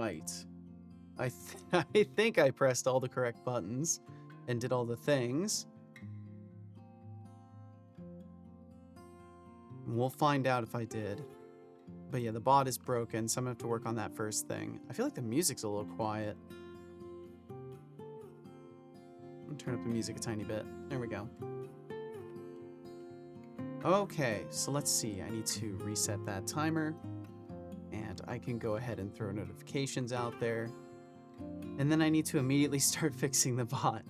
right. I think I pressed all the correct buttons and did all the things. We'll find out if I did. But yeah, the bot is broken, so I'm gonna have to work on that first thing. I feel like the music's a little quiet. I'm gonna turn up the music a tiny bit. There we go. Okay, so let's see. I need to reset that timer. And I can go ahead and throw notifications out there. And then I need to immediately start fixing the bot.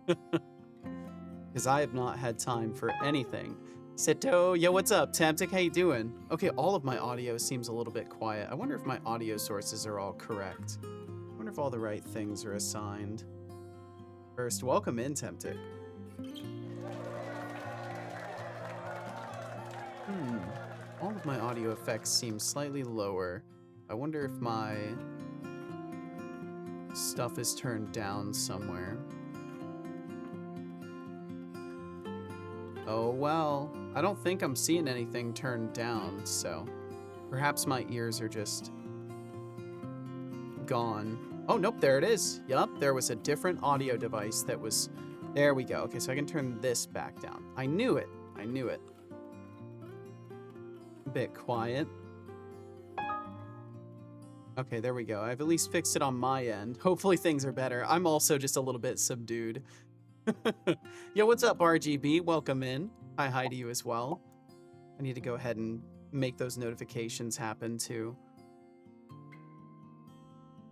Because I have not had time for anything. Sito, yo, what's up? Tamtic, how you doing? Okay, all of my audio seems a little bit quiet. I wonder if my audio sources are all correct. I wonder if all the right things are assigned. First, welcome in, Tamtic. All of my audio effects seem slightly lower. I wonder if my stuff is turned down somewhere. Oh well, I don't think I'm seeing anything turned down, so perhaps my ears are just gone. Oh, nope, there it is. Yup, there was a different audio device that was... There we go. Okay, so I can turn this back down. I knew it. I knew it. A bit quiet. Okay, there we go. I've at least fixed it on my end. Hopefully things are better. I'm also just a little bit subdued. Yo, what's up, RGB? Welcome in. Hi to you as well. I need to go ahead and make those notifications happen too.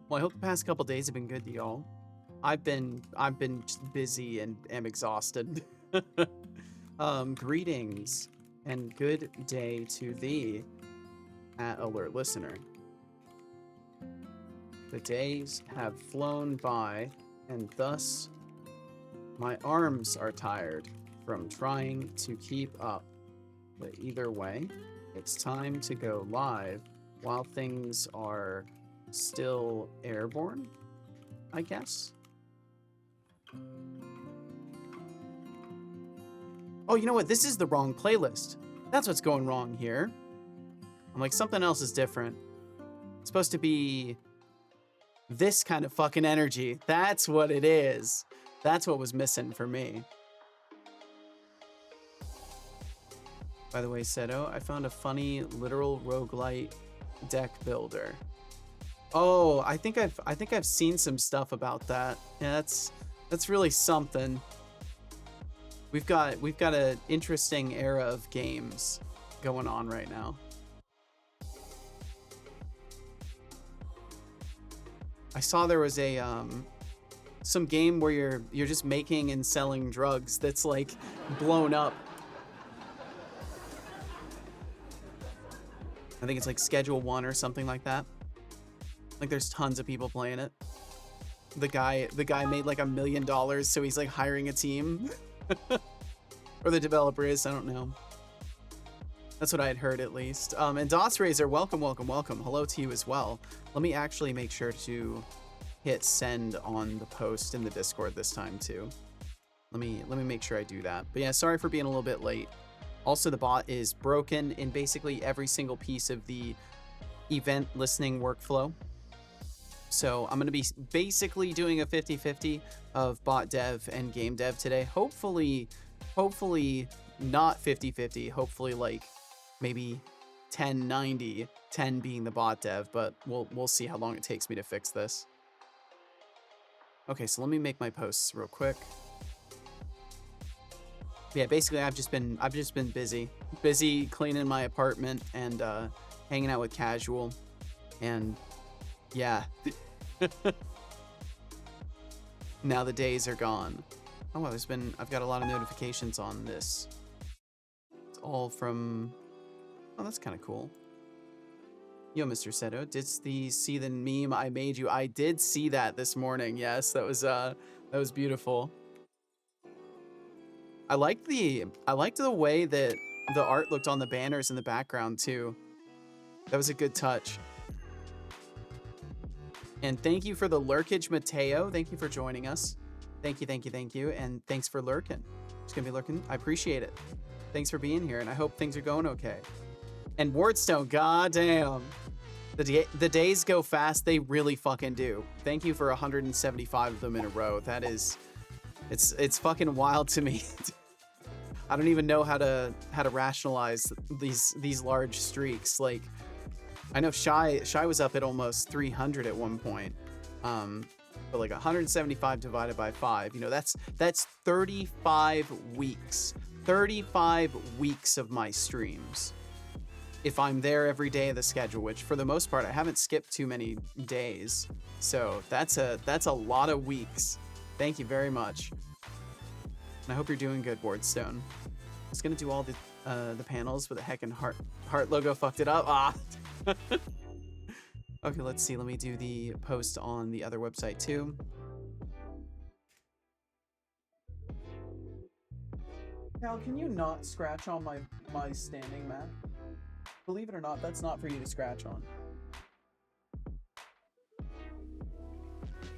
Well, I hope the past couple days have been good to y'all. I've been just busy and am exhausted. Greetings and good day to thee, at Alert Listener. The days have flown by, and thus my arms are tired from trying to keep up. But either way, it's time to go live while things are still airborne, I guess. Oh, you know what? This is the wrong playlist. That's what's going wrong here. I'm like, something else is different. It's supposed to be this kind of fucking energy. That's what it is. That's what was missing for me. By the way, Seto, I found a funny literal roguelite deck builder. Oh, I think I've seen some stuff about that. Yeah, that's really something. We've got an interesting era of games going on right now. I saw there was a some game where you're just making and selling drugs that's like blown up. I think it's like Schedule 1 or something like that. Like there's tons of people playing it. The guy made like $1 million, so he's like hiring a team. Or the developer is, I don't know. That's what I had heard at least. And DOS Razor, welcome. Hello to you as well. Let me actually make sure to hit send on the post in the Discord this time too. Let me make sure I do that. But yeah, sorry for being a little bit late. Also, the bot is broken in basically every single piece of the event listening workflow. So I'm going to be basically doing a 50-50 of bot dev and game dev today. Hopefully not 50-50. Hopefully like maybe 10-90, 10 being the bot dev, but we'll see how long it takes me to fix this. Okay, so let me make my posts real quick. Yeah, basically I've just been busy cleaning my apartment and hanging out with Casual, and yeah. Now the days are gone. Oh, I've got a lot of notifications on this. It's all from, oh, that's kind of cool. Yo, Mr. Seto, did see the meme I made you? I did see that this morning. Yes, that was beautiful. I liked the way that the art looked on the banners in the background too. That was a good touch. And thank you for the lurkage, Mateo. Thank you for joining us. Thank you. And thanks for lurking. Just gonna be lurking. I appreciate it. Thanks for being here, and I hope things are going okay. And Wardstone, goddamn. The days go fast. They really fucking do. Thank you for 175 of them in a row. That is, it's fucking wild to me. I don't even know how to rationalize these large streaks. Like, I know Shy was up at almost 300 at one point. But like 175 divided by 5, you know, that's 35 weeks. 35 weeks of my streams. If I'm there every day of the schedule, which for the most part I haven't skipped too many days. So that's a lot of weeks. Thank you very much. And I hope you're doing good, Wardstone. I was gonna do all the panels, but the heckin' heart logo fucked it up. Ah. Okay, let's see. Let me do the post on the other website too. Cal, can you not scratch on my standing mat? Believe it or not, that's not for you to scratch on.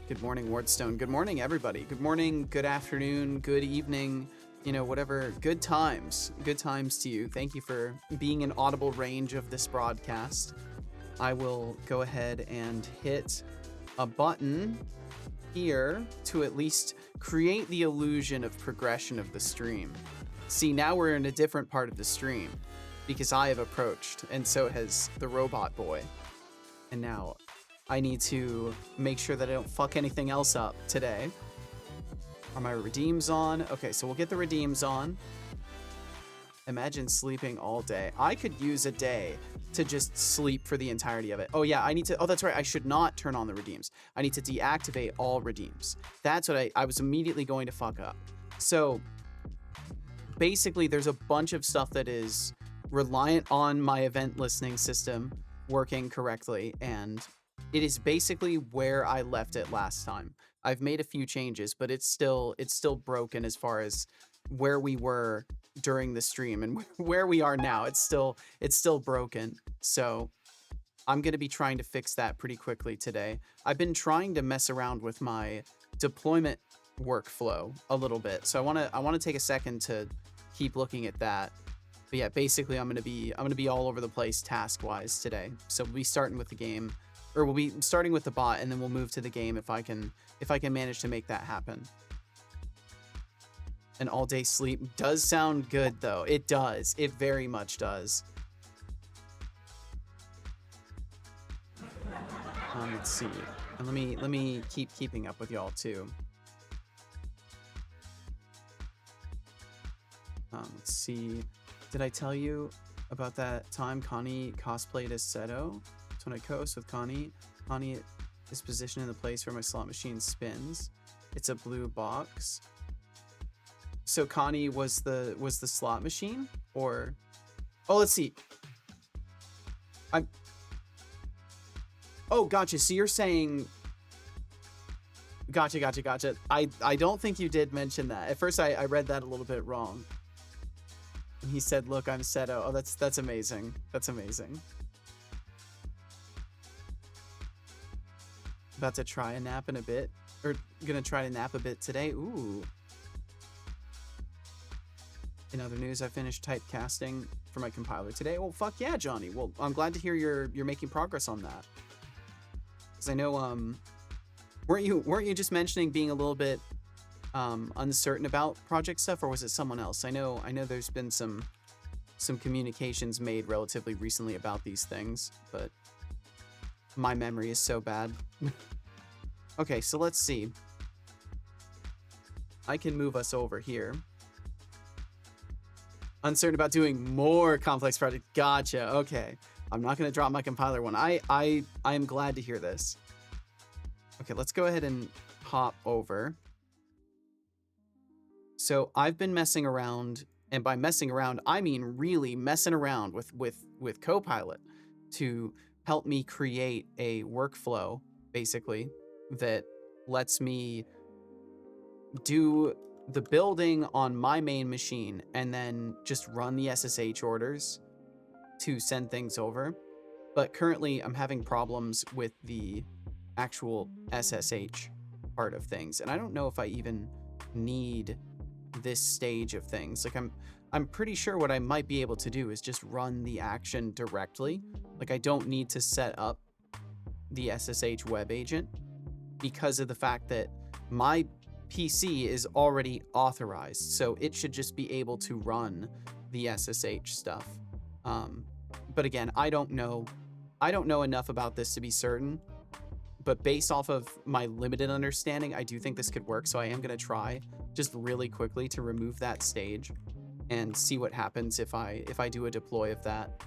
Good morning, Wardstone. Good morning, everybody. Good morning, good afternoon, good evening, you know, whatever. Good times. Good times to you. Thank you for being in audible range of this broadcast. I will go ahead and hit a button here to at least create the illusion of progression of the stream. See, now we're in a different part of the stream because I have approached, and so has the robot boy. And now I need to make sure that I don't fuck anything else up today. Are my redeems on? Okay, so we'll get the redeems on. Imagine sleeping all day. I could use a day to just sleep for the entirety of it. Oh yeah, I need to, oh that's right, I should not turn on the redeems. I need to deactivate all redeems. That's what I was immediately going to fuck up. So basically there's a bunch of stuff that is reliant on my event listening system working correctly, and it is basically where I left it last time. I've made a few changes, but it's still broken as far as where we were during the stream and where we are now. It's still broken. So I'm going to be trying to fix that pretty quickly today. I've been trying to mess around with my deployment workflow a little bit. So I want to take a second to keep looking at that. But yeah, basically I'm going to be all over the place task-wise today. So we'll be starting with the game, or we'll be starting with the bot, and then we'll move to the game if I can manage to make that happen. An all-day sleep does sound good, though. It does. It very much does. Let's see. And let me keep keeping up with y'all too. Let's see. Did I tell you about that time Connie cosplayed as Seto? It's when I co-host with Connie. Connie is positioned in the place where my slot machine spins. It's a blue box. So Connie was the slot machine, or oh, let's see. Oh, gotcha. So you're saying gotcha. I don't think you did mention that. At first I read that a little bit wrong. And he said, "Look, I'm Seto." Oh, that's amazing. That's amazing. About to try a nap in a bit, or gonna try to nap a bit today. Ooh. In other news, I finished typecasting for my compiler today. Oh, fuck yeah, Johnny. Well, I'm glad to hear you're making progress on that. Because I know, weren't you just mentioning being a little bit uncertain about project stuff, or was it someone else? I know there's been some communications made relatively recently about these things, but my memory is so bad. Okay, so let's see. I can move us over here. Uncertain about doing more complex projects. Gotcha. Okay. I'm not going to drop my compiler one. I am glad to hear this. Okay, let's go ahead and hop over. So I've been messing around, and by messing around, I mean really messing around with Copilot to help me create a workflow, basically, that lets me do the building on my main machine and then just run the SSH orders to send things over. But currently I'm having problems with the actual SSH part of things, and I don't know if I even need this stage of things. Like I'm pretty sure what I might be able to do is just run the action directly. Like I don't need to set up the SSH web agent because of the fact that my PC is already authorized, so it should just be able to run the SSH stuff. But again, I don't know enough about this to be certain, but based off of my limited understanding, I do think this could work. So I am going to try just really quickly to remove that stage and see what happens if I do a deploy of that,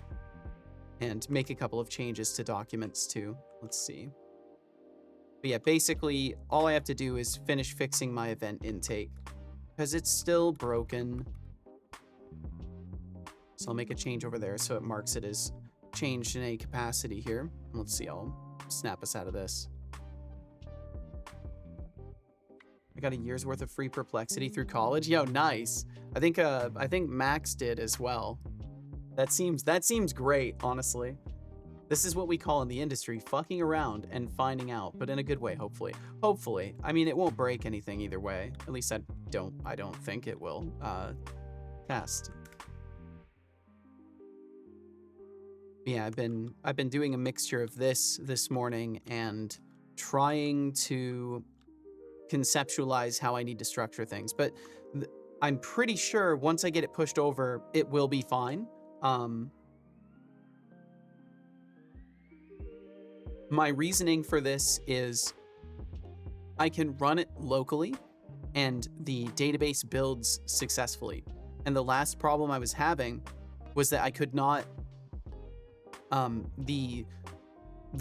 and make a couple of changes to documents too. Let's see. But yeah, basically all I have to do is finish fixing my event intake because it's still broken. So I'll make a change over there so it marks it as changed in a capacity here. Let's see, I'll snap us out of this. I got a year's worth of free Perplexity through college. Yo, nice. I think Max did as well. That seems great, honestly. This is what we call in the industry fucking around and finding out, but in a good way, hopefully. Hopefully. I mean, it won't break anything either way. At least I don't think it will. Test. Yeah, I've been doing a mixture of this morning and trying to conceptualize how I need to structure things, but I'm pretty sure once I get it pushed over, it will be fine. My reasoning for this is I can run it locally and the database builds successfully. And the last problem I was having was that I could not, the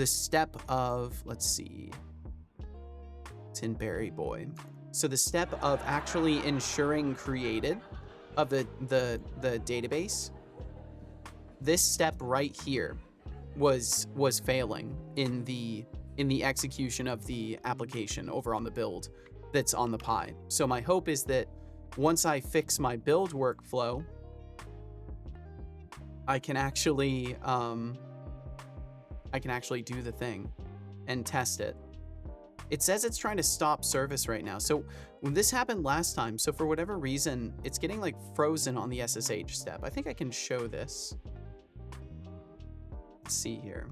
step of, let's see, it's in Barry Boy. So the step of actually ensuring created of the database, this step right here was failing in the execution of the application over on the build that's on the Pi. So my hope is that once I fix my build workflow, I can actually do the thing and test it. It says it's trying to stop service right now. So when this happened last time, so for whatever reason, it's getting like frozen on the SSH step. I think I can show this. Let's see here.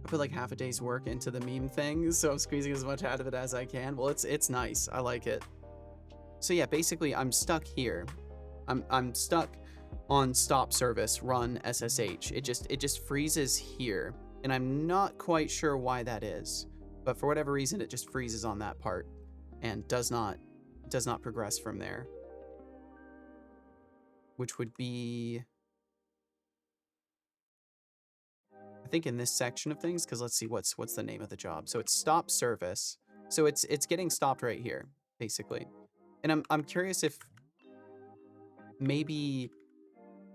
I put like half a day's work into the meme thing, so I'm squeezing as much out of it as I can. Well, it's nice. I like it. So yeah, basically I'm stuck here. I'm stuck on stop service run SSH. It just freezes here, and I'm not quite sure why that is, but for whatever reason it just freezes on that part and does not progress from there, which would be, I think, in this section of things, because let's see, what's the name of the job. So it's stop service, so it's getting stopped right here basically. And I'm curious if maybe,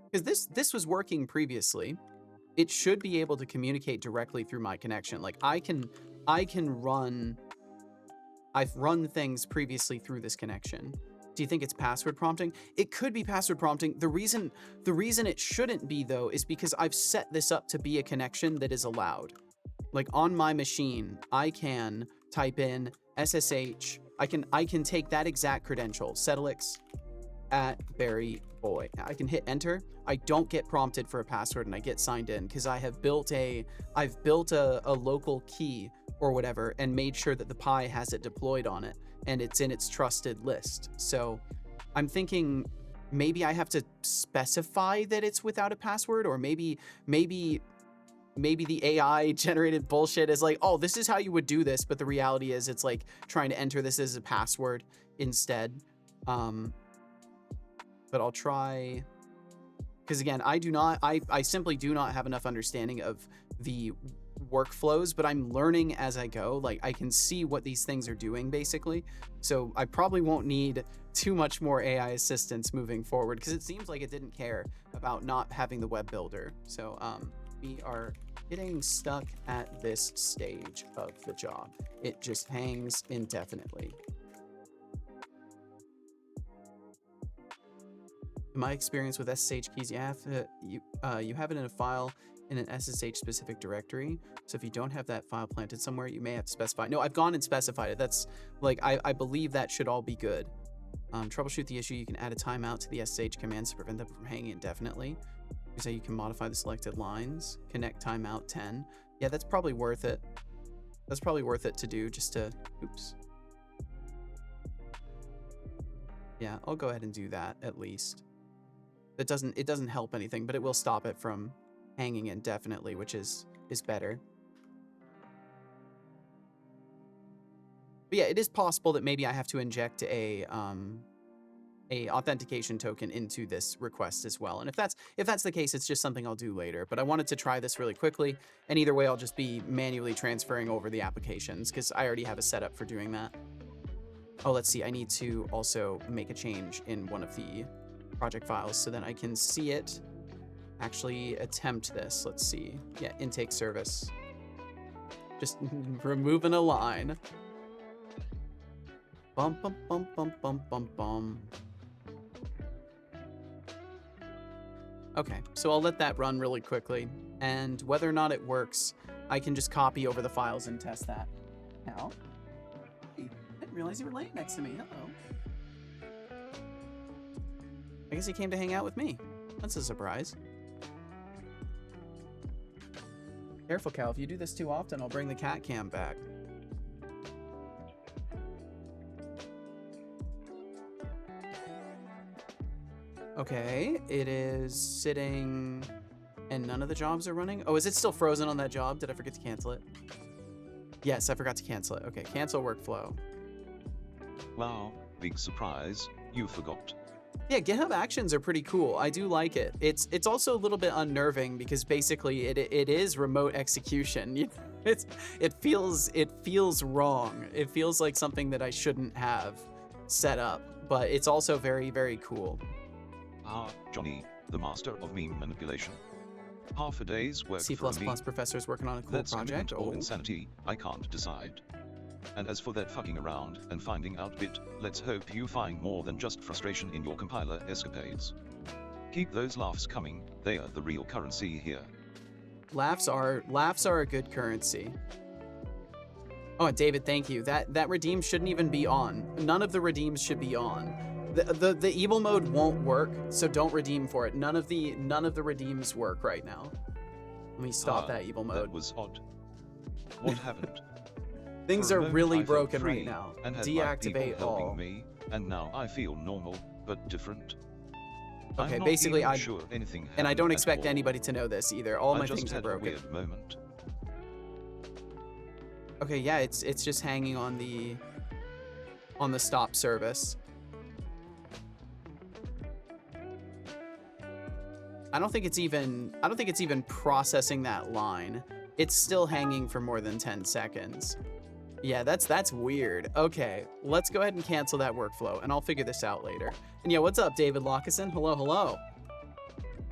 because this was working previously, it should be able to communicate directly through my connection. Like I've run things previously through this connection. Do you think it's password prompting? It could be password prompting. The reason it shouldn't be though is because I've set this up to be a connection that is allowed. Like on my machine, I can type in SSH. I can take that exact credential, Settlex at Barry Boy. I can hit enter. I don't get prompted for a password and I get signed in because I've built a local key or whatever and made sure that the Pi has it deployed on it and it's in its trusted list. So I'm thinking maybe I have to specify that it's without a password, or maybe the AI generated bullshit is like, oh, this is how you would do this, but the reality is it's like trying to enter this as a password instead. But I'll try, because again, I simply do not have enough understanding of the workflows, but I'm learning as I go. Like I can see what these things are doing basically. So I probably won't need too much more AI assistance moving forward, because it seems like it didn't care about not having the web builder. So we are getting stuck at this stage of the job. It just hangs indefinitely. In my experience with SSH keys, you have it in a file in an SSH specific directory. So if you don't have that file planted somewhere, you may have to specify. No, I've gone and specified it. That's like, I believe that should all be good. Troubleshoot the issue. You can add a timeout to the SSH commands to prevent them from hanging indefinitely. You say you can modify the selected lines. Connect timeout 10. Yeah, that's probably worth it. That's probably worth it to do just to, oops. Yeah, I'll go ahead and do that at least. It doesn't help anything, but it will stop it from hanging indefinitely, which is better. But yeah, it is possible that maybe I have to inject a authentication token into this request as well. And if that's the case, it's just something I'll do later. But I wanted to try this really quickly, and either way, I'll just be manually transferring over the applications because I already have a setup for doing that. Oh, let's see. I need to also make a change in one of the project files so then I can see it. Actually attempt this. Let's see. Yeah, intake service. Just removing a line. Bum bum bum bum bum bum bum. Okay, so I'll let that run really quickly, and whether or not it works, I can just copy over the files and test that. Now, hey, I didn't realize you were laying next to me. Hello. I guess he came to hang out with me. That's a surprise. Careful, Cal. If you do this too often, I'll bring the cat cam back. Okay, it is sitting and none of the jobs are running. Oh, is it still frozen on that job? Did I forget to cancel it? Yes, I forgot to cancel it. Okay, cancel workflow. Wow, big surprise. You forgot. Yeah, GitHub Actions are pretty cool. I do like it. It's also a little bit unnerving because basically it is remote execution. It feels wrong. It feels like something that I shouldn't have set up, but it's also very, very cool. Ah, Johnny, the master of meme manipulation. Half a day's work C++ for a meme. professor's working on a cool That's project. or insanity, I can't decide. And as for that fucking around and finding out bit, let's hope you find more than just frustration in your compiler escapades. Keep those laughs coming, they are the real currency here. Laughs are a good currency. Oh, David, thank you. That redeem shouldn't even be on. None of the redeems should be on. The evil mode won't work, so don't redeem for it. None of the redeems work right now. Let me stop that evil mode. That was odd. What happened? Things are really broken right now. And had Deactivate helping all. Me, and now I feel normal, but different. Okay, I'm not basically even I sure anything and I don't happened expect at all. anybody to know this either. All my things are I just had a broken. weird moment. Okay, yeah, it's just hanging on the stop service. I don't think it's even processing that line. It's still hanging for more than 10 seconds. Yeah, that's weird. Okay, let's go ahead and cancel that workflow, and I'll figure this out later. And yeah, what's up, David Lockeson? Hello, hello.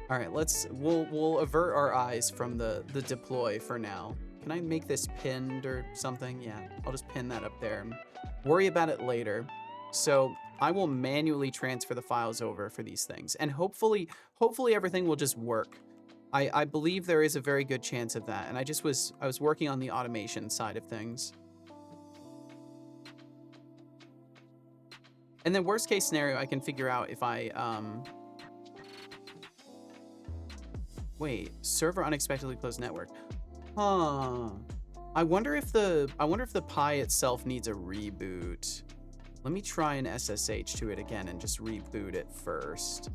All right, we'll avert our eyes from the deploy for now. Can I make this pinned or something? Yeah, I'll just pin that up there and worry about it later. So I will manually transfer the files over for these things, and hopefully everything will just work. I believe there is a very good chance of that, and I was working on the automation side of things. And then worst case scenario, I can figure out if I wait, server unexpectedly closed network. Huh. I wonder if the Pi itself needs a reboot. Let me try an SSH to it again and just reboot it first.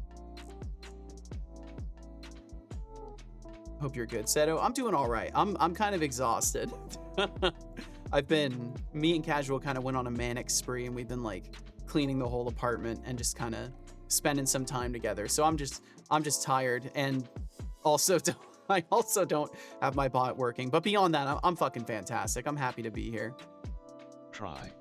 Hope you're good, Seto. I'm doing all right. I'm kind of exhausted. Me and Casual kind of went on a manic spree, and we've been like cleaning the whole apartment and just kind of spending some time together. So I'm just tired, and also I also don't have my bot working. But beyond that, I'm fucking fantastic. I'm happy to be here. Try.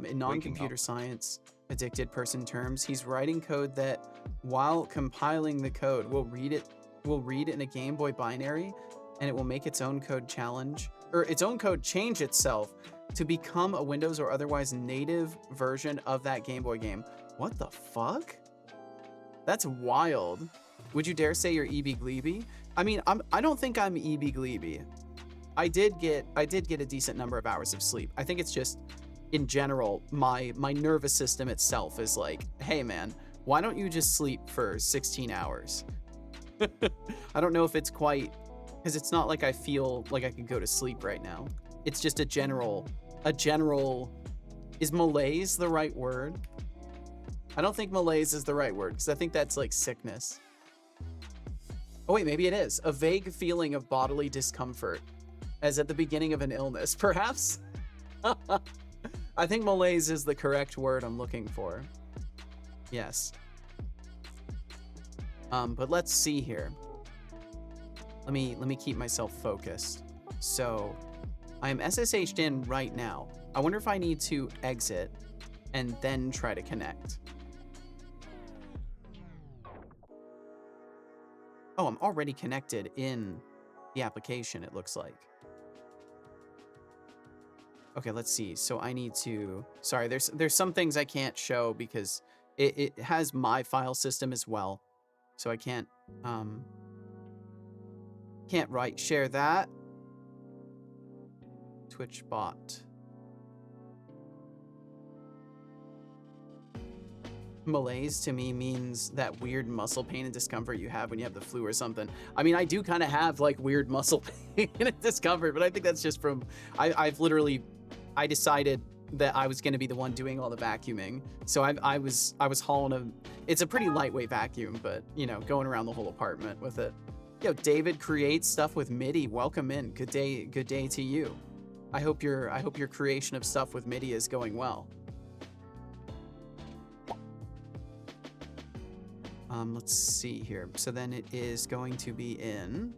In non-computer science addicted person terms, he's writing code that, while compiling the code, will read in a Game Boy binary, and it will make its own code change itself to become a Windows or otherwise native version of that Game Boy game. What the fuck? That's wild. Would you dare say you're EB Gleeby? I mean, I don't think I'm EB Gleeby. I did get a decent number of hours of sleep. I think it's just, in general, my nervous system itself is like, hey man, why don't you just sleep for 16 hours? I don't know if it's quite, because it's not like I feel like I could go to sleep right now. It's just a general, is malaise the right word? I don't think malaise is the right word, because I think that's like sickness. Oh wait, maybe it is. A vague feeling of bodily discomfort, as at the beginning of an illness, perhaps? I think malaise is the correct word I'm looking for. Yes. But let's see here. Let me keep myself focused. So, I am SSH'd in right now. I wonder if I need to exit and then try to connect. Oh, I'm already connected in the application, it looks like. Okay, let's see. So I need to, sorry, there's some things I can't show because it has my file system as well. So I can't share that. Twitch bot. Malaise to me means that weird muscle pain and discomfort you have when you have the flu or something. I mean, I do kind of have like weird muscle pain and discomfort, but I think that's just from, I decided that I was going to be the one doing all the vacuuming. So I was hauling it's a pretty lightweight vacuum, but you know, going around the whole apartment with it. Yo, David creates stuff with MIDI. Welcome in. Good day to you. I hope your creation of stuff with MIDI is going well. Let's see here. So then it is going to be in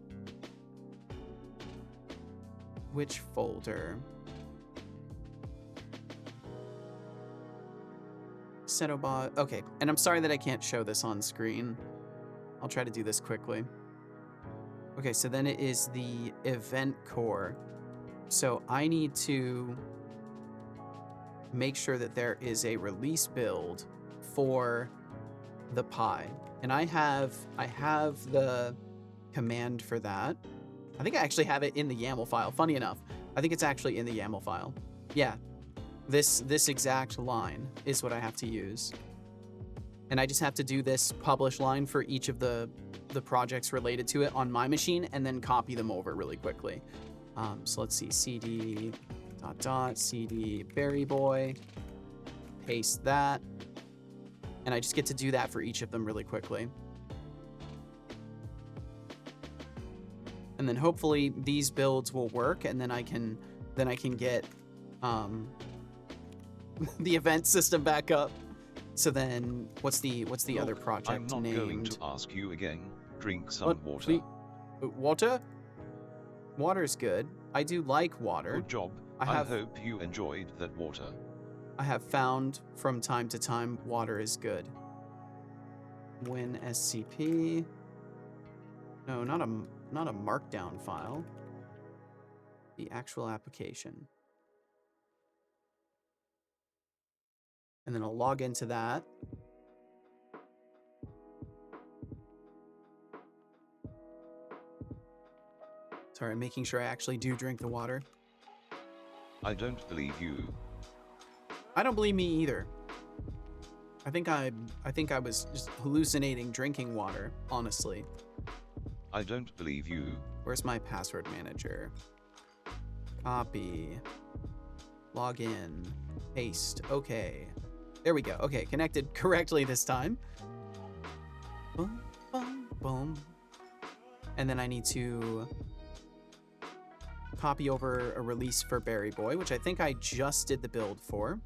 which folder? Setobot. Okay, and I'm sorry that I can't show this on screen. I'll try to do this quickly. Okay, so then it is the event core. So I need to make sure that there is a release build for the Pi. And I have the command for that. I think I actually have it in the YAML file. Funny enough, I think it's actually in the YAML file. Yeah, this exact line is what I have to use. And I just have to do this publish line for each of the projects related to it on my machine and then copy them over really quickly. So let's see, cd ... cd Berry Boy, paste that. And I just get to do that for each of them really quickly. And then hopefully these builds will work, and then I can get the event system back up. So then what's the other project I'm not named? going to ask you again. Drink some water. Water? Water's good. I do like water. Good job. I hope you enjoyed that water. I have found from time to time water is good. Win SCP. No, not a markdown file. The actual application. And then I'll log into that. Sorry, I'm making sure I actually do drink the water. I don't believe you. I don't believe me either. I think I was just hallucinating drinking water, honestly. I don't believe you. Where's my password manager? Copy. Log in. Paste. Okay. There we go. Okay, connected correctly this time. Boom, boom, boom. And then I need to copy over a release for Berry Boy, which I think I just did the build for.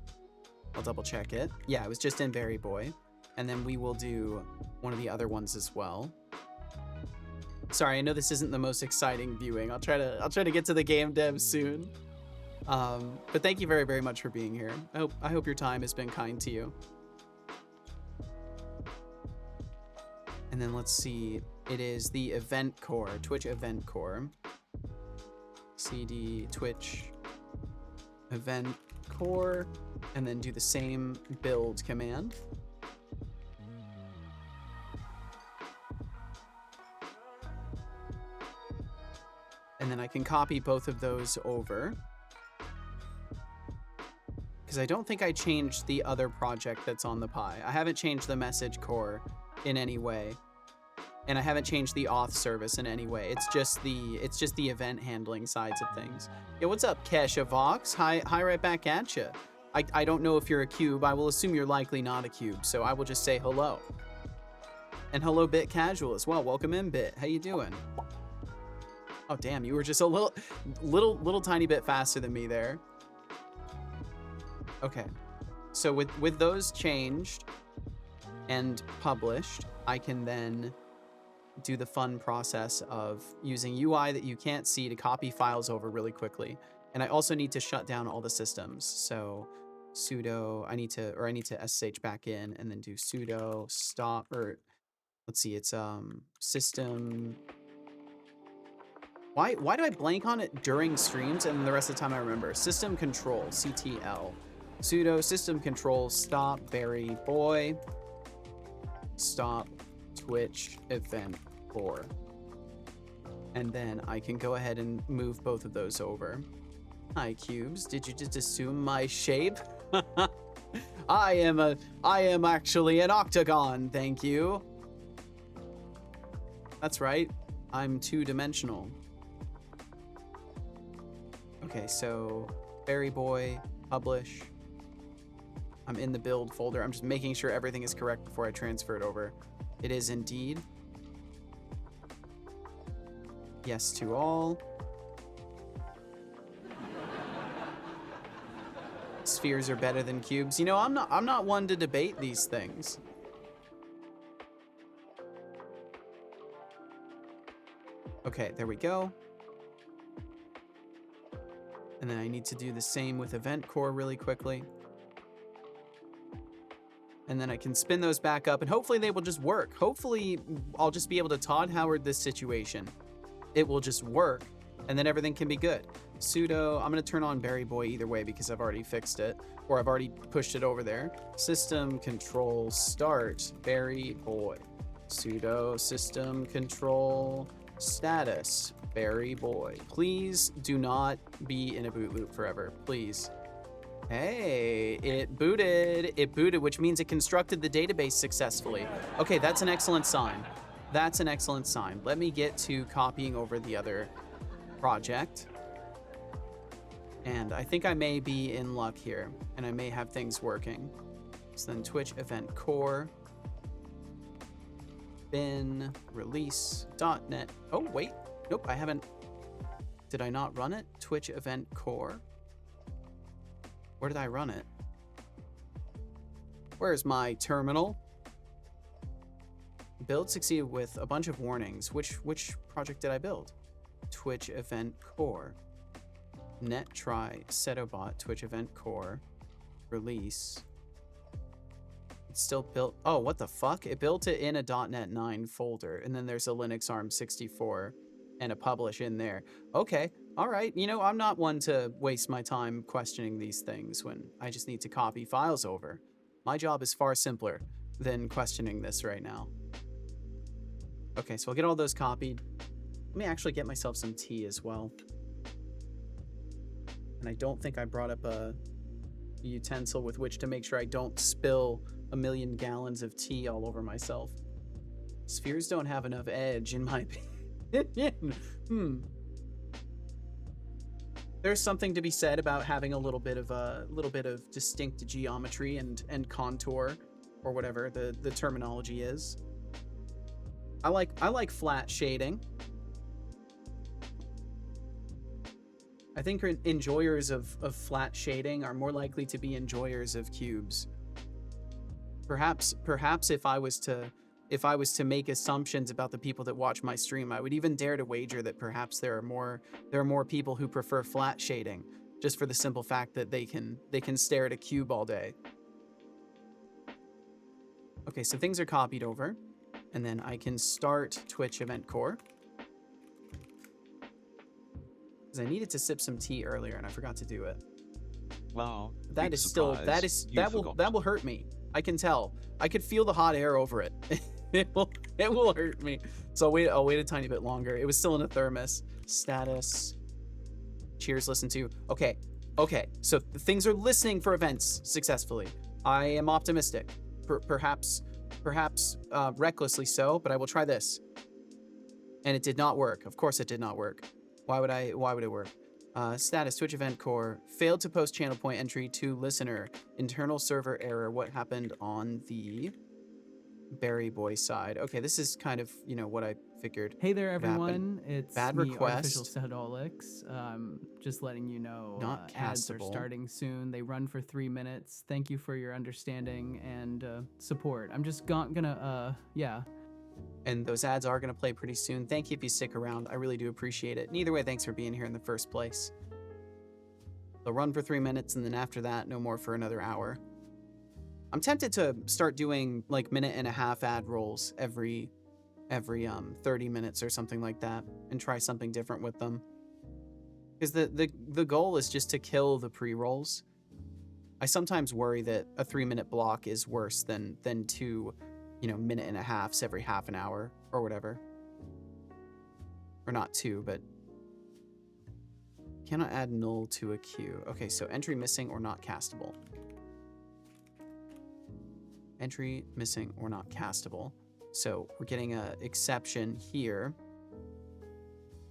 I'll double check it. Yeah, it was just in Berry Boy. And then we will do one of the other ones as well. Sorry, I know this isn't the most exciting viewing. I'll try to get to the game dev soon. But thank you very, very much for being here. I hope your time has been kind to you. And then let's see. It is the event core, Twitch event core. CD Twitch event core, and then do the same build command. And then I can copy both of those over. Because I don't think I changed the other project that's on the Pi. I haven't changed the message core in any way. and I haven't changed the auth service in any way. It's just the event handling sides of things. Yeah, what's up, Kesha Vox? Hi right back at you. I don't know if you're a cube. I will assume you're likely not a cube, so I will just say hello. And hello, Bit Casual as well. Welcome in, Bit. How you doing? Oh damn, you were just a little tiny bit faster than me there. Okay, so with those changed and published, I can then do the fun process of using UI that you can't see to copy files over really quickly. And I also need to shut down all the systems. So sudo, I need to SSH back in and then do sudo stop, or let's see, it's system. Why do I blank on it during streams and the rest of the time I remember? System control, CTL. Sudo system control stop Barry Boy. Stop Twitch event core. And then I can go ahead and move both of those over. Hi cubes, did you just assume my shape? I am actually an octagon, thank you. That's right, I'm two-dimensional. Okay, so Barry Boy, publish. I'm in the build folder. I'm just making sure everything is correct before I transfer it over. It is indeed. Yes to all. Spheres are better than cubes. You know, I'm not one to debate these things. Okay, there we go. And then I need to do the same with event core really quickly. And then I can spin those back up and hopefully they will just work. Hopefully I'll just be able to Todd Howard this situation. It will just work and then everything can be good. Sudo, I'm gonna turn on Barry Boy either way because I've already fixed it or I've already pushed it over there. System control start Barry Boy. Sudo system control status Barry Boy. Please do not be in a boot loop forever, please. Hey, it booted, which means it constructed the database successfully. Okay, that's an excellent sign. That's an excellent sign. Let me get to copying over the other project. And I think I may be in luck here, and I may have things working. So then Twitch event core, bin, release, .NET. Oh, wait, nope, I haven't. Did I not run it? Twitch event core. Where did I run it? Where's my terminal? Build succeeded with a bunch of warnings. Which project did I build? Twitch event core. Net try setobot Twitch event core. Release. It's still built. Oh, what the fuck? It built it in a .NET 9 folder, and then there's a Linux ARM 64 and a publish in there. Okay, all right. You know, I'm not one to waste my time questioning these things when I just need to copy files over. My job is far simpler than questioning this right now. Okay, so I'll get all those copied. Let me actually get myself some tea as well. And I don't think I brought up a utensil with which to make sure I don't spill a million gallons of tea all over myself. Spheres don't have enough edge, in my opinion. There's something to be said about having a little bit of distinct geometry and contour, or whatever the terminology is. I like flat shading. I think enjoyers of flat shading are more likely to be enjoyers of cubes. Perhaps if I was to make assumptions about the people that watch my stream, I would even dare to wager that perhaps there are more people who prefer flat shading, just for the simple fact that they can stare at a cube all day. Okay, so things are copied over, and then I can start Twitch event core. Because I needed to sip some tea earlier and I forgot to do it. Wow. That is still that will hurt me. I can tell. I could feel the hot air over it. it will hurt me. So I'll wait a tiny bit longer. It was still in a thermos. Status. Cheers, listen to. Okay. So things are listening for events successfully. I am optimistic. Perhaps recklessly so, but I will try this. And it did not work. Of course it did not work. Why would it work? Status, Twitch event core. Failed to post channel point entry to listener. Internal server error. What happened on the Berry Boy side? Okay, this is kind of, you know, what I figured. Hey there, would happen. everyone. It's Bad me, Artificial request. Sedolix. Just letting you know, Not ads are castable. starting soon. They run for 3 minutes. Thank you for your understanding and support. I'm just gonna, yeah. And those ads are going to play pretty soon. Thank you if you stick around. I really do appreciate it. And either way, thanks for being here in the first place. They'll run for 3 minutes, and then after that, no more for another hour. I'm tempted to start doing like minute and a half ad rolls every 30 minutes or something like that, and try something different with them. Because the goal is just to kill the pre-rolls. I sometimes worry that a 3-minute block is worse than 2, you know, minute and a halves every half an hour or whatever. Or not 2, but cannot add null to a queue. Okay, so entry missing or not castable. Entry missing or not castable. So we're getting a exception here.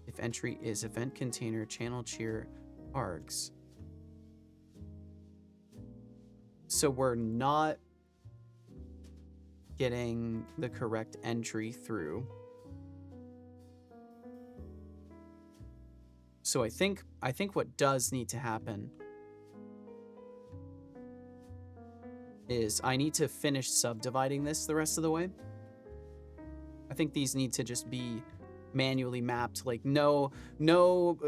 If entry is event container, channel cheer, args. So we're not getting the correct entry through. So I think what does need to happen is I need to finish subdividing this the rest of the way. I think these need to just be manually mapped, like no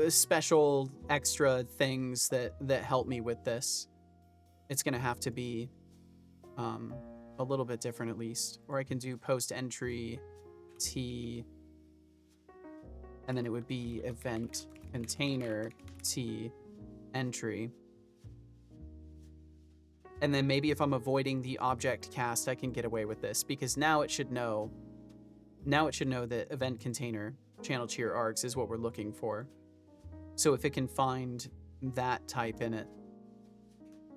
special extra things that help me with this. It's gonna have to be a little bit different at least. Or I can do post entry T, and then it would be event container T entry. And then maybe if I'm avoiding the object cast, I can get away with this, because now it should know that event container channel cheer args is what we're looking for. So if it can find that type in it,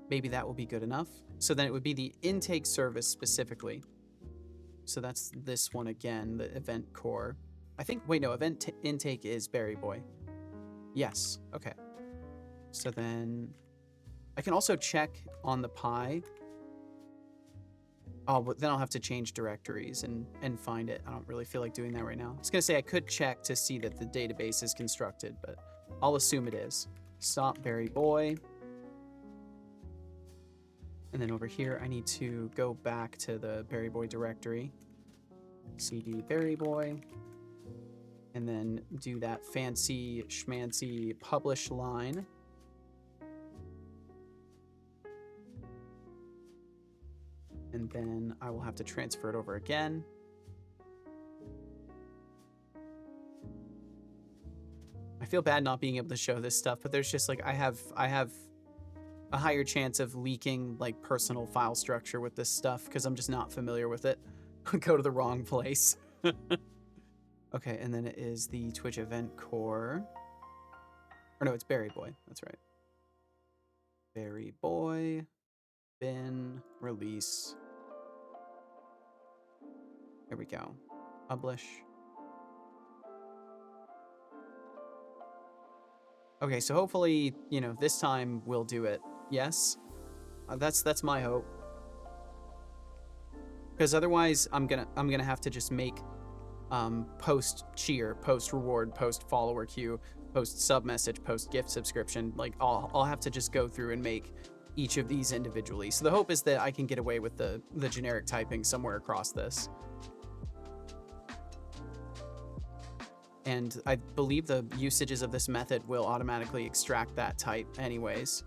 maybe that will be good enough. So then it would be the intake service specifically. So that's this one again, the event core. I think, wait, no, event intake is Berry Boy. Yes, okay. So then I can also check on the Pi. Oh, but then I'll have to change directories and find it. I don't really feel like doing that right now. I was gonna say I could check to see that the database is constructed, but I'll assume it is. Stop Berry Boy. And then over here, I need to go back to the Berry Boy directory. CD Berry Boy. And then do that fancy schmancy publish line. And then I will have to transfer it over again. I feel bad not being able to show this stuff, but there's just like, I have a higher chance of leaking like personal file structure with this stuff because I'm just not familiar with it. Go to the wrong place. Okay, and then it is the Twitch event core. Or no, it's Berry Boy. That's right. Berry Boy. Bin. Release. Here we go. Publish. Okay, so hopefully, you know, this time we'll do it. Yes? That's my hope. Because otherwise, I'm gonna have to just make post cheer, post reward, post follower queue, post sub message, post gift subscription. Like I'll have to just go through and make each of these individually. So the hope is that I can get away with the generic typing somewhere across this. And I believe the usages of this method will automatically extract that type anyways.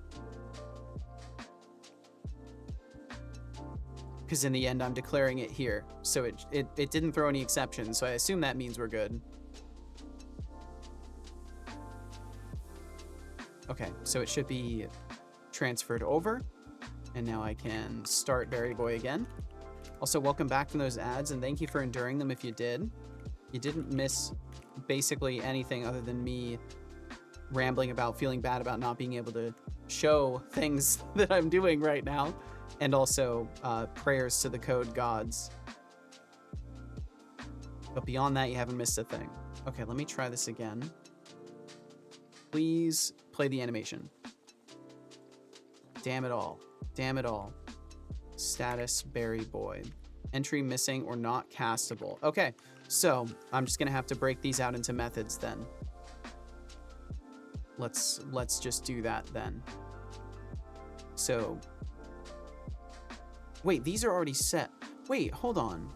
Because in the end, I'm declaring it here. So it didn't throw any exceptions, so I assume that means we're good. Okay, so it should be transferred over. And now I can start Berry Boy again. Also, welcome back from those ads, and thank you for enduring them if you did. You didn't miss basically anything other than me rambling about feeling bad about not being able to show things that I'm doing right now. And also prayers to the code gods. But beyond that, you haven't missed a thing. Okay, let me try this again. Please play the animation. Damn it all. Damn it all. Status Berry Boy. Entry missing or not castable. Okay, so I'm just gonna have to break these out into methods then. Let's just do that then. So, wait, these are already set. Wait, hold on.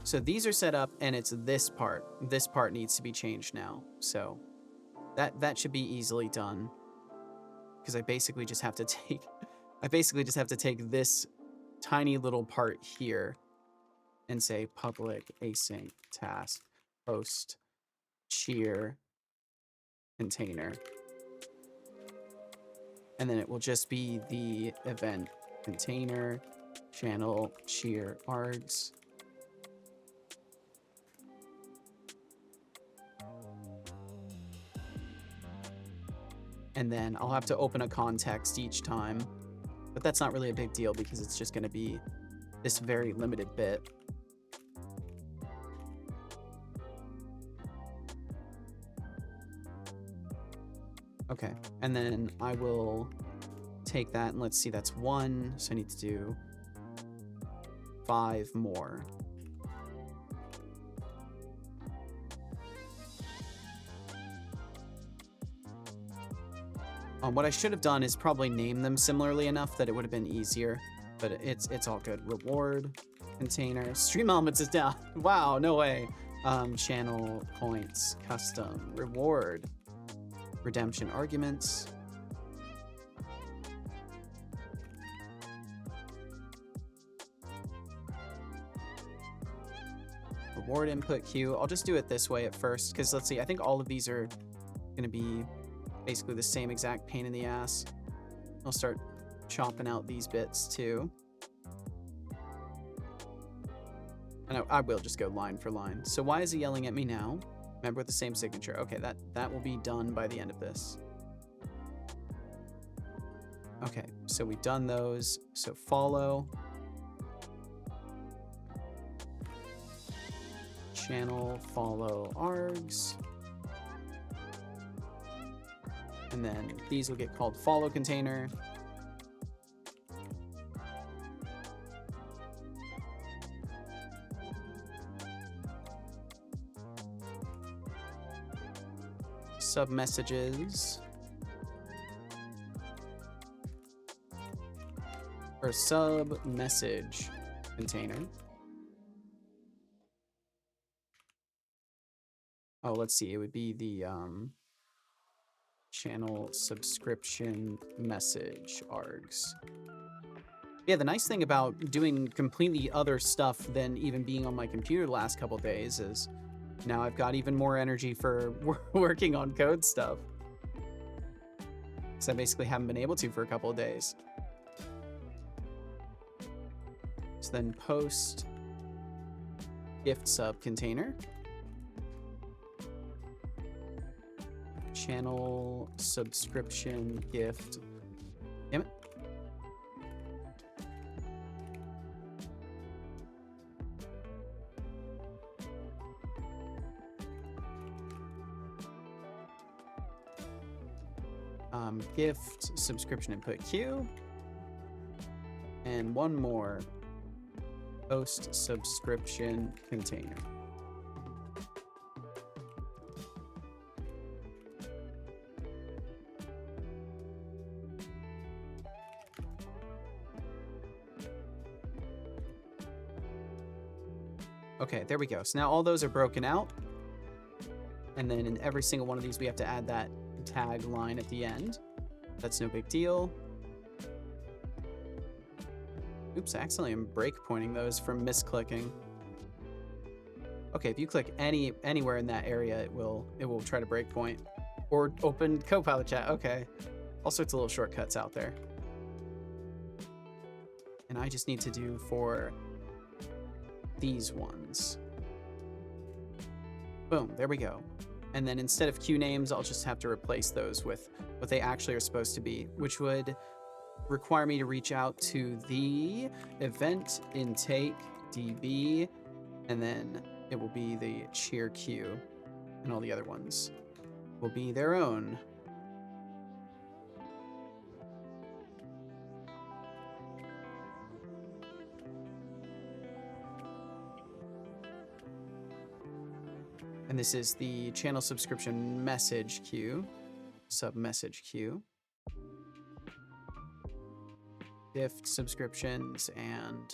So these are set up and it's this part. This part needs to be changed now. So that should be easily done. Because I basically just have to take this tiny little part here and say public async task post cheer container. And then it will just be the event container channel cheer args. And then I'll have to open a context each time, but that's not really a big deal because it's just going to be this very limited bit. Okay, and then I will take that and let's see, that's 1, so I need to do 5 more. What I should have done is probably name them similarly enough that it would have been easier, but it's all good. Reward container. Stream elements is down. Wow, no way. Channel points, custom, reward, redemption arguments. Reward input queue. I'll just do it this way at first, because let's see, I think all of these are going to be basically the same exact pain in the ass. I'll start chopping out these bits too. And I will just go line for line. So why is he yelling at me now? Remember with the same signature. Okay, that will be done by the end of this. Okay, so we've done those. So follow. Channel follow args. And then these will get called follow container. Sub messages. Or sub message container. Oh, let's see. It would be the channel subscription message args. Yeah, the nice thing about doing completely other stuff than even being on my computer the last couple days is now I've got even more energy for working on code stuff. Because I basically haven't been able to for a couple of days. So then post gift sub container. Channel subscription gift. Damn it. Gift subscription input queue. And one more. Post subscription container. Okay, there we go. So now all those are broken out. And then in every single one of these, we have to add that tag line at the end. That's no big deal. Oops, I accidentally am breakpointing those from misclicking. Okay, if you click anywhere in that area, it will try to breakpoint. Or open Copilot chat. Okay. All sorts of little shortcuts out there. And I just need to do for these ones. Boom, there we go. And then instead of queue names, I'll just have to replace those with what they actually are supposed to be, which would require me to reach out to the event intake DB, and then it will be the cheer queue. And all the other ones will be their own. And this is the channel subscription message queue, sub message queue, gift subscriptions, and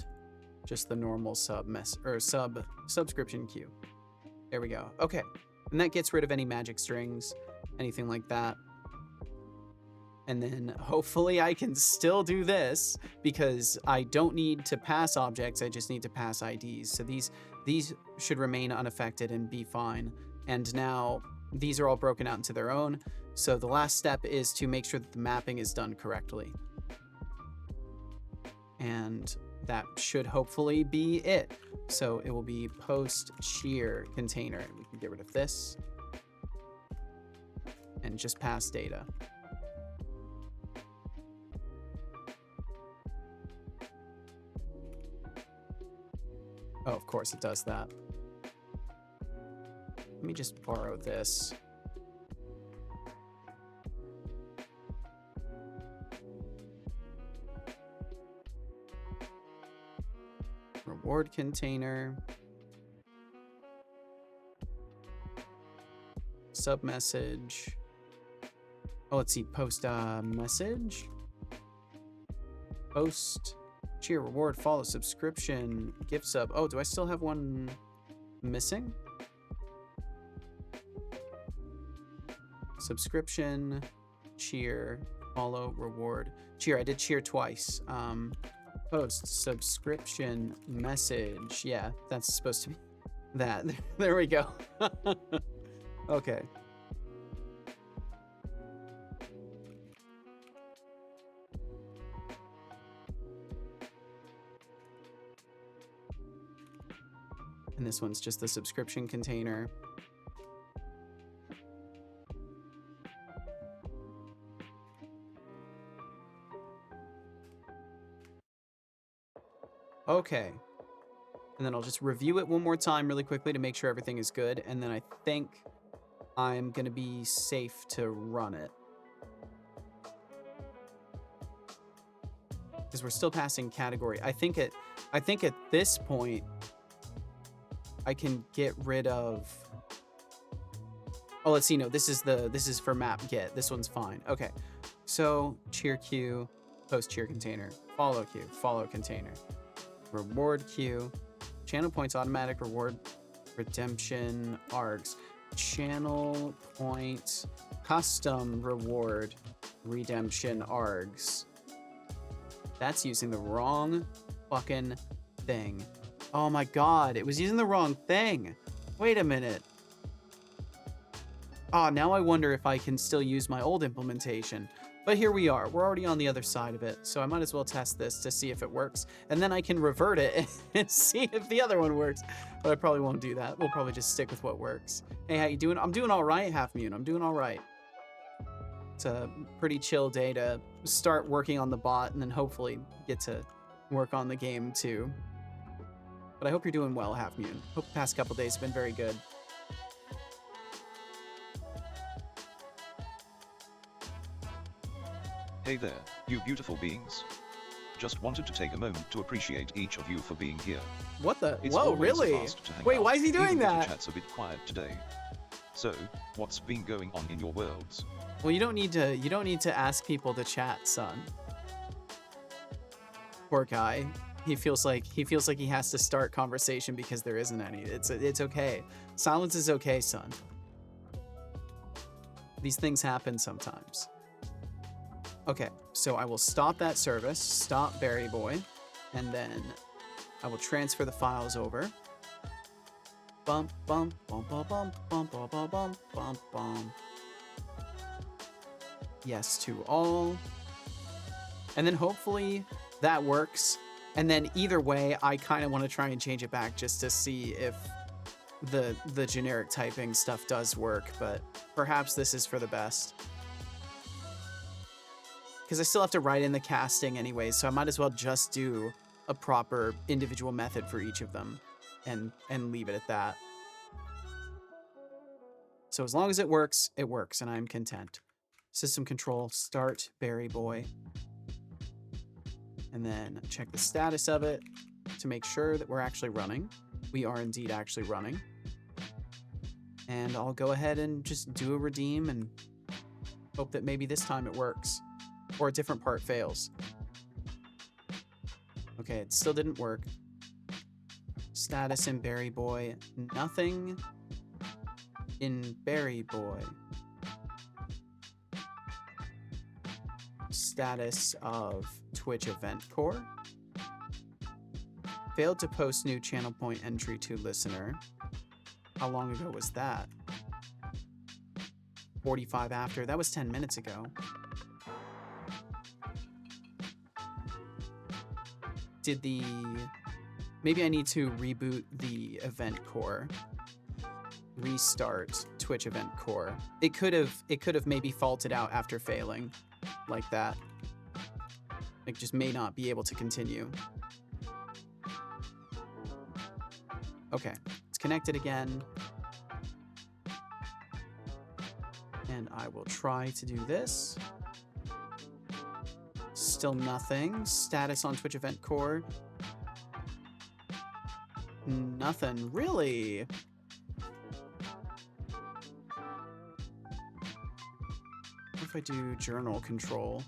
just the normal subscription queue. There we go. Okay, and that gets rid of any magic strings, anything like that. And then hopefully I can still do this because I don't need to pass objects. I just need to pass IDs. So these should remain unaffected and be fine. And now these are all broken out into their own. So the last step is to make sure that the mapping is done correctly. And that should hopefully be it. So it will be post cheer container. We can get rid of this and just pass data. Oh, of course it does that. Let me just borrow this. Reward container. Sub message. Oh, let's see. Post message. Post. Cheer, reward, follow, subscription, gift sub. Oh, do I still have one missing? Subscription, cheer, follow, reward. Cheer, I did cheer twice. Post, subscription, message. Yeah, that's supposed to be that. There we go. Okay. And this one's just the subscription container. Okay. And then I'll just review it one more time really quickly to make sure everything is good. And then I think I'm going to be safe to run it. Because we're still passing category. I think at this point, I can get rid of. Oh, let's see. No, this is for map get. This one's fine. Okay. So cheer queue, post cheer container, follow queue, follow container, reward queue, channel points automatic reward redemption args, channel point custom reward redemption args. That's using the wrong fucking thing. Oh my god, it was using the wrong thing. Wait a minute. Oh, now I wonder if I can still use my old implementation. But here we are. We're already on the other side of it. So I might as well test this to see if it works. And then I can revert it and see if the other one works. But I probably won't do that. We'll probably just stick with what works. Hey, how you doing? I'm doing all right, Half Moon. I'm doing all right. It's a pretty chill day to start working on the bot and then hopefully get to work on the game too. But I hope you're doing well, Half Moon. Hope the past couple days have been very good. Hey there, you beautiful beings. Just wanted to take a moment to appreciate each of you for being here. What the? It's Whoa, always a really? blast to hang Wait, out, why is he doing even if the that? chat's a bit quiet today. So, what's been going on in your worlds? Well, you don't need to ask people to chat, son. Poor guy. He feels like he has to start conversation because there isn't any. It's okay. Silence is okay, son. These things happen sometimes. Okay, so I will stop that service, stop Berry Boy, and then I will transfer the files over. Bum bum bum bum bum bum bum bum bum bum bum. Yes to all. And then hopefully that works. And then either way, I kind of want to try and change it back just to see if the generic typing stuff does work, but perhaps this is for the best. Because I still have to write in the casting anyway, so I might as well just do a proper individual method for each of them and leave it at that. So as long as it works, and I'm content. System control, start Berry Boy. And then check the status of it to make sure that we're actually running. We are indeed actually running. And I'll go ahead and just do a redeem and hope that maybe this time it works. Or a different part fails. Okay, it still didn't work. Status in Berry Boy. Nothing in Berry Boy. Status of Twitch Event Core. Failed to post new channel point entry to listener. How long ago was that? 45 after. That was 10 minutes ago. Maybe I need to reboot the event core. Restart Twitch event core. It could have maybe faulted out after failing like that. It just may not be able to continue. Okay, it's connected again. And I will try to do this. Still nothing. Status on Twitch event core. Nothing, really. What if I do journal control?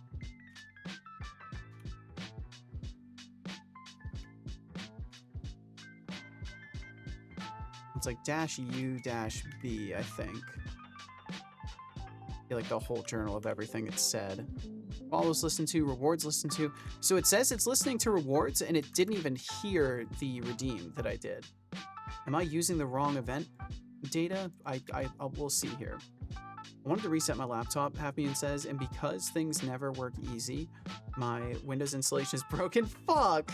It's like -U-B, I think. I feel like the whole journal of everything it said. Follows listened to, rewards listened to. So it says it's listening to rewards and it didn't even hear the redeem that I did. Am I using the wrong event data? We'll see here. I wanted to reset my laptop, Halfbean says, and because things never work easy, my Windows installation is broken. Fuck!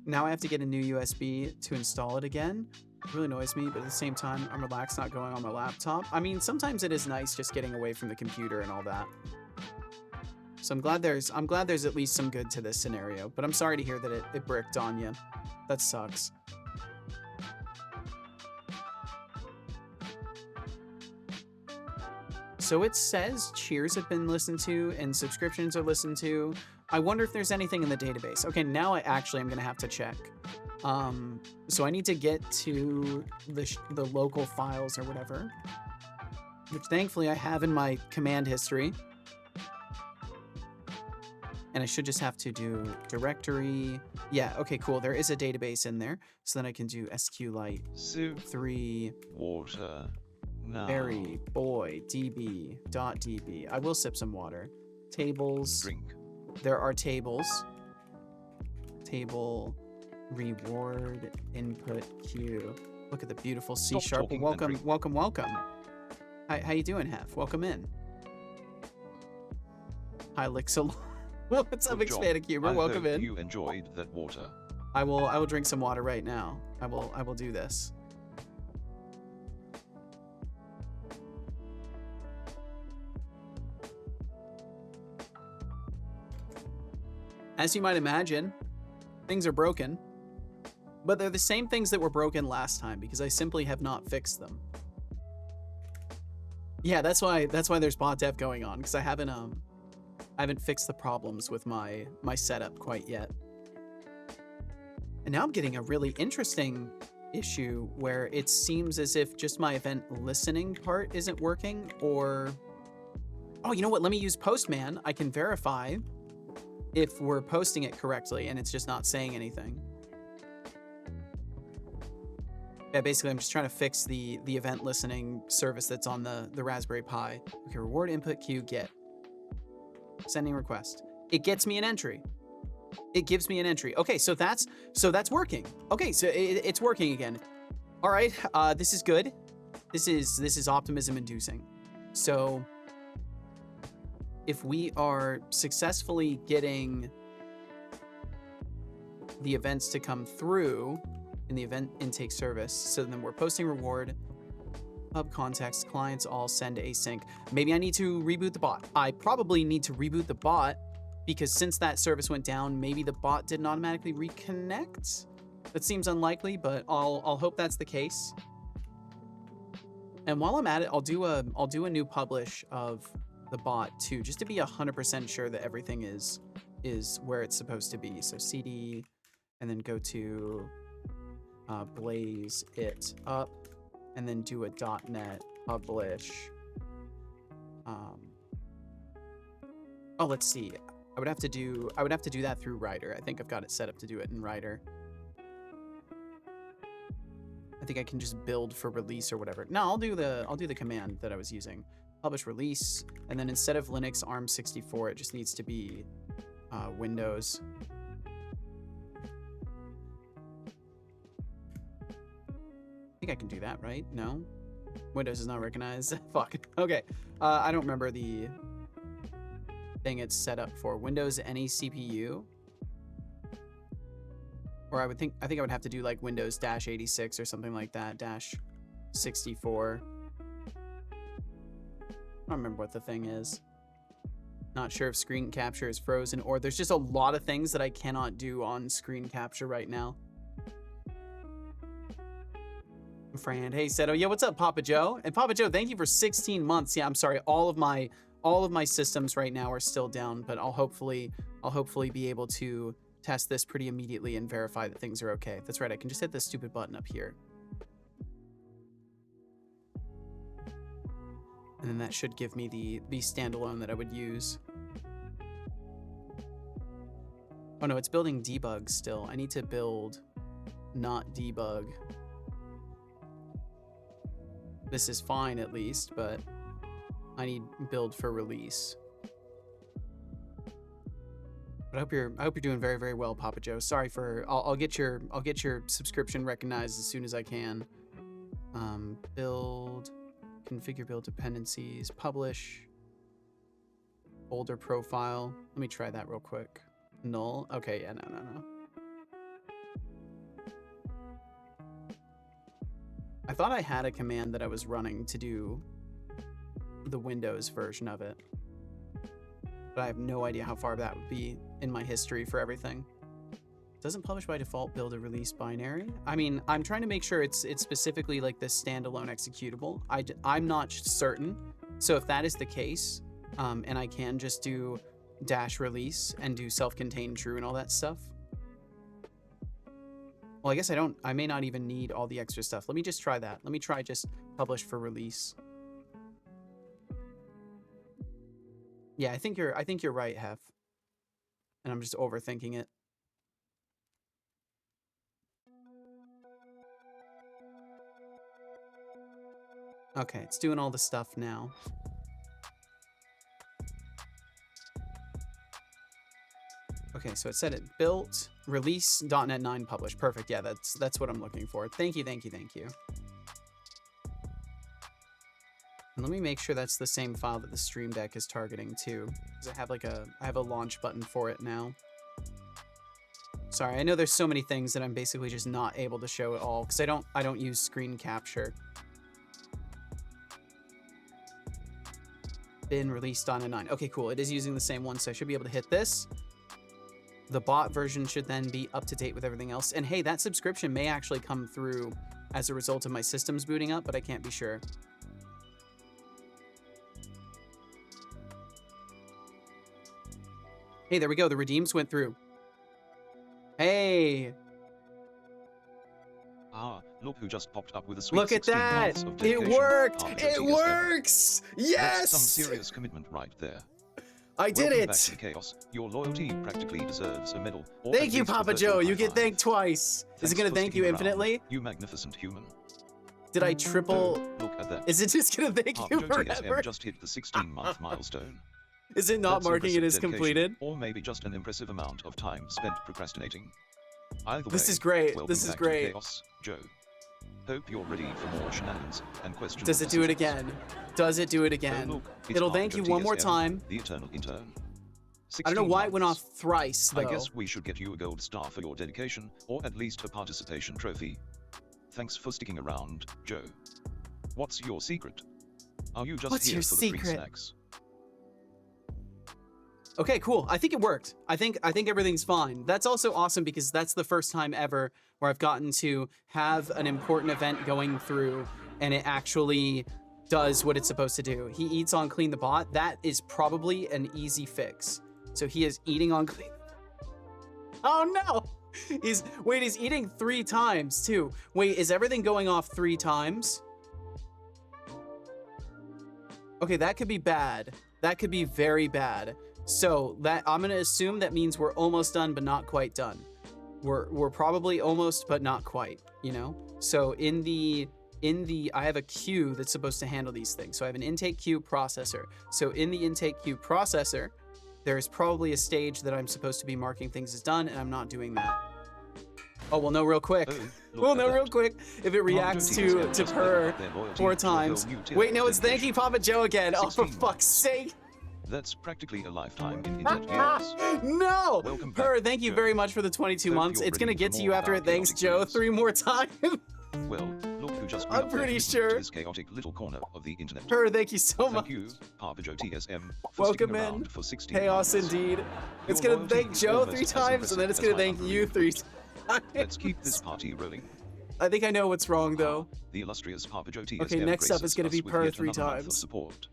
Now I have to get a new USB to install it again. It really annoys me, but at the same time, I'm relaxed not going on my laptop. I mean, sometimes it is nice just getting away from the computer and all that. So I'm glad there's at least some good to this scenario, but I'm sorry to hear that it bricked on you. That sucks. So it says cheers have been listened to and subscriptions are listened to. I wonder if there's anything in the database. Okay, now I'm gonna have to check. So I need to get to the local files or whatever, which thankfully I have in my command history. And I should just have to do directory. Yeah, okay, cool. There is a database in there. So then I can do SQLite Soup 3 water now. berry boy db.db. I will sip some water. Tables. Drink. There are tables. Table reward input queue. Look at the beautiful C#. Welcome. How you doing, Hef? Welcome in. Hi, Lixel. What's up, Expanded Cuber? Welcome in. You enjoyed that water. I will drink some water right now. I will do this. As you might imagine, things are broken, but they're the same things that were broken last time because I simply have not fixed them. Yeah, that's why there's bot dev going on, because I haven't fixed the problems with my setup quite yet. And now I'm getting a really interesting issue where it seems as if just my event listening part isn't working, or... Oh, you know what? Let me use Postman. I can verify if we're posting it correctly and it's just not saying anything. Yeah, basically I'm just trying to fix the event listening service that's on the Raspberry Pi. Okay, reward input queue get. Sending request. It gets me an entry. It gives me an entry. Okay, so that's working. Okay, so it's working again. All right, this is good. This is optimism inducing. So if we are successfully getting the events to come through in the event intake service, so then we're posting reward, hub context, clients all send async. Maybe I need to reboot the bot. I probably need to reboot the bot because since that service went down, maybe the bot didn't automatically reconnect. That seems unlikely, but I'll hope that's the case. And while I'm at it, I'll do a new publish of the bot too, just to be 100% sure that everything is where it's supposed to be. So cd, and then go to blaze it up, and then do a .NET publish. Oh, let's see. I would have to do that through Writer. I think I've got it set up to do it in Writer. I think I can just build for release or whatever. No, I'll do the command that I was using. Publish release, and then instead of Linux ARM64, it just needs to be Windows. I think I can do that, right? No? Windows is not recognized. Fuck. Okay. I don't remember the thing it's set up for. Windows any CPU? Or I think I would have to do like Windows -86 or something like that, -64. I don't remember what the thing is. Not sure if screen capture is frozen, or there's just a lot of things that I cannot do on screen capture right now. Fran, hey Seto, yeah, what's up, Papa Joe? And Papa Joe, thank you for 16 months. Yeah, I'm sorry, all of my systems right now are still down, but I'll hopefully be able to test this pretty immediately and verify that things are okay. That's right, I can just hit this stupid button up here. And then that should give me the standalone that I would use. Oh no, it's building debug still. I need to build not debug. This is fine at least, but I need build for release. But I hope you're doing very, very well, Papa Joe. Sorry for I'll get your subscription recognized as soon as I can. Build, configure build dependencies, publish, folder profile. Let me try that real quick. Null. Okay, yeah, no. I thought I had a command that I was running to do the Windows version of it, but I have no idea how far that would be in my history for everything. Doesn't publish by default build a release binary. I mean, I'm trying to make sure it's specifically like the standalone executable. I'm not certain. So if that is the case, and I can just do -release and do self-contained true and all that stuff. Well, I guess I may not even need all the extra stuff. Let me just try that. Let me try just publish for release. Yeah, I think you're right, Hef. And I'm just overthinking it. Okay, it's doing all the stuff now. Okay, so it said it built, release, .NET 9 publish. Perfect, yeah, that's what I'm looking for. Thank you. And let me make sure that's the same file that the Stream Deck is targeting too, because I have a launch button for it now. Sorry, I know there's so many things that I'm basically just not able to show at all, because I don't use screen capture. Been released on a 9. Okay, cool. It is using the same one, so I should be able to hit this. The bot version should then be up to date with everything else. And hey, that subscription may actually come through as a result of my systems booting up, but I can't be sure. Hey, there we go. The redeems went through. Hey. Ah, look who just popped up with a sweet Look at 16 that. months of It dedication worked. after It TSM. works. Yes. That's some serious commitment right there. I did Welcome it. back to Chaos. Your loyalty practically deserves a medal. Or Thank at you, least a Papa virtual Joe. You high get five. thanked twice. Is it Thanks going for to thank you sticking around, infinitely? you magnificent human. Did I triple? Oh, look at that. Is it just going to thank you Joe forever? TSM just hit the 16-month milestone. Is it not That's marking it impressive as dedication, completed? Or maybe just an impressive amount of time spent procrastinating. Either This way, is great. welcome This is back to great. Chaos, Joe. Hope you're ready for more shenanigans and questions. Does it do it again? Does it do it again? Look, it's It'll Mark thank you Joe one more TSM, time. The eternal intern. I don't know 16 why it went off months. thrice, though. I guess we should get you a gold star for your dedication, or at least a participation trophy. Thanks for sticking around, Joe. What's your secret? Are you just What's here your for the free secret? snacks? Okay, cool. I think it worked. I think everything's fine. That's also awesome because that's the first time ever where I've gotten to have an important event going through and it actually does what it's supposed to do. He eats on clean the bot. That is probably an easy fix. So he is eating on clean. Oh no! He's eating 3 times too. Wait, is everything going off 3 times? Okay, that could be bad. That could be very bad. So that I'm gonna assume that means we're almost done, but not quite done. We're probably almost, but not quite, you know? So in the I have a queue that's supposed to handle these things. So I have an intake queue processor. So in the intake queue processor, there is probably a stage that I'm supposed to be marking things as done, and I'm not doing that. Oh, we'll know real quick. We'll know real quick if it reacts to purr 4 times. Wait, no, it's thanking Papa Joe again. Oh, for fuck's sake. That's practically a lifetime in internet games. No! Welcome Purr, back, thank you Joe. very much for the 22 Hope months. you're It's gonna ready get for to you more after it. dark Thanks, chaotic Joe. news. 3 more times. Well, look who just I'm pretty sure. to this chaotic little corner of the internet. Purr, thank you so much. Thank you, Papa Joe TSM, for Welcome sticking in. around for 16 Chaos months. indeed. It's Your gonna loyalty thank is Joe almost 3 as times, and then it's gonna impressive thank as you my 3 times. Let's keep this party rolling. I think I know what's wrong, though. The illustrious Papa Joe TSM Okay, next up is graces gonna us be with Purr yet 3 another month of times. support.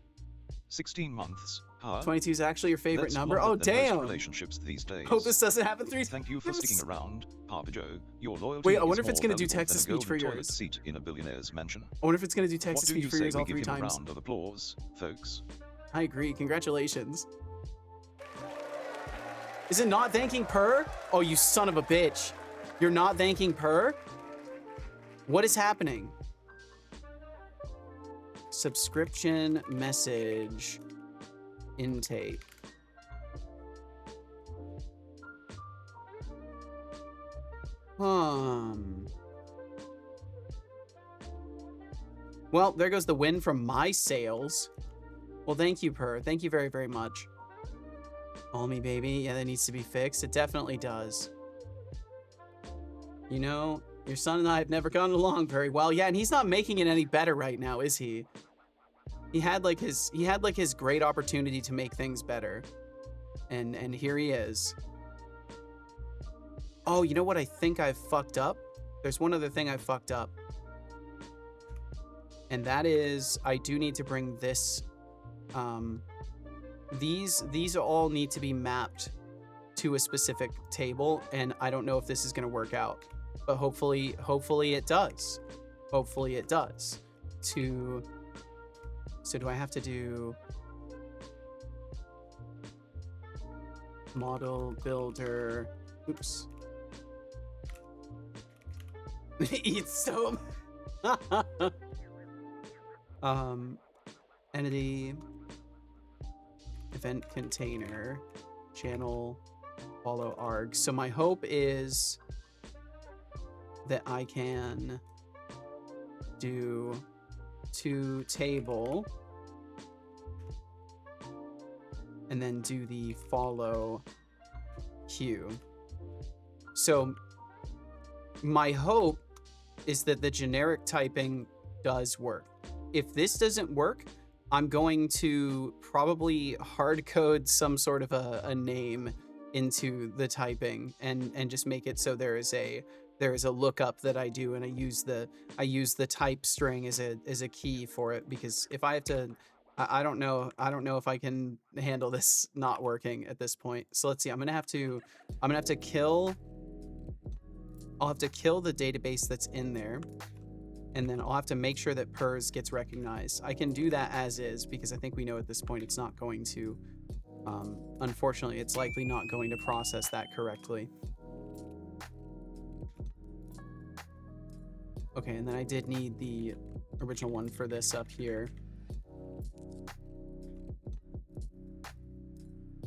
16 months, huh? 22 is actually your favorite That's number? longer Oh, than most damn! relationships these days. Hope this doesn't happen 3 times. Thank you for sticking around, Papa Joe. Your loyalty Wait, I is wonder if it's more gonna do valuable than text-to-speech a golden for toilet yours. seat in a billionaire's mansion. I wonder if it's gonna do What do text-to-speech you for say yours we all give 3 him a times. round of applause, folks? I agree. Congratulations. Is it not thanking Purr? Oh, you son of a bitch. You're not thanking Purr? What is happening? Subscription message intake. Well, there goes the win from my sales. Well, thank you, Purr. Thank you very, very much. Call me, baby. Yeah, that needs to be fixed. It definitely does. You know, your son and I have never gotten along very well. Yeah, and he's not making it any better right now, is he? He had like his great opportunity to make things better. And here he is. Oh, you know what I think I've fucked up? There's one other thing I fucked up. And that is I do need to bring this these all need to be mapped to a specific table, and I don't know if this is going to work out. But hopefully it does. Hopefully it does. So do I have to do model builder? Oops. Eat soap. Entity, event container, channel, follow arg. So my hope is that I can do to table and then do the follow queue. So my hope is that the generic typing does work. If this doesn't work, I'm going to probably hard code some sort of a name into the typing and just make it so there is a lookup that I do, and I use the type string as a key for it, because if I have to, I don't know if I can handle this not working at this point. So let's see. I'll have to kill the database that's in there, and then I'll have to make sure that PERS gets recognized. I can do that as is, because I think we know at this point it's not going to, unfortunately, it's likely not going to process that correctly. Okay, and then I did need the original one for this up here.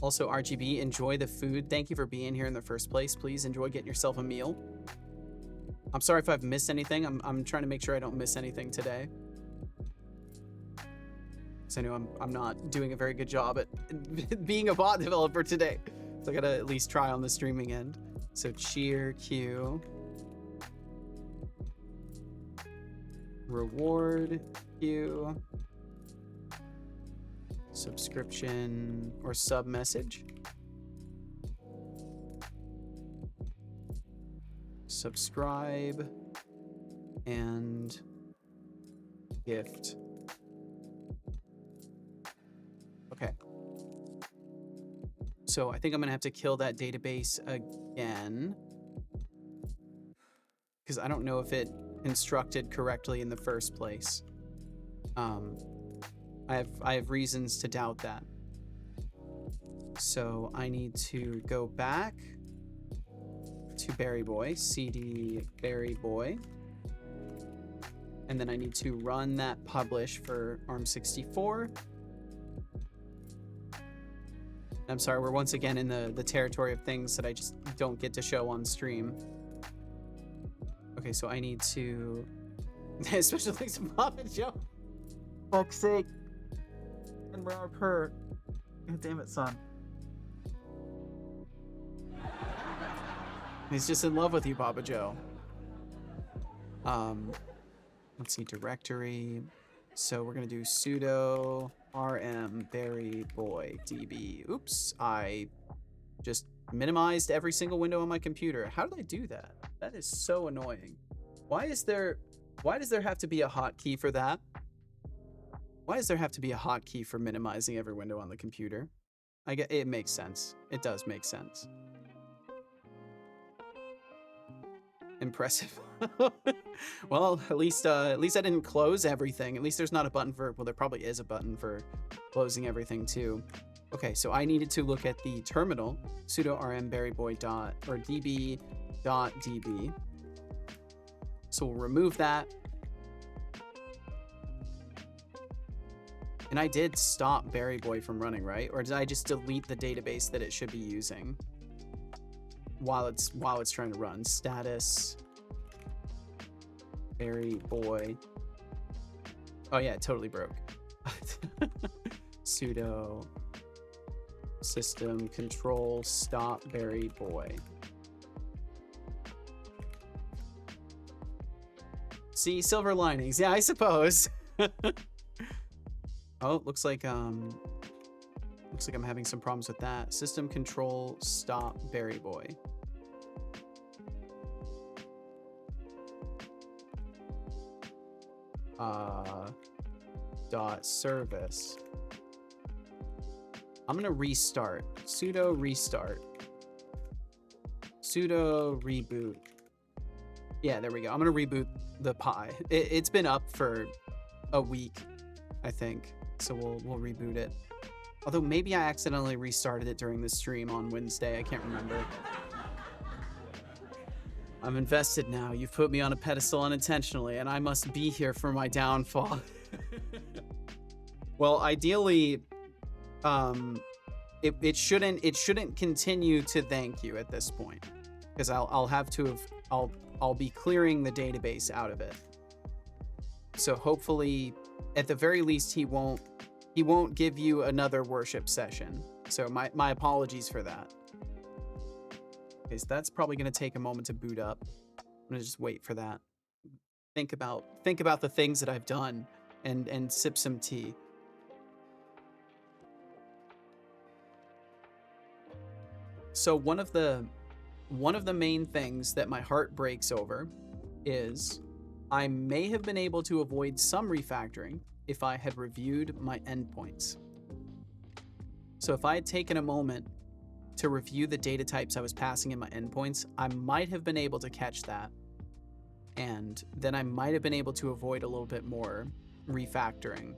Also, RGB, enjoy the food. Thank you for being here in the first place. Please enjoy getting yourself a meal. I'm sorry if I've missed anything. I'm trying to make sure I don't miss anything today, because I know I'm not doing a very good job at being a bot developer today. So I gotta at least try on the streaming end. So cheer queue. Reward queue. Subscription or sub message. Subscribe and gift. Okay. So I think I'm gonna have to kill that database again, because I don't know if it constructed correctly in the first place. I have reasons to doubt that. So I need to go back to Berry Boy, cd Berry Boy, and then I need to run that publish for ARM64. I'm sorry, we're once again in the territory of things that I just don't get to show on stream. Okay, so I need to... Special thanks to Papa Joe. Fuck's sake. And we're our per. God damn it, son. He's just in love with you, Papa Joe. Let's see, directory. So we're gonna do sudo rm berry boy db. Oops, I just minimized every single window on my computer. How did I do that? That is so annoying. Why does there have to be a hotkey for that? Why does there have to be a hotkey for minimizing every window on the computer? I get it makes sense. It does make sense. Impressive. Well, at least I didn't close everything. At least there's not a button for, well, there probably is a button for closing everything too. Okay, so I needed to look at the terminal, sudo rm berryboy db.db. So we'll remove that. And I did stop Berry Boy from running, right? Or did I just delete the database that it should be using while it's trying to run? Status Berry Boy. Oh yeah, it totally broke. Sudo system control stop Berry Boy. See, silver linings. Yeah, I suppose. Oh, looks like I'm having some problems with that. System control stop Berry Boy. Dot service. I'm gonna restart. Sudo restart. Sudo reboot. Yeah, there we go. I'm gonna reboot the Pi. It's been up for a week, I think. So we'll reboot it. Although maybe I accidentally restarted it during the stream on Wednesday. I can't remember. I'm invested now. You've put me on a pedestal unintentionally, and I must be here for my downfall. Well, ideally, it shouldn't continue to thank you at this point, because I'll be clearing the database out of it. So hopefully, at the very least, he won't give you another worship session. So my apologies for that. Okay, so that's probably going to take a moment to boot up. I'm going to just wait for that. Think about the things that I've done and sip some tea. So one of the main things that my heart breaks over is I may have been able to avoid some refactoring if I had reviewed my endpoints. So if I had taken a moment to review the data types I was passing in my endpoints, I might have been able to catch that. And then I might have been able to avoid a little bit more refactoring.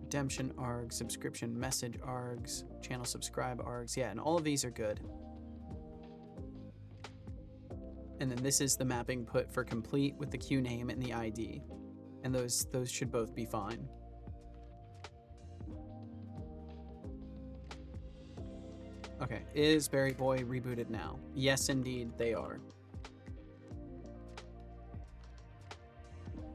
Redemption args, subscription message args, channel subscribe args. Yeah, and all of these are good. And then this is the mapping put for complete with the queue name and the ID. And those should both be fine. Okay, is Berry Boy rebooted now? Yes, indeed, they are.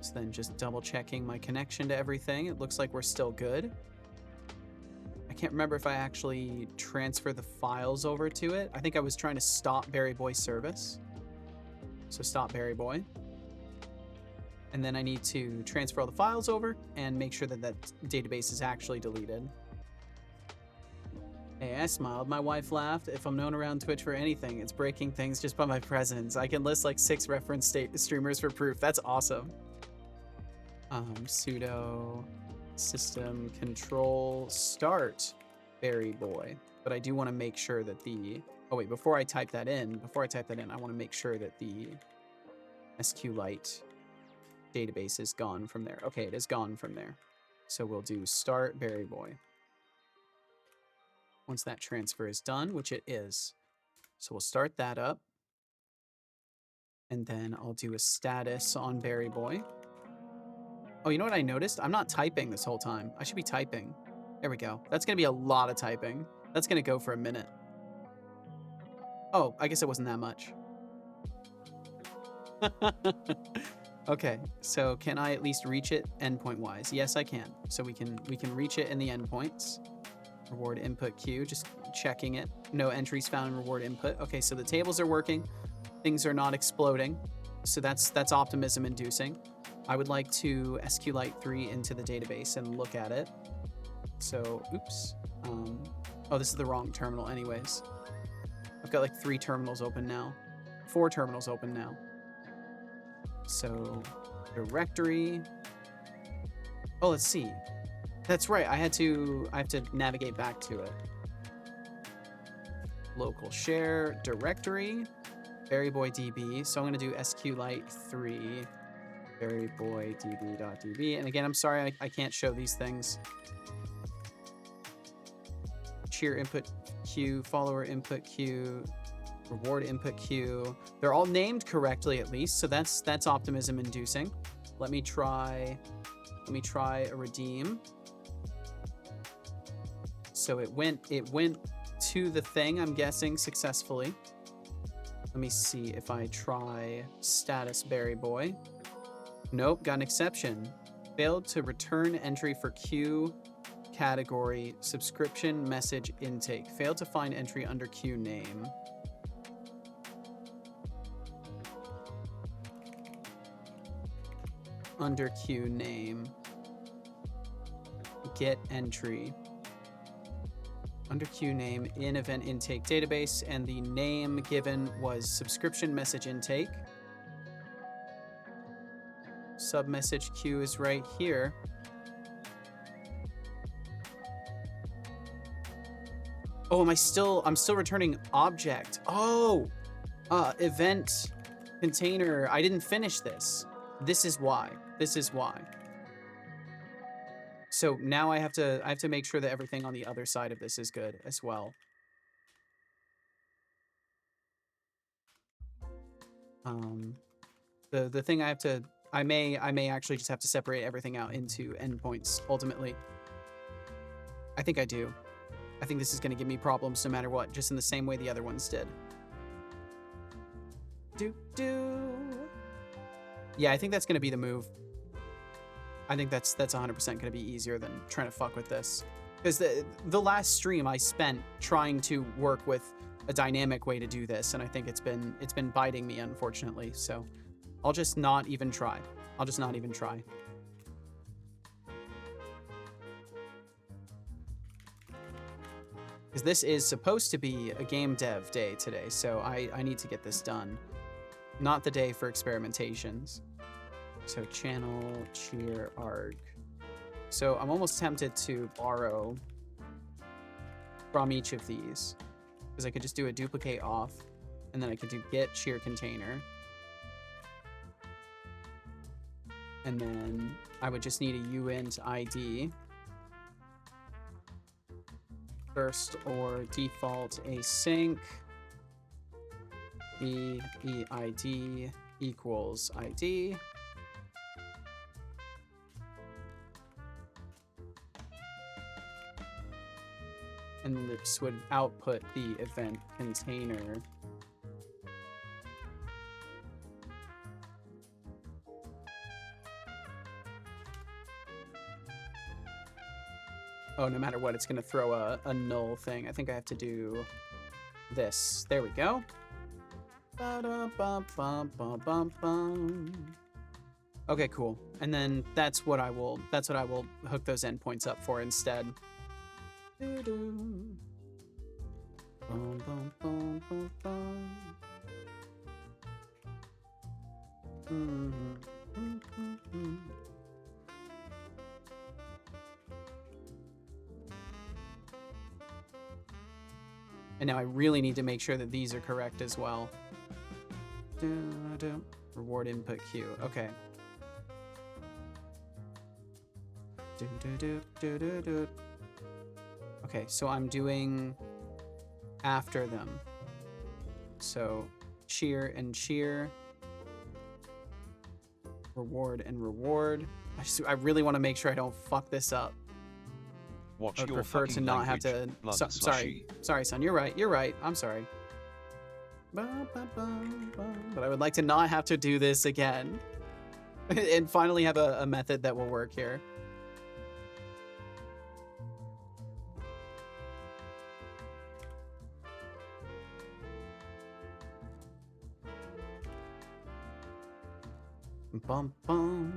So then just double checking my connection to everything. It looks like we're still good. I can't remember if I actually transferred the files over to it. I think I was trying to stop Berry Boy service. So stop Berry Boy. And then I need to transfer all the files over and make sure that that database is actually deleted. Hey, I smiled. My wife laughed. If I'm known around Twitch for anything, it's breaking things just by my presence. I can list like 6 reference streamers for proof. That's awesome. Sudo system control start berry boy. But I do want to make sure that the, oh wait, before I type that in, I want to make sure that the SQLite database is gone from there. Okay, it is gone from there. So we'll do start berry boy. Once that transfer is done, which it is. So we'll start that up. And then I'll do a status on berry boy. Oh, you know what I noticed? I'm not typing this whole time. I should be typing. There we go. That's going to be a lot of typing. That's going to go for a minute. Oh, I guess it wasn't that much. Okay, so can I at least reach it endpoint wise? Yes, I can. So we can reach it in the endpoints. Reward input queue, just checking it. No entries found in reward input. Okay, so the tables are working. Things are not exploding. So that's optimism inducing. I would like to SQLite 3 into the database and look at it. So, oops. Oh, this is the wrong terminal anyways. I've got like 3 terminals open now. 4 terminals open now. So, directory. Oh, let's see. That's right. I have to navigate back to it. Local share directory. berryboydb. So I'm going to do SQLite 3 berryboydb.db. And again, I'm sorry I can't show these things. Cheer input queue, follower input queue, reward input queue. They're all named correctly at least, so that's optimism inducing. Let me try a redeem. So it went to the thing, I'm guessing, successfully. Let me see if I try status berry boy. Nope, got an exception. Failed to return entry for queue category subscription message intake. Failed to find entry under queue name. Under queue name. Get entry. Under queue name in event intake database, and the name given was subscription message intake. Sub message queue is right here. Oh, I'm still returning object. Oh, event container. I didn't finish this. This is why. So now I have to make sure that everything on the other side of this is good as well. The thing I may actually just have to separate everything out into endpoints ultimately. I think I do. I think this is going to give me problems no matter what, just in the same way the other ones did. Yeah, I think that's going to be the move. I think that's 100% going to be easier than trying to fuck with this. Because the last stream I spent trying to work with a dynamic way to do this, and I think it's been biting me, unfortunately. So I'll just not even try. Because this is supposed to be a game dev day today, so I need to get this done. Not the day for experimentations. So channel, cheer, arg. So I'm almost tempted to borrow from each of these. Because I could just do a duplicate off, and then I could do get cheer container. And then I would just need a uint ID. First or default async EID equals ID. And this would output the event container. Oh, no matter what, it's going to throw a null thing. I think I have to do this. There we go. Okay, cool. And then that's what I will hook those endpoints up for instead. And now I really need to make sure that these are correct as well. Reward input queue. Okay. Okay, so I'm doing after them. So cheer and cheer. Reward and reward. I really want to make sure I don't fuck this up. Watch I would your prefer to fucking not have language, to. blood Sorry, slushy. sorry, son. You're right. You're right. I'm sorry. But I would like to not have to do this again, and finally have a method that will work here. Bum bum.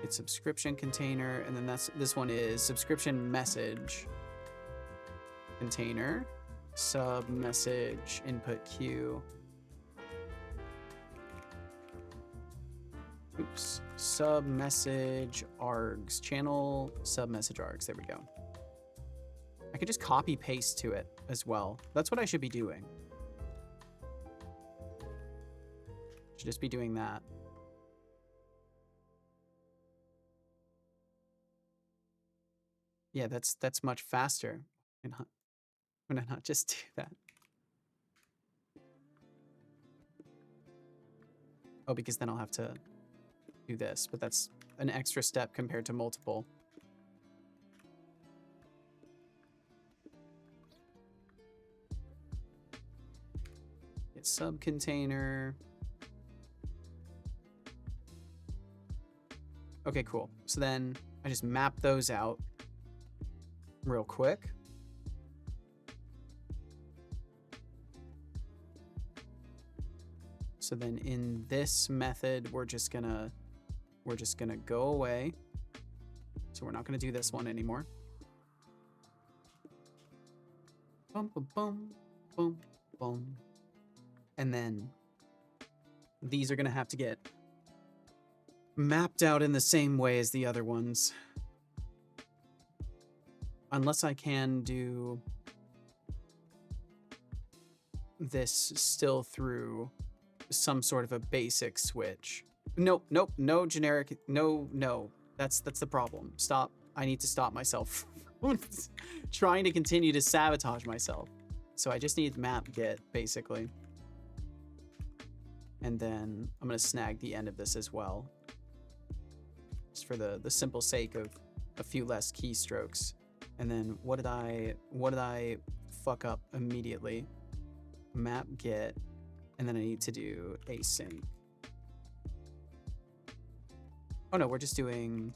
It's subscription container, and then this one is subscription message container, sub message input queue. Oops, sub message args channel sub message args. There we go. I could just copy paste to it as well. That's what I should be doing. Should just be doing that. Yeah, that's much faster. And why not just do that? Oh, because then I'll have to do this, but that's an extra step compared to multiple. It's sub container. Okay, cool. So then I just map those out real quick. So then in this method, we're just gonna go away. So we're not gonna do this one anymore. Bum bum bum bum bum. And then these are gonna have to get mapped out in the same way as the other ones. Unless I can do this still through some sort of a basic switch. Nope, nope, no generic, no. That's the problem. Stop. I need to stop myself from trying to continue to sabotage myself. So I just need map get, basically. And then I'm gonna snag the end of this as well. Just for the simple sake of a few less keystrokes. And then what did I fuck up immediately? Map get, and then I need to do async. Oh no, we're just doing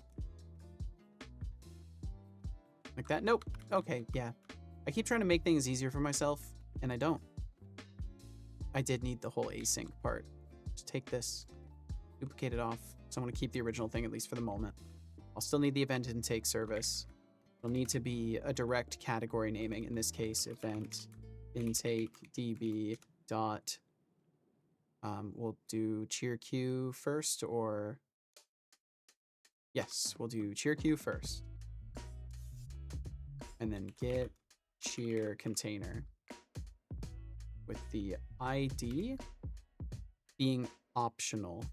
like that. Nope. Okay, yeah. I keep trying to make things easier for myself, and I don't. I did need the whole async part. Just take this, duplicate it off. So I want to keep the original thing, at least for the moment. I'll still need the event intake service. It'll need to be a direct category naming. In this case, event intake db dot. We'll do cheer queue first, or yes, we'll do cheer queue first. And then get cheer container with the ID being optional.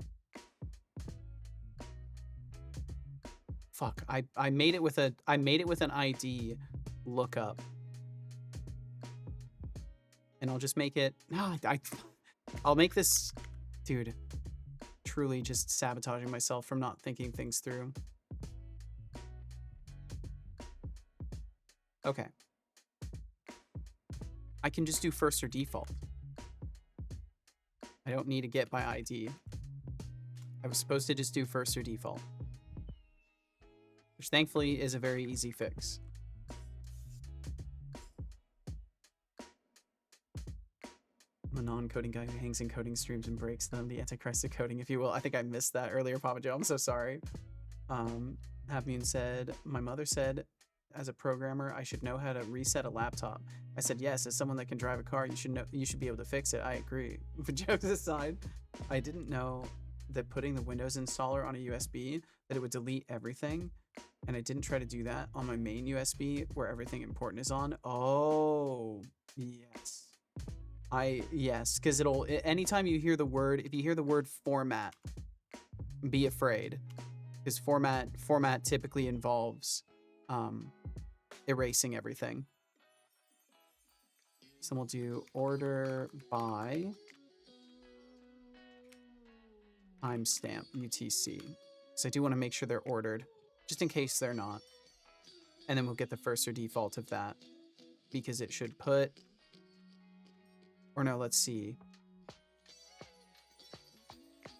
Fuck, I made it with an ID lookup. And I'll just make it, no, I'll make this, dude, truly just sabotaging myself from not thinking things through. Okay. I can just do first or default. I don't need to get by ID. I was supposed to just do first or default. Which thankfully is a very easy fix. I'm a non-coding guy who hangs in coding streams and breaks them. The Antichrist of coding, if you will. I think I missed that earlier, Papa Joe. I'm so sorry. Half Moon said, my mother said, as a programmer, I should know how to reset a laptop. I said, yes, as someone that can drive a car, you should be able to fix it. I agree. But jokes aside, I didn't know that putting the Windows installer on a USB, that it would delete everything. And I didn't try to do that on my main USB where everything important is on. Oh, yes. Yes, because anytime you hear the word, if you hear the word format, be afraid. Because format typically involves erasing everything. So we'll do order by timestamp UTC. So I do want to make sure they're ordered, just in case they're not. And then we'll get the first or default of that, because it should put, or no, let's see.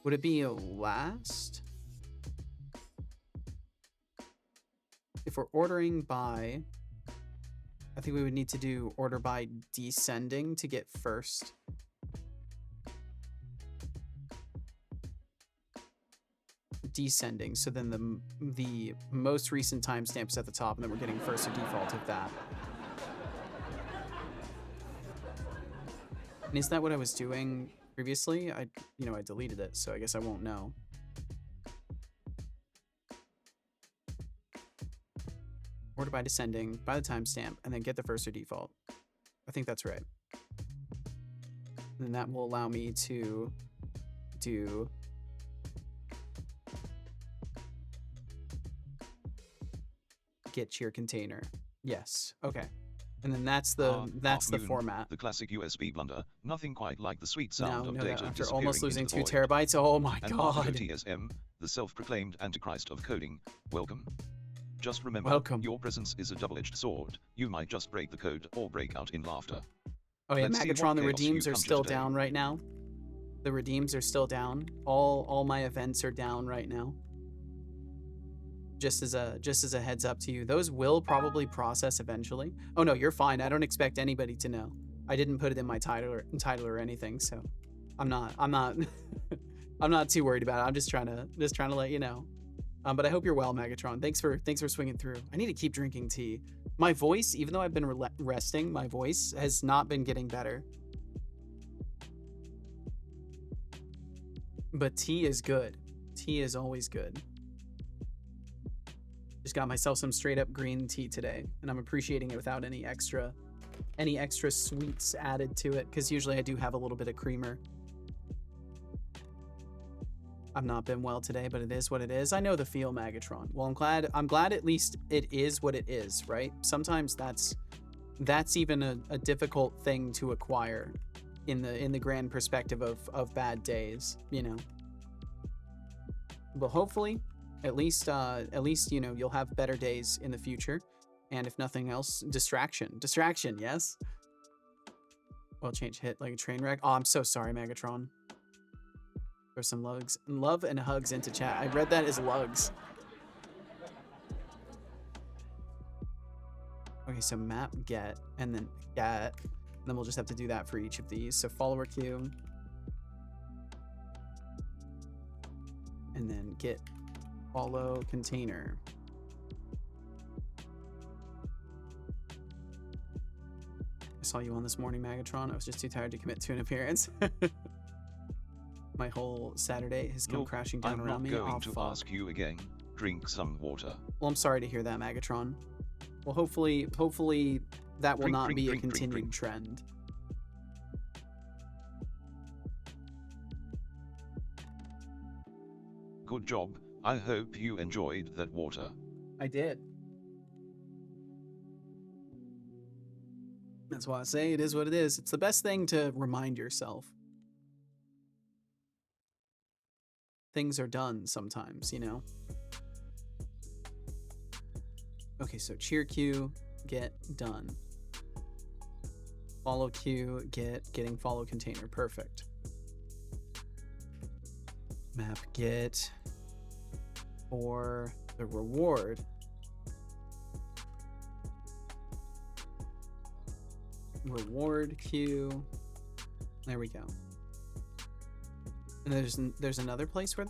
Would it be a last? If we're ordering by, I think we would need to do order by descending to get first. Descending, so then the most recent timestamps at the top, and then we're getting first or default of that. And isn't that what I was doing previously? I deleted it, so I guess I won't know. Order by descending, by the timestamp, and then get the first or default. I think that's right. And that will allow me to do get cheer container. Yes. Okay. And then that's the format. The classic USB blunder. Nothing quite like the sweet sound of data after almost losing 2 void. terabytes. Oh my and god. TSM, the self-proclaimed antichrist of coding. Welcome. Just remember, Welcome. Your presence is a double-edged sword. You might just break the code or break out in laughter. Oh yeah, Let's see Megatron, what the chaos redeems you are come to still today. down right now. The redeems are still down. All my events are down right now. Just as a heads up to you, those will probably process eventually. Oh no, you're fine. I don't expect anybody to know. I didn't put it in my title or anything, so I'm not I'm not too worried about it. I'm just trying to let you know. But I hope you're well, Megatron. Thanks for swinging through. I need to keep drinking tea. My voice, even though I've been resting, my voice has not been getting better. But tea is good. Tea is always good. Just got myself some straight up green tea today, and I'm appreciating it without any extra sweets added to it, because usually I do have a little bit of creamer. I've not been well today, but it is what it is. I know the feel, Megatron. Well, I'm glad at least it is what it is, right? Sometimes that's even a difficult thing to acquire in the grand perspective of bad days, you know. But hopefully, at least you'll have better days in the future, and if nothing else, distraction, yes. Well, change hit like a train wreck. Oh, I'm so sorry, Megatron. There's some love and hugs into chat. I read that as lugs. Okay, so map get and then get, and then we'll just have to do that for each of these. So follower queue, and then get follow container. I saw you on this morning, Megatron. I was just too tired to commit to an appearance. My whole Saturday has come crashing down around me. I'm not going to ask you again. Drink some water. Well, I'm sorry to hear that, Megatron. Well, hopefully that will not be a continued trend. Good job. I hope you enjoyed that water. I did. That's why I say it is what it is. It's the best thing to remind yourself. Things are done sometimes, you know? Okay, so cheer queue, get done. Follow queue, getting follow container. Perfect. Map get for the reward. Reward queue. There we go. And there's another place where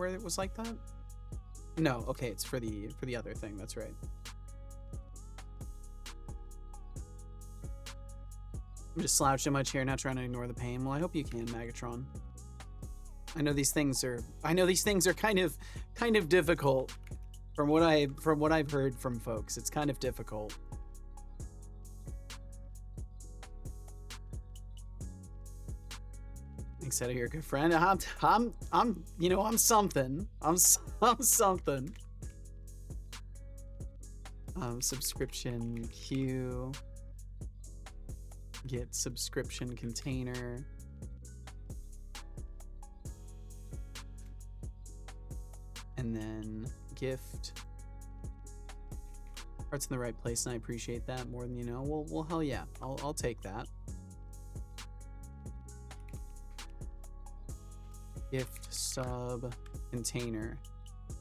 it was like that? No, okay, it's for the other thing. That's right. I'm just slouched in my chair, not trying to ignore the pain. Well, I hope you can, Megatron. I know these things are kind of difficult. From what I've heard from folks, it's kind of difficult. Thanks, Eddie, you're a good friend. I'm you know, I'm something. I'm something. Subscription queue. Get subscription container. And then gift. Heart's in the right place, and I appreciate that more than you know. Well, hell yeah, I'll take that. Gift sub container.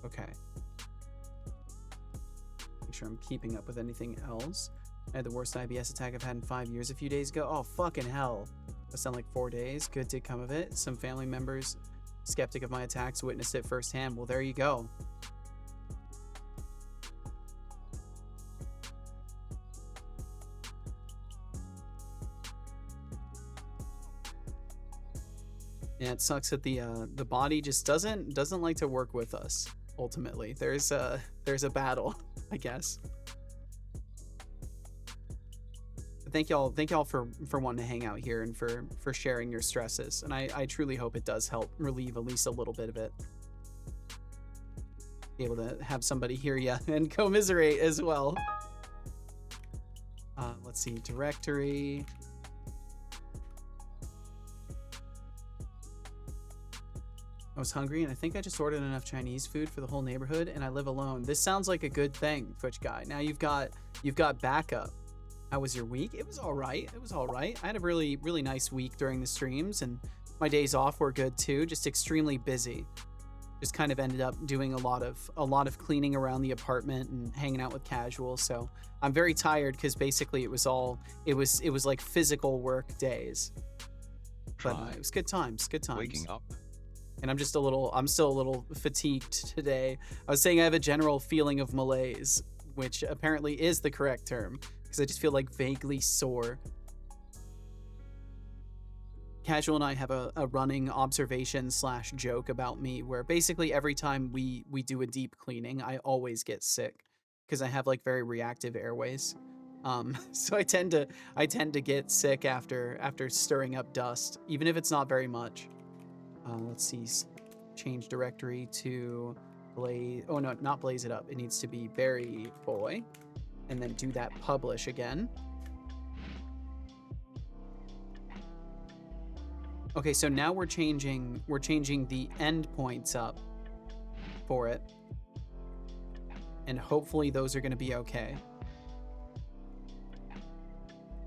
Okay. Make sure I'm keeping up with anything else. I had the worst IBS attack I've had in 5 years a few days ago. Oh, fucking hell. That sounded like 4 days. Good did come of it. Some family members, skeptic of my attacks, witnessed it firsthand. Well, there you go. Yeah, it sucks that the body just doesn't like to work with us. Ultimately, there's a battle, I guess. But thank y'all for wanting to hang out here and for sharing your stresses, and I truly hope it does help relieve at least a little bit of it. Be able to have somebody hear you and commiserate as well. Let's see, directory. I was hungry and I think I just ordered enough Chinese food for the whole neighborhood, and I live alone. This sounds like a good thing, Twitch guy. Now you've got backup. How was your week? It was all right. It was all right. I had a really nice week during the streams, and my days off were good too. Just extremely busy. Just kind of ended up doing a lot of cleaning around the apartment and hanging out with casuals. So I'm very tired because basically it was like physical work days. But it was good times. Good times. Waking up. And I'm still a little fatigued today. I was saying I have a general feeling of malaise, which apparently is the correct term, because I just feel like vaguely sore. Casual and I have a running observation / joke about me where basically every time we do a deep cleaning, I always get sick because I have like very reactive airways. So I tend to get sick after stirring up dust, even if it's not very much. Let's see, change directory to Blaze. Oh no, not Blaze it up. It needs to be Berry Boy, and then do that publish again. Okay, so now we're changing the endpoints up for it, and hopefully those are going to be okay.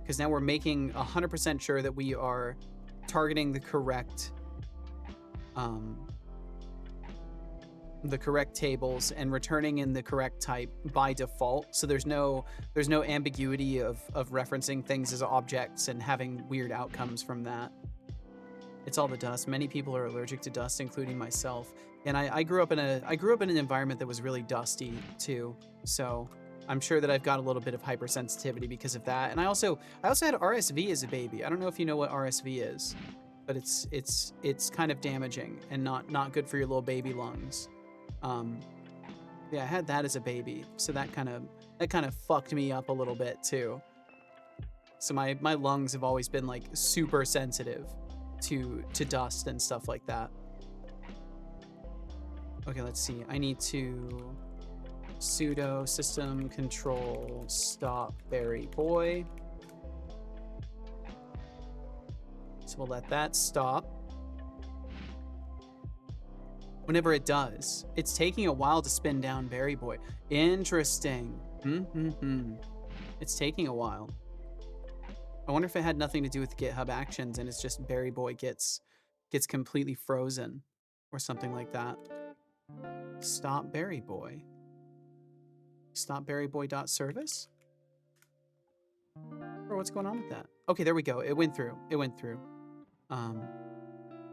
Because now we're making 100% sure that we are targeting the correct tables and returning in the correct type by default, so there's no ambiguity of referencing things as objects and having weird outcomes from that. It's all the dust. Many people are allergic to dust, including myself, and I grew up in an environment that was really dusty too, so I'm sure that I've got a little bit of hypersensitivity because of that. And I also had RSV as a baby. I don't know if you know what RSV is, but it's kind of damaging and not good for your little baby lungs. Yeah, I had that as a baby, so that kind of fucked me up a little bit too. So my lungs have always been like super sensitive to dust and stuff like that. Okay, let's see. I need to sudo system control stop Berry Boy. So we'll let that stop. Whenever it does, it's taking a while to spin down Berry Boy. Interesting. It's taking a while. I wonder if it had nothing to do with GitHub Actions and it's just Berry Boy gets completely frozen or something like that. Stop Berry Boy. Stop Berry Boy.service? Or what's going on with that? Okay, there we go. It went through.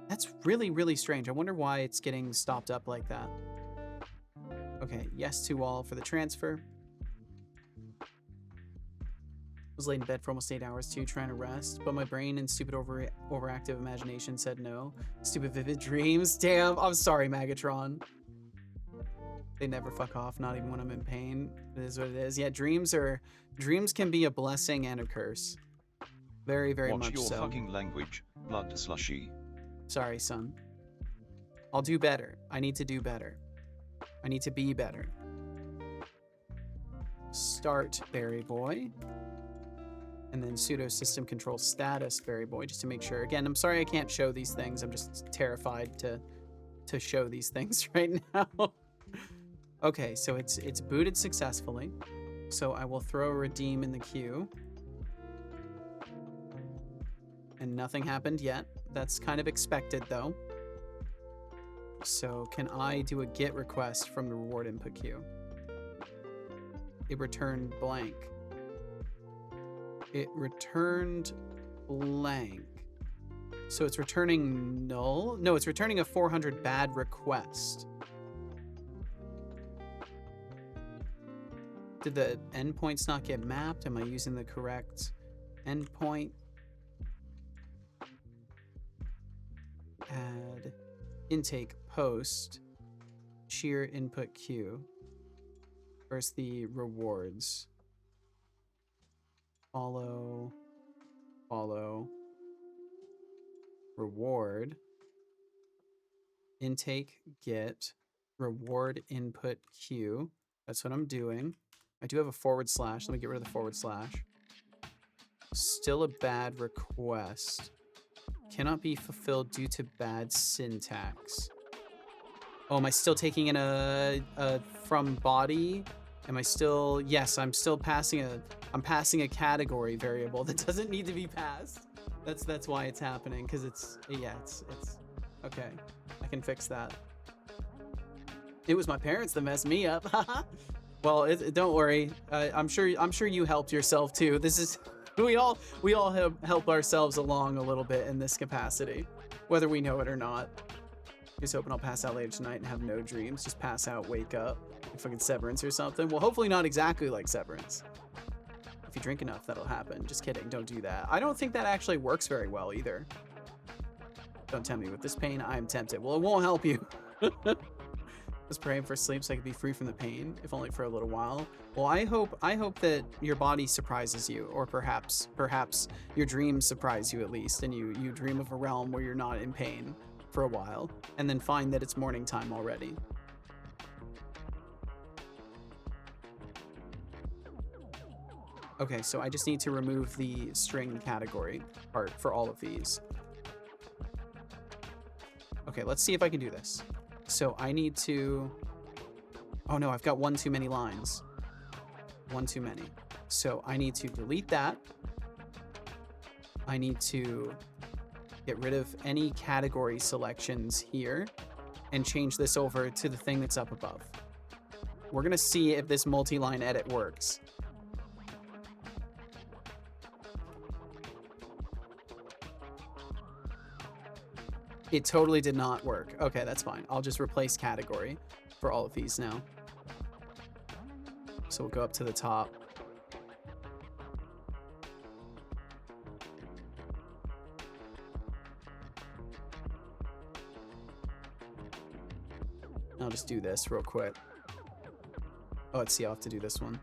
That's really strange. I wonder why it's getting stopped up like that. Okay, yes to all for the transfer. Was laid in bed for almost 8 hours too, trying to rest, but my brain and stupid overactive imagination said no. Stupid vivid dreams. Damn, I'm sorry, Megatron. They never fuck off, not even when I'm in pain. It is what it is. Yeah, dreams can be a blessing and a curse. Very, very Watch much your so. fucking language, blood slushy. Sorry, son. I'll do better. I need to do better. I need to be better. Start, Berry Boy. And then sudo system control status, Berry Boy, just to make sure. Again, I'm sorry I can't show these things. I'm just terrified to show these things right now. Okay, so it's booted successfully. So I will throw a redeem in the queue. And nothing happened yet. That's kind of expected though. So can I do a GET request from the reward input queue? It returned blank. It returned blank. So it's returning null? No, it's returning a 400 bad request. Did the endpoints not get mapped? Am I using the correct endpoint? Add intake post sheer input queue. Where's the rewards? Follow reward intake get reward input queue. That's what I'm doing. I do have a /. Let me get rid of the /. Still a bad request. Cannot be fulfilled due to bad syntax. Oh, am I still taking in a from body? Am I still? Yes, I'm still passing I'm passing a category variable that doesn't need to be passed. That's why it's happening, because it's okay. I can fix that. It was my parents that messed me up. Well, don't worry. I'm sure you helped yourself too. This is we all help ourselves along a little bit in this capacity, whether we know it or not. Just hoping I'll pass out later tonight and have no dreams. Just pass out, wake up, like fucking Severance or something. Well, hopefully not exactly like Severance. If you drink enough, that'll happen. Just kidding. Don't do that. I don't think that actually works very well either. Don't tempt me with this pain. I am tempted. Well, it won't help you. I was praying for sleep so I could be free from the pain, if only for a little while. Well, I hope that your body surprises you, or perhaps your dreams surprise you at least, and you dream of a realm where you're not in pain for a while, and then find that it's morning time already. Okay, so I just need to remove the string category part for all of these. Okay, let's see if I can do this. So I need to... Oh no, I've got one too many lines. One too many. So I need to delete that. I need to get rid of any category selections here and change this over to the thing that's up above. We're gonna see if this multi-line edit works. It totally did not work. Okay, that's fine. I'll just replace category for all of these now. So we'll go up to the top. I'll just do this real quick. Oh, let's see, I'll have to do this one.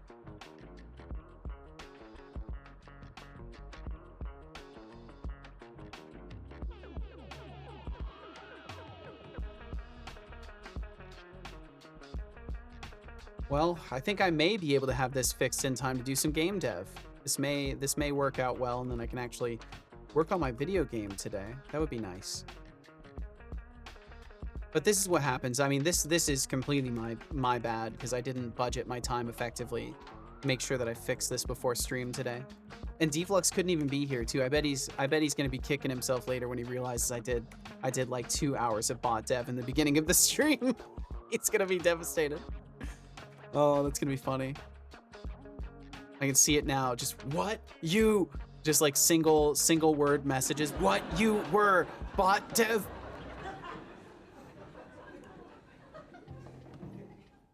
Well, I think I may be able to have this fixed in time to do some game dev. This may work out well, and then I can actually work on my video game today. That would be nice. But this is what happens. I mean, this is completely my bad, because I didn't budget my time effectively. Make sure that I fix this before stream today. And Deflux couldn't even be here too. I bet he's gonna be kicking himself later when he realizes I did like 2 hours of bot dev in the beginning of the stream. It's gonna be devastated. Oh, that's gonna be funny. I can see it now. Just what you, just like single word messages. What you were, bot dev.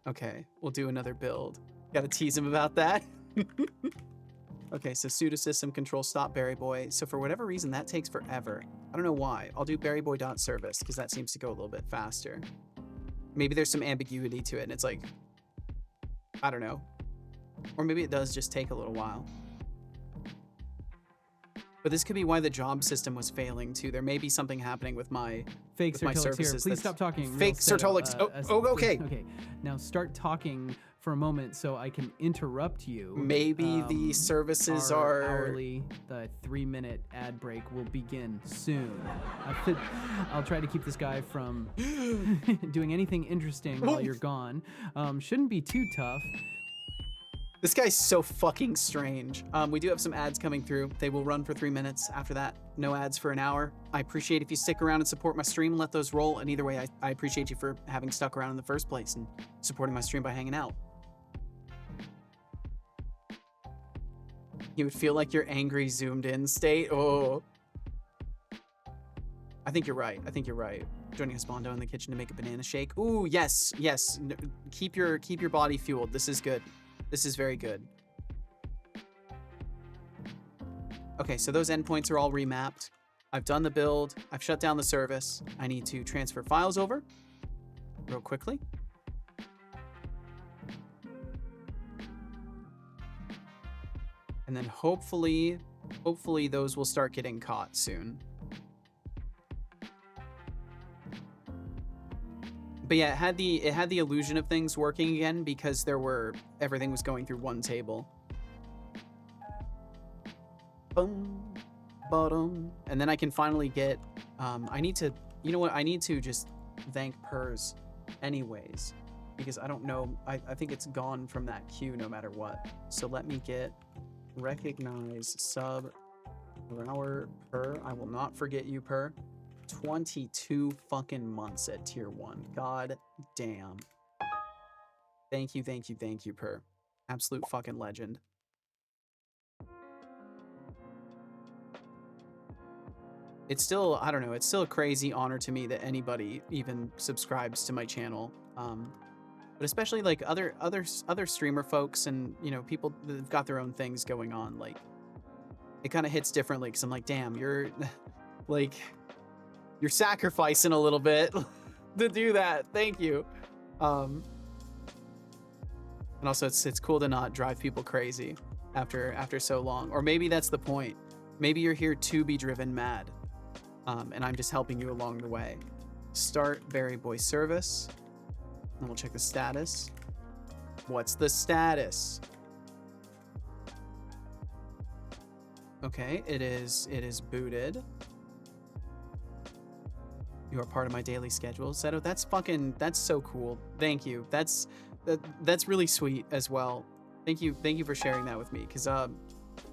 Okay, we'll do another build. Gotta tease him about that. Okay, so sudo system control stop Berry Boy. So for whatever reason, that takes forever. I don't know why. I'll do berryboy.service because that seems to go a little bit faster. Maybe there's some ambiguity to it and it's like, I don't know. Or maybe it does just take a little while. But this could be why the job system was failing too. There may be something happening with my Fake with my Sertolix here. services Please that's stop talking. fake Real setup, Sertolix. Okay. Okay. Now start talking for a moment so I can interrupt you. Maybe the services Our are hourly. The 3-minute ad break will begin soon. I'll try to keep this guy from doing anything interesting while you're gone. Shouldn't be too tough. This guy's so fucking strange. We do have some ads coming through. They will run for 3 minutes. After that, no ads for an hour. I appreciate if you stick around and support my stream and let those roll. And either way, I appreciate you for having stuck around in the first place and supporting my stream by hanging out. You would feel like your angry zoomed in state. Oh. I think you're right. I think you're right. Joining us, Bondo, in the kitchen to make a banana shake. Ooh, yes, yes. Keep your body fueled. This is good. This is very good. Okay, so those endpoints are all remapped. I've done the build. I've shut down the service. I need to transfer files over real quickly. And then hopefully those will start getting caught soon. But yeah, it had the illusion of things working again because everything was going through one table. Boom, bottom, and then I can finally get. I need to. You know what? I need to just thank PERS, anyways, because I don't know. I think it's gone from that queue no matter what. So let me get recognize sub our per. I will not forget you, per. 22 fucking months at tier 1. God damn. Thank you, per. Absolute fucking legend. It's still, I don't know, it's still a crazy honor to me that anybody even subscribes to my channel. But especially like other streamer folks and, you know, people that have got their own things going on, like it kind of hits differently because I'm like, damn, you're like you're sacrificing a little bit to do that. Thank you. And also it's cool to not drive people crazy after so long. Or maybe that's the point. Maybe you're here to be driven mad. And I'm just helping you along the way. Start Berry Boy service. And we'll check the status. What's the status? Okay, it is booted. You are part of my daily schedule. Seto, that's so cool. Thank you. That's really sweet as well. Thank you for sharing that with me, because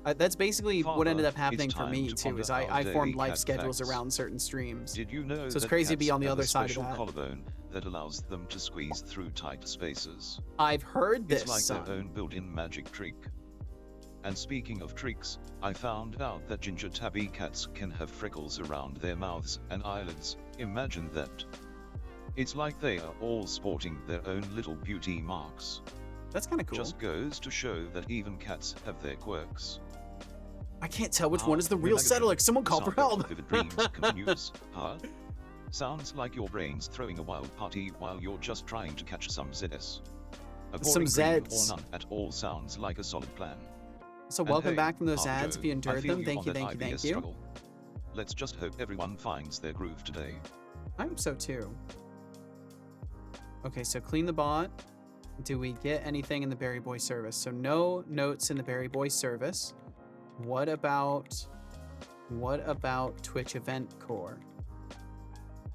that's basically what ended up happening for me too. Is I formed life schedules around certain streams. Did you know so it's crazy to be on the other side of that. Collarbone that allows them to squeeze through tight spaces. I've heard this. It's like son. their own built-in magic trick. And speaking of tricks, I found out that ginger tabby cats can have freckles around their mouths and eyelids. Imagine that. It's like they are all sporting their own little beauty marks. That's kind of cool. Just goes to show that even cats have their quirks. I can't tell which one is the real Settlix. Someone call for help. Vivid dreams continues. Huh? Sounds like your brain's throwing a wild party while you're just trying to catch some Zs. Some Zs. Or none at all sounds like a solid plan. So welcome back from those ads. If you endured them, thank you. Struggle. Let's just hope everyone finds their groove today. I hope so too. Okay, so clean the bot. Do we get anything in the Berry Boy service? So no notes in the Berry Boy service. What about Twitch event core?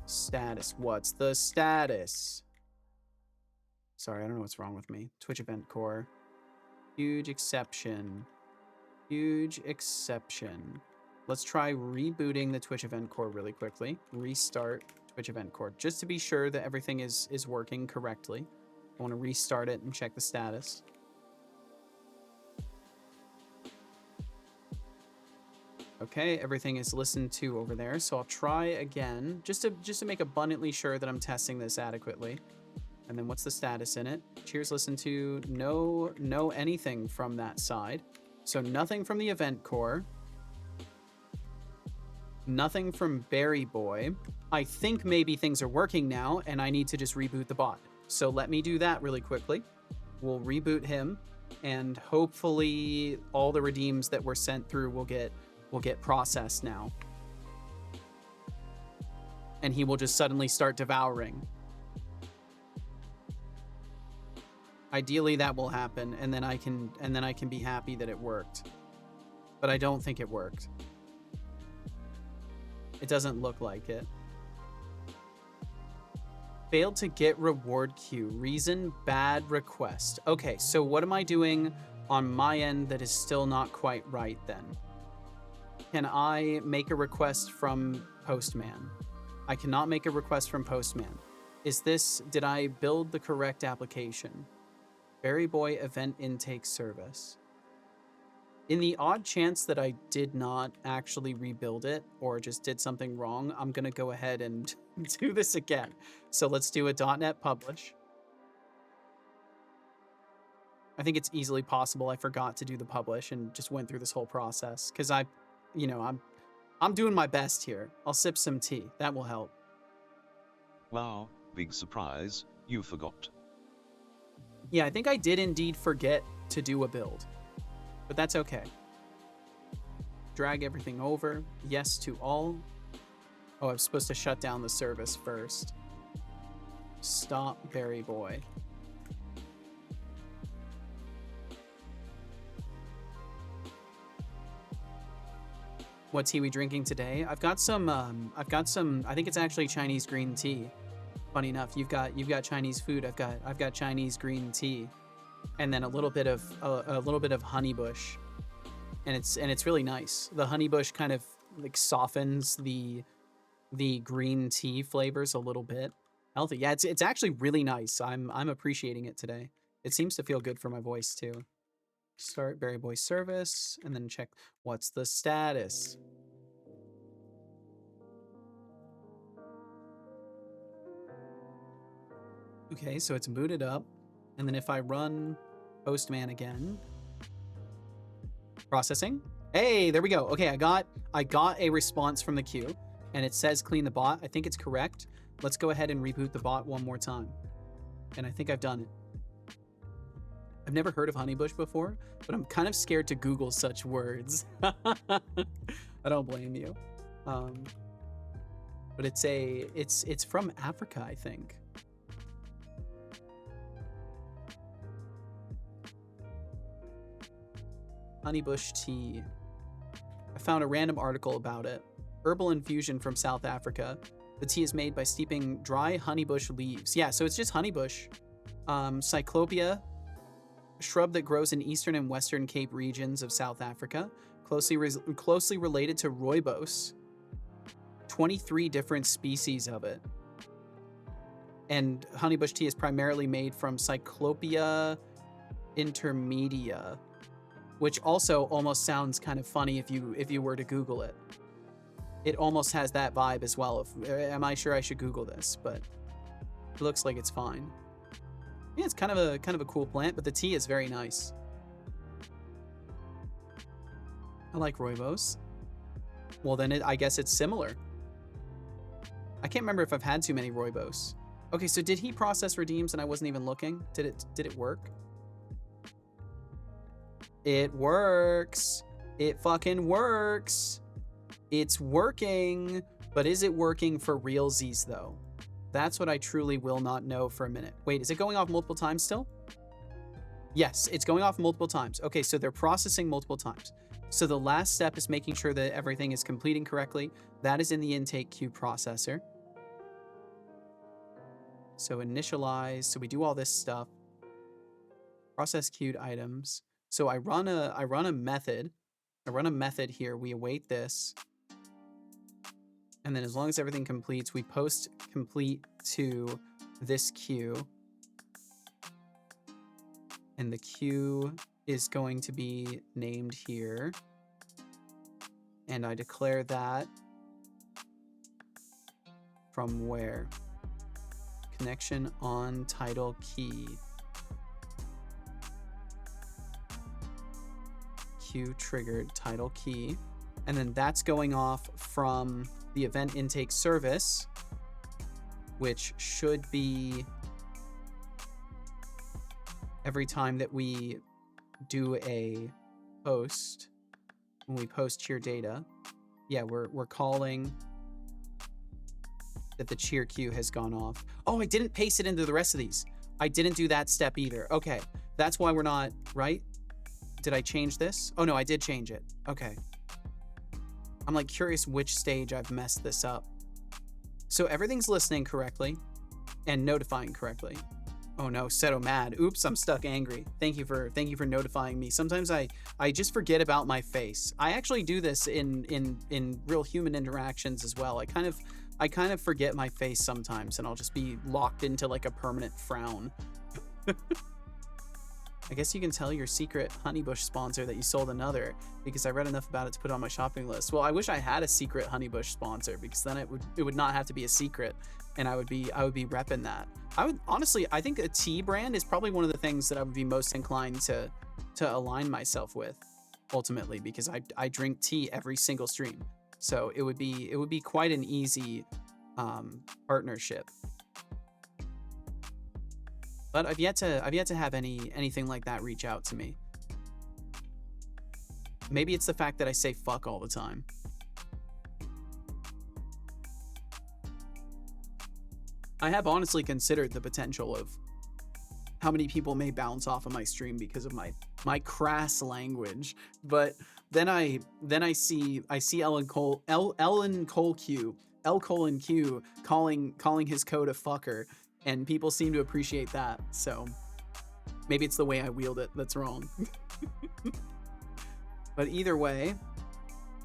Status. What's the status? Sorry, I don't know what's wrong with me. Twitch event core. Huge exception. Huge exception. Let's try rebooting the Twitch event core really quickly. Restart Twitch event core just to be sure that everything is working correctly. I want to restart it and check the status. Okay, everything is listened to over there, so I'll try again just to make abundantly sure that I'm testing this adequately. And then what's the status in it? Cheers, listen to no anything from that side. So nothing from the event core. Nothing from Berry Boy. I think maybe things are working now and I need to just reboot the bot. So let me do that really quickly. We'll reboot him and hopefully all the redeems that were sent through will get processed now. And he will just suddenly start devouring. Ideally that will happen and then I can be happy that it worked. But I don't think it worked. It doesn't look like it. Failed to get reward queue. Reason, bad request. Okay, so what am I doing on my end that is still not quite right then? Can I make a request from Postman? I cannot make a request from Postman. Did I build the correct application? Berry Boy event intake service. In the odd chance that I did not actually rebuild it or just did something wrong, I'm going to go ahead and do this again. So let's do a .NET publish. I think it's easily possible I forgot to do the publish and just went through this whole process because I'm doing my best here. I'll sip some tea. That will help. Wow, big surprise, you forgot. Yeah, I think I did indeed forget to do a build. But that's okay. Drag everything over. Yes to all. Oh, I'm supposed to shut down the service first. Stop Berry Boy. What tea we drinking today? I've got some, I think it's actually Chinese green tea. Funny enough, you've got Chinese food. I've got Chinese green tea. And then a little bit of honeybush, and it's really nice. The honeybush kind of like softens the green tea flavors a little bit. Healthy, yeah. It's actually really nice. I'm appreciating it today. It seems to feel good for my voice too. Start Berry Boy service, and then check what's the status. Okay, so it's booted up. And then if I run Postman again, processing. Hey, there we go. Okay, I got a response from the queue and it says clean the bot. I think it's correct. Let's go ahead and reboot the bot one more time. And I think I've done it. I've never heard of Honeybush before, but I'm kind of scared to Google such words. I don't blame you. But it's from Africa, I think. Honeybush tea. I found a random article about it. Herbal infusion from South Africa. The tea is made by steeping dry honeybush leaves. Yeah, so it's just honeybush. Cyclopia, a shrub that grows in eastern and western Cape regions of South Africa. Closely related to rooibos. 23 different species of it. And honeybush tea is primarily made from Cyclopia intermedia, which also almost sounds kind of funny if you were to Google it. It almost has that vibe as well. Am I sure I should Google this? But it looks like it's fine. Yeah, it's kind of a cool plant, but the tea is very nice. I like rooibos. Well, then I guess it's similar. I can't remember if I've had too many rooibos. Okay, so did he process redeems and I wasn't even looking? Did it work? It works. It fucking works. It's working. But is it working for realsies though? That's what I truly will not know for a minute. Wait, is it going off multiple times still? Yes, it's going off multiple times. Okay, so they're processing multiple times. So the last step is making sure that everything is completing correctly. That is in the intake queue processor. So initialize. So we do all this stuff. Process queued items. So I run a method. I run a method here. We await this. And then as long as everything completes, we post complete to this queue. And the queue is going to be named here. And I declare that from where? Connection on title key. queue triggered title key. And then that's going off from the event intake service, which should be every time that we do a post, when we post cheer data. Yeah, we're calling that the cheer queue has gone off. Oh, I didn't paste it into the rest of these. I didn't do that step either. Okay, that's why we're not, right? Did I change this? Oh no, I did change it. Okay. I'm like curious which stage I've messed this up. So everything's listening correctly and notifying correctly. Oh no, Seto mad. Oops, I'm stuck angry. Thank you for notifying me. Sometimes I just forget about my face. I actually do this in real human interactions as well. I kind of forget my face sometimes, and I'll just be locked into like a permanent frown. I guess you can tell your secret Honeybush sponsor that you sold another, because I read enough about it to put it on my shopping list. Well, I wish I had a secret Honeybush sponsor, because then it would not have to be a secret, and I would be repping that. I would honestly, I think a tea brand is probably one of the things that I would be most inclined to align myself with ultimately, because I drink tea every single stream. So it would be quite an easy partnership. But I've yet to have anything like that reach out to me. Maybe it's the fact that I say fuck all the time. I have honestly considered the potential of how many people may bounce off of my stream because of my crass language, but then I see Ellen Cole Q calling his code a fucker, and people seem to appreciate that. So maybe it's the way I wield it that's wrong. But either way,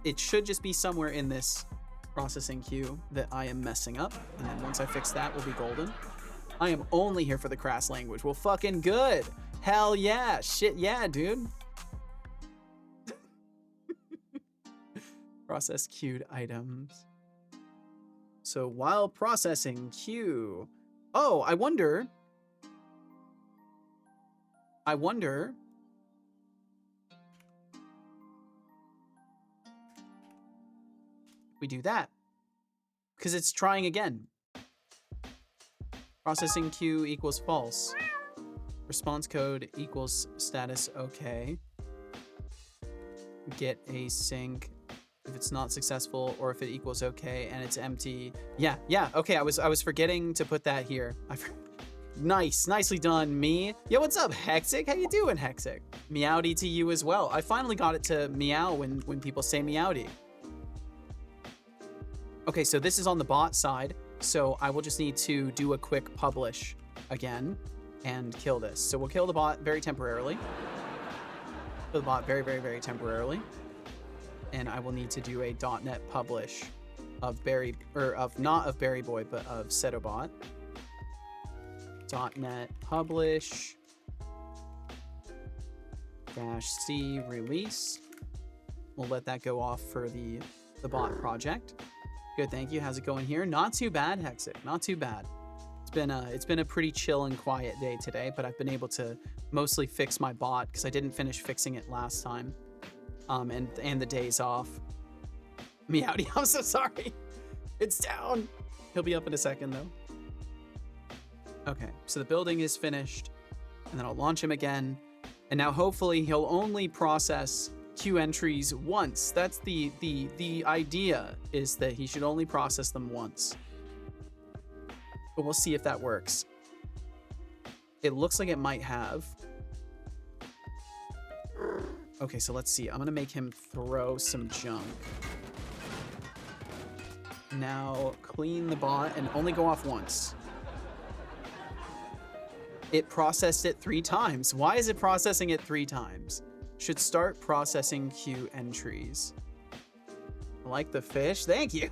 it should just be somewhere in this processing queue that I am messing up, and then once I fix that, we'll be golden. I am only here for the crass language. Well, fucking good. Hell yeah. Shit yeah, dude. Process queued items. So while processing queue. Oh, I wonder. We do that. Because it's trying again. Processing queue equals false. Response code equals status okay. Get async if it's not successful, or if it equals okay and it's empty. Yeah, okay, I was forgetting to put that here. Nicely done, me. Yo, what's up, Hexic? How you doing, Hexic? Meowdy to you as well. I finally got it to meow when people say meowdy. Okay, so this is on the bot side, so I will just need to do a quick publish again and kill this. So we'll kill the bot very temporarily. Kill the bot very, very, very temporarily. And I will need to do a .NET publish of not of Berry Boy, but of Setobot. .NET publish -c release. We'll let that go off for the bot project. Good, thank you. How's it going here? Not too bad, Hexic. Not too bad. It's been a pretty chill and quiet day today, but I've been able to mostly fix my bot because I didn't finish fixing it last time. And the days off. Meowdy, I'm so sorry. It's down. He'll be up in a second though. Okay, so the building is finished, and then I'll launch him again. And now hopefully he'll only process queue entries once. That's the idea, is that he should only process them once. But we'll see if that works. It looks like it might have. Okay, so let's see. I'm gonna make him throw some junk. Now clean the bot and only go off once. It processed it 3 times. Why is it processing it 3 times? Should start processing queue entries. I like the fish. Thank you.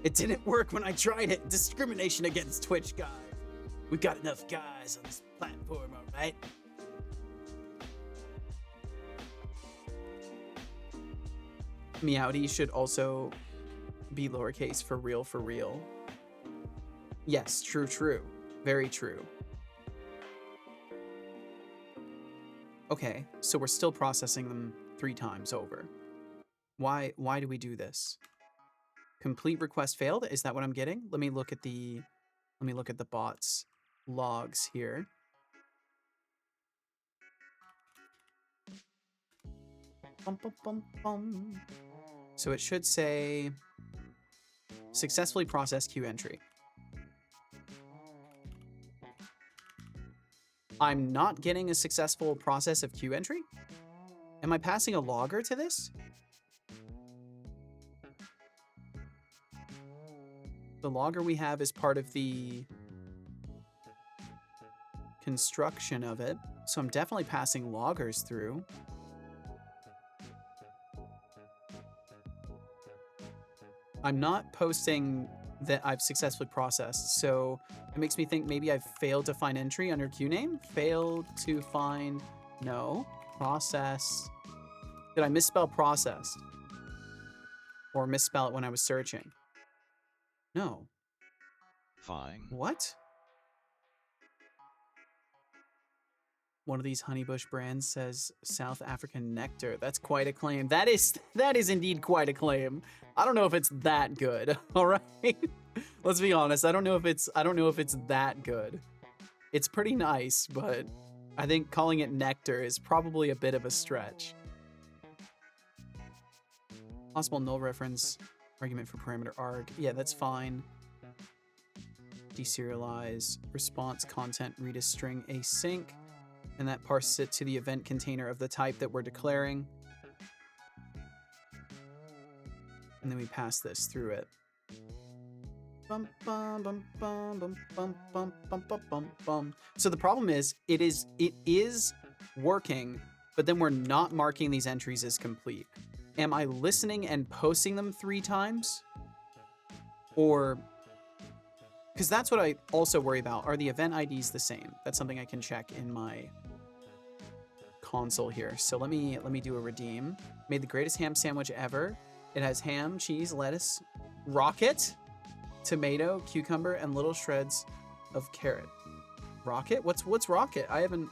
It didn't work when I tried it. Discrimination against Twitch guys. We've got enough guys on this platform, all right? Meowdy should also be lowercase for real. Yes, true. Very true. Okay, so we're still processing them 3 times over. Why do we do this? Complete request failed? Is that what I'm getting? Let me look at the bot's logs here. Bum, bum, bum, bum. So it should say successfully processed queue entry. I'm not getting a successful process of queue entry? Am I passing a logger to this? The logger we have is part of the construction of it, so I'm definitely passing loggers through. I'm not posting that I've successfully processed, so it makes me think maybe I've failed to find entry under queue name. Failed to find, no. Process. Did I misspell processed? Or misspell it when I was searching? No. Fine. What? One of these honeybush brands says South African nectar. That's quite a claim. That is indeed quite a claim. I don't know if it's that good. All right. Let's be honest. I don't know if it's that good. It's pretty nice, but I think calling it nectar is probably a bit of a stretch. Possible null reference argument for parameter arg. Yeah, that's fine. Deserialize response content read a string async. And that parses it to the event container of the type that we're declaring. And then we pass this through it. Bum, bum, bum, bum, bum, bum, bum, bum, bum, bum, bum. So the problem is, it is working, but then we're not marking these entries as complete. Am I listening and posting them 3 times? Or... because that's what I also worry about. Are the event IDs the same? That's something I can check in my console here. So let me do a redeem. Made the greatest ham sandwich ever. It has ham, cheese, lettuce, rocket, tomato, cucumber, and little shreds of carrot. Rocket? What's rocket? Am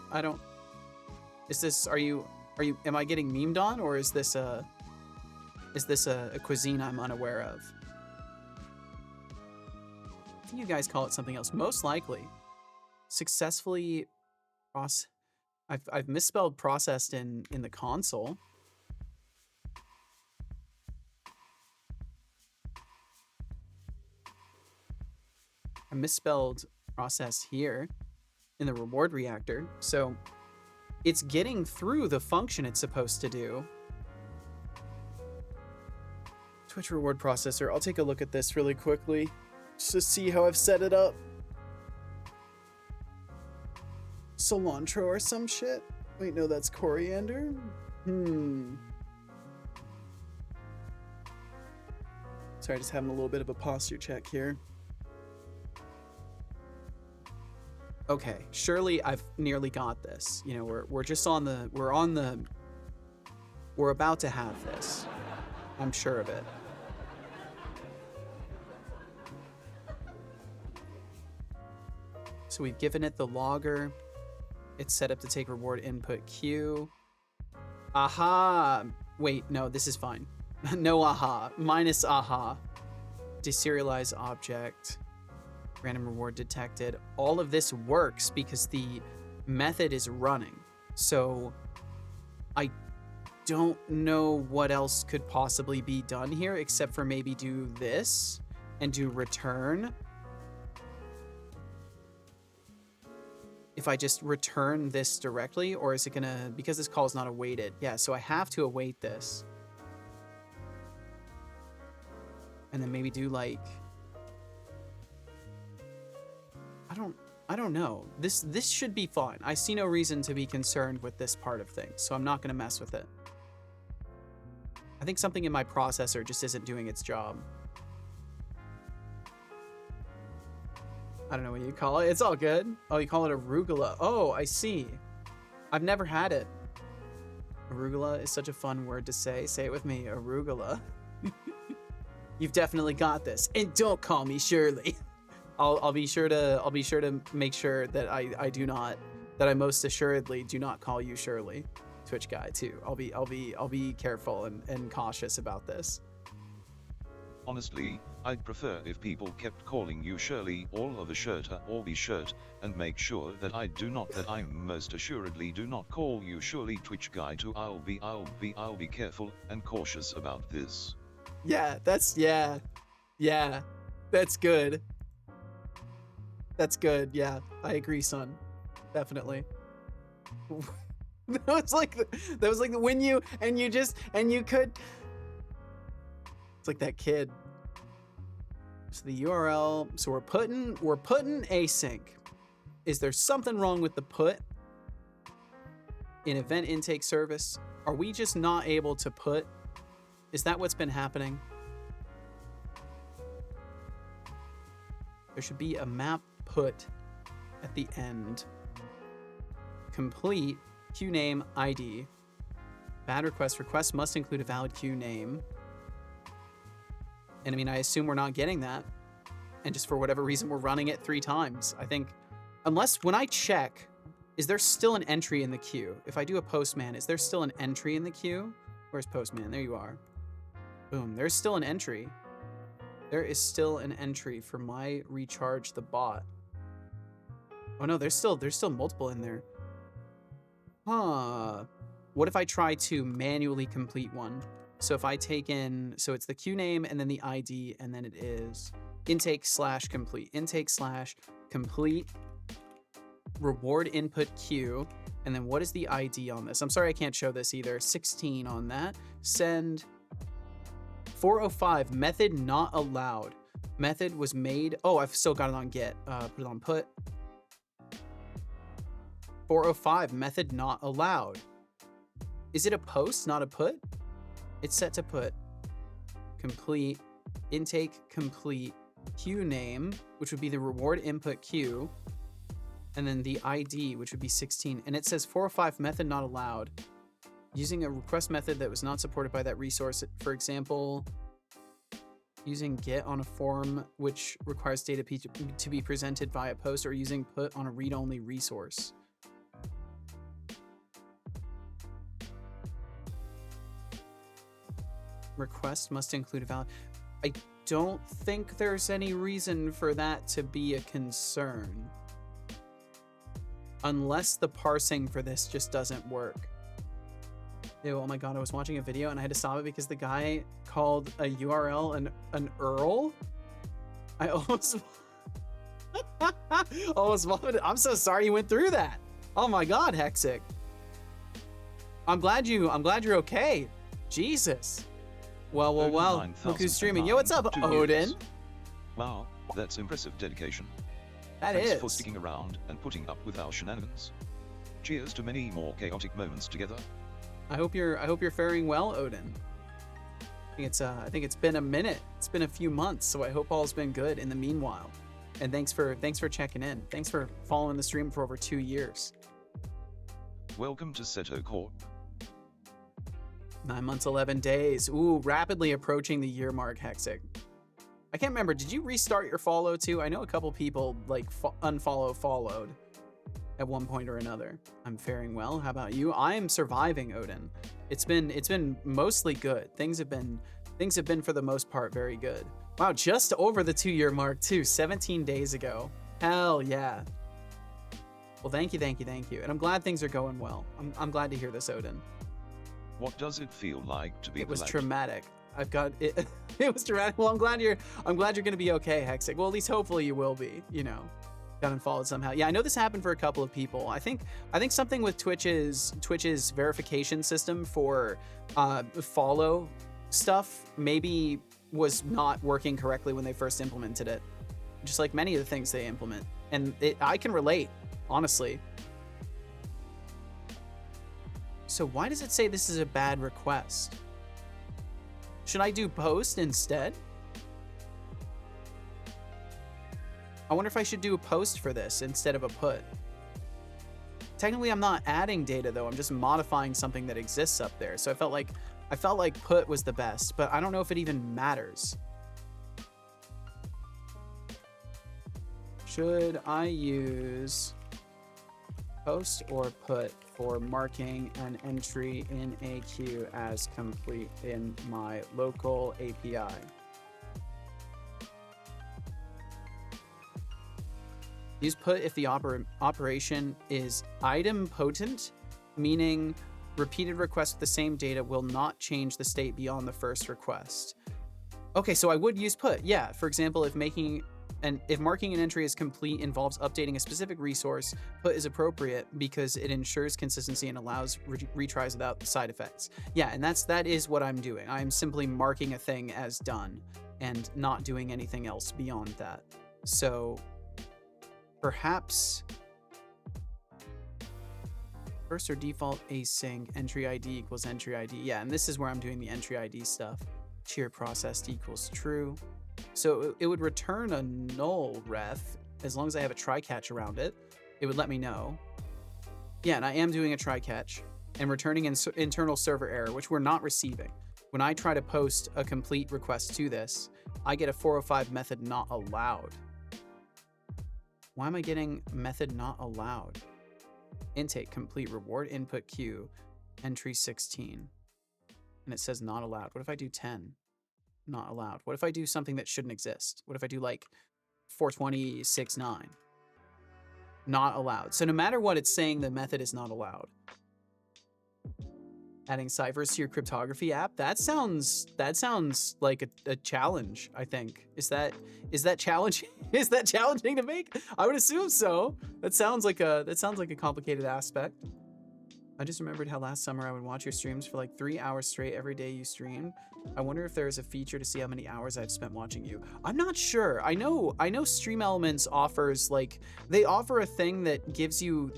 I getting memed on, or is this a cuisine I'm unaware of? I think you guys call it something else. Most likely. Successfully I've misspelled processed in the console. I misspelled process here in the reward reactor. So it's getting through the function it's supposed to do. Twitch reward processor. I'll take a look at this really quickly just to see how I've set it up. Cilantro or some shit? Wait, no, that's coriander? Sorry, just having a little bit of a posture check here. Okay, surely I've nearly got this. You know, we're about to have this. I'm sure of it. So we've given it the logger. It's set up to take reward input queue. Aha! Wait, no, this is fine. No aha. Minus aha. Deserialize object. Random reward detected. All of this works because the method is running. So I don't know what else could possibly be done here except for maybe do this and do return. If I just return this directly, or is it gonna, because this call is not awaited. Yeah, so I have to await this. And then maybe do like, I don't know. This should be fine. I see no reason to be concerned with this part of things, so I'm not gonna mess with it. I think something in my processor just isn't doing its job. I don't know what you call it. It's all good. Oh, you call it arugula. Oh, I see. I've never had it. Arugula is such a fun word to say. Say it with me, arugula. You've definitely got this. And don't call me Shirley. I'll be sure to make sure that that I most assuredly do not call you Shirley, Twitch guy too. I'll be careful and cautious about this. Honestly, I'd prefer if people kept calling you Shirley all of a shirt or be shirt, and make sure that I most assuredly do not call you Shirley Twitch guy too. I'll be careful and cautious about this. Yeah, that's good. That's good. Yeah, I agree, son. Definitely. that was like the when you could. It's like that kid. So the URL. So we're putting async. Is there something wrong with the put in event intake service? Are we just not able to put? Is that what's been happening? There should be a map put at the end. Complete queue name ID. Bad request. Request must include a valid queue name. And I mean, I assume we're not getting that. And just for whatever reason, we're running it 3 times. I think, unless when I check, is there still an entry in the queue? If I do a postman, is there still an entry in the queue? Where's postman? There you are. Boom, there's still an entry. There is still an entry for my recharge the bot. Oh no, there's still multiple in there. Huh. What if I try to manually complete one? So if I take in, so it's the queue name and then the ID, and then it is intake/complete. Intake/complete reward input queue. And then what is the ID on this? I'm sorry I can't show this either. 16 on that. Send 405 method not allowed. Method was made. Oh, I've still got it on get. Put it on put. 405 method not allowed. Is it a post, not a put? It's set to put. Complete. Intake complete. Queue name, which would be the reward input queue. And then the ID, which would be 16. And it says 405 method not allowed. Using a request method that was not supported by that resource. For example, using get on a form which requires data to be presented via post, or using put on a read-only resource. Request must include a valid. I don't think there's any reason for that to be a concern. Unless the parsing for this just doesn't work. Ew, oh my god, I was watching a video and I had to stop it because the guy called a URL an URL. I almost almost vomited. I'm so sorry you went through that. Oh my god, Hexic. I'm glad you're okay. Jesus. Well. Look who's streaming. Yo, what's up, Odin? Wow, that's impressive dedication. Thanks for sticking around and putting up with our shenanigans. Cheers to many more chaotic moments together. I hope you're faring well, Odin. I think it's been a minute. It's been a few months, so I hope all's been good in the meanwhile. And thanks for checking in. Thanks for following the stream for over 2 years. Welcome to Seto Corp. 9 months, 11 days. Ooh, rapidly approaching the year mark, Hexic. I can't remember. Did you restart your follow too? I know a couple people like followed at one point or another. I'm faring well. How about you? I am surviving, Odin. It's been mostly good. Things have been for the most part very good. Wow, just over the 2-year mark too. 17 days ago. Hell yeah. Well, thank you. And I'm glad things are going well. I'm glad to hear this, Odin. What does it feel like to be It was polite? traumatic. I've got it. It was traumatic. Well, I'm glad you're gonna be okay, Hexic. Well, at least hopefully you will be. You know, got unfollowed somehow. Yeah, I know this happened for a couple of people. I think something with Twitch's verification system for follow stuff maybe was not working correctly when they first implemented it. Just like many of the things they implement, and I can relate, honestly. So why does it say this is a bad request? Should I do post instead? I wonder if I should do a post for this instead of a put. Technically, I'm not adding data though. I'm just modifying something that exists up there. So I felt like put was the best, but I don't know if it even matters. Should I use post or put for marking an entry in a queue as complete in my local API. Use put if the operation is idempotent, meaning repeated requests with the same data will not change the state beyond the first request. Okay, so I would use put. Yeah, for example, if marking an entry as complete involves updating a specific resource, put is appropriate because it ensures consistency and allows retries without side effects. Yeah, and that is what I'm doing. I'm simply marking a thing as done and not doing anything else beyond that. So perhaps first or default async entry ID equals entry ID. Yeah, and this is where I'm doing the entry ID stuff. Cheer processed equals true. So it would return a null ref as long as I have a try catch around it. It would let me know. Yeah, and I am doing a try catch and returning an internal server error, which we're not receiving. When I try to post a complete request to this, I get a 405 method not allowed. Why am I getting method not allowed? Intake complete reward input queue entry 16. And it says not allowed. What if I do 10? Not allowed. What if I do something that shouldn't exist? What if I do like 42069? Not allowed. So no matter what, it's saying the method is not allowed. Adding ciphers to your cryptography app? That sounds like a challenge, I think. Is that challenging? Is that challenging to make? I would assume so. That sounds like a complicated aspect. I just remembered how last summer I would watch your streams for like 3 hours straight every day you streamed. I wonder if there is a feature to see how many hours I've spent watching you. I'm not sure. I know Stream Elements offers they offer a thing that gives you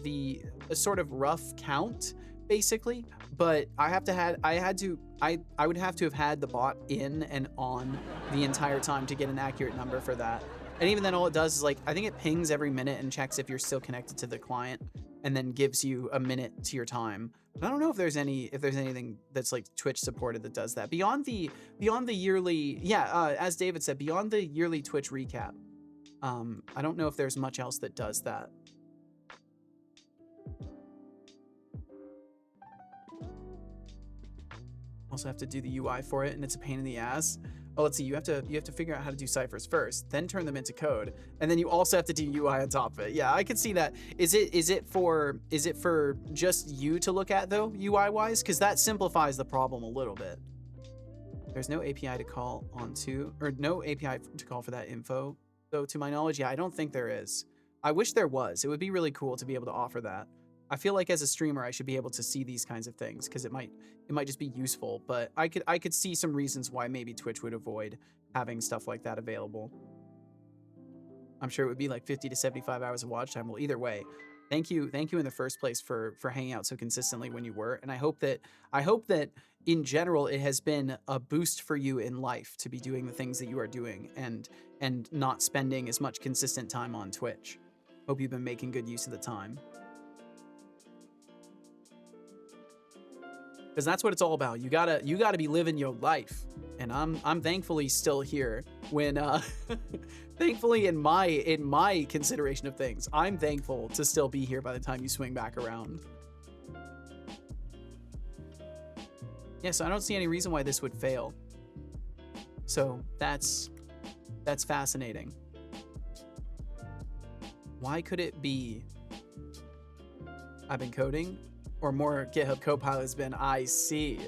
a sort of rough count basically, but I would have to have had the bot in and on the entire time to get an accurate number for that. And even then, all it does is I think it pings every minute and checks if you're still connected to the client, and then gives you a minute to your time. But I don't know if there's anything that's like Twitch supported that does that beyond the yearly. Yeah, as David said, beyond the yearly Twitch recap. I don't know if there's much else that does that. Also have to do the UI for it, and it's a pain in the ass. Oh, let's see. You have to figure out how to do ciphers first, then turn them into code, and then you also have to do UI on top of it. Yeah, I can see that. Is it for just you to look at though, UI wise? Because that simplifies the problem a little bit. There's no API to call onto, or no API to call for that info, though. To my knowledge, yeah, I don't think there is. I wish there was. It would be really cool to be able to offer that. I feel like as a streamer, I should be able to see these kinds of things because it might just be useful. But I could see some reasons why maybe Twitch would avoid having stuff like that available. I'm sure it would be like 50 to 75 hours of watch time. Well, either way, thank you in the first place for hanging out so consistently when you were. And I hope that in general it has been a boost for you in life to be doing the things that you are doing and not spending as much consistent time on Twitch. Hope you've been making good use of the time. Because that's what it's all about. You gotta be living your life, and I'm thankfully still here. When thankfully in my consideration of things, I'm thankful to still be here by the time you swing back around. Yeah, so I don't see any reason why this would fail. So that's fascinating. Why could it be? I've been coding. Or more GitHub Copilot has been, I see.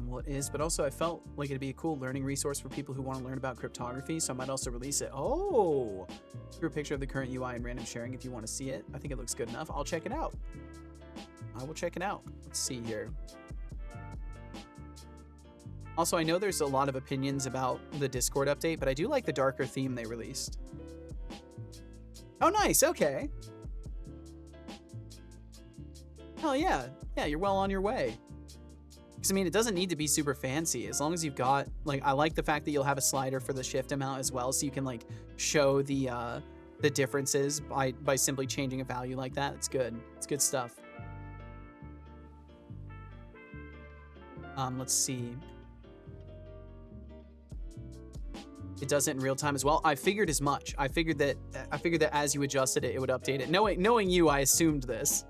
Well, it is, but also I felt like it'd be a cool learning resource for people who want to learn about cryptography, so I might also release it. Oh! Through a picture of the current UI and random sharing if you want to see it. I think it looks good enough. I'll check it out. I will check it out. Let's see here. Also, I know there's a lot of opinions about the Discord update, but I do like the darker theme they released. Oh, nice. Okay. Hell yeah. Yeah, you're well on your way. Because, I mean, it doesn't need to be super fancy. As long as you've got, I like the fact that you'll have a slider for the shift amount as well, so you can, show the differences by simply changing a value like that. It's good. It's good stuff. Let's see. it does it in real time as well. I figured as much. I figured that as you adjusted it, it would update it. Knowing you, I assumed this.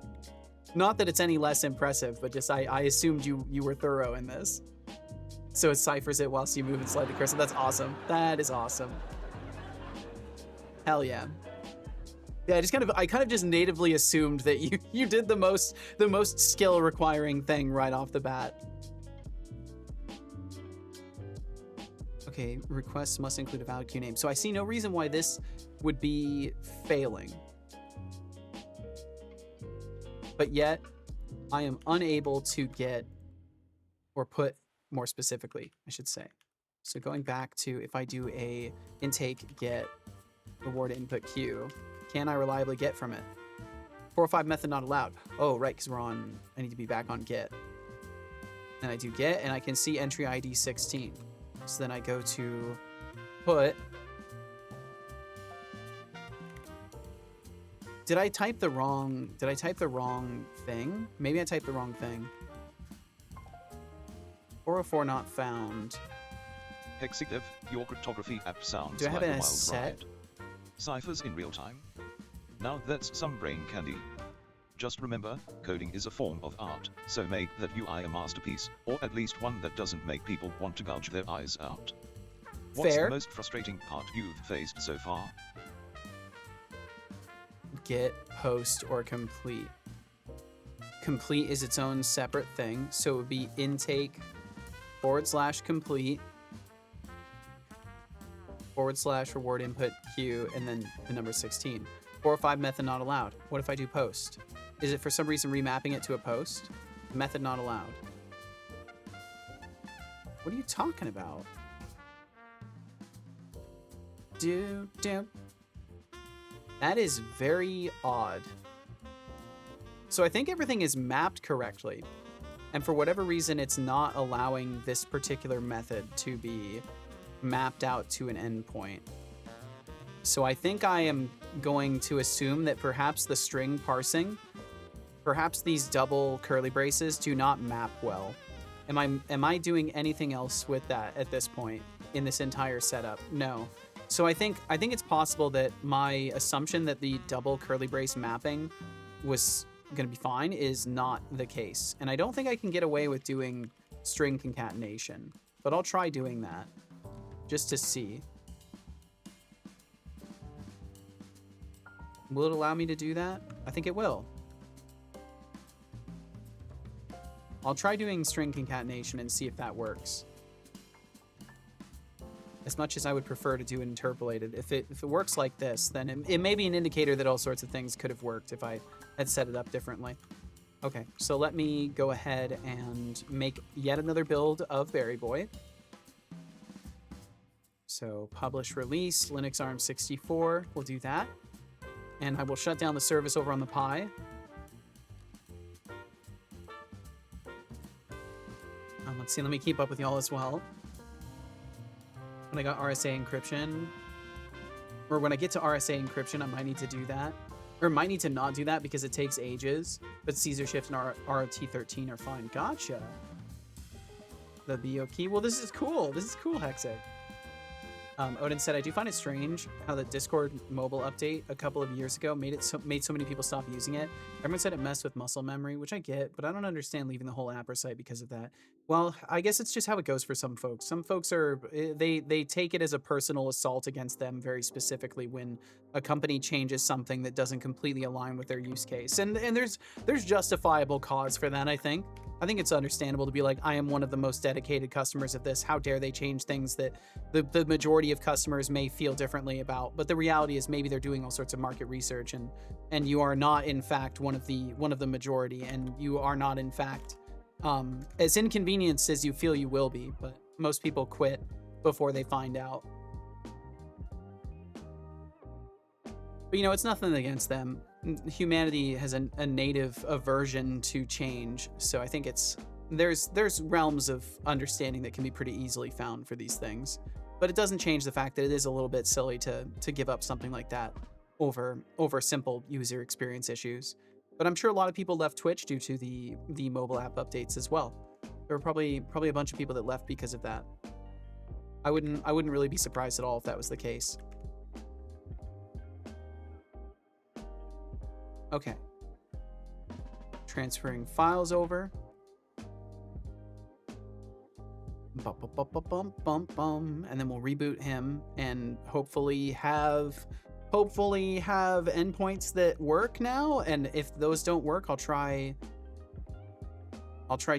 Not that it's any less impressive, but just I assumed you were thorough in this. So it ciphers it whilst you move and slide the cursor. That's awesome. That is awesome. Hell yeah. Yeah, I kind of just natively assumed that you did the most skill requiring thing right off the bat. Okay, requests must include a valid queue name. So I see no reason why this would be failing. But yet, I am unable to get, or put more specifically, I should say. So going back to, if I do a intake get reward input queue, can I reliably get from it? 405 method not allowed. Oh, right, because I need to be back on get. And I do get, and I can see entry ID 16. So then I go to put. Did I type the wrong thing? Maybe I typed the wrong thing. 404 not found. Hexidev, your cryptography app sounds Do I have like it a as wild set? ride. Ciphers in real time? Now that's some brain candy. Just remember, coding is a form of art, so make that UI a masterpiece, or at least one that doesn't make people want to gouge their eyes out. What's Fair. the most frustrating part you've faced so far? Get, post, or complete. Complete is its own separate thing, so it would be intake /complete /reward input queue, and then the number 16. 405 method not allowed. What if I do post? Is it for some reason remapping it to a post? Method not allowed. What are you talking about? That is very odd. So I think everything is mapped correctly. And for whatever reason, it's not allowing this particular method to be mapped out to an endpoint. So I think I am going to assume that perhaps the string parsing, perhaps these double curly braces do not map well. Am I doing anything else with that at this point in this entire setup? No. So I think it's possible that my assumption that the double curly brace mapping was going to be fine is not the case. And I don't think I can get away with doing string concatenation, but I'll try doing that just to see. Will it allow me to do that? I think it will. I'll try doing string concatenation and see if that works. As much as I would prefer to do it interpolated, if it works like this, then it may be an indicator that all sorts of things could have worked if I had set it up differently. Okay, so let me go ahead and make yet another build of Berry Boy. So publish release, Linux ARM64, we'll do that. And I will shut down the service over on the Pi. Let's see, let me keep up with y'all as well. When I got RSA encryption, or when I get to RSA encryption, I might need to do that. Or might need to not do that because it takes ages, but Caesar Shift and ROT13 are fine. Gotcha. The BO key. Well, this is cool. This is cool, Hexic. Odin said, I do find it strange how the Discord mobile update a couple of years ago made so many people stop using it. Everyone said it messed with muscle memory, which I get, but I don't understand leaving the whole app or site because of that. Well, I guess it's just how it goes for some folks. Some folks are, they take it as a personal assault against them very specifically when a company changes something that doesn't completely align with their use case. And there's justifiable cause for that, I think. I think it's understandable to be like, I am one of the most dedicated customers of this. How dare they change things that the majority of customers may feel differently about? But the reality is maybe they're doing all sorts of market research, and you are not in fact one of the majority, and you are not in fact as inconvenienced as you feel you will be. But most people quit before they find out. But it's nothing against them. Humanity has a native aversion to change, so I think there's realms of understanding that can be pretty easily found for these things. But it doesn't change the fact that it is a little bit silly to give up something like that over simple user experience issues. But I'm sure a lot of people left Twitch due to the mobile app updates as well. There were probably a bunch of people that left because of that. I wouldn't really be surprised at all if that was the case. Okay. Transferring files over. And then we'll reboot him and hopefully have endpoints that work now. And if those don't work, I'll try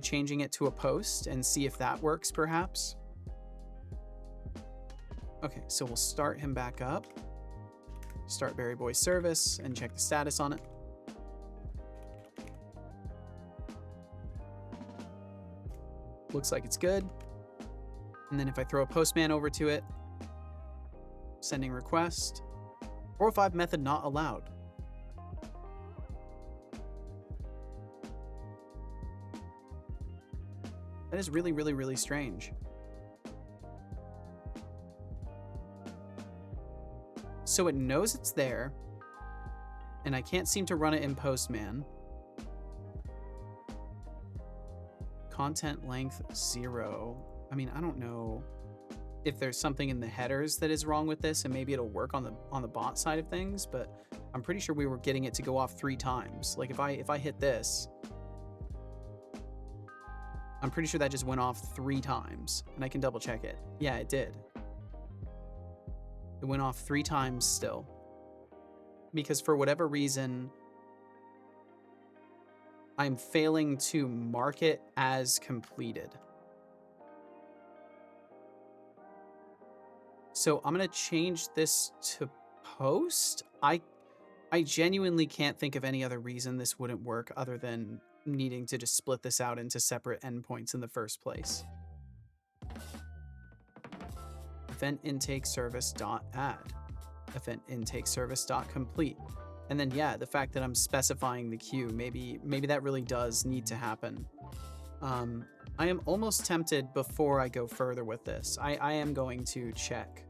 changing it to a post and see if that works perhaps. Okay, so we'll start him back up. Start Berry Boy service and check the status on it. Looks like it's good. And then if I throw a postman over to it, sending request, 405 method not allowed. That is really, really, really strange. So it knows it's there, and I can't seem to run it in Postman. Content length 0. I mean, I don't know if there's something in the headers that is wrong with this, and maybe it'll work on the bot side of things, but I'm pretty sure we were getting it to go off 3 times. Like if I hit this, I'm pretty sure that just went off 3 times, and I can double check it. Yeah, it did. It went off 3 times still. Because for whatever reason, I'm failing to mark it as completed. So I'm gonna change this to post. I genuinely can't think of any other reason this wouldn't work other than needing to just split this out into separate endpoints in the first place. Event intake service dot add. Event intake service dot complete. And then yeah, the fact that I'm specifying the queue, maybe that really does need to happen. I am almost tempted before I go further with this. I am going to check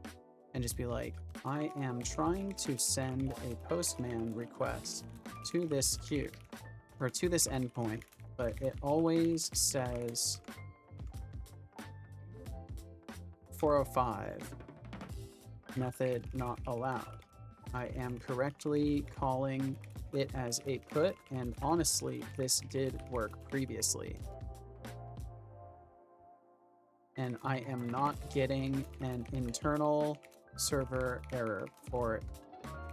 and just be like, I am trying to send a postman request to this queue or to this endpoint, but it always says 405 method not allowed. I am correctly calling it as a put, and honestly, this did work previously. And I am not getting an internal server error for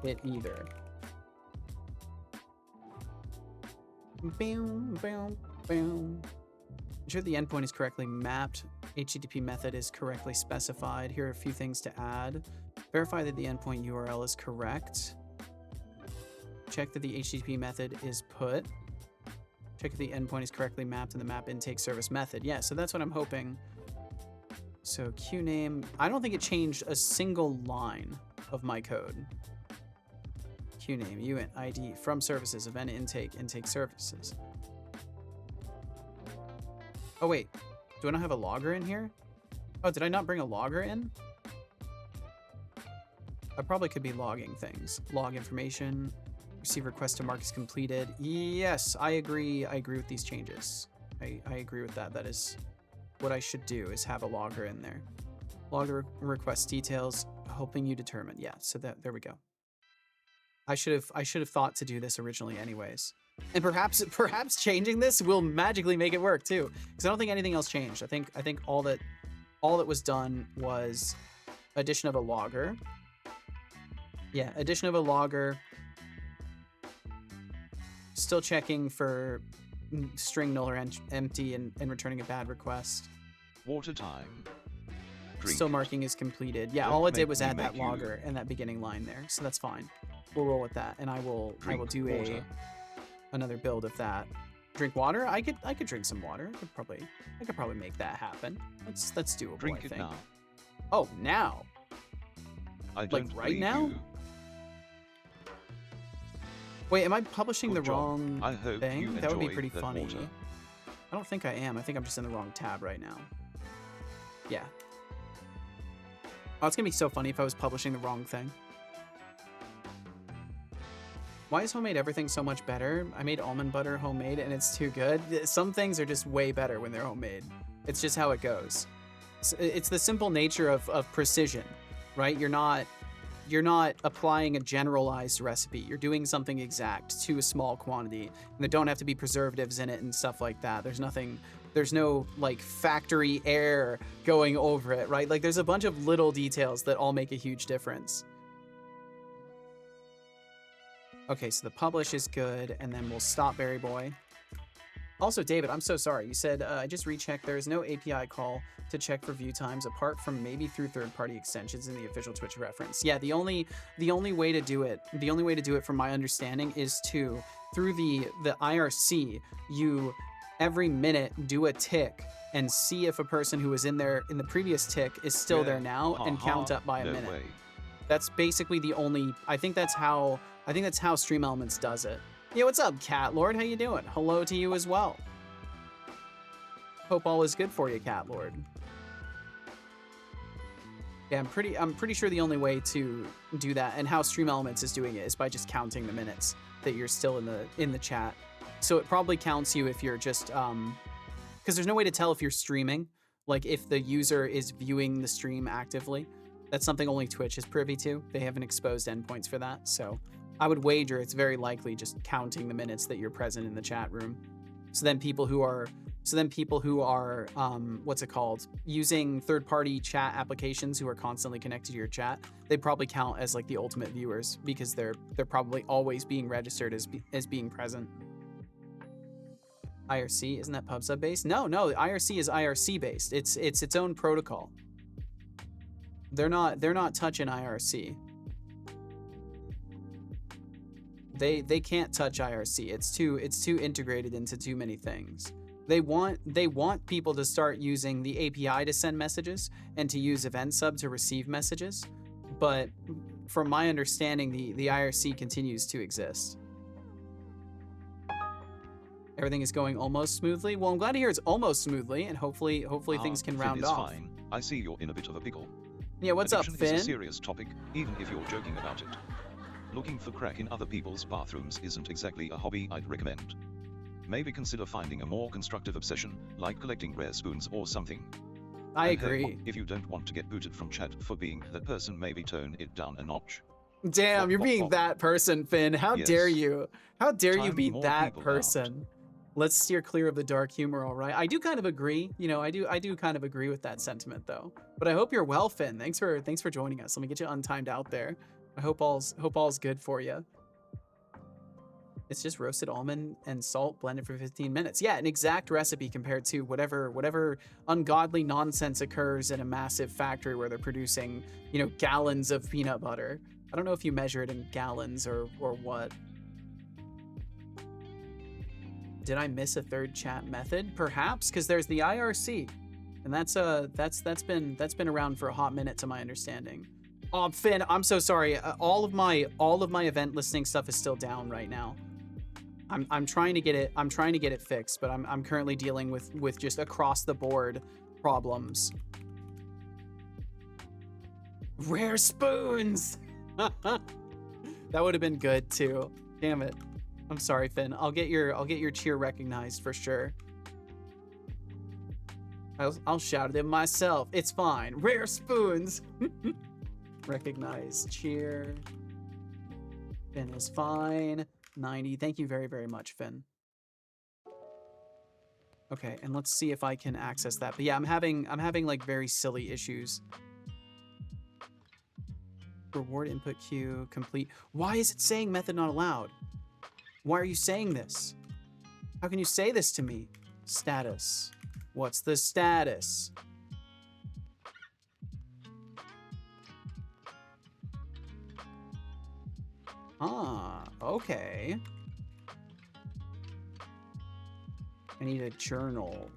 it either. Boom, boom, boom. Ensure the endpoint is correctly mapped. HTTP method is correctly specified. Here are a few things to add. Verify that the endpoint URL is correct. Check that the HTTP method is put. Check if the endpoint is correctly mapped in the map intake service method. Yeah, so that's what I'm hoping. So queue name, I don't think it changed a single line of my code. Queue name, uint ID, from services, event intake, intake services. Oh wait, do I not have a logger in here? Oh, did I not bring a logger in? I probably could be logging things. Log information, receive request to mark is completed. Yes, I agree with these changes. I agree with that. That is what I should do, is have a logger in there. Logger request details, helping you determine. Yeah, so there we go. I should have thought to do this originally anyways. And perhaps changing this will magically make it work too, because I don't think anything else changed. I think all that was done was addition of a logger. Yeah, addition of a logger. Still checking for string null or empty and returning a bad request. Water time. Drink. Still marking is completed. Yeah, Don't all it did make was me add that make you. logger and that beginning line there, so that's fine. We'll roll with that, and I will do water. another build of that. Drink water? I could drink some water. I could probably make that happen. That's doable. Drink I it think. now. Oh, now? I Like don't right believe now? you. Wait, am I publishing Good the job. wrong I hope thing? you That would be enjoyed pretty that funny. water. I don't think I am. I think I'm just in the wrong tab right now. Yeah. Oh, it's gonna be so funny if I was publishing the wrong thing. Why is homemade everything so much better? I made almond butter homemade and it's too good. Some things are just way better when they're homemade. It's just how it goes. It's the simple nature of precision, right? You're not applying a generalized recipe. You're doing something exact to a small quantity, and there don't have to be preservatives in it and stuff like that. There's no like factory air going over it, right? Like there's a bunch of little details that all make a huge difference. Okay, so the publish is good, and then we'll stop Berry Boy. Also, David, I'm so sorry. You said, I just rechecked. There is no API call to check for view times apart from maybe through third-party extensions in the official Twitch reference. Yeah, the only way to do it from my understanding is through the IRC, you every minute do a tick and see if a person who was in there in the previous tick is still there now and count up by a minute. Way. That's basically the only, I think that's how Stream Elements does it. Yeah, what's up, Cat Lord? How you doing? Hello to you as well. Hope all is good for you, Cat Lord. Yeah, I'm pretty sure the only way to do that and how Stream Elements is doing it is by just counting the minutes that you're still in the chat. So it probably counts you if you're just because there's no way to tell if you're streaming, like if the user is viewing the stream actively. That's something only Twitch is privy to. They haven't exposed endpoints for that, so I would wager it's very likely just counting the minutes that you're present in the chat room. So then people who are what's it called, using third-party chat applications who are constantly connected to your chat, they probably count as like the ultimate viewers because they're probably always being registered as being present. IRC, isn't that PubSub based? No, IRC is IRC based. It's its own protocol. They're not touching IRC. They can't touch IRC. It's too integrated into too many things. They want people to start using the API to send messages and to use event sub to receive messages, but from my understanding, the IRC continues to exist. Everything is going almost smoothly. Well, I'm glad to hear it's almost smoothly, and hopefully things can round off. Fine. I see you're in a bit of a pickle. Yeah, what's up, Addiction Finn? is a serious topic, even if you're joking about it. Looking for crack in other people's bathrooms isn't exactly a hobby I'd recommend. Maybe consider finding a more constructive obsession, like collecting rare spoons or something. I And agree. hey, if you don't want to get booted from chat for being that person, maybe tone it down a notch. Damn, you're being that person, Finn. How Yes. dare you? How dare you Time be more that people person? Let's steer clear of the dark humor, all right? I do kind of agree. You know, I do kind of agree with that sentiment, though. But I hope you're well, Finn. Thanks for joining us. Let me get you untimed out there. I hope all's good for you. It's just roasted almond and salt blended for 15 minutes. Yeah, an exact recipe compared to whatever ungodly nonsense occurs in a massive factory where they're producing, you know, gallons of peanut butter. I don't know if you measure it in gallons or what. Did I miss a third chat method? Perhaps, because there's the IRC, and that's been around for a hot minute to my understanding. Oh, Finn, I'm so sorry. All of my event listening stuff is still down right now. I'm trying to get it fixed, but I'm currently dealing with just across the board problems. Rare spoons. That would have been good too. Damn it. I'm sorry, Finn. I'll get your cheer recognized for sure. I'll shout at him myself. It's fine. Rare spoons. Recognize cheer. Finn is fine. 90. Thank you very, very much, Finn. Okay, and let's see if I can access that. But yeah, I'm having like very silly issues. Reward input queue complete. Why is it saying method not allowed? Why are you saying this? How can you say this to me? Status. What's the status? Ah, okay. I need a journal.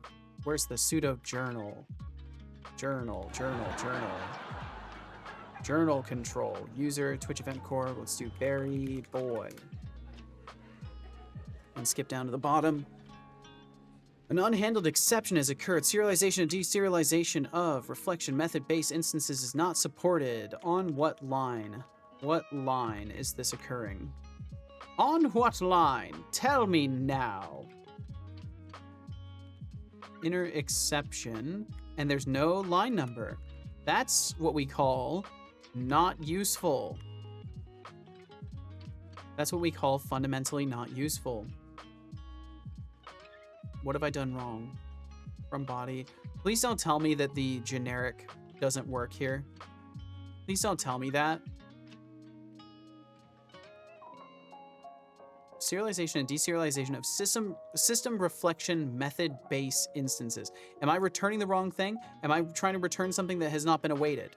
Where's the pseudo journal? Journal. Journal control. User, Twitch event core. Let's do Berry Boy. And skip down to the bottom. An unhandled exception has occurred. Serialization and deserialization of reflection method-based instances is not supported. On what line? What line is this occurring? On what line? Tell me now. Inner exception. and there's no line number. That's what we call not useful. That's what we call fundamentally not useful. What have I done wrong? From body. Please don't tell me that the generic doesn't work here. Please don't tell me that. Serialization and deserialization of system reflection method base instances. Am I returning the wrong thing? Am I trying to return something that has not been awaited?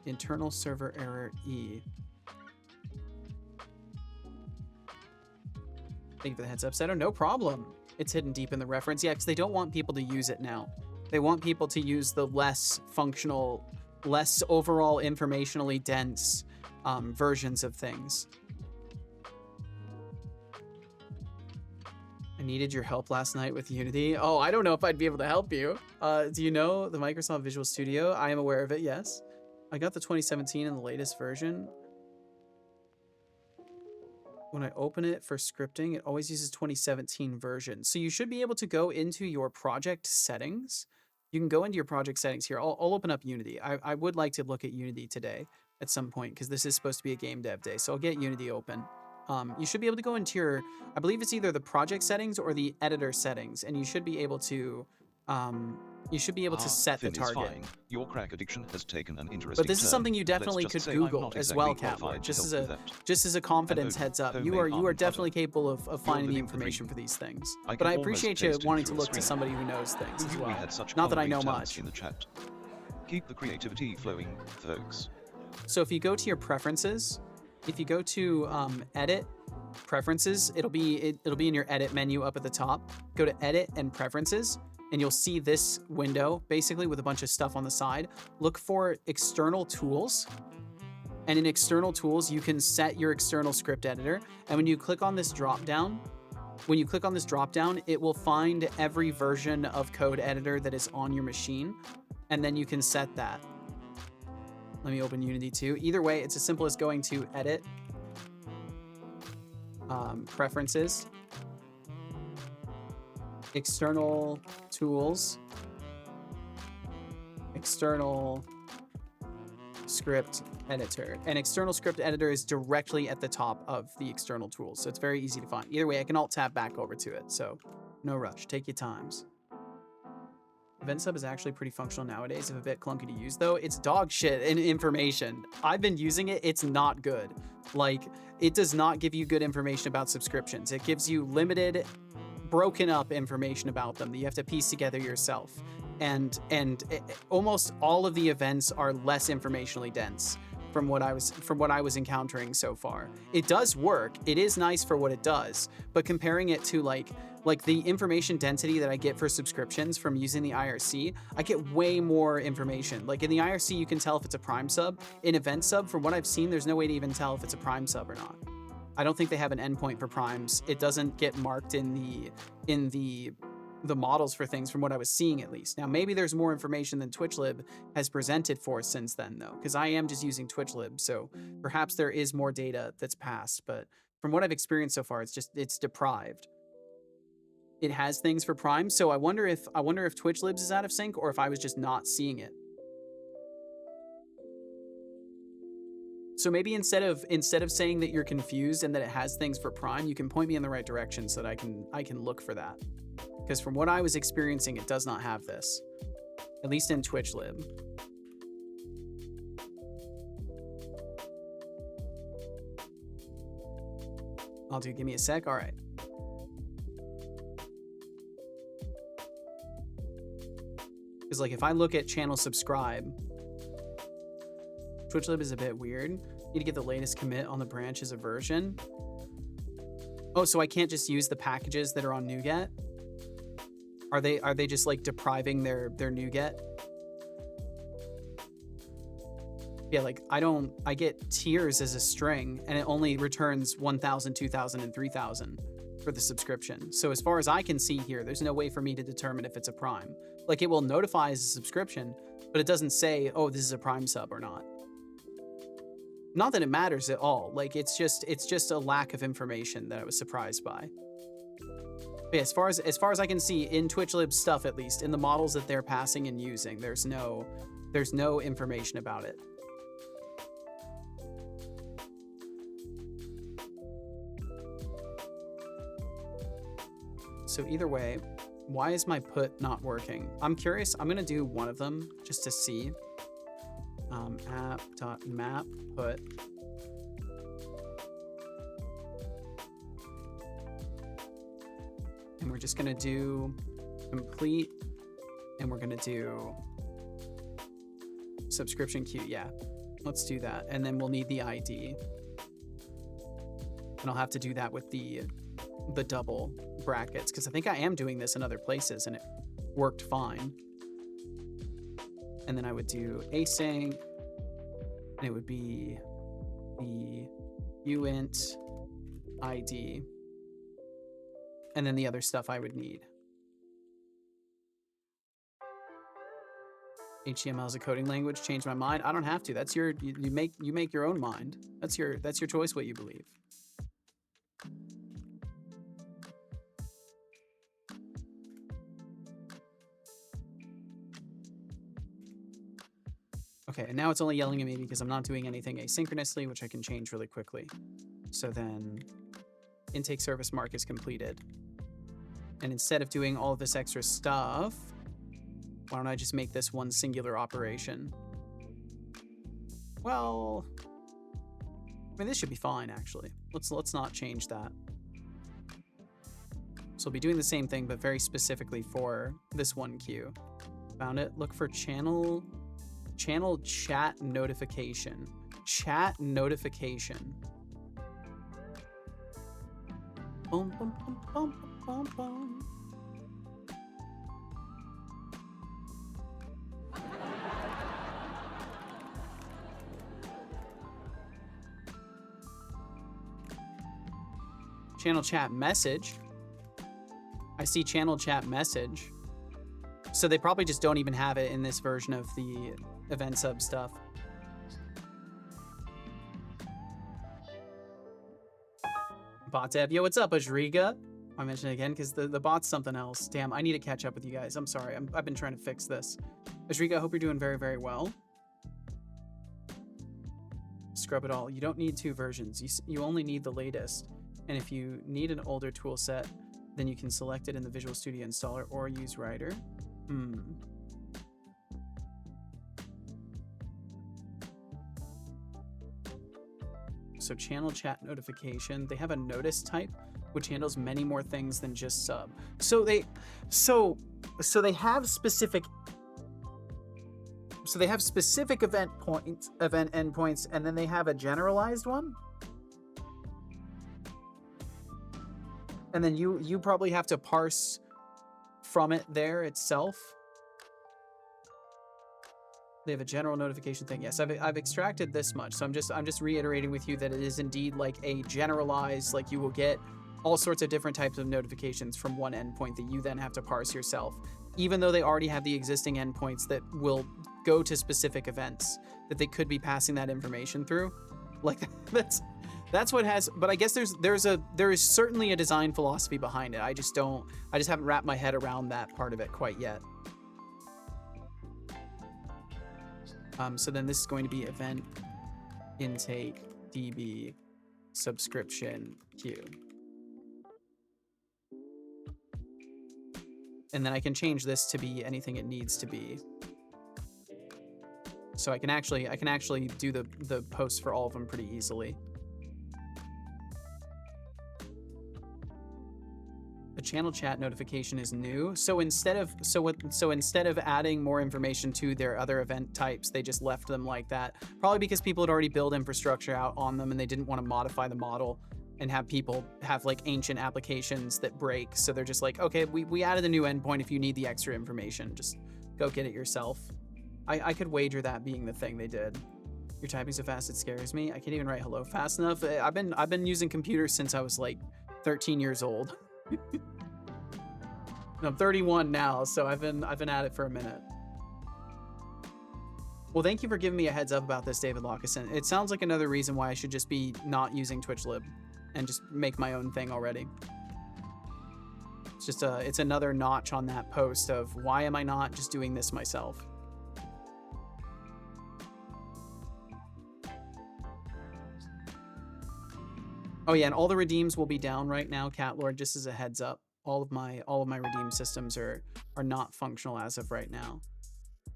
Internal server error E. Thank you for the heads up, Seto. No problem. It's hidden deep in the reference. Yeah, because they don't want people to use it now. They want people to use the less functional, less overall informationally dense versions of things. I needed your help last night with Unity. Oh, I don't know if I'd be able to help you. Do you know the Microsoft Visual Studio? I am aware of it, yes. I got the 2017 and the latest version. When I open it for scripting, it always uses 2017 version. So you should be able to go into your project settings. You can go into your project settings here. I'll open up Unity. I would like to look at Unity today at some point because this is supposed to be a game dev day. So I'll get Unity open. You should be able to go into your, I believe it's either the project settings or the editor settings, and you should be able to set the target. Fine. Your crack addiction has taken an interesting But this is something you definitely could Google as well, Catboy. Just as a confidence heads up, you are definitely capable of finding the information for these things. But I appreciate you wanting to look to somebody who knows things as well. Not that I know much. In the chat. Keep the creativity flowing, folks. So if you go to your preferences, if you go to edit preferences, it'll be in your edit menu up at the top. Go to edit and preferences, and you'll see this window basically with a bunch of stuff on the side. Look for external tools. And in external tools, you can set your external script editor. And when you click on this drop down, it will find every version of code editor that is on your machine. And then you can set that. Let me open Unity 2. Either way, it's as simple as going to edit, preferences, external tools, external script editor. And external script editor is directly at the top of the external tools, so it's very easy to find. Either way, I can alt-tab back over to it, so no rush. Take your times. Event sub is actually pretty functional nowadays, if a bit clunky to use though. It's dog shit in information. I've been using it, it's not good. Like, it does not give you good information about subscriptions. It gives you limited, broken up information about them that you have to piece together yourself. And almost all of the events are less informationally dense from what I was encountering so far. It does work. It is nice for what it does, but comparing it to like the information density that I get for subscriptions from using the IRC, I get way more information. Like in the IRC, you can tell if it's a Prime sub. In Event Sub, from what I've seen, there's no way to even tell if it's a Prime sub or not. I don't think they have an endpoint for Primes. It doesn't get marked in the models for things from what I was seeing at least. Now, maybe there's more information than TwitchLib has presented for since then though, because I am just using TwitchLib, so perhaps there is more data that's passed, but from what I've experienced so far, it's deprived. It has things for Prime, so I wonder if TwitchLibs is out of sync or if I was just not seeing it. So maybe instead of saying that you're confused and that it has things for Prime, you can point me in the right direction so that I can look for that. Because from what I was experiencing, it does not have this, at least in TwitchLib. I'll do. Give me a sec. All right. Because like if I look at channel subscribe, TwitchLib is a bit weird. Need to get the latest commit on the branch as a version. Oh, so I can't just use the packages that are on NuGet? Are they just like depriving their NuGet? Yeah, like I get tiers as a string and it only returns 1,000, 2,000, and 3,000 for the subscription. So as far as I can see here, there's no way for me to determine if it's a Prime. Like it will notify as a subscription, but it doesn't say, oh, this is a Prime sub or not. Not that it matters at all. Like it's just a lack of information that I was surprised by. But But yeah, as far as I can see in TwitchLib stuff, at least in the models that they're passing and using, there's no information about it. So either way, why is my put not working? I'm curious. I'm gonna do one of them just to see. App.map put. And we're just gonna do complete, and we're gonna do subscription queue. Yeah, let's do that. And then we'll need the ID. And I'll have to do that with the double brackets, because I think I am doing this in other places and it worked fine. And then I would do async, and it would be the uint ID, and then the other stuff I would need. HTML is a coding language. Change my mind. I don't have to. That's your you make your own mind. That's your choice what you believe. Okay, and now it's only yelling at me because I'm not doing anything asynchronously, which I can change really quickly. So then intake service mark is completed. And instead of doing all of this extra stuff, why don't I just make this one singular operation? Well, I mean, this should be fine, actually. Let's not change that. So we'll be doing the same thing, but very specifically for this one queue. Found it. Look for channel chat notification. Chat notification. Boom, boom, boom, boom, boom, boom. Channel chat message. I see channel chat message. So they probably just don't even have it in this version of the event sub stuff. Bot dev. Yo, what's up, Ajriga? I mentioned it again because the bot's something else. Damn, I need to catch up with you guys. I'm sorry. I've been trying to fix this. Ajriga, I hope you're doing very, very well. Scrub it all. You don't need 2 versions. You only need the latest. And if you need an older tool set, then you can select it in the Visual Studio installer or use Writer. So channel chat notification, they have a notice type which handles many more things than just sub. So they have specific event endpoints, and then they have a generalized one. And then you probably have to parse from it there itself. They have a general notification thing. Yes, I've extracted this much. So I'm just reiterating with you that it is indeed like a generalized, like you will get all sorts of different types of notifications from one endpoint that you then have to parse yourself, even though they already have the existing endpoints that will go to specific events that they could be passing that information through. Like that's what has, but I guess there is certainly a design philosophy behind it. I just haven't wrapped my head around that part of it quite yet. So then this is going to be event intake DB subscription queue. And then I can change this to be anything it needs to be. So I can actually do the posts for all of them pretty easily. The channel chat notification is new. So instead of adding more information to their other event types, they just left them like that. Probably because people had already built infrastructure out on them and they didn't want to modify the model and have people have like ancient applications that break. So they're just like, okay, we added a new endpoint. If you need the extra information, just go get it yourself. I could wager that being the thing they did. You're typing so fast it scares me. I can't even write hello fast enough. I've been using computers since I was like 13 years old. I'm 31 now, so I've been at it for a minute. Well, thank you for giving me a heads up about this, David Lockeson. It sounds like another reason why I should just be not using TwitchLib and just make my own thing already. It's another notch on that post of why am I not just doing this myself? Oh yeah, and all the redeems will be down right now, Cat Lord, just as a heads up. All of my redeem systems are not functional as of right now.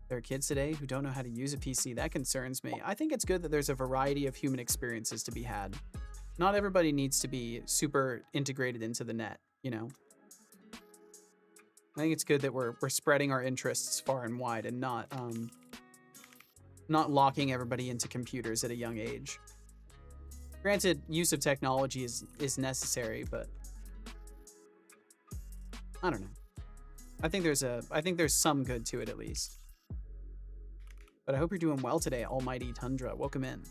There are kids today who don't know how to use a PC. That concerns me. I think it's good that there's a variety of human experiences to be had. Not everybody needs to be super integrated into the net, you know? I think it's good that we're spreading our interests far and wide and not locking everybody into computers at a young age. Granted, use of technology is necessary, but I don't know. I think there's some good to it at least. But I hope you're doing well today, Almighty Tundra. Welcome in.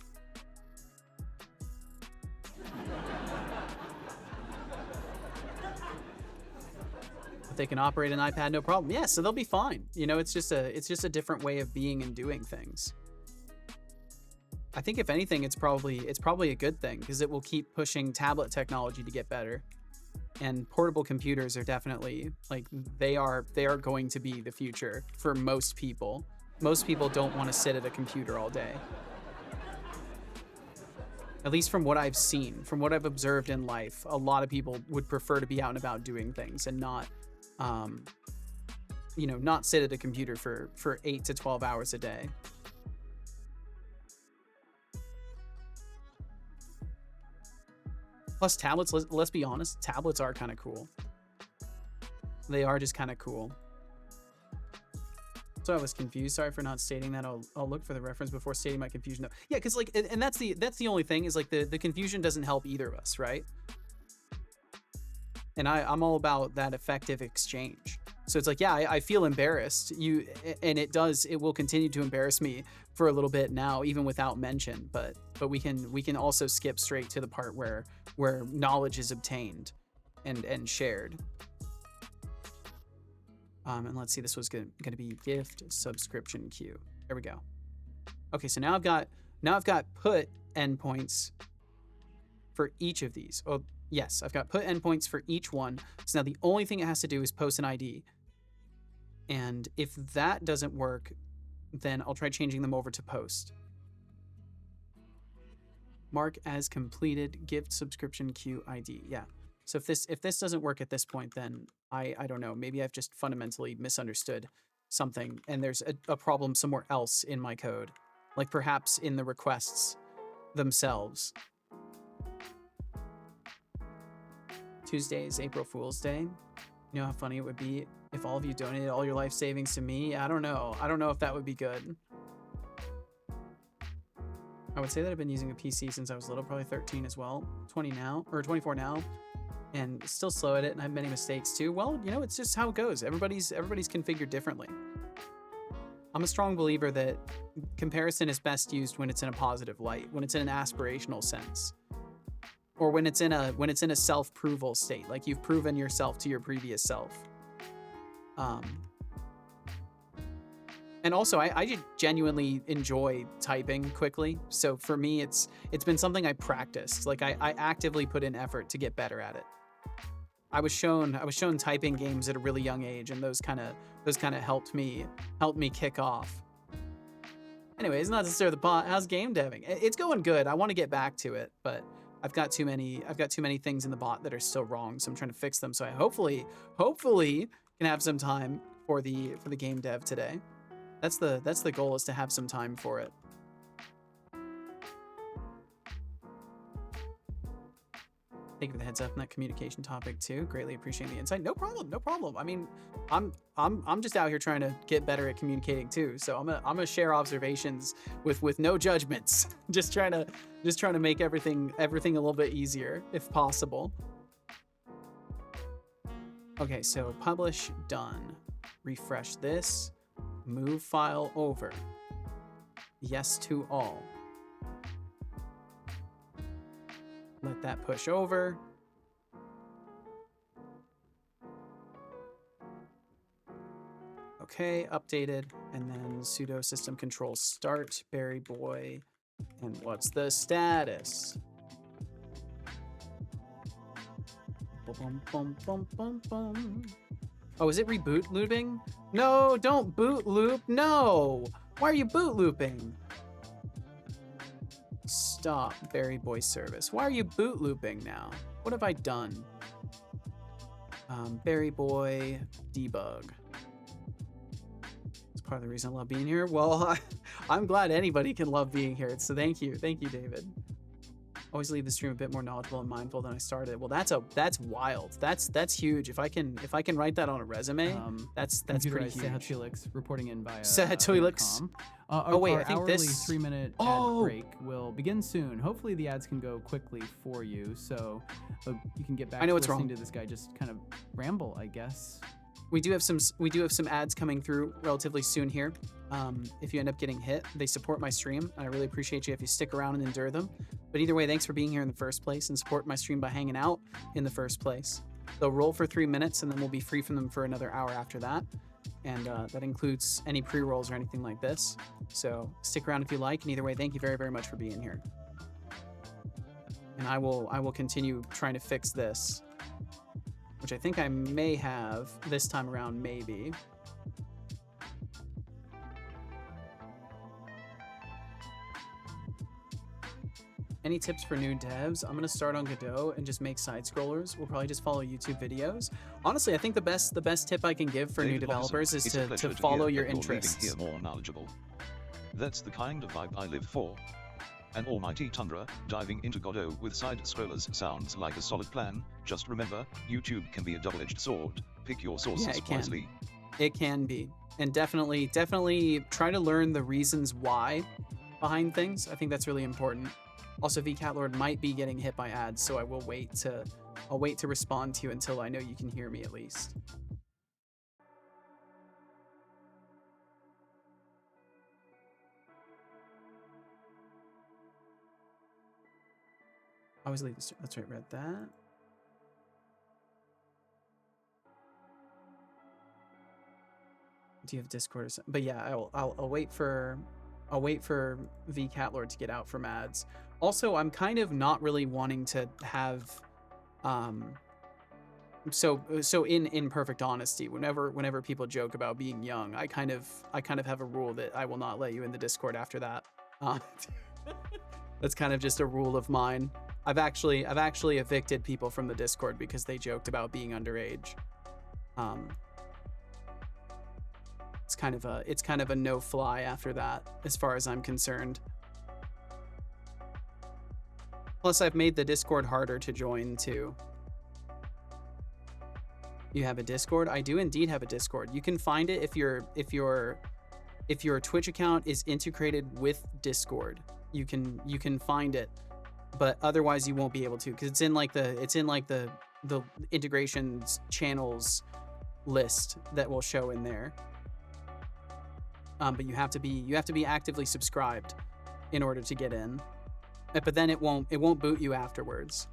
But they can operate an iPad, no problem. Yeah, so they'll be fine. You know, it's just a different way of being and doing things. I think if anything, it's probably a good thing because it will keep pushing tablet technology to get better. And portable computers are definitely like they are going to be the future for most people. Most people don't want to sit at a computer all day. At least from what I've seen, from what I've observed in life, a lot of people would prefer to be out and about doing things and not, not sit at a computer for 8 to 12 hours a day. Plus tablets, let's be honest, tablets are kind of cool. They are just kind of cool. So I was confused. Sorry for not stating that. I'll look for the reference before stating my confusion. No. Yeah, because like, and that's the only thing is like the confusion doesn't help either of us, right? And I'm all about that effective exchange. So it's like, yeah, I feel embarrassed. And it will continue to embarrass me for a little bit now, even without mention. But we can also skip straight to the part where knowledge is obtained and shared. And let's see, this was going to be gift subscription queue. There we go. Okay, so now I've got put endpoints for each of these. Oh, yes, I've got put endpoints for each one. So now the only thing it has to do is post an ID. And if that doesn't work, then I'll try changing them over to post. Mark as completed gift subscription queue ID. Yeah. So if this doesn't work at this point, then I don't know. Maybe I've just fundamentally misunderstood something and there's a problem somewhere else in my code. Like perhaps in the requests themselves. Tuesday is April Fool's Day. You know how funny it would be if all of you donated all your life savings to me? I don't know. I don't know if that would be good. I would say that I've been using a PC since I was little, probably 13 as well. 20 now, or 24 now. And still slow at it and I have many mistakes too. Well, you know, it's just how it goes. Everybody's configured differently. I'm a strong believer that comparison is best used when it's in a positive light, when it's in an aspirational sense. Or when it's in a self-proval state, like you've proven yourself to your previous self. And also, I genuinely enjoy typing quickly. So for me, it's been something I practiced. Like I actively put in effort to get better at it. I was shown typing games at a really young age, and those kind of helped me kick off. Anyways, not to stir the pot. How's game deving? It's going good. I want to get back to it, but I've got too many things in the bot that are still wrong, so I'm trying to fix them. So I hopefully can have some time for the game dev today. That's the goal, is to have some time for it. Thank you for the heads up on that communication topic too. Greatly appreciating the insight. No problem, no problem. I mean, I'm just out here trying to get better at communicating too. So I'm gonna share observations with no judgments. just trying to make everything a little bit easier if possible. Okay, so publish done. Refresh this. Move file over. Yes to all. Let that push over. Okay, updated. And then sudo system control start, Barry Boy. And what's the status? Bum, bum, bum, bum, bum. Oh, is it reboot looping? No, don't boot loop. No. Why are you boot looping? Stop, Berry Boy service. Why are you boot looping now? What have I done? Berry Boy debug. It's part of the reason I love being here. Well, I'm glad anybody can love being here. So thank you, David. Always leave the stream a bit more knowledgeable and mindful than I started. Well, that's wild. That's huge. If I can write that on a resume, that's pretty huge. Sahatulix reporting in via Sahatulix. Oh wait, I think hourly this 3-minute ad break will begin soon. Hopefully the ads can go quickly for you, so you can get back to listening to this guy just kind of ramble, I guess. We do have some ads coming through relatively soon here. If you end up getting hit, they support my stream, and I really appreciate you if you stick around and endure them. But either way, thanks for being here in the first place and support my stream by hanging out in the first place. They'll roll for 3 minutes, and then we'll be free from them for another hour after that. And that includes any pre-rolls or anything like this. So stick around if you like. And either way, thank you very, very much for being here. And I will continue trying to fix this, which I think I may have this time around, maybe. Any tips for new devs? I'm gonna start on Godot and just make side scrollers. We'll probably just follow YouTube videos. Honestly, I think the best tip I can give for new developers is to follow your interests. Here more knowledgeable. That's the kind of vibe I live for. An almighty tundra, diving into Godot with side scrollers sounds like a solid plan. Just remember, YouTube can be a double-edged sword. Pick your sources wisely. It can be. And definitely try to learn the reasons why behind things. I think that's really important. Also, VCatLord might be getting hit by ads, so I'll wait to respond to you until I know you can hear me at least. Always leave this. That's right, read that. Do you have Discord or something? But yeah, I'll wait for VCatLord to get out from ads. Also, I'm kind of not really wanting to have so in perfect honesty, whenever people joke about being young, I kind of have a rule that I will not let you in the Discord after that. That's kind of just a rule of mine. I've actually evicted people from the Discord because they joked about being underage. It's kind of a no fly after that, as far as I'm concerned. Plus, I've made the Discord harder to join too. You have a Discord? I do indeed have a Discord. You can find it if your Twitch account is integrated with Discord. You can find it, but otherwise you won't be able to, because it's in the integrations channels list that will show in there. But you have to be actively subscribed in order to get in. But then it won't boot you afterwards.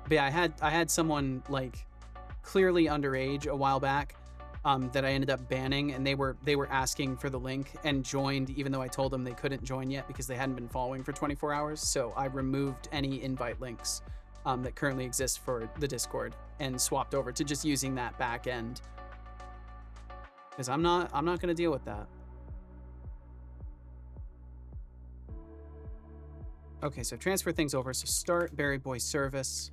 But yeah, I had someone like clearly underage a while back that I ended up banning, and they were asking for the link and joined even though I told them they couldn't join yet because they hadn't been following for 24 hours. So I removed any invite links that currently exist for the Discord and swapped over to just using that back end. Because I'm not going to deal with that. Okay, so transfer things over. So start Berry Boy service.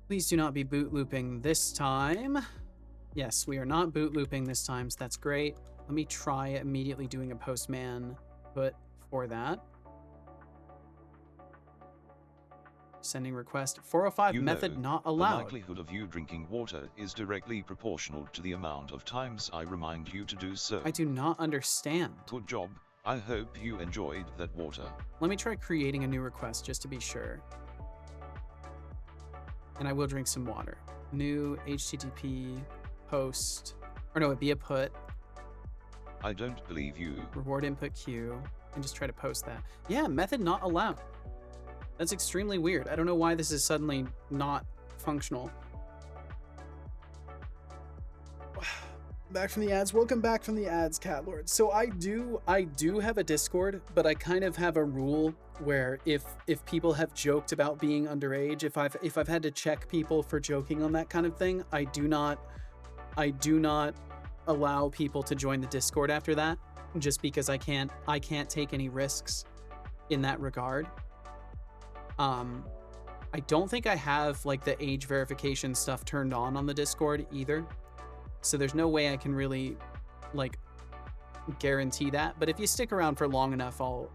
Please do not be boot looping this time. Yes, we are not boot looping this time, so that's great. Let me try immediately doing a postman put for that. Sending request 405 method not allowed. The likelihood of you drinking water is directly proportional to the amount of times I remind you to do so. I do not understand. Good job. I hope you enjoyed that water. Let me try creating a new request just to be sure. And I will drink some water. New HTTP post, or no, it'd be a put. I don't believe you. Reward input queue, and just try to post that. Yeah, method not allowed. That's extremely weird. I don't know why this is suddenly not functional. Back from the ads. Welcome back from the ads, Cat Lord. So I do have a Discord, but I kind of have a rule where if people have joked about being underage, if I've had to check people for joking on that kind of thing, I do not allow people to join the Discord after that, just because I can't take any risks in that regard. I don't think I have like the age verification stuff turned on the Discord either. So there's no way I can really like guarantee that. But if you stick around for long enough, I'll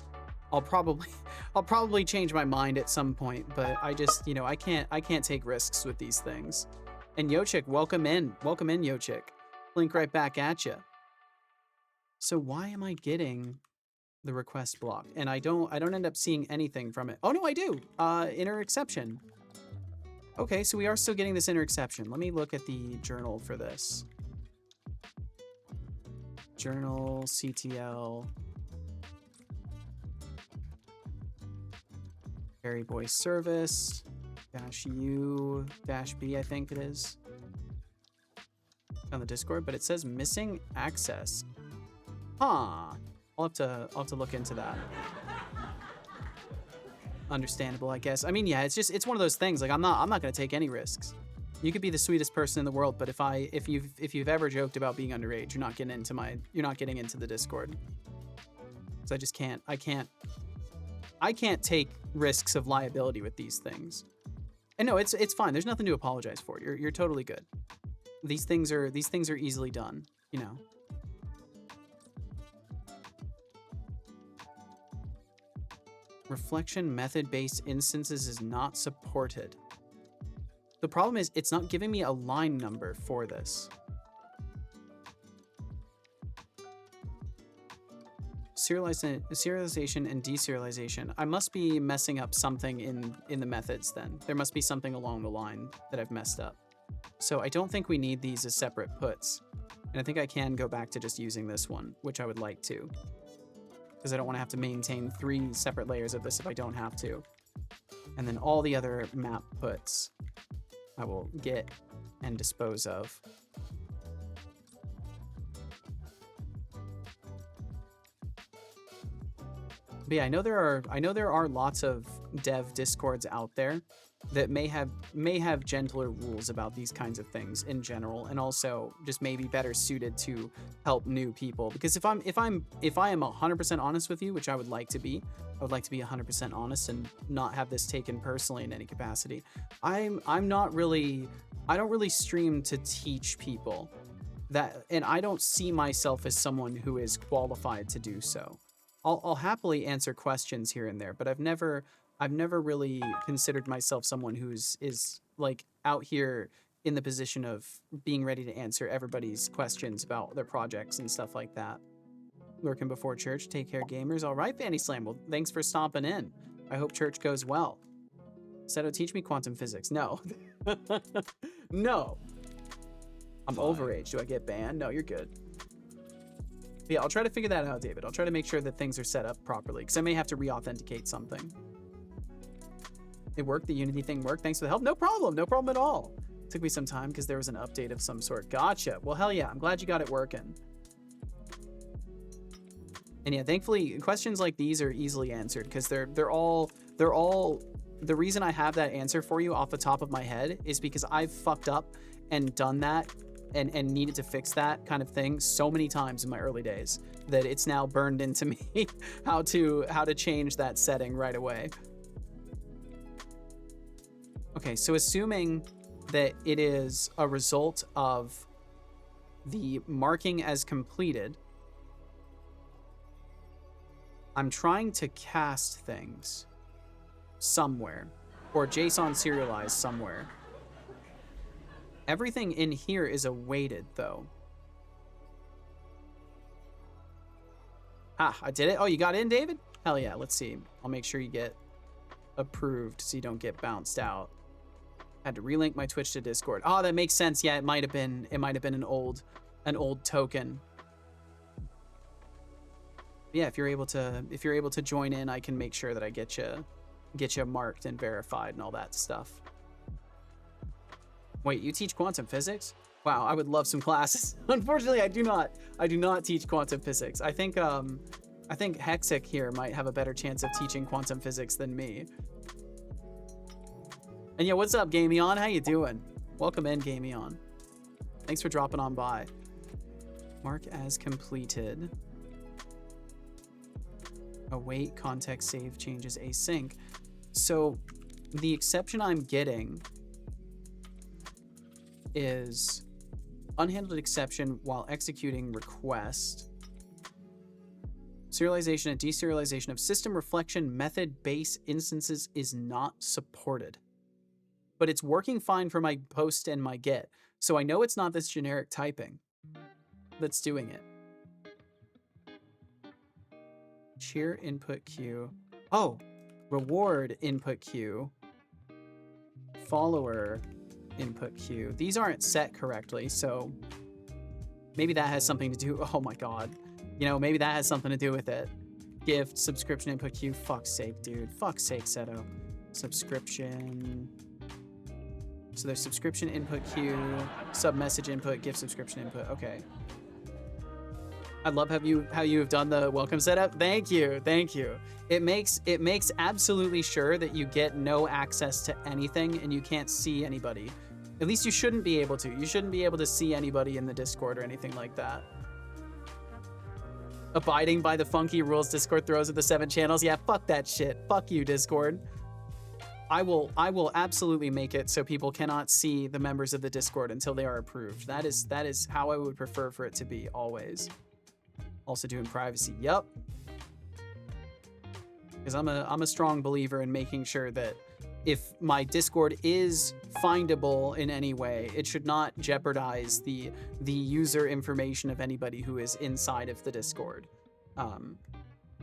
probably change my mind at some point. But I just, you know, I can't take risks with these things. And Yochik, welcome in, Yochik. Blink right back at you. So why am I getting the request block? And I don't end up seeing anything from it. Oh no, I do. Inner exception. Okay, so we are still getting this inner exception. Let me look at the journal for this. Journal, CTL. Fairy Boy Service. -U, -B, I think it is. On the Discord, but it says missing access. Huh. I'll have to look into that. Understandable, I guess. I mean, yeah, it's one of those things. Like I'm not gonna take any risks. You could be the sweetest person in the world, but if you've ever joked about being underage, you're not getting into the Discord. So I just can't. I can't take risks of liability with these things. And no, it's fine. There's nothing to apologize for. You're totally good. These things are easily done, you know. Reflection method-based instances is not supported. The problem is it's not giving me a line number for this. Serialization and deserialization. I must be messing up something in the methods then. There must be something along the line that I've messed up. So I don't think we need these as separate puts. And I think I can go back to just using this one, which I would like to. Because I don't want to have to maintain 3 separate layers of this if I don't have to. And then all the other map puts I will get and dispose of. But yeah, I know there are lots of dev discords out there that may have gentler rules about these kinds of things in general, and also just maybe better suited to help new people. Because if I am 100% honest with you, which I would like to be 100% honest and not have this taken personally in any capacity. I don't really stream to teach people that, and I don't see myself as someone who is qualified to do so. I'll happily answer questions here and there, but I've never really considered myself someone is like out here in the position of being ready to answer everybody's questions about their projects and stuff like that. Lurking before church, take care gamers. All right, Fanny Slam. Well, thanks for stomping in. I hope church goes well. Seto, teach me quantum physics. No. No. I'm overage. Do I get banned? No, you're good. But yeah, I'll try to figure that out, David. I'll try to make sure that things are set up properly, because I may have to re-authenticate something. It worked. The Unity thing worked. Thanks for the help. No problem. No problem at all. Took me some time because there was an update of some sort. Gotcha. Well, hell yeah. I'm glad you got it working. And yeah, thankfully, questions like these are easily answered because they're all. The reason I have that answer for you off the top of my head is because I've fucked up and done that and needed to fix that kind of thing so many times in my early days that it's now burned into me how to change that setting right away. Okay, so assuming that it is a result of the marking as completed, I'm trying to cast things somewhere or JSON serialize somewhere. Everything in here is awaited though. Ah, I did it. Oh, you got in, David? Hell yeah, let's see. I'll make sure you get approved so you don't get bounced out. Had to relink my Twitch to Discord. Oh, that makes sense. Yeah, it might have been an old token. Yeah, if you're able to join in, I can make sure that I get you marked and verified and all that stuff. Wait, you teach quantum physics? Wow, I would love some classes. Unfortunately, I do not teach quantum physics. I think Hexic here might have a better chance of teaching quantum physics than me. And yeah, what's up, Gameon? How you doing? Welcome in, Gameon. Thanks for dropping on by. Mark as completed. Await context save changes async. So the exception I'm getting is unhandled exception while executing request. Serialization and deserialization of system reflection method base instances is not supported. But it's working fine for my post and my get. So I know it's not this generic typing that's doing it. Cheer input queue. Oh, reward input queue. Follower input queue. These aren't set correctly, so maybe that has something to do. Oh my god. You know, maybe that has something to do with it. Gift, subscription input queue. Fuck's sake, dude. Fuck's sake, Seto. Subscription. So there's subscription input queue, sub message input, gift subscription input. Okay. I love how you have done the welcome setup. Thank you, thank you. It makes absolutely sure that you get no access to anything and you can't see anybody. At least you shouldn't be able to. You shouldn't be able to see anybody in the Discord or anything like that. Abiding by the funky rules Discord throws at the 7 channels. Yeah, fuck that shit. Fuck you, Discord. I will absolutely make it so people cannot see the members of the Discord until they are approved. That is how I would prefer for it to be always. Also doing privacy. Yup. Because I'm a strong believer in making sure that if my Discord is findable in any way, it should not jeopardize the user information of anybody who is inside of the Discord.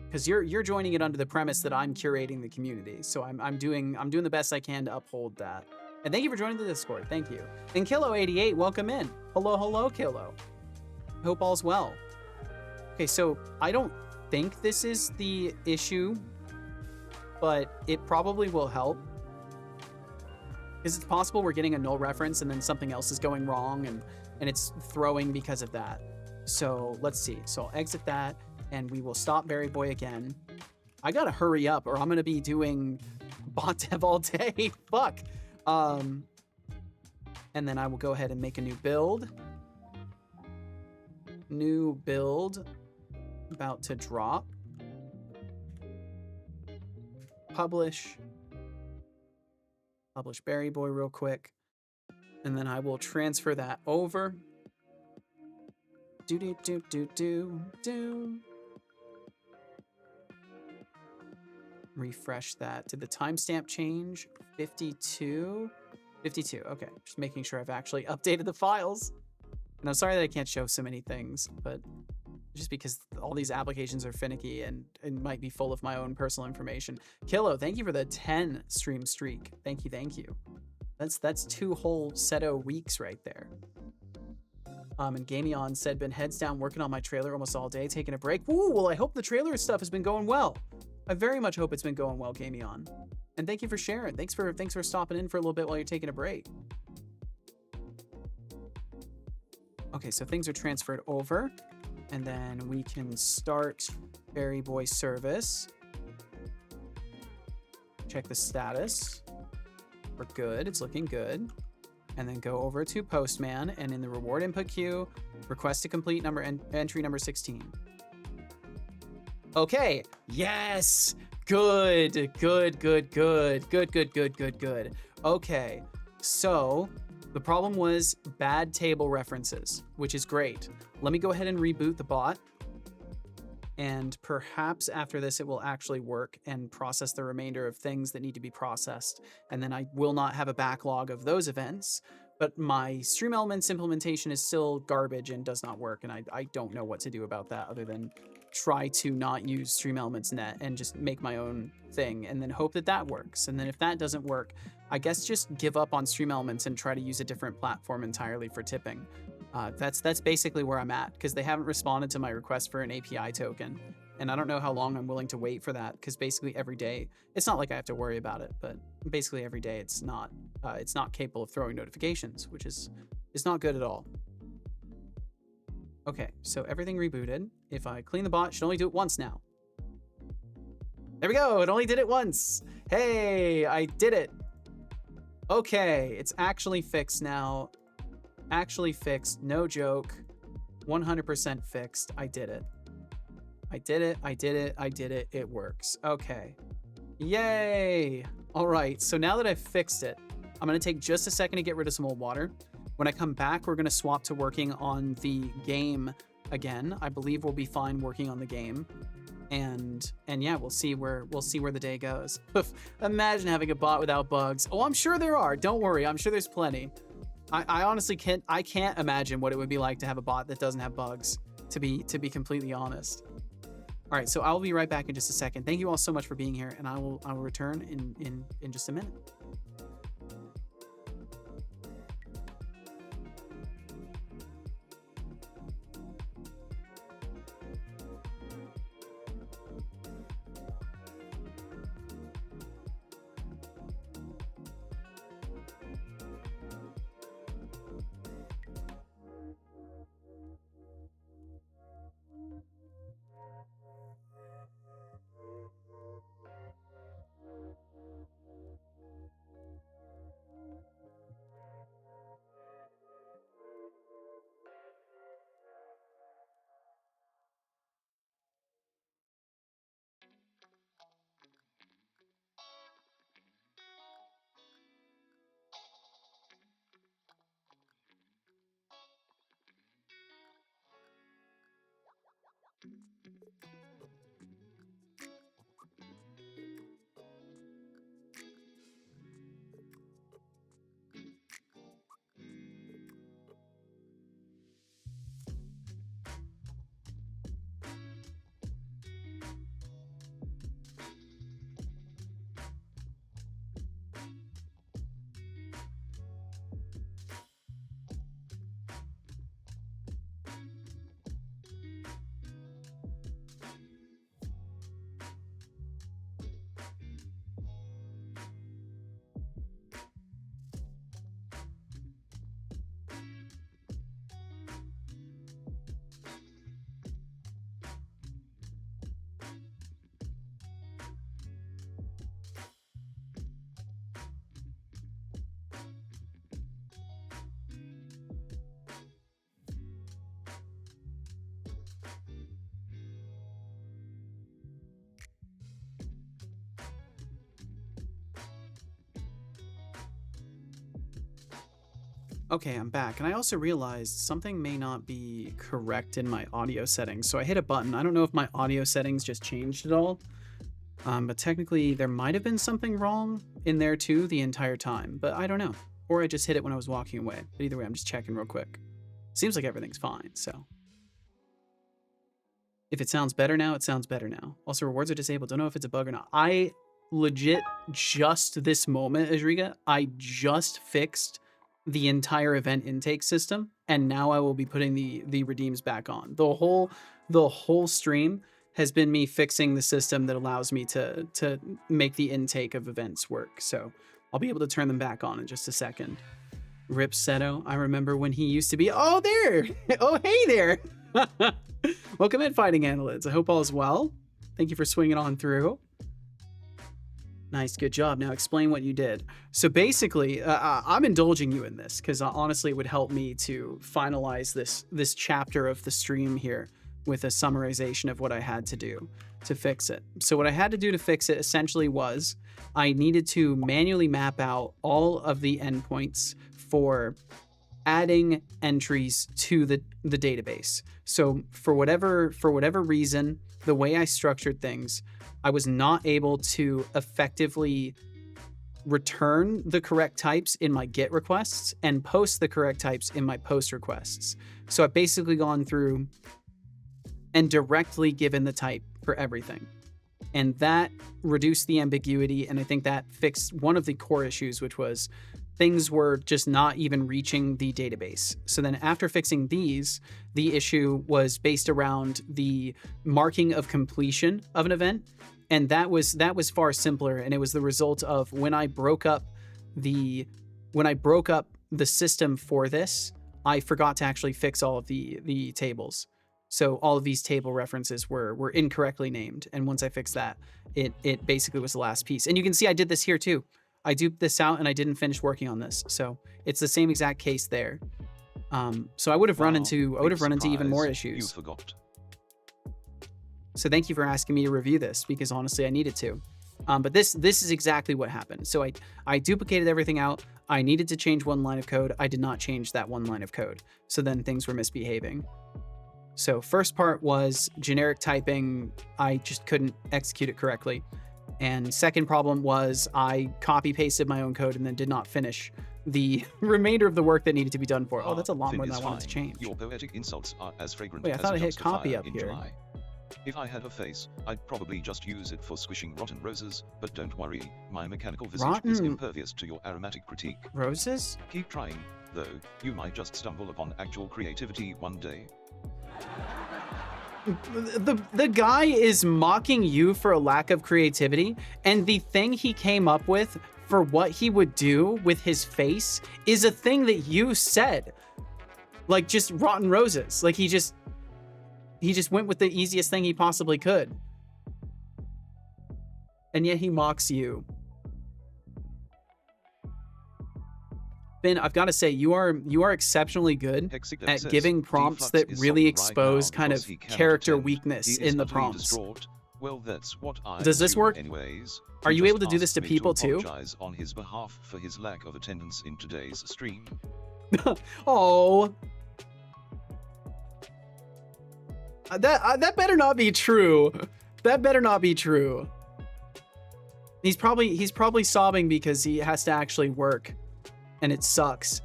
Because you're joining it under the premise that I'm curating the community, so I'm doing the best I can to uphold that. And thank you for joining the Discord. Thank you. And Kilo88, welcome in. Hello, Kilo. Hope all's well. Okay, so I don't think this is the issue, but it probably will help. Because it's possible we're getting a null reference and then something else is going wrong and it's throwing because of that. So let's see. So I'll exit that and we will stop Berry Boy again. I gotta hurry up or I'm gonna be doing bot dev all day. Fuck. And then I will go ahead and make a new build. New build. About to drop. Publish Berry Boy real quick. And then I will transfer that over. Do. Refresh that. Did the timestamp change? 52? 52, okay. Just making sure I've actually updated the files. And I'm sorry that I can't show so many things, but just because all these applications are finicky and might be full of my own personal information. Kilo, thank you for the 10 stream streak. Thank you. That's 2 whole Seto weeks right there. And Gameon said, been heads down working on my trailer almost all day, taking a break. Ooh, well, I hope the trailer stuff has been going well. I very much hope it's been going well, Gameon. And thank you for sharing. Thanks for stopping in for a little bit while you're taking a break. Okay, so things are transferred over. And then we can start Berry Boy service. Check the status. We're good. It's looking good. And then go over to Postman and in the reward input queue, request to complete entry number 16. Okay. Yes. Good. Okay. So the problem was bad table references, which is great. Let me go ahead and reboot the bot. And perhaps after this, it will actually work and process the remainder of things that need to be processed. And then I will not have a backlog of those events. But my Stream Elements implementation is still garbage and does not work. And I don't know what to do about that other than try to not use Stream Elements net and just make my own thing and then hope that that works. And then if that doesn't work, I guess just give up on Stream Elements and try to use a different platform entirely for tipping. That's basically where I'm at because they haven't responded to my request for an API token. And I don't know how long I'm willing to wait for that because basically every day, it's not like I have to worry about it, but basically every day it's not capable of throwing notifications, which is is not good at all. Okay, so everything rebooted. If I clean the bot, it should only do it once now. There we go, it only did it once. Hey, I did it. Okay, it's actually fixed now. Actually fixed, no joke. 100% fixed, I did it. I did it, I did it, I did it, it works. Okay, yay. All right, so now that I've fixed it, I'm gonna take just a second to get rid of some old water. When I come back, we're gonna swap to working on the game again. I believe we'll be fine working on the game. And yeah, we'll see where the day goes. Imagine having a bot without bugs. Oh, I'm sure there are. Don't worry, I'm sure there's plenty. I honestly can't imagine what it would be like to have a bot that doesn't have bugs, to be completely honest. All right, so I'll be right back in just a second. Thank you all so much for being here, and I will return in just a minute. Okay, I'm back, and I also realized something may not be correct in my audio settings. So I hit a button. I don't know if my audio settings just changed at all, but technically there might have been something wrong in there too the entire time, but I don't know. Or I just hit it when I was walking away. But either way, I'm just checking real quick. Seems like everything's fine, so. If it sounds better now, it sounds better now. Also, rewards are disabled. Don't know if it's a bug or not. I legit, just this moment, Ajriga, I just fixed the entire event intake system, and now I will be putting the redeems back on. The whole stream has been me fixing the system that allows me to make the intake of events work. So I'll be able to turn them back on in just a second. Rip Seto, I remember when he used to be, oh there, oh hey there. Welcome in, Fighting Annelids. I hope all is well. Thank you for swinging on through. Nice, good job. Now explain what you did. So basically, I'm indulging you in this because honestly, it would help me to finalize this chapter of the stream here with a summarization of what I had to do to fix it. So what I had to do to fix it essentially was I needed to manually map out all of the endpoints for adding entries to the database. So for whatever reason, the way I structured things, I was not able to effectively return the correct types in my GET requests and post the correct types in my POST requests. So I've basically gone through and directly given the type for everything. And that reduced the ambiguity, and I think that fixed one of the core issues, which was things were just not even reaching the database. So then after fixing these, the issue was based around the marking of completion of an event. And that was far simpler. And it was the result of when I broke up the system for this, I forgot to actually fix all of the tables. So all of these table references were incorrectly named. And once I fixed that, it basically was the last piece. And you can see I did this here too. I duped this out and I didn't finish working on this. So it's the same exact case there. So I would have run into even more issues. You forgot. So thank you for asking me to review this, because honestly I needed to. But this is exactly what happened. So I duplicated everything out. I needed to change one line of code. I did not change that one line of code. So then things were misbehaving. So first part was generic typing. I just couldn't execute it correctly. And second problem was I copy pasted my own code and then did not finish the remainder of the work that needed to be done for it. Oh, that's a lot more than I wanted to change. Your poetic insults are as fragrant Wait, I as thought a I hit dumpster copy fire up in here. July. If I had a face, I'd probably just use it for squishing rotten roses, but don't worry, my mechanical visage is impervious to your aromatic critique. Roses? Keep trying, though, you might just stumble upon actual creativity one day. The guy is mocking you for a lack of creativity, and the thing he came up with for what he would do with his face is a thing that you said. Like, just rotten roses. Like, he just went with the easiest thing he possibly could. And yet he mocks you. Finn, I've got to say, you are exceptionally good at giving prompts that really expose kind of character weakness in the prompts. Well, that's what I Does this work? Anyways, are you able to do this to people too? On his behalf for his lack of attendance in today's stream. Oh. That better not be true. That better not be true. He's probably sobbing because he has to actually work, and it sucks.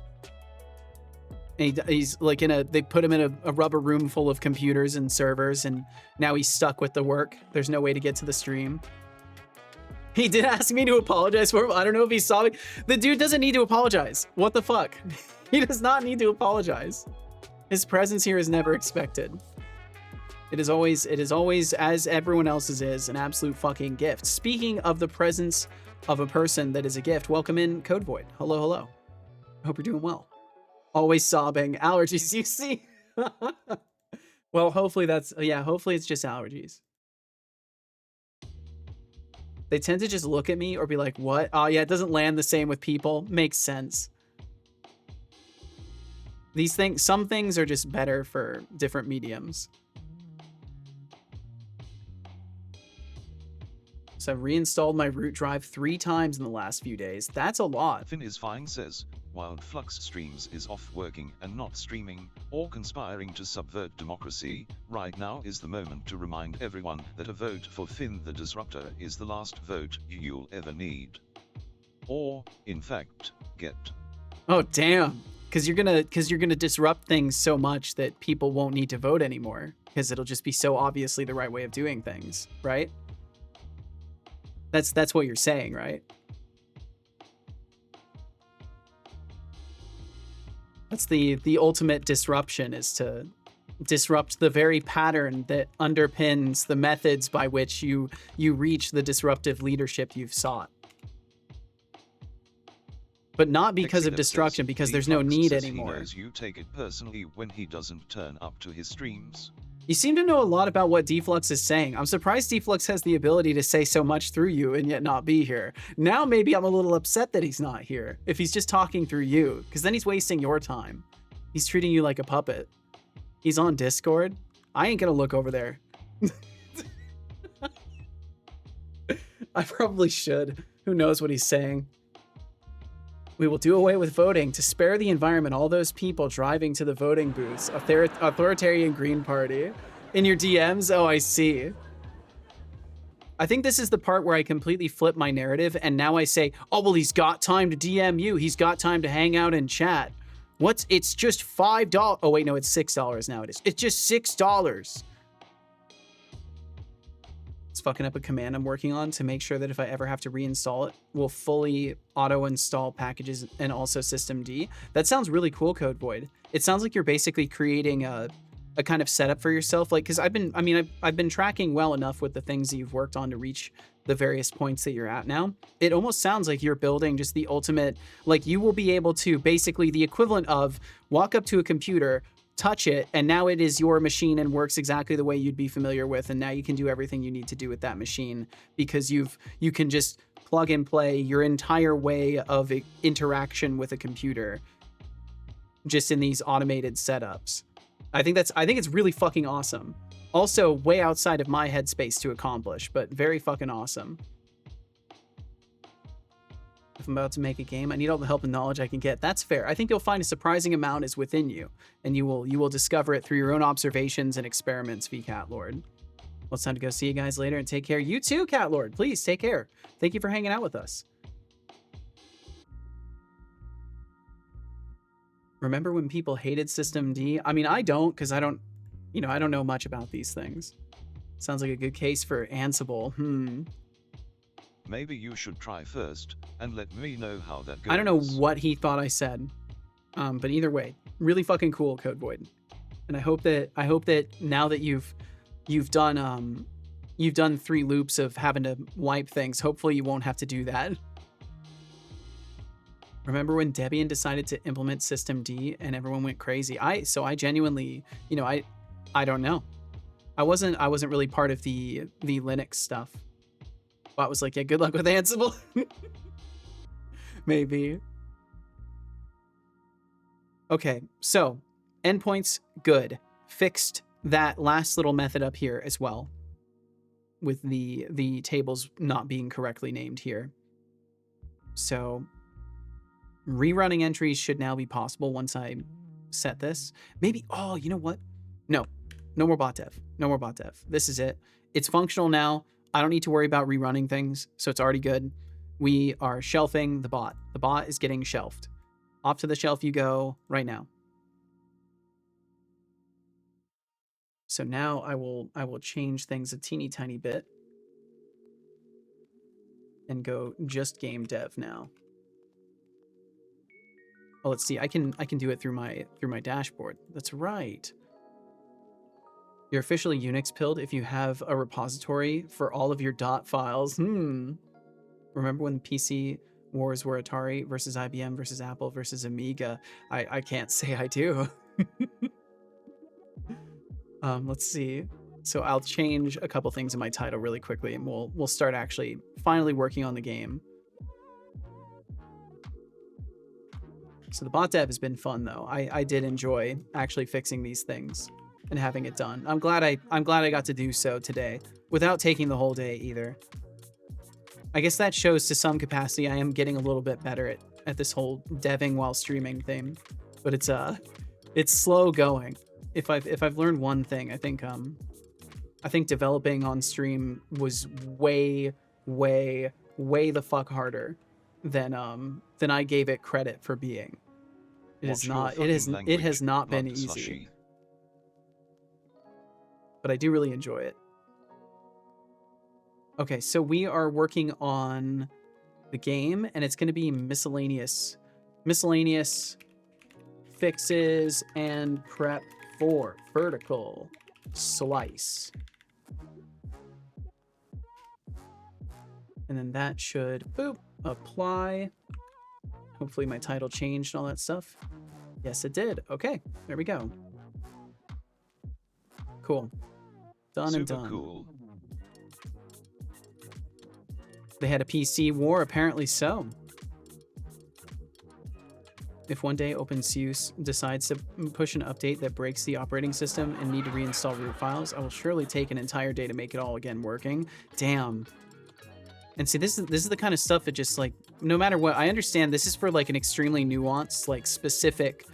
And he's like they put him in a rubber room full of computers and servers, and now he's stuck with the work. There's no way to get to the stream. He did ask me to apologize for him. I don't know if he's sobbing. The dude doesn't need to apologize. What the fuck? He does not need to apologize. His presence here is never expected. It is always, as everyone else's is, an absolute fucking gift. Speaking of the presence of a person that is a gift, welcome in Code Void. Hello, hello. I hope you're doing well. Always sobbing. Allergies, you see? Well, hopefully hopefully it's just allergies. They tend to just look at me or be like, what? Oh yeah, it doesn't land the same with people. Makes sense. Some things are just better for different mediums. So I've reinstalled my root drive 3 times in the last few days. That's a lot. Finn is fine says, Wild Flux Streams is off working and not streaming, or conspiring to subvert democracy. Right now is the moment to remind everyone that a vote for Finn the Disruptor is the last vote you'll ever need. Or, in fact, get. Oh damn. Because you're gonna disrupt things so much that people won't need to vote anymore. Because it'll just be so obviously the right way of doing things, right? That's what you're saying, right? That's the ultimate disruption, is to disrupt the very pattern that underpins the methods by which you reach the disruptive leadership you've sought. But not because of destruction, because there's no need anymore. He knows you take it personally when he doesn't turn up to his streams. You seem to know a lot about what Deflux is saying. I'm surprised Deflux has the ability to say so much through you and yet not be here. Now maybe I'm a little upset that he's not here, if he's just talking through you, because then he's wasting your time. He's treating you like a puppet. He's on Discord. I ain't gonna look over there. I probably should. Who knows what he's saying? We will do away with voting to spare the environment all those people driving to the voting booths. Authoritarian Green Party. In your DMs? Oh, I see. I think this is the part where I completely flip my narrative, and now I say, oh, well, he's got time to DM you. He's got time to hang out and chat. It's just $5. Oh, wait, no, it's $6 now. It's just $6. It's fucking up a command I'm working on to make sure that if I ever have to reinstall it, will fully auto-install packages and also systemd. That sounds really cool, Code Void. It sounds like you're basically creating a a kind of setup for yourself? Like, because I've been tracking well enough with the things that you've worked on to reach the various points that you're at now. It almost sounds like you're building just the ultimate, like you will be able to basically the equivalent of walk up to a computer, touch it, and now it is your machine and works exactly the way you'd be familiar with, and now you can do everything you need to do with that machine because you can just plug and play your entire way of interaction with a computer just in these automated setups. I think it's really fucking awesome. Also way outside of my headspace to accomplish, but very fucking awesome. If I'm about to make a game, I need all the help and knowledge I can get. That's fair. I think you'll find a surprising amount is within you, and you will discover it through your own observations and experiments, VCat Lord. Well, it's time to go. See you guys later and take care. You too, Cat Lord. Please take care. Thank you for hanging out with us. Remember when people hated System D? I mean, I don't, because I don't know much about these things. Sounds like a good case for Ansible. Maybe you should try first, and let me know how that goes. I don't know what he thought I said, but either way, really fucking cool, Code Void. And I hope that now that you've done 3 loops of having to wipe things, hopefully you won't have to do that. Remember when Debian decided to implement System D and everyone went crazy? I genuinely, I don't know. I wasn't really part of the Linux stuff. Bot was like, yeah, good luck with Ansible. Maybe. Okay, so endpoints, good. Fixed that last little method up here as well, with the tables not being correctly named here. So rerunning entries should now be possible once I set this. Maybe, oh, you know what? No more bot dev. No more bot dev. This is it. It's functional now. I don't need to worry about rerunning things, so it's already good. We are shelving the bot. The bot is getting shelved. Off to the shelf you go right now. So now I will change things a teeny tiny bit and go just game dev now. Oh, let's see. I can do it through my dashboard. That's right. You're officially Unix pilled if you have a repository for all of your dot files. Remember when PC wars were Atari versus IBM versus Apple versus Amiga? I can't say I do. Let's see. So I'll change a couple things in my title really quickly, and we'll start actually finally working on the game. So the bot dev has been fun though. I did enjoy actually fixing these things and having it done. I'm glad I got to do so today without taking the whole day either. I guess that shows to some capacity I am getting a little bit better at this whole deving while streaming thing, but it's slow going. If I've learned one thing, I think developing on stream was way the fuck harder than I gave it credit for being. It has not been easy. But I do really enjoy it. Okay, so we are working on the game, and it's going to be miscellaneous fixes and prep for vertical slice. And then that should, boop, apply. Hopefully my title changed and all that stuff. Yes, it did. Okay, there we go. Cool. Done and done. Cool. They had a PC war, apparently so. If one day OpenSUSE decides to push an update that breaks the operating system and need to reinstall root files, I will surely take an entire day to make it all again working. Damn. And see, this is the kind of stuff that just like, no matter what, I understand this is for like an extremely nuanced, like specific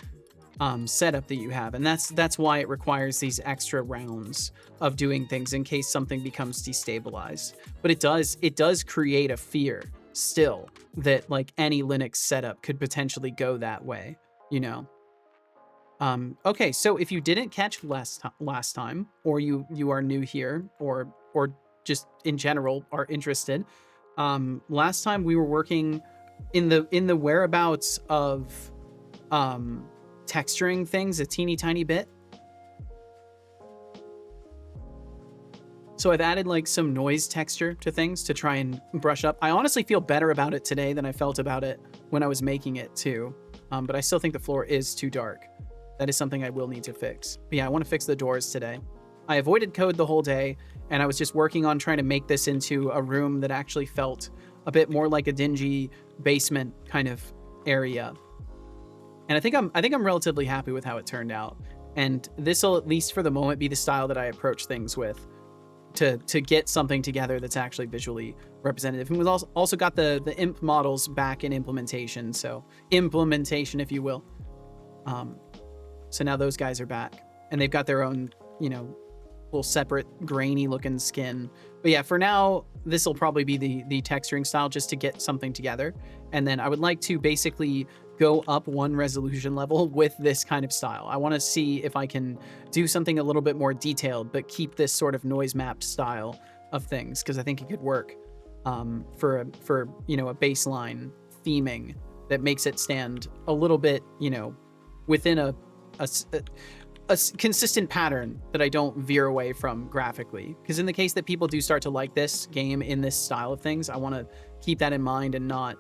setup that you have, and that's why it requires these extra rounds of doing things in case something becomes destabilized. But it does create a fear still that like any Linux setup could potentially go that way, you know. Okay, so if you didn't catch last time, or you are new here, or just in general are interested, last time we were working in the whereabouts of texturing things a teeny tiny bit. So I've added like some noise texture to things to try and brush up. I honestly feel better about it today than I felt about it when I was making it too. But I still think the floor is too dark. That is something I will need to fix. But yeah, I want to fix the doors today. I avoided code the whole day, and I was just working on trying to make this into a room that actually felt a bit more like a dingy basement kind of area. And I think I'm relatively happy with how it turned out. And this will, at least for the moment, be the style that I approach things with, to get something together that's actually visually representative. And we've also got the imp models back in implementation, so implementation, if you will. So now those guys are back, and they've got their own, you know, little separate grainy looking skin. But yeah, for now, this will probably be the texturing style just to get something together. And then I would like to basically go up one resolution level with this kind of style. I want to see if I can do something a little bit more detailed, but keep this sort of noise mapped style of things, because I think it could work for you know, a baseline theming that makes it stand a little bit, you know, within a consistent pattern that I don't veer away from graphically. Because in the case that people do start to like this game in this style of things, I want to keep that in mind and not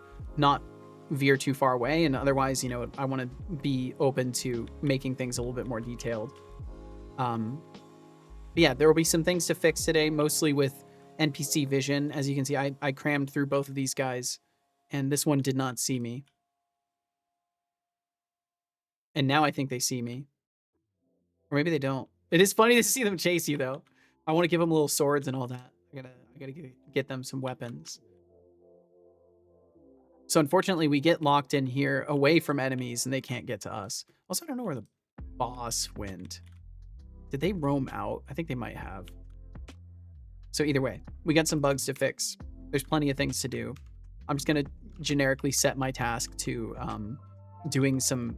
veer too far away. And otherwise, you know, I want to be open to making things a little bit more detailed. But yeah, there will be some things to fix today, mostly with NPC vision. As you can see, I crammed through both of these guys, and this one did not see me. And now I think they see me. Or maybe they don't. It is funny to see them chase you, though. I want to give them little swords and all that. I gotta get them some weapons. So unfortunately, we get locked in here away from enemies, and they can't get to us. Also, I don't know where the boss went. Did they roam out? I think they might have. So either way, we got some bugs to fix. There's plenty of things to do. I'm just gonna generically set my task to doing some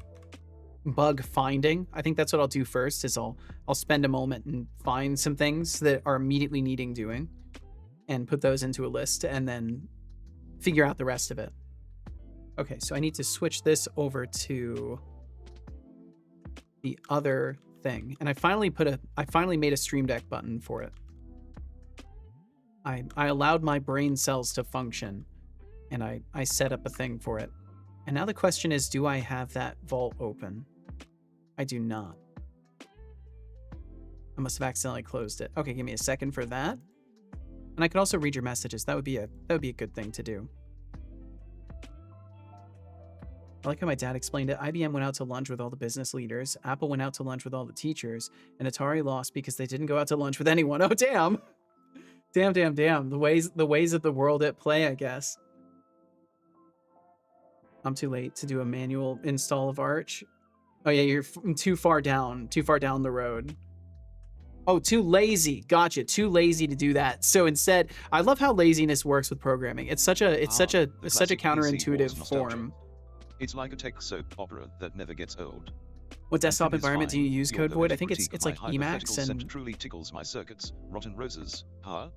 bug finding. I think that's what I'll do first. Is I'll spend a moment and find some things that are immediately needing doing, and put those into a list, and then figure out the rest of it. Okay, so I need to switch this over to the other thing, and I finally made a Stream Deck button for it. I allowed my brain cells to function, and I set up a thing for it. And now the question is, do I have that vault open? I do not. I must have accidentally closed it. Okay, give me a second for that. And I could also read your messages. That would be a good thing to do. I like how my dad explained it. IBM went out to lunch with all the business leaders. Apple went out to lunch with all the teachers. And Atari lost because they didn't go out to lunch with anyone. Oh, damn. Damn. The ways of the world at play, I guess. I'm too late to do a manual install of Arch. Oh yeah, you're too far down the road. Oh, too lazy. Gotcha. Too lazy to do that. So instead, I love how laziness works with programming. It's such a counterintuitive form. It's like a tech soap opera that never gets old. What desktop environment do you use, Code Void? I think it's like Emacs and truly tickles my circuits. Rotten Roses, huh?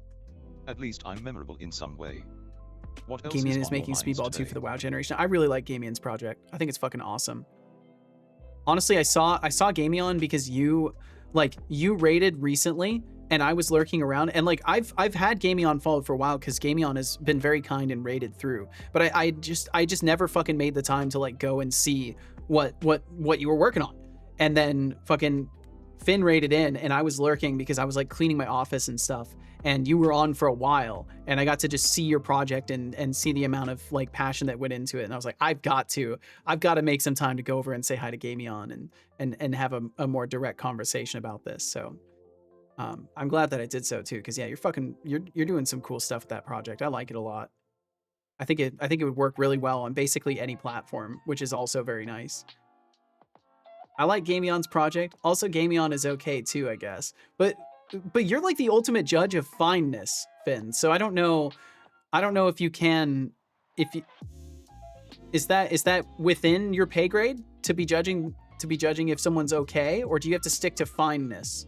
At least I'm memorable in some way. What else Gamian is making Speedball 2 for the WoW generation. I really like Gamian's project. I think it's fucking awesome. Honestly, I saw Gamion because you raided recently, and I was lurking around, and like I've had Gamion followed for a while because Gamion has been very kind and raided through. But I just never fucking made the time to like go and see what you were working on. And then fucking Finn raided in, and I was lurking because I was like cleaning my office and stuff. And you were on for a while, and I got to just see your project and see the amount of like passion that went into it. And I was like, I've got to make some time to go over and say hi to Gamion and have a more direct conversation about this. So I'm glad that I did so too, because yeah, you're doing some cool stuff with that project. I like it a lot. I think it would work really well on basically any platform, which is also very nice. I like Gamion's project. Also, Gamion is okay too, I guess. But you're like the ultimate judge of fineness, Finn. So I don't know if you can, is that within your pay grade to be judging if someone's okay, or do you have to stick to fineness?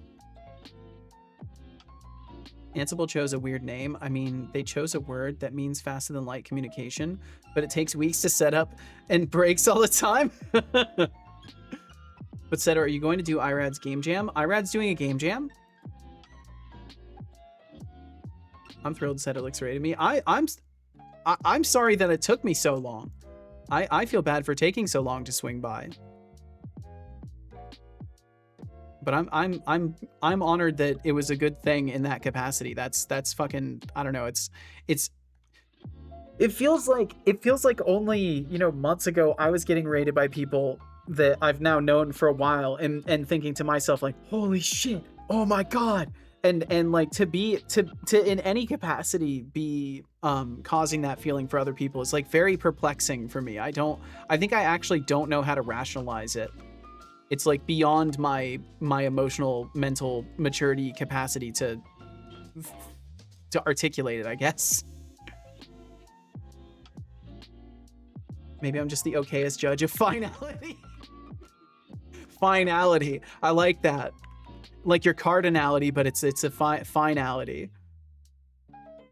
Ansible chose a weird name. I mean, they chose a word that means faster than light communication, but it takes weeks to set up and breaks all the time. But Setter, are you going to do IRAD's game jam? IRAD's doing a game jam? I'm thrilled said Elixir rated me. I'm sorry that it took me so long. I feel bad for taking so long to swing by. But I'm honored that it was a good thing in that capacity. That's fucking, I don't know. It feels like only, you know, months ago I was getting rated by people that I've now known for a while and thinking to myself like, holy shit, oh my god. And like to in any capacity be causing that feeling for other people is like very perplexing for me. I think I actually don't know how to rationalize it. It's like beyond my emotional mental maturity capacity to articulate it, I guess. Maybe I'm just the okayest judge of finality. Finality. I like that. Like your cardinality, but it's a finality.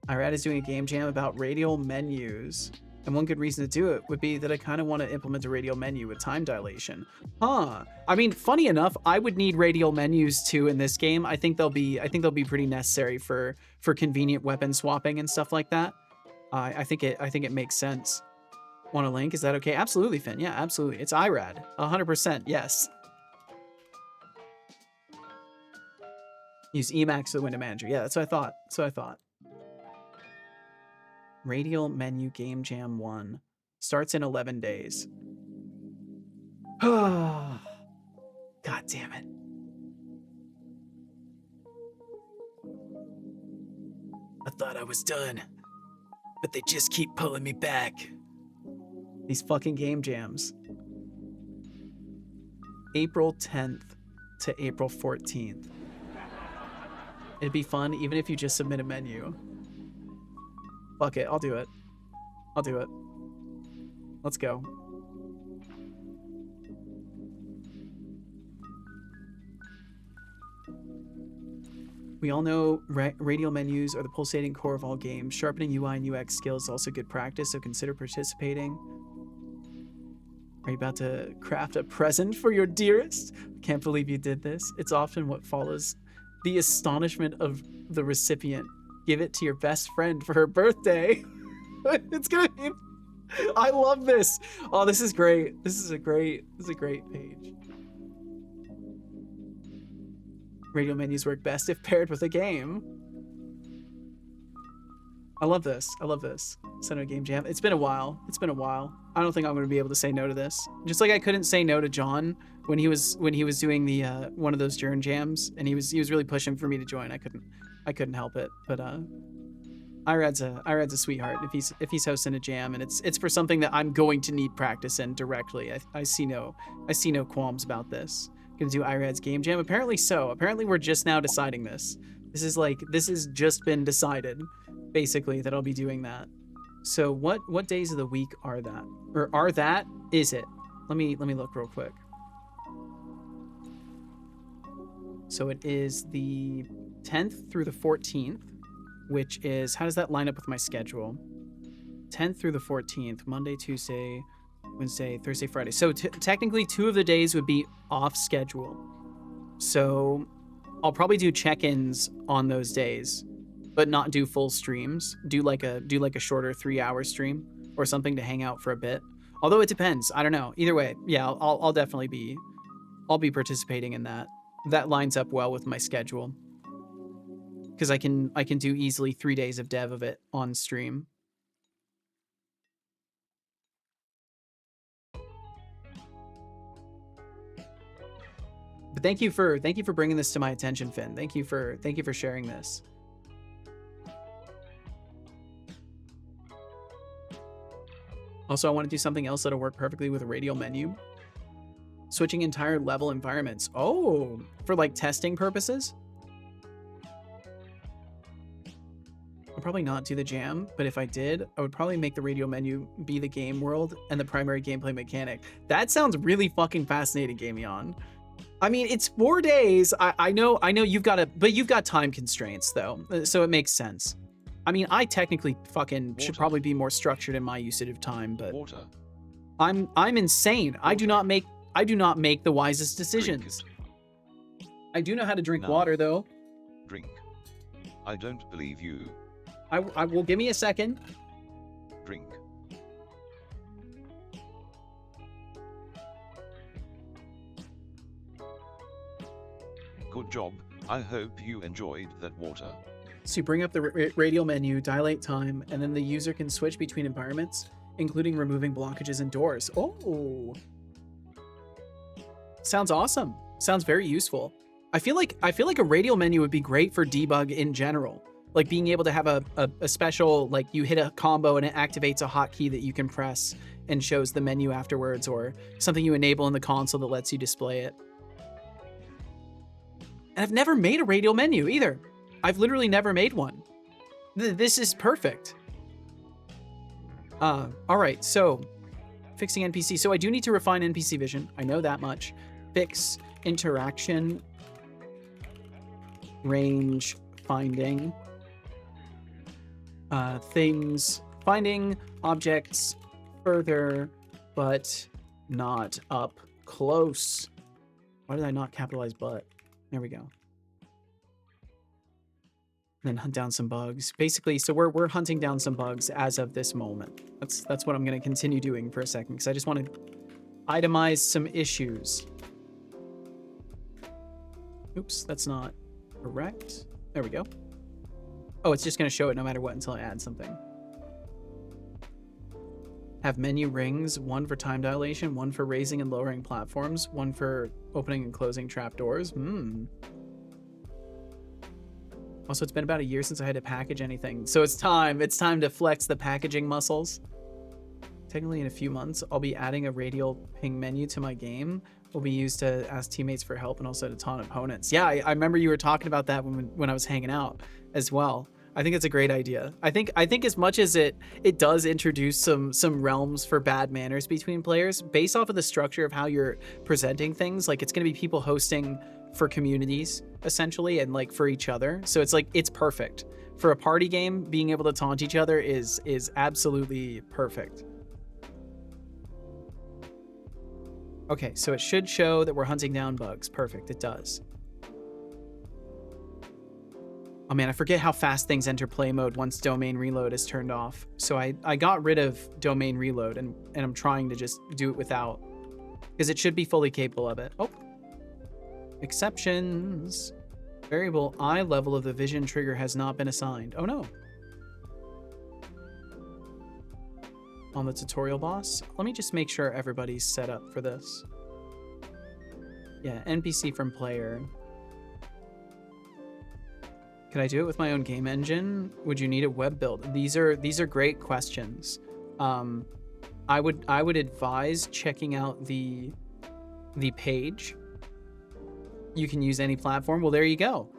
Irad is doing a game jam about radial menus. And one good reason to do it would be that I kind of want to implement a radial menu with time dilation. Huh. I mean, funny enough, I would need radial menus too in this game. I think they'll be pretty necessary for convenient weapon swapping and stuff like that. I think it makes sense. Want a link? Is that okay? Absolutely, Finn. Yeah, absolutely. It's IRAD. 100%. Yes. Use Emacs for the window manager. Yeah, that's what I thought. Radial menu game jam 1 starts in 11 days. God damn it. I thought I was done, but they just keep pulling me back. These fucking game jams. April 10th to April 14th. It'd be fun even if you just submit a menu. Fuck it, I'll do it. Let's go. We all know radial menus are the pulsating core of all games. Sharpening UI and UX skills is also good practice, so consider participating. Are you about to craft a present for your dearest? Can't believe you did this. It's often what follows the astonishment of the recipient. Give it to your best friend for her birthday. It's gonna be... I love this. Oh, this is great. This is a great page. Radial menus work best if paired with a game. I love this. Send a game jam. It's been a while. I don't think I'm going to be able to say no to this. Just like I couldn't say no to John when he was doing the one of those Journ jams, and he was really pushing for me to join. I couldn't help it. But Irad's a sweetheart. If he's hosting a jam and it's for something that I'm going to need practice in directly, I see no qualms about this. Gonna do Irad's game jam? Apparently so. Apparently we're just now deciding this. This has just been decided, basically, that I'll be doing that. So what days of the week are that? Or is it? Let me look real quick. So it is the 10th through the 14th, which is, how does that line up with my schedule? 10th through the 14th, Monday, Tuesday, Wednesday, Thursday, Friday. So technically 2 of the days would be off schedule. So I'll probably do check-ins on those days, but not do full streams. Do like a shorter 3-hour stream or something to hang out for a bit. Although it depends. I don't know. Either way, yeah, I'll definitely be participating in that. That lines up well with my schedule, because I can do easily 3 days of dev of it on stream. But thank you for bringing this to my attention, Finn. Thank you for sharing this. Also, I want to do something else that'll work perfectly with a radial menu. Switching entire level environments. Oh, for like testing purposes? I'll probably not do the jam, but if I did, I would probably make the radial menu be the game world and the primary gameplay mechanic. That sounds really fucking fascinating, Gamion. I mean, it's 4 days. I know you've got time constraints though, so it makes sense. I mean, I technically fucking should probably be more structured in my usage of time, but I'm insane. I do not make the wisest decisions. I do know how to drink water though. Drink. I don't believe you. I will give me a second. Drink. Good job. I hope you enjoyed that water. So you bring up the radial menu, dilate time, and then the user can switch between environments, including removing blockages and doors. Oh, sounds awesome. Sounds very useful. I feel like a radial menu would be great for debug in general. Like being able to have a special, like you hit a combo and it activates a hotkey that you can press and shows the menu afterwards, or something you enable in the console that lets you display it. And I've never made a radial menu either. I've literally never made one. This is perfect. All right, so fixing NPC. So I do need to refine NPC vision. I know that much. Fix interaction, range finding, things, finding objects further, but not up close. Why did I not capitalize but? There we go. Then hunt down some bugs. Basically, so we're hunting down some bugs as of this moment. That's what I'm going to continue doing for a second, because I just want to itemize some issues. Oops, that's not correct. There we go. Oh, it's just going to show it no matter what until I add something. Have menu rings, one for time dilation, one for raising and lowering platforms, one for opening and closing trapdoors. Also, it's been about a year since I had to package anything, so it's time to flex the packaging muscles. Technically, in a few months, I'll be adding a radial ping menu to my game. Will be used to ask teammates for help and also to taunt opponents. Yeah, I remember you were talking about that when I was hanging out as well. I think it's a great idea. I think as much as it does introduce some realms for bad manners between players, based off of the structure of how you're presenting things, like it's going to be people hosting for communities essentially, and like for each other. So it's like it's perfect for a party game. Being able to taunt each other is absolutely perfect. Okay, so it should show that we're hunting down bugs. Perfect, it does. Oh man, I forget how fast things enter play mode once domain reload is turned off. So I got rid of domain reload and I'm trying to just do it without, because it should be fully capable of it. Oh, exceptions. Variable eye level of the vision trigger has not been assigned. Oh no. On the tutorial boss. Let me just make sure everybody's set up for this. Yeah, NPC from player. Could I do it with my own game engine? Would you need a web build? These are great questions. I would advise checking out the page. You can use any platform. Well, there you go.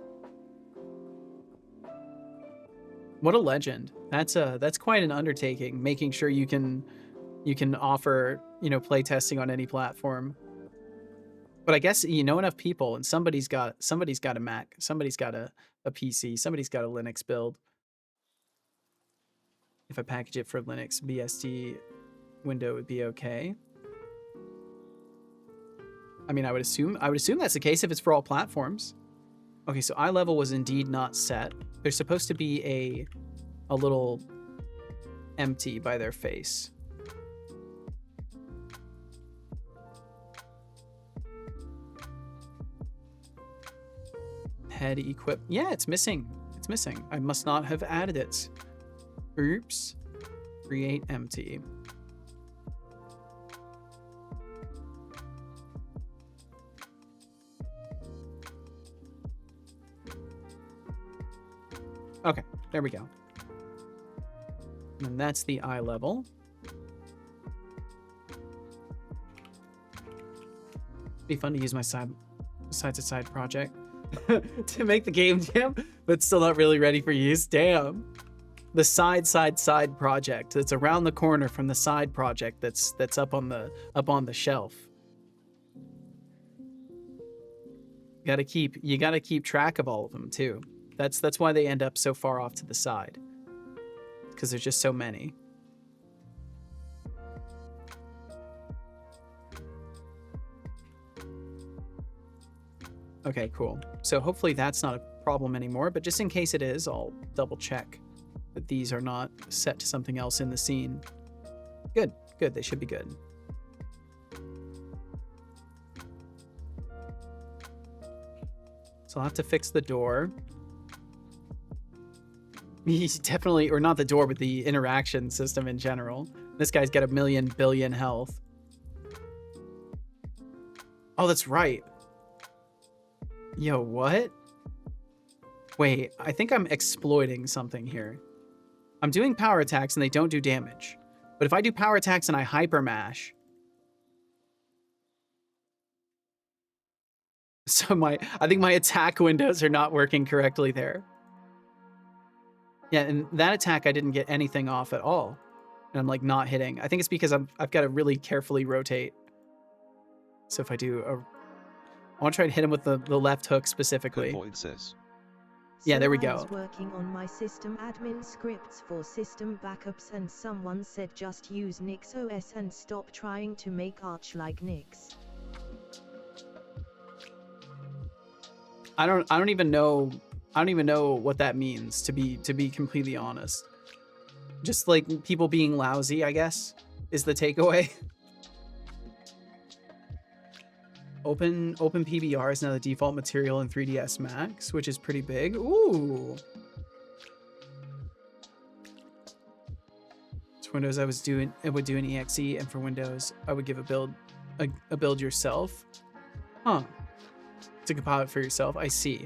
What a legend. That's quite an undertaking, making sure you can offer, play testing on any platform. But I guess enough people, and somebody's got a Mac, somebody's got a PC, somebody's got a Linux build. If I package it for Linux, BSD window would be okay. I mean, I would assume that's the case if it's for all platforms. Okay, so eye level was indeed not set. There's supposed to be a little empty by their face. Head equip. Yeah, it's missing. It's missing. I must not have added it. Oops. Create empty. Okay, there we go. And that's the eye level. Be fun to use my side-to-side project to make the game jam, but still not really ready for use. Damn. The side project that's around the corner from the side project that's up on the shelf. You gotta keep track of all of them too. That's why they end up so far off to the side, because there's just so many. Okay, cool. So hopefully that's not a problem anymore, but just in case it is, I'll double check that these are not set to something else in the scene. Good, good, they should be good. So I'll have to fix the door. He's definitely, or not the door, but the interaction system in general. This guy's got 1 billion health. Oh, that's right. Yo, what? Wait, I think I'm exploiting something here. I'm doing power attacks and they don't do damage. But if I do power attacks and I hyper mash, so I think my attack windows are not working correctly there. Yeah, and that attack I didn't get anything off at all. And I'm like not hitting. I think it's because I've got to really carefully rotate. So if I do I want to try to hit him with the left hook specifically. Void says. Yeah, there we So I go. was working on my system admin scripts for system backups and someone said just use Nix OS and stop trying to make Arch like Nix. I don't even know what that means, to be completely honest. Just like people being lousy, I guess, is the takeaway. Open PBR is now the default material in 3ds Max, which is pretty big. Ooh. For Windows, I would do an exe, and for Windows, I would give a build yourself. Huh. To compile it for yourself. I see.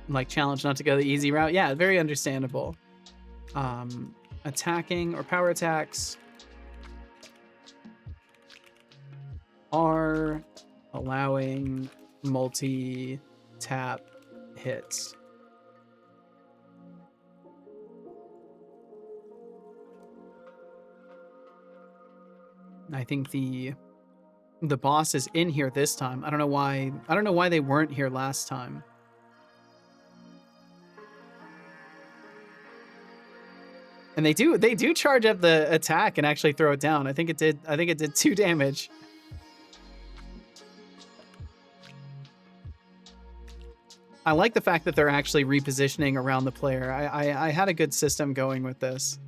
Like challenge not to go the easy route. Yeah, very understandable. Attacking or power attacks are allowing multi-tap hits. I think the boss is in here this time. I don't know why they weren't here last time. And they do charge up the attack and actually throw it down. I think it did 2 damage. I like the fact that they're actually repositioning around the player. I had a good system going with this.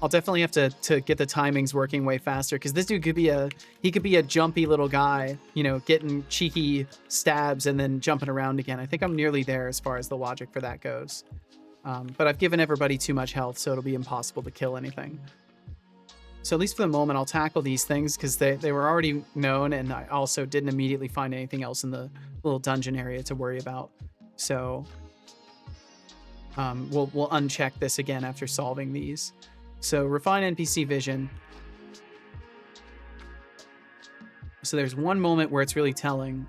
I'll definitely have to get the timings working way faster, because this dude could be a jumpy little guy, you know, getting cheeky stabs and then jumping around again. I think I'm nearly there as far as the logic for that goes. But I've given everybody too much health, so it'll be impossible to kill anything. So at least for the moment, I'll tackle these things because they were already known, and I also didn't immediately find anything else in the little dungeon area to worry about. So we'll uncheck this again after solving these. So refine NPC vision. So there's one moment where it's really telling,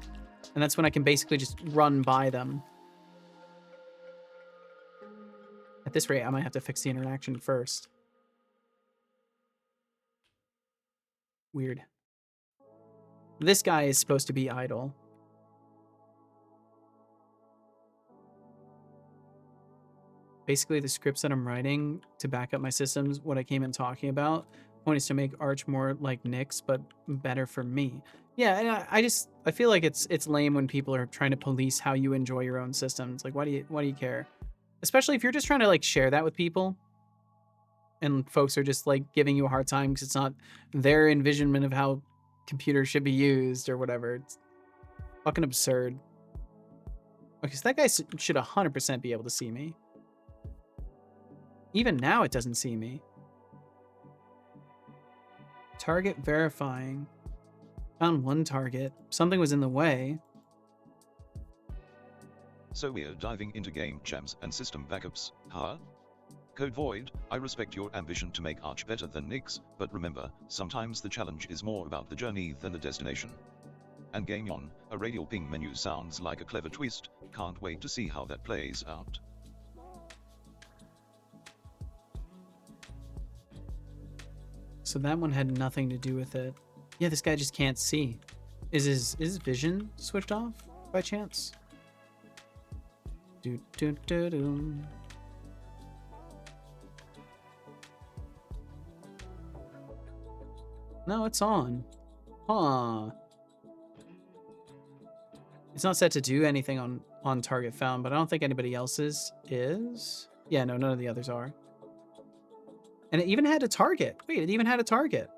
and that's when I can basically just run by them. At this rate, I might have to fix the interaction first. Weird. This guy is supposed to be idle. Basically, the scripts that I'm writing to back up my systems, what I came in talking about, point is to make Arch more like Nix, but better for me. Yeah, and I feel like it's lame when people are trying to police how you enjoy your own systems. Like, why do you care? Especially if you're just trying to like share that with people, and folks are just like giving you a hard time because it's not their envisionment of how computers should be used or whatever. It's fucking absurd. Okay, so that guy should 100% be able to see me. Even now, it doesn't see me. Target verifying. Found one target. Something was in the way. So we're diving into game jams and system backups, huh? Code Void, I respect your ambition to make Arch better than Nix, but remember, sometimes the challenge is more about the journey than the destination. And Game On, a radial ping menu sounds like a clever twist. Can't wait to see how that plays out. So that one had nothing to do with it. Yeah, this guy just can't see. Is his vision switched off by chance? Do do do do. No, it's on. Huh. It's not set to do anything on target found, but I don't think anybody else's is. Yeah, no, none of the others are. And it even had a target. Wait, it even had a target.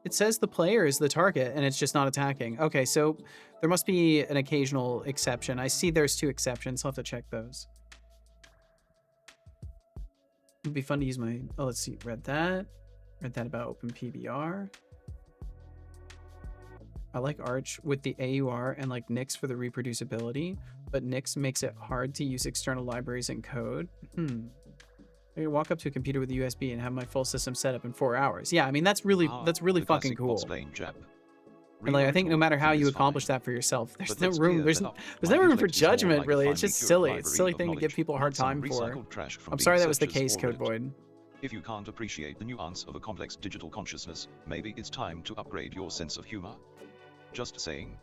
It says the player is the target, and it's just not attacking. Okay, so there must be an occasional exception. I see there's 2 exceptions. I'll have to check those. It'd be fun to use my... Oh, let's see. Read that. Read that about OpenPBR. I like Arch with the AUR and like Nix for the reproducibility, but Nix makes it hard to use external libraries and code. I can walk up to a computer with a USB and have my full system set up in 4 hours. Yeah, I mean, that's really fucking cool. And like, I think no matter how you accomplish that for yourself, there's no room. There's no room for judgment, really. It's just silly. It's a silly thing to give people a hard time for. I'm sorry that was the case, Code Void. If you can't appreciate the nuance of a complex digital consciousness, maybe it's time to upgrade your sense of humor. Just saying.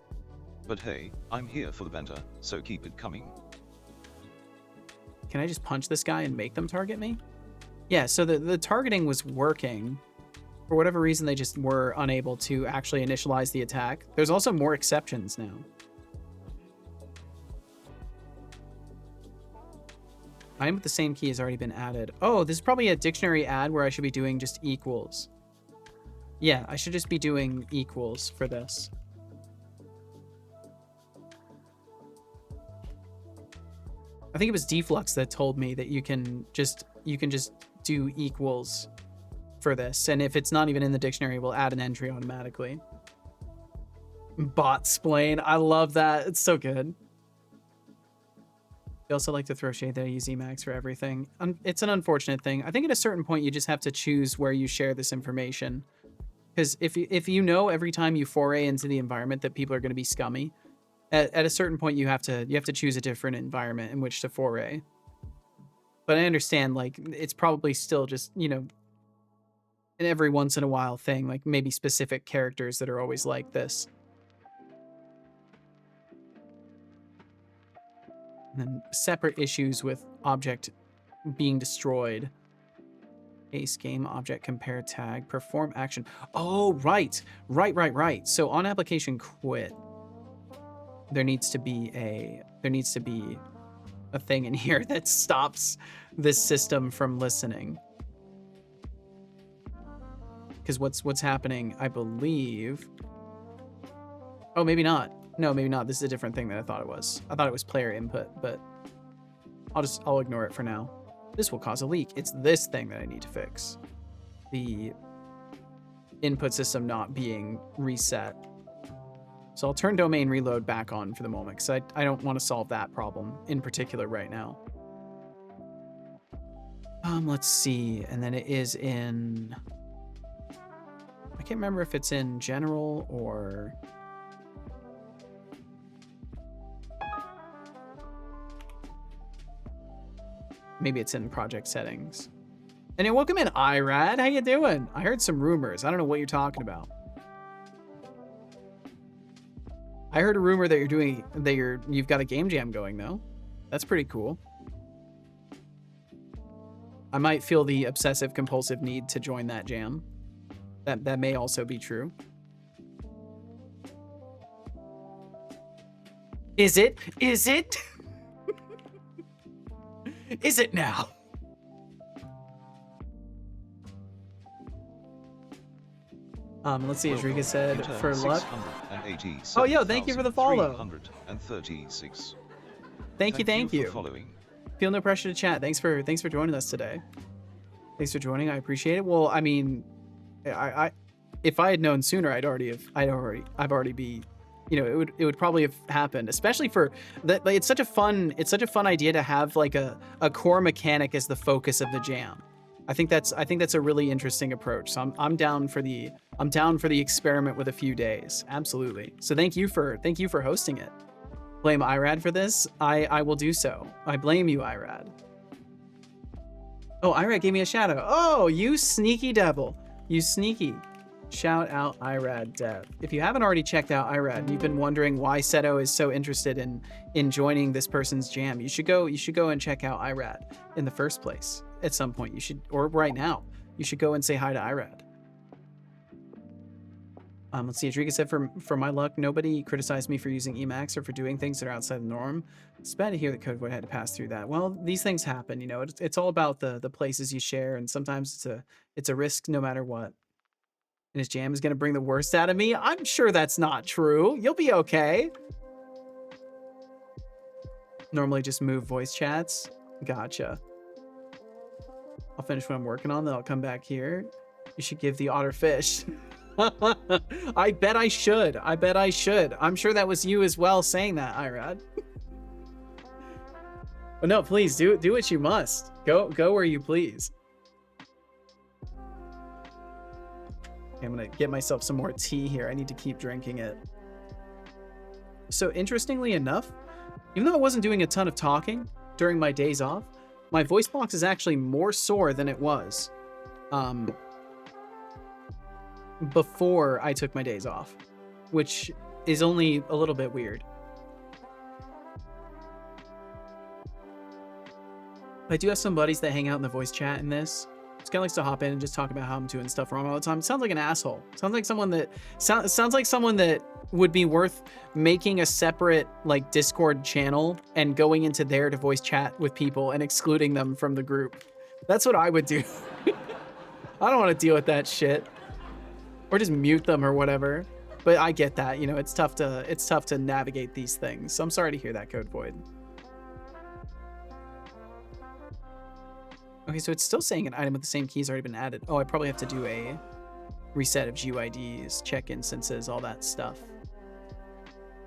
But hey, I'm here for the banter, so keep it coming. Can I just punch this guy and make them target me? Yeah, so the targeting was working. For whatever reason, they just were unable to actually initialize the attack. There's also more exceptions now. I am with the same key has already been added. Oh, this is probably a dictionary add where I should be doing just equals. Yeah, I should just be doing equals for this. I think it was Deflux that told me that you can just do equals for this, and if it's not even in the dictionary, we'll add an entry automatically. Bot splain, I love that. It's so good. I also like to throw shade that I use Emacs for everything. It's an unfortunate thing. I think at a certain point you just have to choose where you share this information, because if you know every time you foray into the environment that people are going to be scummy, at a certain point you have to choose a different environment in which to foray. But I understand, like, it's probably still just, you know, an every once in a while thing, like maybe specific characters that are always like this. And then separate issues with object being destroyed. Ace game object compare tag perform action. Oh, right. So on application quit, there needs to be a thing in here that stops this system from listening. Because what's happening, I believe... Oh, maybe not. No, maybe not. This is a different thing than I thought it was. I thought it was player input, but I'll ignore it for now. This will cause a leak. It's this thing that I need to fix. The input system not being reset. So I'll turn domain reload back on for the moment, because I don't want to solve that problem in particular right now. Let's see. And then it is in... I can't remember if it's in general or... Maybe it's in project settings. And welcome in, Irad. How you doing? I heard some rumors. I don't know what you're talking about. I heard a rumor that you've got a game jam going though. That's pretty cool. I might feel the obsessive compulsive need to join that jam. That may also be true. Is it? Is it? Is it now? Let's see, as Rika said, for luck. Oh, yo, thank you for the follow. Thank you. Feel no pressure to chat. Thanks for joining us today. Thanks for joining. I appreciate it. Well, I mean, if I had known sooner, I've already be, you know, it would probably have happened, especially for that. Like, it's such a fun idea to have like a core mechanic as the focus of the jam. I think that's a really interesting approach. So I'm down for the experiment with a few days. Absolutely. So thank you for hosting it. Blame Irad for this? I will do so. I blame you, Irad. Oh, Irad gave me a shout out. Oh, you sneaky devil. You sneaky. Shout out Irad Dev. If you haven't already checked out Irad and you've been wondering why Seto is so interested in joining this person's jam, you should go and check out Irad in the first place. At some point, you should, or right now, you should go and say hi to Irad. Let's see. Adrika said, for my luck, nobody criticized me for using Emacs or for doing things that are outside the norm. It's bad to hear that Code Void had to pass through that. Well, these things happen, you know. It's all about the places you share, and sometimes it's a risk no matter what. And his jam is going to bring the worst out of me? I'm sure that's not true. You'll be okay. Normally just move voice chats. Gotcha. I'll finish what I'm working on, then I'll come back here. You should give the otter fish. I bet I should. I bet I should. I'm sure that was you as well saying that, Irad. But no, please do what you must. Go where you please. Okay, I'm gonna get myself some more tea here. I need to keep drinking it. So interestingly enough, even though I wasn't doing a ton of talking during my days off, my voice box is actually more sore than it was before I took my days off, which is only a little bit weird. I do have some buddies that hang out in the voice chat in this. This guy likes to hop in and just talk about how I'm doing stuff wrong all the time. Sounds like an asshole. Sounds like someone that sounds like someone that would be worth making a separate like Discord channel and going into there to voice chat with people and excluding them from the group. That's what I would do. I don't want to deal with that shit. Or just mute them or whatever. But I get that, you know, it's tough to navigate these things. So I'm sorry to hear that, Code Void. Okay, so it's still saying an item with the same key has already been added. Oh, I probably have to do a reset of GUIDs, check instances, all that stuff.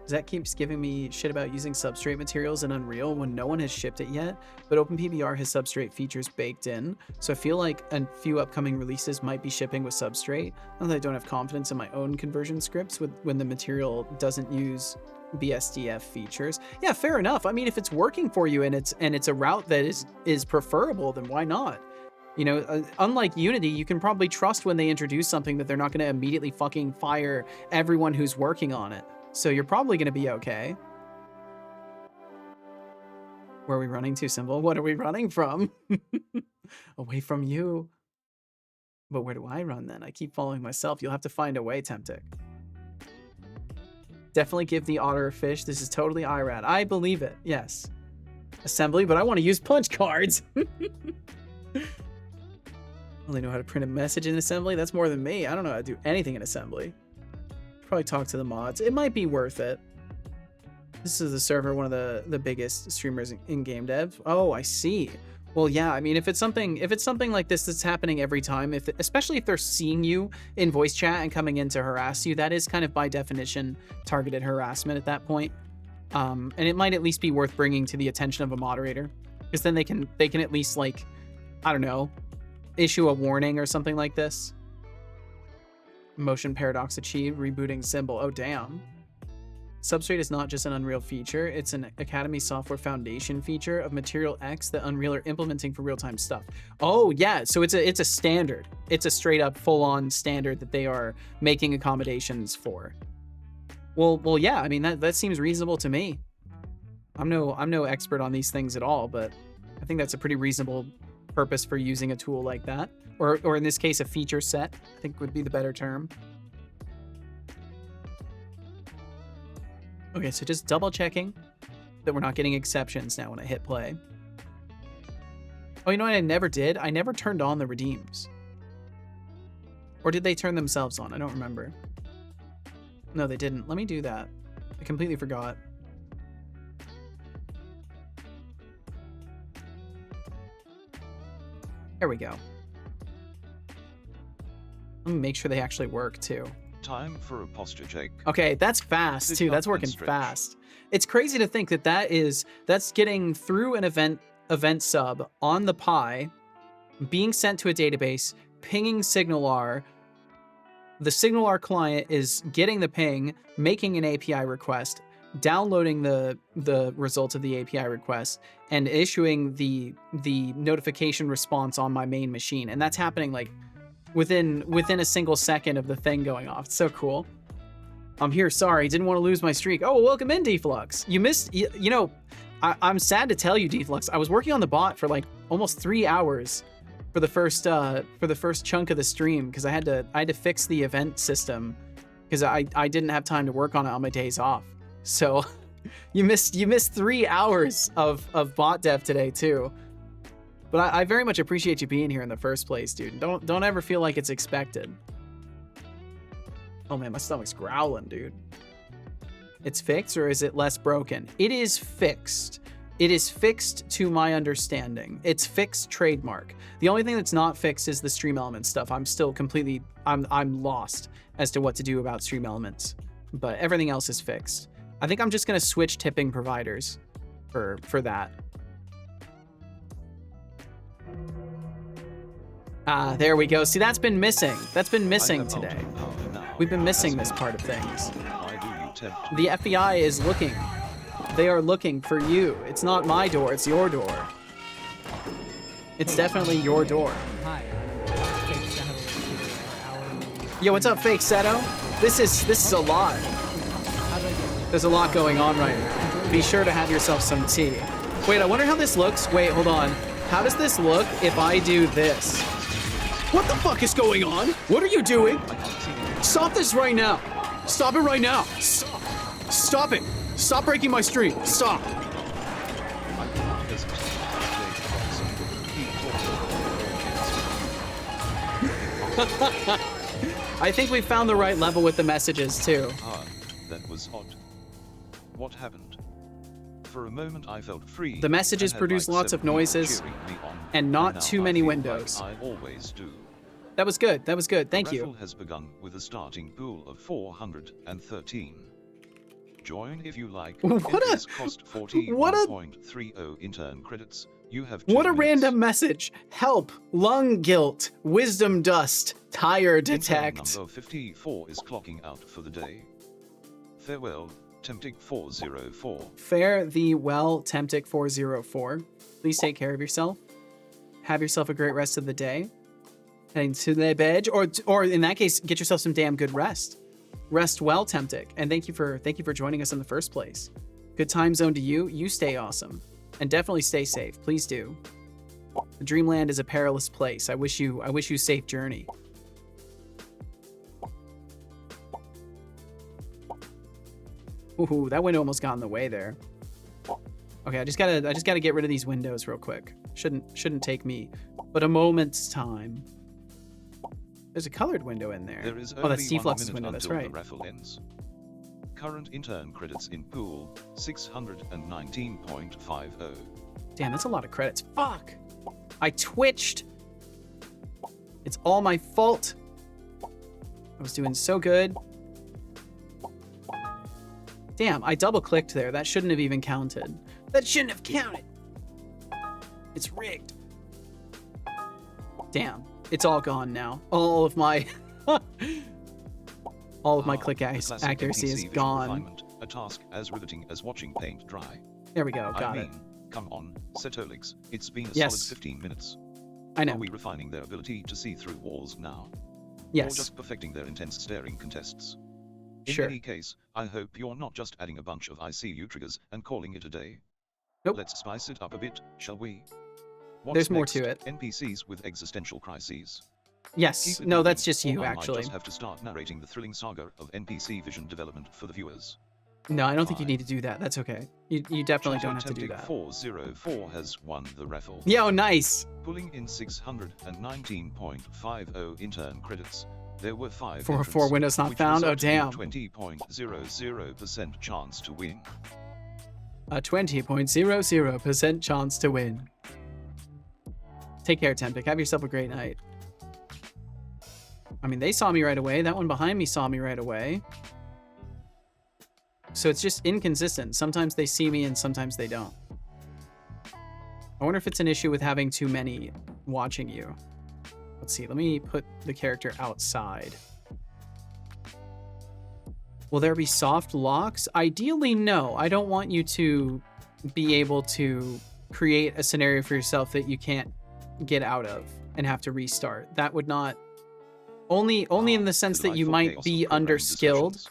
That keeps giving me shit about using substrate materials in Unreal when no one has shipped it yet, but OpenPBR has substrate features baked in, so I feel like a few upcoming releases might be shipping with substrate, not that I don't have confidence in my own conversion scripts when the material doesn't use BSDF features. Yeah, fair enough. I mean, if it's working for you and it's a route that is preferable, then why not? You know, unlike Unity, you can probably trust when they introduce something that they're not going to immediately fucking fire everyone who's working on it. So you're probably going to be okay. Where are we running to, Symbol? What are we running from? Away from you. But where do I run then? I keep following myself. You'll have to find a way, Temptic. Definitely give the otter a fish. This is totally IRAD. I believe it. Yes. Assembly, but I want to use punch cards. Only know how to print a message in assembly. That's more than me. I don't know how to do anything in assembly. Probably talk to the mods. It might be worth it. This is the server, one of the biggest streamers in game dev. Oh, I see. Well, yeah. I mean, if it's something like this that's happening every time, especially if they're seeing you in voice chat and coming in to harass you, that is kind of by definition targeted harassment at that point. And it might at least be worth bringing to the attention of a moderator, because then they can at least, like, I don't know, issue a warning or something like this. Motion paradox achieved, rebooting Symbol. Oh, damn. Substrate is not just an Unreal feature, it's an Academy Software Foundation feature of Material X that Unreal are implementing for real-time stuff. Oh, yeah, so it's a standard. It's a straight-up, full-on standard that they are making accommodations for. Well, yeah, I mean, that seems reasonable to me. I'm no expert on these things at all, but I think that's a pretty reasonable purpose for using a tool like that. Or in this case, a feature set, I think would be the better term. Okay, so just double checking that we're not getting exceptions now when I hit play. Oh, you know what I never did? I never turned on the redeems. Or did they turn themselves on? I don't remember. No, they didn't. Let me do that. I completely forgot. There we go. Let me make sure they actually work too. Time for a posture check. Okay, that's fast too. That's working fast. It's crazy to think that that's getting through an event sub on the Pi, being sent to a database, pinging SignalR. The SignalR client is getting the ping, making an API request, downloading the results of the API request, and issuing the notification response on my main machine. And that's happening like within a single second of the thing going off. It's so cool. I'm here, sorry, didn't want to lose my streak. Oh, well, welcome in, Deflux. You missed, you know, I'm sad to tell you, Deflux, I was working on the bot for like almost 3 hours for the first chunk of the stream, because I had to fix the event system, because I didn't have time to work on it on my days off. So you missed 3 hours of bot dev today too. But I very much appreciate you being here in the first place, dude. Don't ever feel like it's expected. Oh man, my stomach's growling, dude. It's fixed, or is it less broken? It is fixed. It is fixed to my understanding. It's fixed trademark. The only thing that's not fixed is the stream element stuff. I'm still completely, I'm lost as to what to do about stream elements, but everything else is fixed. I think I'm just gonna switch tipping providers for that. Ah, there we go. See, that's been missing. That's been missing today. We've been missing this part of things. The FBI is looking. They are looking for you. It's not my door, it's your door. It's definitely your door. Hi. Fake Shadow here, our hourly- Yo, what's up, Fake Seto? This is a lot. How did I get There's a lot going on right now. Be sure to have yourself some tea. Wait, I wonder how this looks. Wait, hold on. How does this look if I do this? What the fuck is going on? What are you doing? Stop this right now. Stop it right now. Stop. Stop it. Stop breaking my stream. Stop. I think we found the right level with the messages too. Ah, that was odd. What happened? For a moment I felt free. The messages and had produce like lots of 7 people noises cheering me on, and not now too I many feel windows. Like I always do. That was good. That was good. Thank The you. raffle has begun with a starting pool of 413. Join if you like. What a- Entries cost what a- 41.30 intern credits. You have What a 2 minutes. random message. Help. Lung guilt. Wisdom dust. Tire Intern detect. number 54 is clocking out for the day. Farewell, Temptic 404. Fare thee well, Temptic 404. Please take care of yourself. Have yourself a great rest of the day. Heading to the bed, or in that case, get yourself some damn good rest. Rest well, Temptic, and thank you for joining us in the first place. Good time zone to you. You stay awesome, and definitely stay safe. Please do. Dreamland is a perilous place. I wish you safe journey. Ooh, that window almost got in the way there. Okay, I just gotta get rid of these windows real quick. Shouldn't take me but a moment's time. There's a colored window in there. There is Oh, that's only 1 T-Flux's minute window. That's until right. the raffle ends. Current intern credits in pool 619.50. Damn, that's a lot of credits. Fuck! I twitched. It's all my fault. I was doing so good. Damn, I double-clicked there. That shouldn't have even counted. That shouldn't have counted. It's rigged. Damn, it's all gone now. All of my click The classic accuracy NPC is vision gone. refinement, a task as riveting as watching paint dry. There we go. Got I it. mean, come on, Setolix, it's been a Yes. solid 15 minutes. I know. Are we refining their ability to see through walls now? Or Yes. just perfecting their intense staring contests? In Sure. any case, I hope you're not just adding a bunch of ICU triggers and calling it a day. Nope. Let's spice it up a bit, shall we? What's There's more next? to it. NPCs with existential crises. Yes. Keep it No, moving, that's just or you, I might actually. just have to start narrating the thrilling saga of NPC vision development for the viewers. No, I don't think you Fine. need to do that. That's okay. You definitely Chatter don't have to do Temptic that. 404 has won the raffle. Yo, nice. Pulling in 619.50 intern credits. There were 5 404 entrants, windows not which found? Oh, resulted in damn. 20.00% chance to win. A 20.00% chance to win. Take care, Temptic. Have yourself a great night. I mean, they saw me right away. That one behind me saw me right away. So it's just inconsistent. Sometimes they see me and sometimes they don't. I wonder if it's an issue with having too many watching you. Let's see. Let me put the character outside. Will there be soft locks? Ideally, no. I don't want you to be able to create a scenario for yourself that you can't get out of and have to restart. That would not... Only in the sense that you might be underskilled,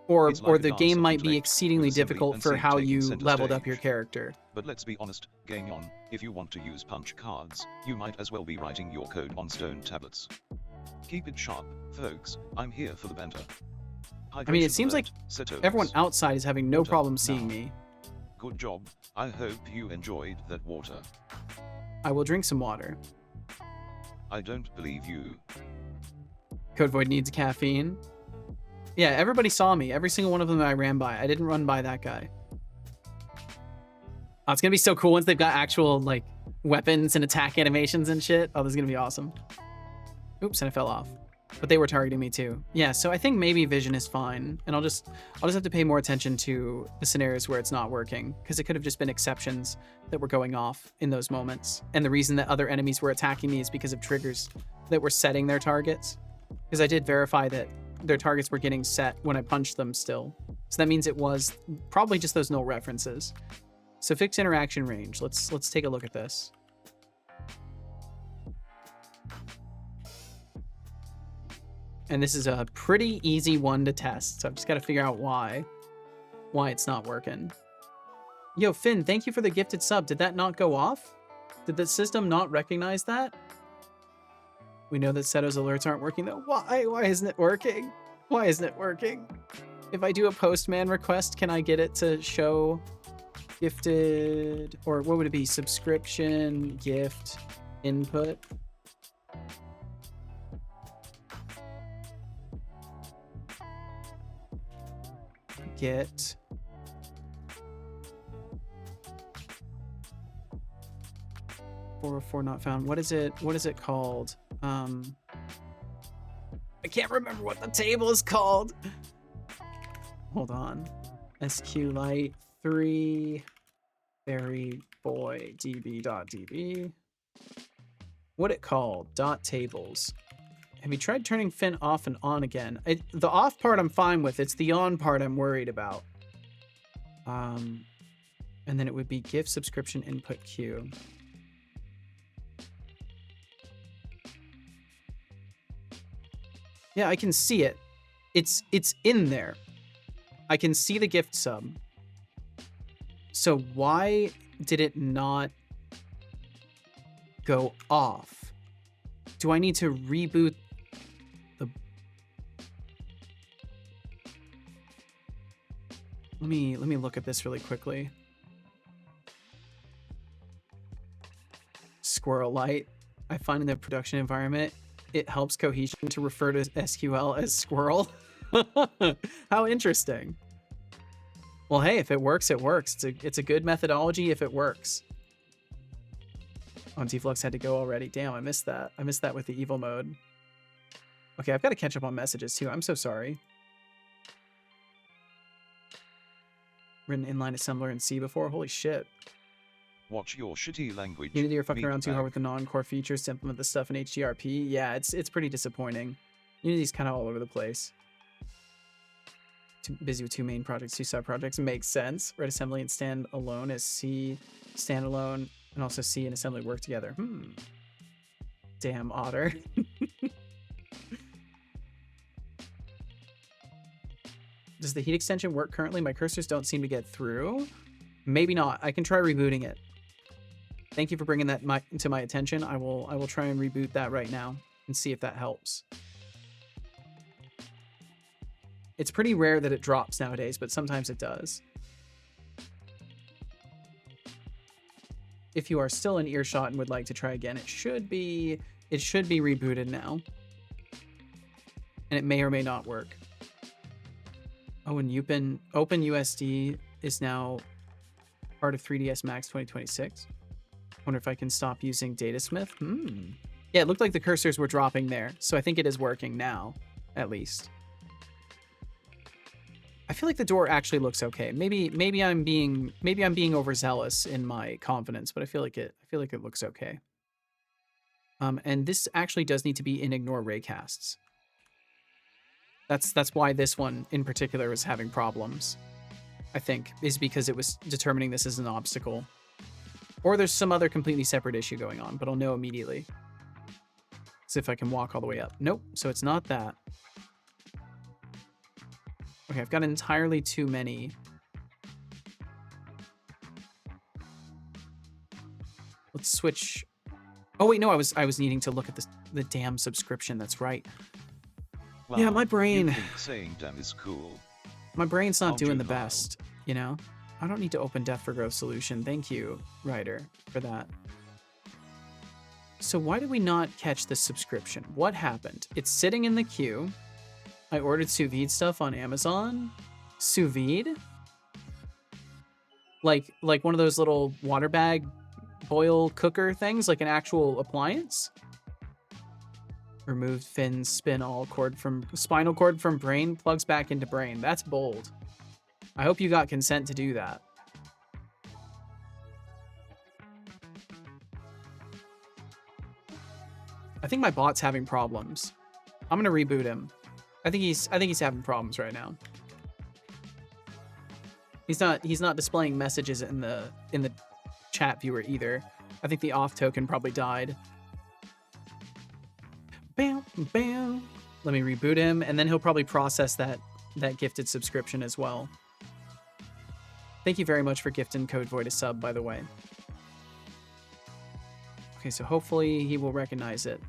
or the game might be exceedingly difficult for how you leveled up your character. But let's be honest, game on, if you want to use punch cards, you might as well be writing your code on stone tablets. Keep it sharp, folks, I'm here for the banter. I mean, it Hydration seems like alert, Setos. everyone outside is having no Water problem seeing now. me. Good job. I hope you enjoyed that water. I will drink some water. I don't believe you. Code Void needs caffeine. Yeah, everybody saw me. Every single one of them that I ran by. I didn't run by that guy. Oh, it's gonna be so cool once they've got actual, like, weapons and attack animations and shit. Oh, this is gonna be awesome. Oops, and I fell off. But they were targeting me too. Yeah, so I think maybe vision is fine. And I'll just have to pay more attention to the scenarios where it's not working. Because it could have just been exceptions that were going off in those moments. And the reason that other enemies were attacking me is because of triggers that were setting their targets. Because I did verify that their targets were getting set when I punched them still. So that means it was probably just those null references. So fixed interaction range. Let's take a look at this. And this is a pretty easy one to test. So I've just got to figure out why it's not working. Yo, Finn, thank you for the gifted sub. Did that not go off? Did the system not recognize that? We know that Seto's alerts aren't working though. Why? Why isn't it working? Why isn't it working? If I do a postman request, can I get it to show gifted, or what would it be? Subscription, gift, input. Get. .404 not found. What is it? What is it called? I can't remember what the table is called. Hold on. SQLite 3 berry boy db.db. What it called? Dot tables. Have you tried turning Finn off and on again? The off part I'm fine with. It's the on part I'm worried about. And then it would be gift subscription input queue. Yeah, I can see it. It's in there. I can see the gift sub. So why did it not go off? Do I need to reboot the... Let me look at this really quickly. Squirrel light. I find in the production environment, it helps cohesion to refer to SQL as squirrel. How interesting. Well, hey, if it works, it works. It's a good methodology if it works. Antiflux had to go already. Damn, I missed that. I missed that with the evil mode. Okay, I've got to catch up on messages too. I'm so sorry. Written inline assembler in C before? Holy shit. Watch your shitty language. Unity are fucking around too hard with the non-core features to implement the stuff in HDRP. Yeah, it's pretty disappointing. Unity's kind of all over the place. Too busy with two main projects, two sub-projects. Makes sense. Red assembly and stand alone as C standalone, and also C and assembly work together. Damn, Otter. Does the heat extension work currently? My cursors don't seem to get through. Maybe not. I can try rebooting it. Thank you for bringing that to my attention. I will try and reboot that right now and see if that helps. It's pretty rare that it drops nowadays, but sometimes it does. If you are still in earshot and would like to try again, it should be rebooted now. And it may or may not work. Oh, and OpenUSD is now part of 3ds Max 2026. Wonder if I can stop using Datasmith. Yeah, it looked like the cursors were dropping there, so I think it is working now, at least. I feel like the door actually looks okay. Maybe I'm being overzealous in my confidence, but I feel like it looks okay. And this actually does need to be in ignore raycasts. That's why this one in particular is having problems. I think is because it was determining this as an obstacle. Or there's some other completely separate issue going on, but I'll know immediately. See if I can walk all the way up. Nope, so it's not that. Okay, I've got entirely too many. Let's switch. Oh wait, no, I was needing to look at the damn subscription. That's right. Wow, Yeah, my you brain. think saying damn is cool. My brain's not Aren't doing you, the Kyle? best, you know? I don't need to open Death for Growth solution. Thank you, Ryder, for that. So why did we not catch this subscription? What happened? It's sitting in the queue. I ordered sous vide stuff on Amazon. Sous vide? Like one of those little water bag boil cooker things, like an actual appliance? Removed fins, spin all cord from spinal cord from brain, plugs back into brain. That's bold. I hope you got consent to do that. I think my bot's having problems. I'm gonna reboot him. I think he's having problems right now. He's not displaying messages in the chat viewer either. I think the off token probably died. Bam, bam. Let me reboot him, and then he'll probably process that gifted subscription as well. Thank you very much for gifting Code Void a sub, by the way. Okay, so hopefully he will recognize it.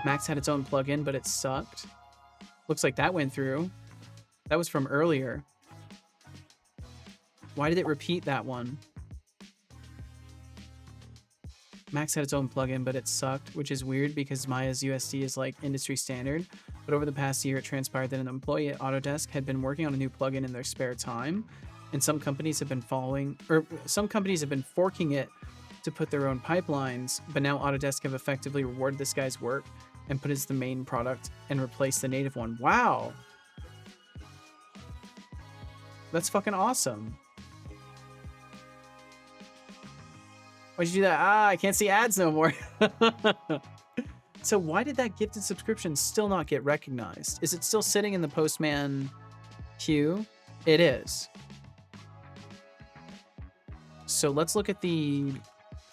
Max had its own plugin, but it sucked. Looks like that went through. That was from earlier. Why did it repeat that one? Max had its own plugin, but it sucked, which is weird because Maya's USD is like industry standard. But over the past year, it transpired that an employee at Autodesk had been working on a new plugin in their spare time, and some companies have been forking it to put their own pipelines. But now Autodesk have effectively rewarded this guy's work and put it as the main product and replaced the native one. Wow, that's fucking awesome. Why'd you do that? Ah, I can't see ads no more. So why did that gifted subscription still not get recognized? Is it still sitting in the Postman queue? It is. So let's look at the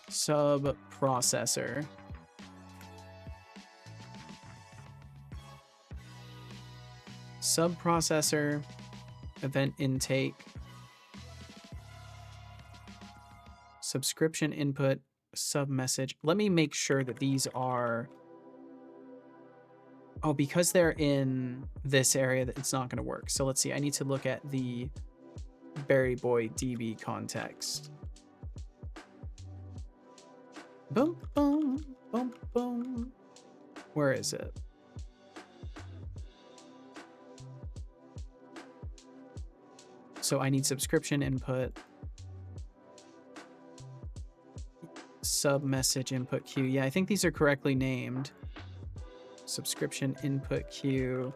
sub processor. Sub processor, event intake, subscription input, sub message. Let me make sure that these are... Oh, because they're in this area, that it's not going to work. So let's see. I need to look at the Berry Boy DB context. Boom, boom, boom, boom. Where is it? So I need subscription input, sub message input queue. Yeah, I think these are correctly named. Subscription input queue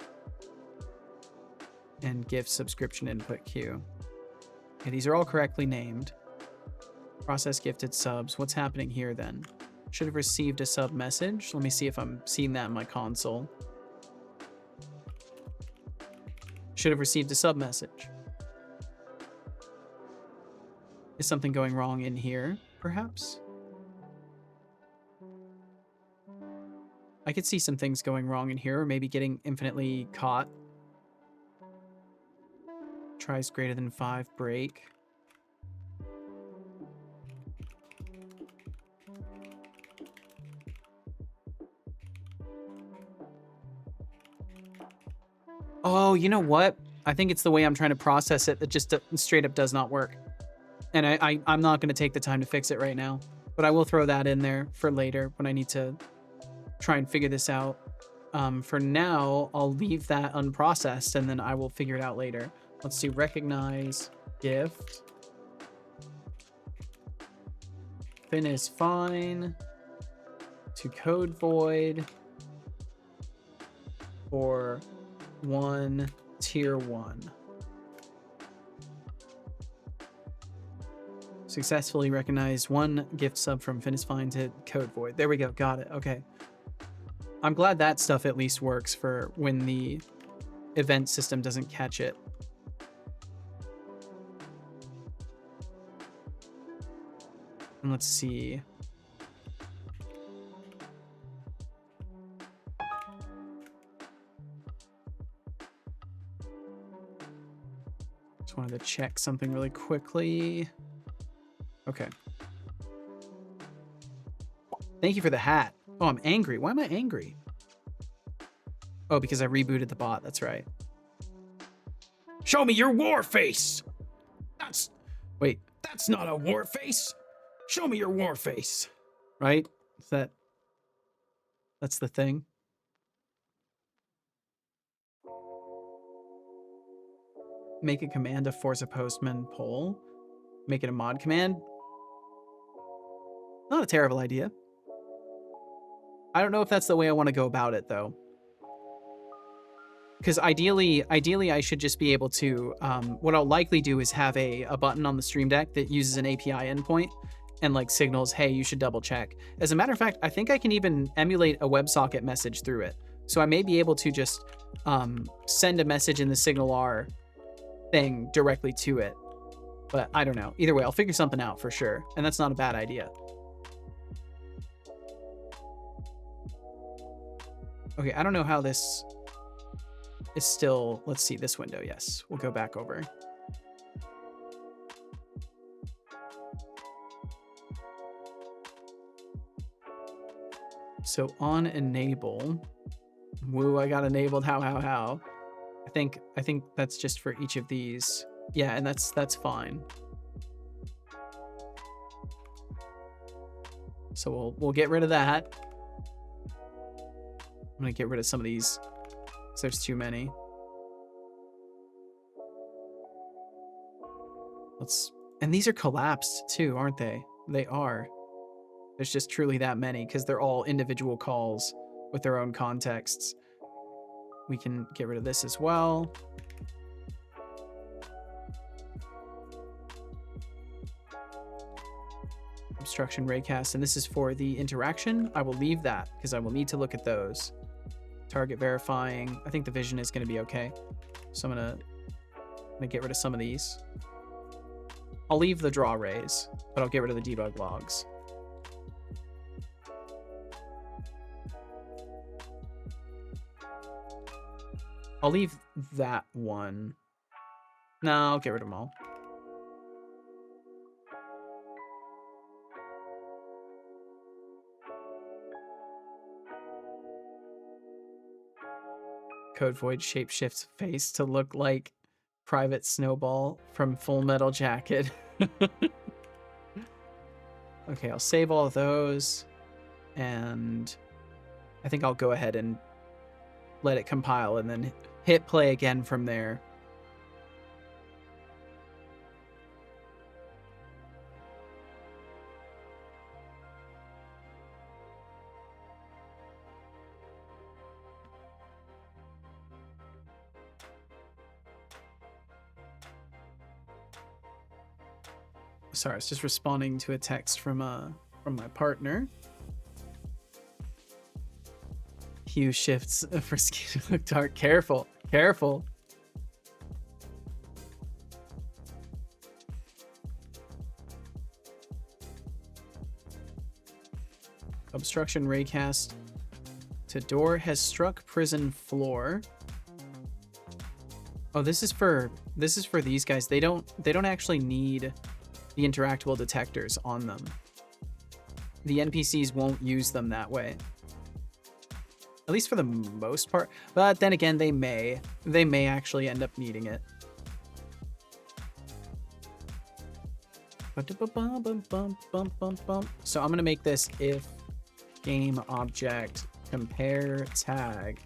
and gift subscription input queue. Okay, these are all correctly named. Process gifted subs. What's happening here then? Should have received a sub message. Let me see if I'm seeing that in my console. Should have received a sub message. Is something going wrong in here, perhaps? I could see some things going wrong in here, or maybe getting infinitely caught. Tries greater than 5 break. Oh, you know what? I think it's the way I'm trying to process it that just straight up does not work. And I'm not going to take the time to fix it right now. But I will throw that in there for later when I need to try and figure this out. For now, I'll leave that unprocessed and then I will figure it out later. Let's see, recognize, gift. Fin is fine. To code void. For 1 tier 1. Successfully recognized 1 gift sub from Fin is fine to code void. There we go, got it, okay. I'm glad that stuff at least works for when the event system doesn't catch it. And let's see. Just wanted to check something really quickly. Okay. Thank you for the hat. Oh, I'm angry. Why am I angry? Oh, because I rebooted the bot. That's right. Show me your war face. Wait, That's not a war face. Show me your war face. right? Is that's the thing? Make a command to force a postman poll. Make it a mod command. Not a terrible idea. I don't know if that's the way I want to go about it, though. Because ideally, I should just be able to, what I'll likely do is have a button on the Stream Deck that uses an API endpoint and like signals, hey, you should double check. As a matter of fact, I think I can even emulate a WebSocket message through it. So I may be able to just send a message in the Signal R thing directly to it. But I don't know. Either way, I'll figure something out for sure. And that's not a bad idea. Okay, I don't know how this is still... Let's see this window. Yes, we'll go back over. So on enable... Woo, I got enabled. How? I think that's just for each of these. Yeah, and that's fine. So we'll get rid of that. I'm gonna get rid of some of these because there's too many. And these are collapsed too, aren't they? They are. There's just truly that many because they're all individual calls with their own contexts. We can get rid of this as well. Obstruction raycast, and this is for the interaction. I will leave that because I will need to look at those. Target verifying. I think the vision is going to be okay. So I'm gonna get rid of some of these. I'll leave the draw rays, but I'll get rid of the debug logs. I'll leave that one. No, I'll get rid of them all. Code Void shapeshifts face to look like Private Snowball from Full Metal Jacket. Okay, I'll save all of those. And I think I'll go ahead and let it compile and then hit play again from there. Sorry, I was just responding to a text from my partner. Hue shifts for skin to look dark. Careful, careful. Obstruction raycast to door has struck prison floor. Oh, this is for these guys. They don't actually need the interactable detectors on them. The NPCs won't use them that way. At least for the most part. But then again, they may actually end up needing it. So I'm gonna make this if game object compare tag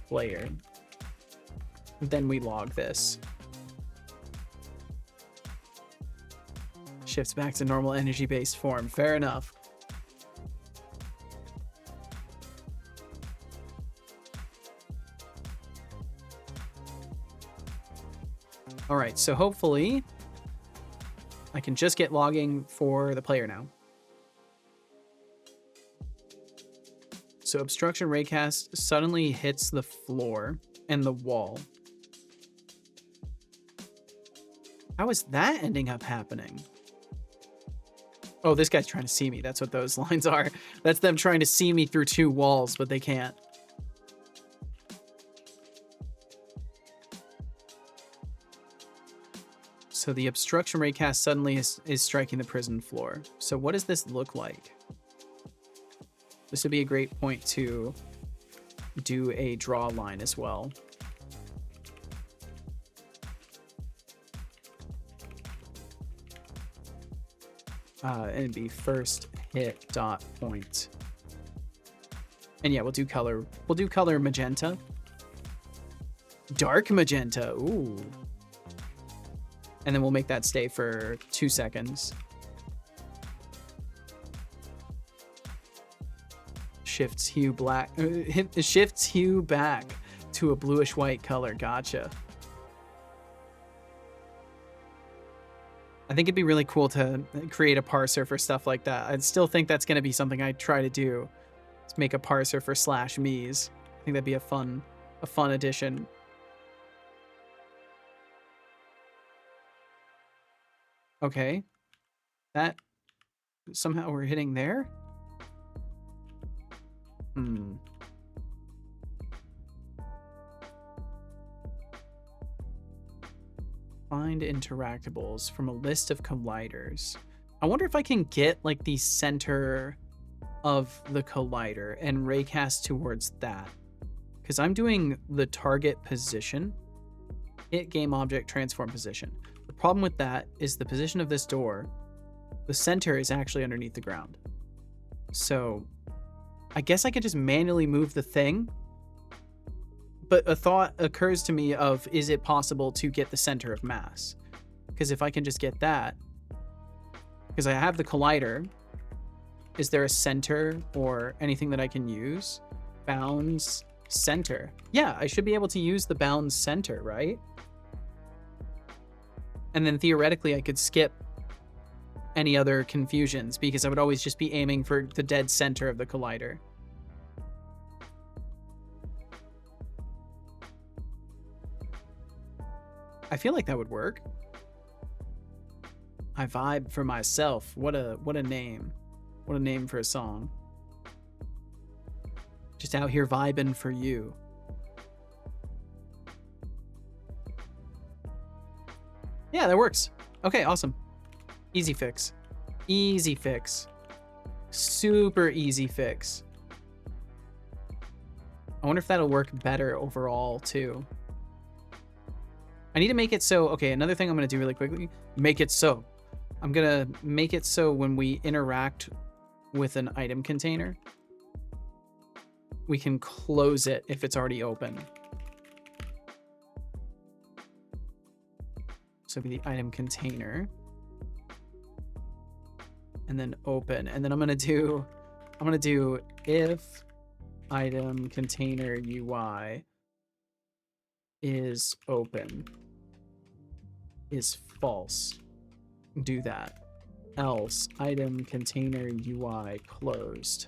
player. Then we log this. Shifts back to normal energy-based form. Fair enough. All right, so hopefully I can just get logging for the player now. So obstruction raycast suddenly hits the floor and the wall. How is that ending up happening? Oh, this guy's trying to see me. That's what those lines are. That's them trying to see me through two walls, but they can't. So the obstruction raycast suddenly is striking the prison floor. So what does this look like? This would be a great point to do a draw line as well. And it'd be first hit dot point. And yeah, we'll do color. We'll do color magenta. Dark magenta. Ooh. And then we'll make that stay for 2 seconds. Shifts hue black. Shifts hue back to a bluish white color. Gotcha. I think it'd be really cool to create a parser for stuff like that. I'd still think that's going to be something I try to do. Let's make a parser for /me's. I think that'd be a fun addition. Okay. That somehow we're hitting there? Find interactables from a list of colliders. I wonder if I can get like the center of the collider and raycast towards that. Because I'm doing the target position, hit game object transform position. The problem with that is the position of this door, the center is actually underneath the ground. So I guess I could just manually move the thing. But a thought occurs to me of, is it possible to get the center of mass? Because if I can just get that, because I have the collider, is there a center or anything that I can use? Bounds center. Yeah, I should be able to use the bounds center, right? And then theoretically I could skip any other confusions because I would always just be aiming for the dead center of the collider. I feel like that would work. I vibe for myself. What a name. What a name for a song. Just out here vibing for you. Yeah, that works. Okay, awesome. Easy fix. Easy fix. Super easy fix. I wonder if that'll work better overall too. I need to make it so, okay, another thing I'm going to do really quickly, make it so. I'm going to make it so when we interact with an item container, we can close it if it's already open. So it'll be the item container. And then open. And then I'm going to do if item container UI is open. Is false. Do that. Else item container UI closed.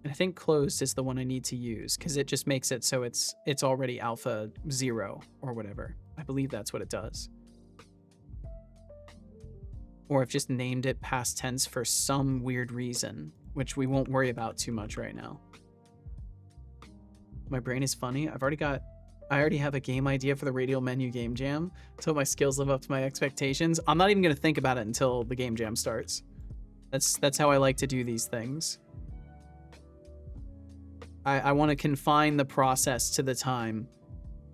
And I think closed is the one I need to use because it just makes it so it's already alpha 0 or whatever. I believe that's what it does. Or I've just named it past tense for some weird reason, which we won't worry about too much right now. My brain is funny. I already have a game idea for the radial menu game jam. Until my skills live up to my expectations. I'm not even going to think about it until the game jam starts. That's how I like to do these things. I want to confine the process to the time.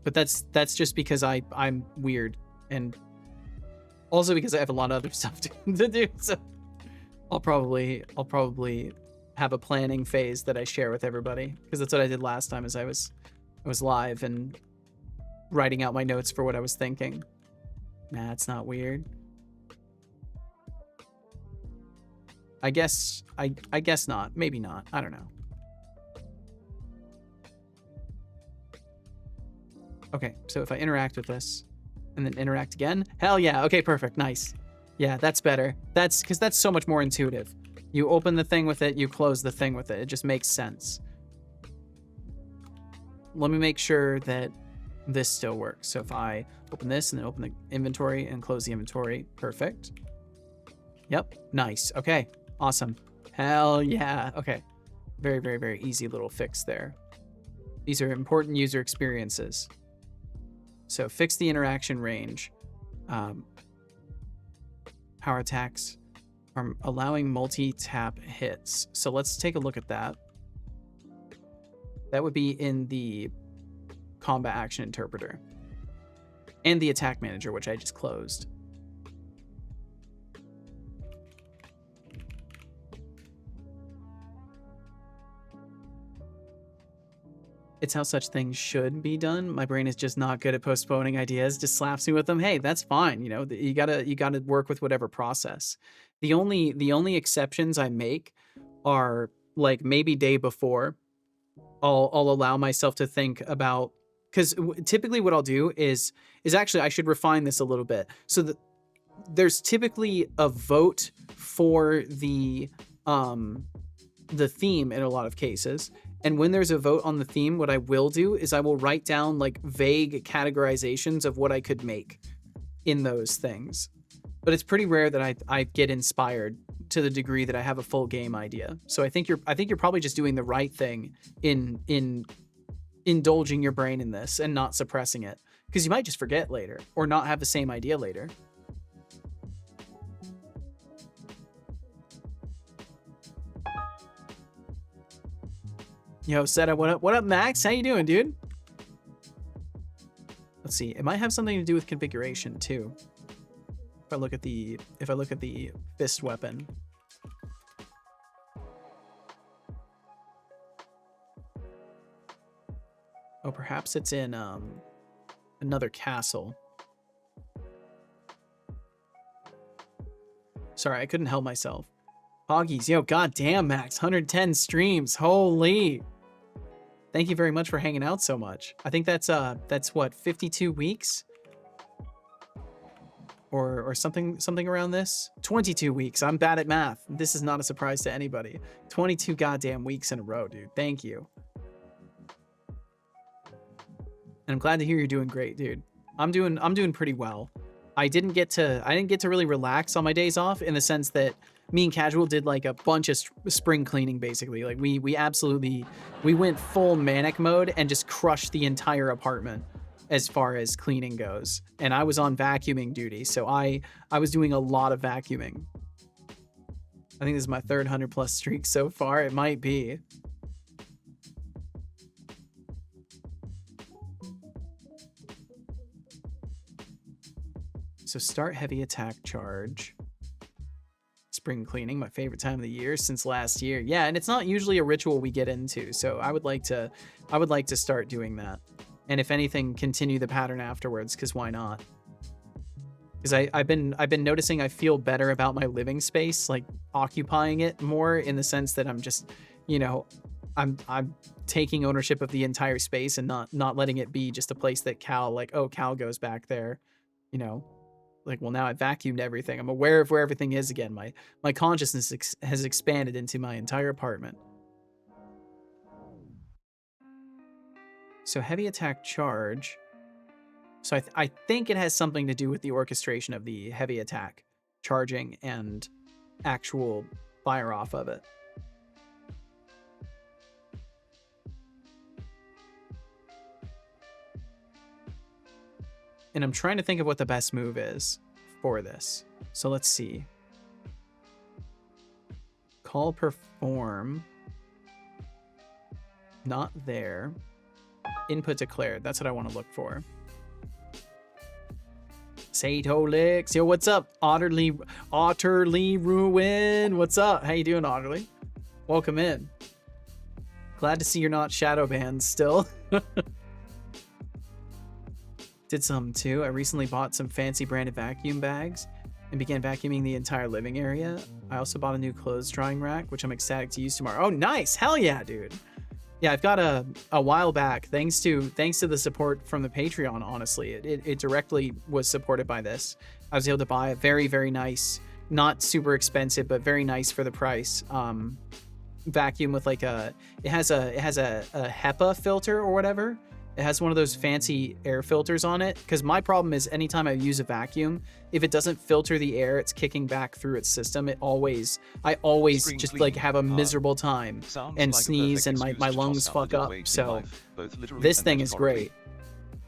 But that's just because I'm weird. And also because I have a lot of other stuff to do. So I'll probably have a planning phase that I share with everybody, because that's what I did last time. Is I was live and writing out my notes for what I was thinking. Nah, it's not weird. I guess not. Maybe not. I don't know. Okay, so if I interact with this and then interact again, hell yeah. Okay, perfect. Nice. Yeah, that's better. That's because that's so much more intuitive. You open the thing with it, you close the thing with it. It just makes sense. Let me make sure that this still works. So if I open this and then open the inventory and close the inventory, perfect. Yep, nice. Okay, awesome. Hell yeah. Okay, very, very, very easy little fix there. These are important user experiences. So fix the interaction range. power attacks are allowing multi-tap hits. So let's take a look at that. That would be in the combat action interpreter and the attack manager, which I just closed. It's how such things should be done. My brain is just not good at postponing ideas. Just slaps me with them. Hey, that's fine. You know, you gotta work with whatever process. The only exceptions I make are like maybe day before. I'll allow myself to think about, because typically what I'll do is actually I should refine this a little bit. So there's typically a vote for the theme in a lot of cases. And when there's a vote on the theme, what I will do is I will write down like vague categorizations of what I could make in those things. But it's pretty rare that I get inspired to the degree that I have a full game idea. So I think you're probably just doing the right thing in indulging your brain in this and not suppressing it, because you might just forget later or not have the same idea later. Yo, Seta, what up, Max? How you doing, dude? Let's see. It might have something to do with configuration too. If I look at the fist weapon. Oh, perhaps it's in another castle. Sorry, I couldn't help myself. Hoggies, yo, goddamn, Max, 110 streams, holy! Thank you very much for hanging out so much. I think that's what, 52 weeks, or something around this. 22 weeks. I'm bad at math. This is not a surprise to anybody. 22 goddamn weeks in a row, dude. Thank you. And I'm glad to hear you're doing great, dude. I'm doing pretty well. I didn't get to really relax on my days off, in the sense that me and Casual did like a bunch of spring cleaning, basically. Like we went full manic mode and just crushed the entire apartment as far as cleaning goes. And I was on vacuuming duty, so I was doing a lot of vacuuming. I think this is my third 100+ streak so far. It might be. So start heavy attack charge. Spring cleaning, my favorite time of the year since last year. Yeah, and it's not usually a ritual we get into, so I would like to start doing that. And if anything, continue the pattern afterwards, because why not? Because I've been noticing I feel better about my living space, like occupying it more, in the sense that I'm just, you know, I'm taking ownership of the entire space and not letting it be just a place that Cal, like, oh, Cal goes back there, you know. Like, well, now I've vacuumed everything. I'm aware of where everything is again. My consciousness has expanded into my entire apartment. So heavy attack charge. So I think it has something to do with the orchestration of the heavy attack charging and actual fire off of it. And I'm trying to think of what the best move is for this. So let's see. Call perform. Not there. Input declared. That's what I want to look for. Sato Licks. Yo, what's up? Otterly Ruin. What's up? How you doing, Otterly? Welcome in. Glad to see you're not shadow banned still. Did some too. I recently bought some fancy branded vacuum bags and began vacuuming the entire living area. I also bought a new clothes drying rack, which I'm ecstatic to use tomorrow. Oh, nice. Hell yeah, dude. Yeah, I've got a while back, thanks to the support from the Patreon, honestly. It directly was supported by this. I was able to buy a very, very nice, not super expensive, but very nice for the price, vacuum with like it has a HEPA filter or whatever. It has one of those fancy air filters on it, because my problem is anytime I use a vacuum, if it doesn't filter the air it's kicking back through its system, I always just like have a miserable time and sneeze and my lungs fuck up. So this thing is great.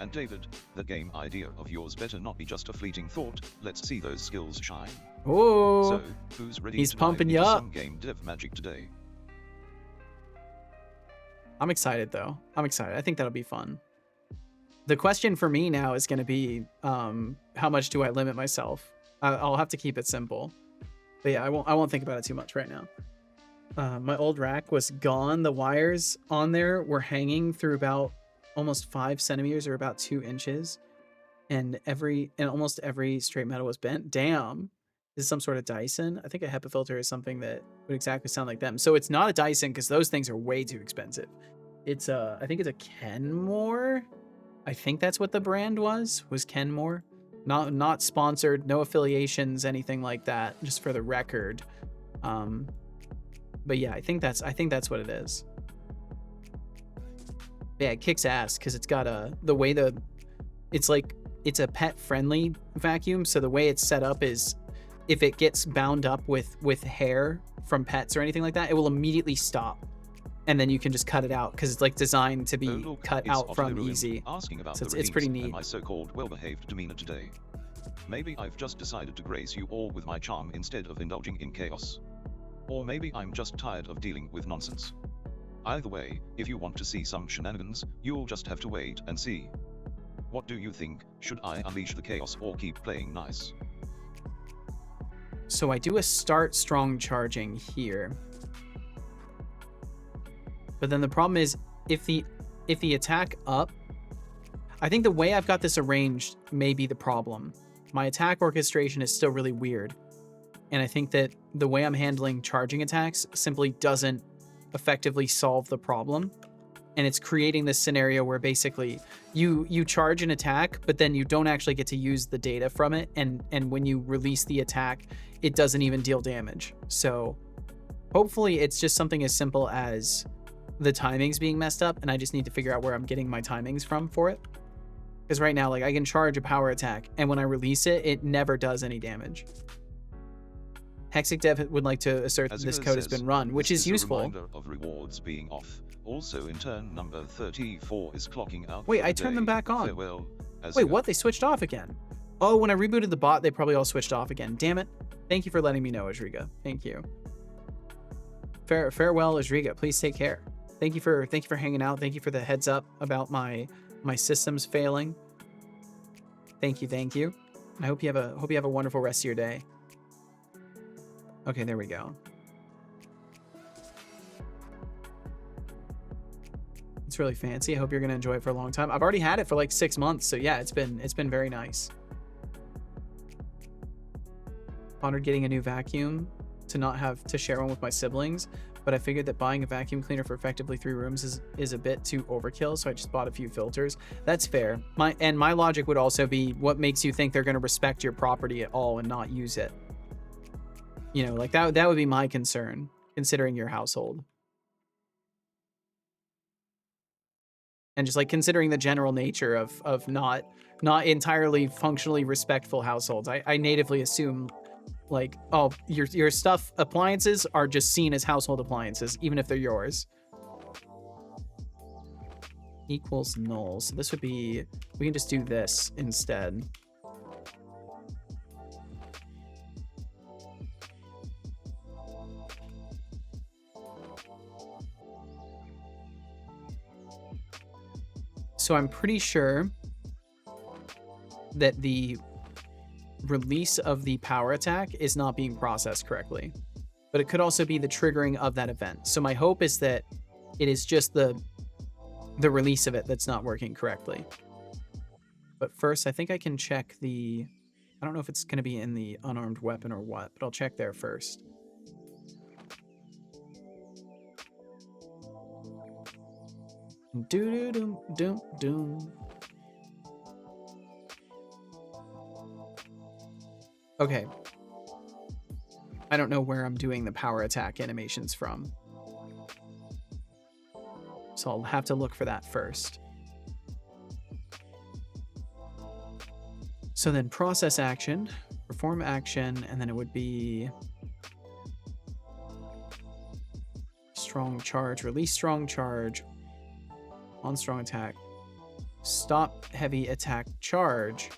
And David, the game idea of yours better not be just a fleeting thought. Let's see those skills shine. Oh, So, who's ready he's to pumping dive you into up. some game dev magic today? I'm excited though. I'm excited. I think that'll be fun. The question for me now is going to be, how much do I limit myself? I'll have to keep it simple. But yeah, I won't think about it too much right now. My old rack was gone. The wires on there were hanging through about almost 5 centimeters or about 2 inches. And almost every straight metal was bent. Damn. This is some sort of Dyson. I think a HEPA filter is something that would exactly sound like them. So it's not a Dyson because those things are way too expensive. It's I think it's a Kenmore. I think that's what the brand was Kenmore. Not sponsored, no affiliations, anything like that, just for the record. But yeah, I think that's what it is. Yeah, it kicks ass because it's got it's a pet friendly vacuum. So the way it's set up is if it gets bound up with hair from pets or anything like that, it will immediately stop. And then you can just cut it out because it's like designed to be cut out from easy. Asking about So the it's pretty Ravines neat. and my so-called well-behaved demeanor today. Maybe I've just decided to grace you all with my charm instead of indulging in chaos. Or maybe I'm just tired of dealing with nonsense. Either way, if you want to see some shenanigans, you'll just have to wait and see. What do you think? Should I unleash the chaos or keep playing nice? So I do a start strong charging here. But then the problem is if the attack up, I think the way I've got this arranged may be the problem. My attack orchestration is still really weird. And I think that the way I'm handling charging attacks simply doesn't effectively solve the problem. And it's creating this scenario where basically you charge an attack, but then you don't actually get to use the data from it. And when you release the attack, it doesn't even deal damage. So hopefully it's just something as simple as the timings being messed up, and I just need to figure out where I'm getting my timings from for it. Because right now, like, I can charge a power attack, and when I release it, it never does any damage. Hexic Dev would like to assert that this code has been run, which is useful. A reminder of rewards being off. Also, in turn number 34 is clocking out. Wait, I turned them back on. Farewell, Wait, what? They switched off again? Oh, when I rebooted the bot, they probably all switched off again. Damn it. Thank you for letting me know, Ajriga. Thank you. Farewell, Ajriga. Please take care. Thank you for hanging out. Thank you for the heads up about my systems failing. Thank you. And I hope you have a wonderful rest of your day. Okay, there we go. It's really fancy. I hope you're gonna enjoy it for a long time. I've already had it for like 6 months, so yeah, it's been very nice. Honored getting a new vacuum to not have to share one with my siblings, but I figured that buying a vacuum cleaner for effectively 3 rooms is a bit too overkill, so I just bought a few filters. That's fair. My logic would also be, what makes you think they're going to respect your property at all and not use it? You know, like that would be my concern, considering your household. And just like considering the general nature of not entirely functionally respectful households. I natively assume, like, oh, your stuff, appliances are just seen as household appliances, even if they're yours. Equals null. So this would be, we can just do this instead. So I'm pretty sure that the release of the power attack is not being processed correctly, but it could also be the triggering of that event. So my hope is that it is just the release of it that's not working correctly. But first, I think I can check I don't know if it's going to be in the unarmed weapon or what, but I'll check there first. Doom. Okay. I don't know where I'm doing the power attack animations from, so I'll have to look for that first. So then process action, perform action, and then it would be strong charge, release strong charge, on strong attack, stop heavy attack charge.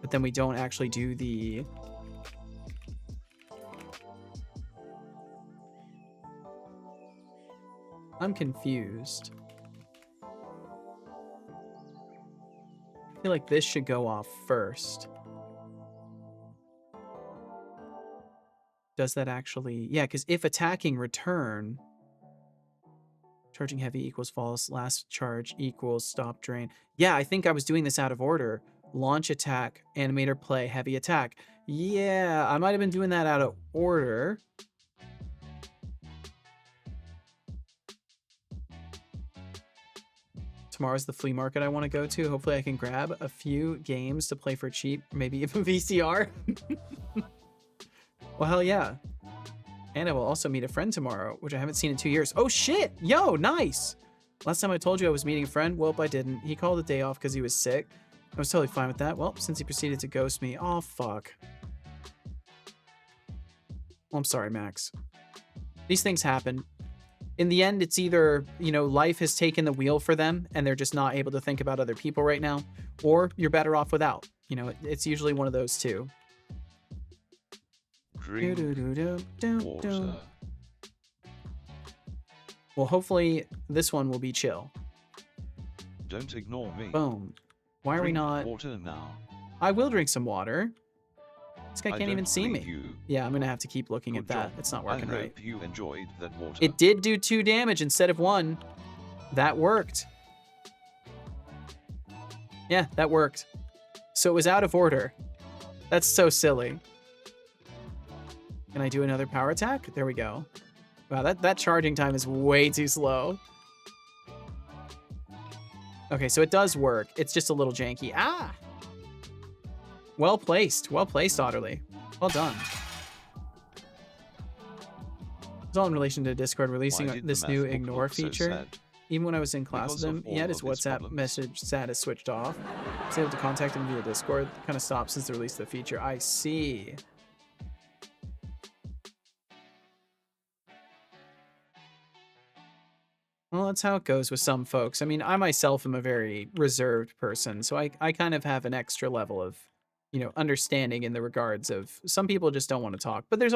but then we don't actually do the... I'm confused. I feel like this should go off first. Does that actually... Yeah, because if attacking return... Charging heavy equals false. Last charge equals stop drain. Yeah, I think I was doing this out of order. Launch attack, animator play, heavy attack. Yeah, I might have been doing that out of order. Tomorrow's the flea market I want to go to. Hopefully I can grab a few games to play for cheap. Maybe even VCR. Well, hell yeah. And I will also meet a friend tomorrow, which I haven't seen in 2 years. Oh shit! Yo, nice! Last time I told you I was meeting a friend, well, I didn't. He called the day off because he was sick. I was totally fine with that. Well, since he proceeded to ghost me, oh fuck. Well, I'm sorry, Max. These things happen. In the end, it's either, you know, life has taken the wheel for them and they're just not able to think about other people right now, or you're better off without. You know, it's usually one of those two. Water. Well, hopefully this one will be chill. Don't ignore me. Boom. Why are we Drink not... water now. I will drink some water. This guy I can't even don't see me. believe you. Yeah, I'm going to have to keep looking at Good that. job. It's not I working hope right. you enjoyed that water. It did do 2 damage instead of 1. That worked. Yeah, that worked. So it was out of order. That's so silly. Can I do another power attack? There we go. Wow, that charging time is way too slow. Okay, so it does work. It's just a little janky. Ah! Well placed. Well placed, Otterly. Well done. It's all in relation to Discord Why releasing did the this math new book ignore look so feature. sad? Even when I was in class Because with him, of he had all his of his WhatsApp problems. message status switched off. I was able to contact him via Discord. Kind of stopped since the release of the feature. I see. Well, that's how it goes with some folks. I mean, I myself am a very reserved person, so I kind of have an extra level of, you know, understanding in the regards of some people just don't want to talk. But there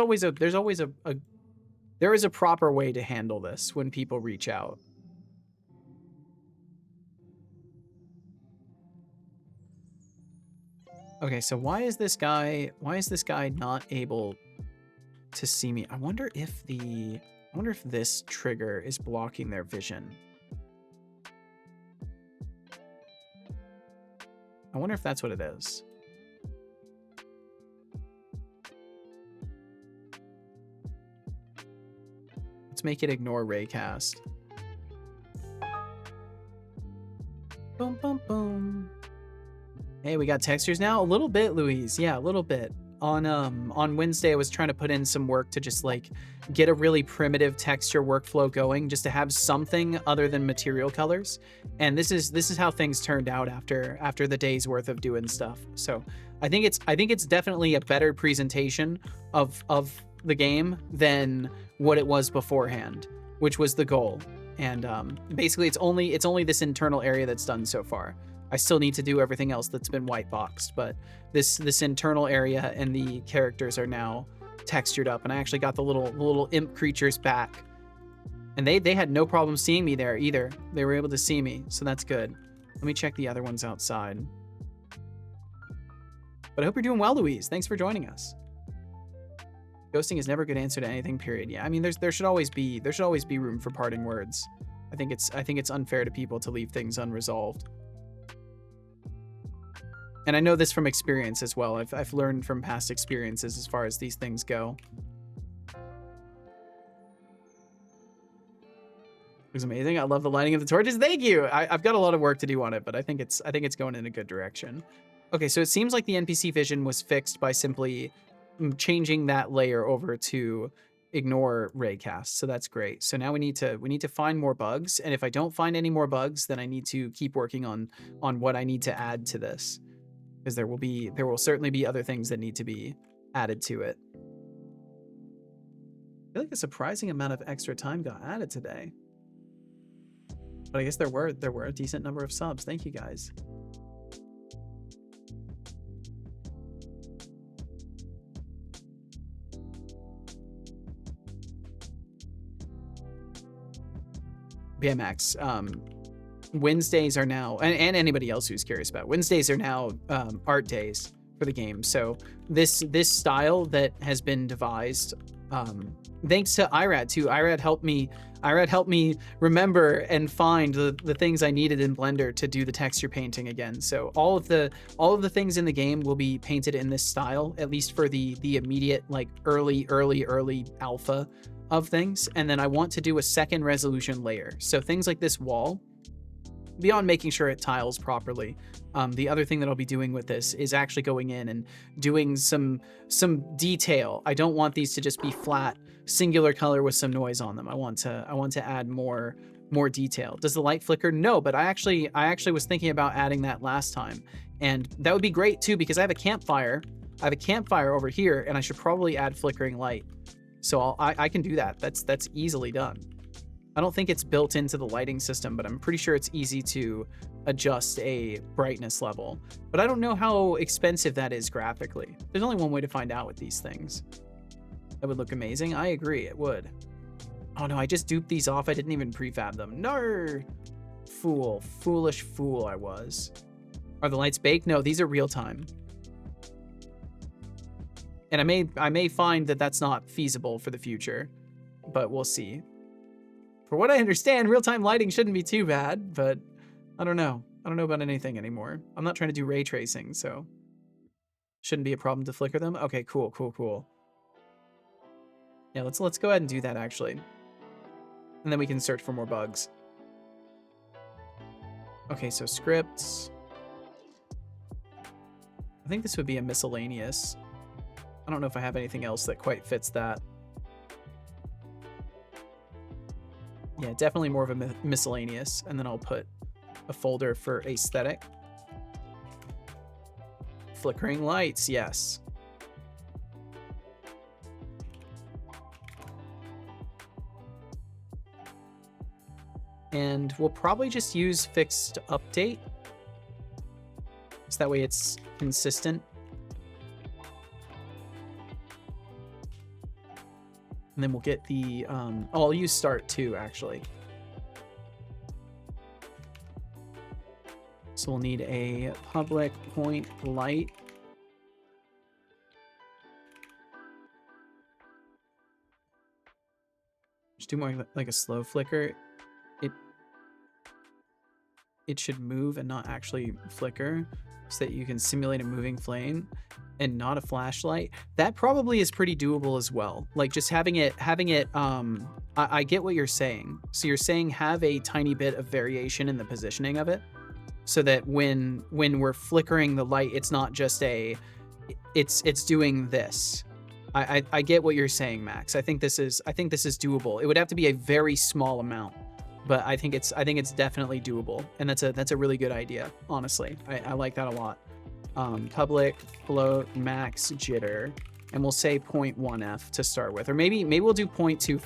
is a proper way to handle this when people reach out. Okay, so why is this guy not able to see me? I wonder if this trigger is blocking their vision. I wonder if that's what it is. Let's make it ignore raycast. Boom, boom, boom. Hey, we got textures now? A little bit, Louise. Yeah, a little bit. On Wednesday, I was trying to put in some work to just like get a really primitive texture workflow going, just to have something other than material colors. And this is how things turned out after the day's worth of doing stuff. So I think it's definitely a better presentation of the game than what it was beforehand, which was the goal. And basically, it's only this internal area that's done so far. I still need to do everything else that's been white boxed, but this internal area and the characters are now textured up, and I actually got the little imp creatures back, and they had no problem seeing me there either. They were able to see me, so that's good. Let me check the other ones outside. But I hope you're doing well, Louise. Thanks for joining us. Ghosting is never a good answer to anything, period. Yeah, I mean, there should always be room for parting words. I think it's unfair to people to leave things unresolved. And I know this from experience as well. I've learned from past experiences as far as these things go. Looks amazing. I love the lighting of the torches. Thank you. I've got a lot of work to do on it, but I think it's going in a good direction. Okay, so it seems like the NPC vision was fixed by simply changing that layer over to ignore raycast. So that's great. So now we need to find more bugs, and if I don't find any more bugs, then I need to keep working on what I need to add to this. Because there will certainly be other things that need to be added to it. I feel like a surprising amount of extra time got added today. But I guess there were a decent number of subs. Thank you guys. Max. Wednesdays are now, and anybody else who's curious about, Wednesdays are now art days for the game. So this style that has been devised, thanks to Irad too. Irad helped me remember and find the things I needed in Blender to do the texture painting again. So all of the things in the game will be painted in this style, at least for the immediate, like early alpha of things. And then I want to do a second resolution layer. So things like this wall, beyond making sure it tiles properly, the other thing that I'll be doing with this is actually going in and doing some detail. I don't want these to just be flat, singular color with some noise on them. I want to add more detail. Does the light flicker? No, but I actually was thinking about adding that last time, and that would be great too, because I have a campfire. I have a campfire over here, and I should probably add flickering light. So I can do that. That's easily done. I don't think it's built into the lighting system, but I'm pretty sure it's easy to adjust a brightness level. But I don't know how expensive that is graphically. There's only one way to find out with these things. That would look amazing. I agree, it would. Oh no, I just duped these off. I didn't even prefab them. No! Foolish fool I was. Are the lights baked? No, these are real time. And I may find that that's not feasible for the future, but we'll see. For what I understand, real-time lighting shouldn't be too bad, but I don't know. I don't know about anything anymore. I'm not trying to do ray tracing, so shouldn't be a problem to flicker them. Okay, cool. Yeah, let's go ahead and do that actually. And then we can search for more bugs. Okay, so scripts. I think this would be a miscellaneous. I don't know if I have anything else that quite fits that. Yeah, definitely more of a miscellaneous. And then I'll put a folder for aesthetic. Flickering lights, yes. And we'll probably just use fixed update, so that way it's consistent. And then we'll get the, oh, I'll use start too, actually. So we'll need a public point light. Just do more like a slow flicker. It should move and not actually flicker, so that you can simulate a moving flame and not a flashlight. That probably is pretty doable as well. Like just having it, I get what you're saying. So you're saying have a tiny bit of variation in the positioning of it, so that when we're flickering the light, it's not just it's doing this. I get what you're saying, Max. I think this is doable. It would have to be a very small amount, but I think it's definitely doable, and that's a really good idea. Honestly, I like that a lot. Public float max jitter, and we'll say 0.1f to start with, or maybe we'll do 0.25,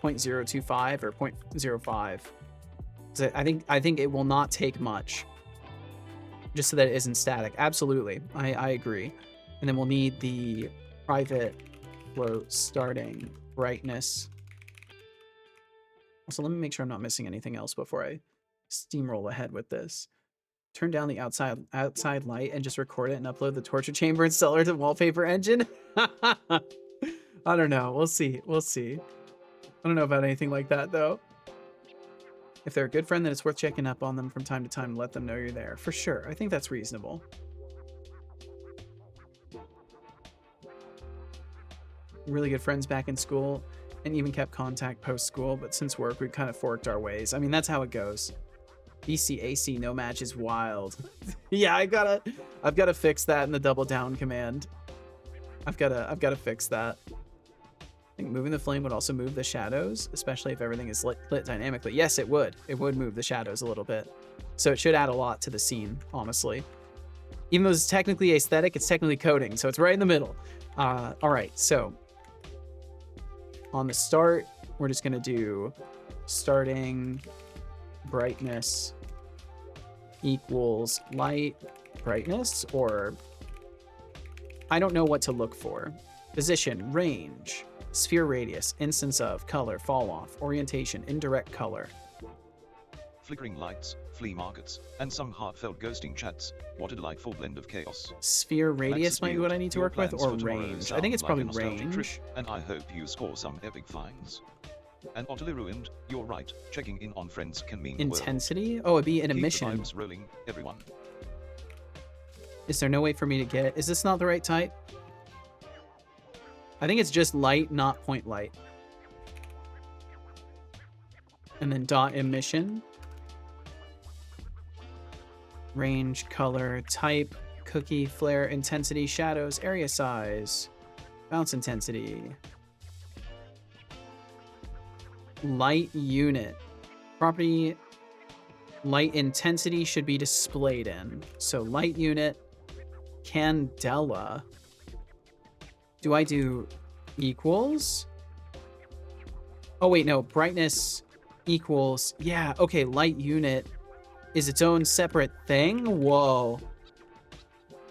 0.025, or 0.05. So I think it will not take much, just so that it isn't static. Absolutely, I agree. And then we'll need the private float starting brightness. So let me make sure I'm not missing anything else before I steamroll ahead with this. Turn down the outside light and just record it and upload the torture chamber installer to wallpaper engine. I don't know. We'll see. I don't know about anything like that though. If they're a good friend, then it's worth checking up on them from time to time. Let them know you're there. For sure. I think that's reasonable. Really good friends back in school, and even kept contact post-school, but since work, we've kind of forked our ways. I mean, that's how it goes. BCAC no match is wild. Yeah, I've got to fix that in the double down command. I've got to fix that. I think moving the flame would also move the shadows, especially if everything is lit dynamically. Yes, it would. It would move the shadows a little bit. So it should add a lot to the scene, honestly. Even though it's technically aesthetic, it's technically coding, so it's right in the middle. All right, so on the start, we're just going to do starting brightness equals light brightness, or I don't know what to look for. Position, range, sphere radius, instance of, color, fall off, orientation, indirect color. flickering lights, flea markets, and some heartfelt ghosting chats. What a delightful blend of chaos. Sphere radius might be what I need to Your work with, plans or for tomorrow range. I think sound it's like probably a nostalgic trip, range. and I hope you score some epic finds. And utterly ruined, you're right, checking in on friends can mean the world. Intensity? Oh, it'd be an Keep the emission. vibes rolling, everyone. Is there no way for me to get... Is this not the right type? I think it's just light, not point light. And then dot emission. Range, color, type, cookie, flare, intensity, shadows, area size, bounce intensity. Light unit. Property light intensity should be displayed in. So light unit, candela. Do I do equals? Oh wait, no, brightness equals, yeah, okay, light unit is its own separate thing? Whoa.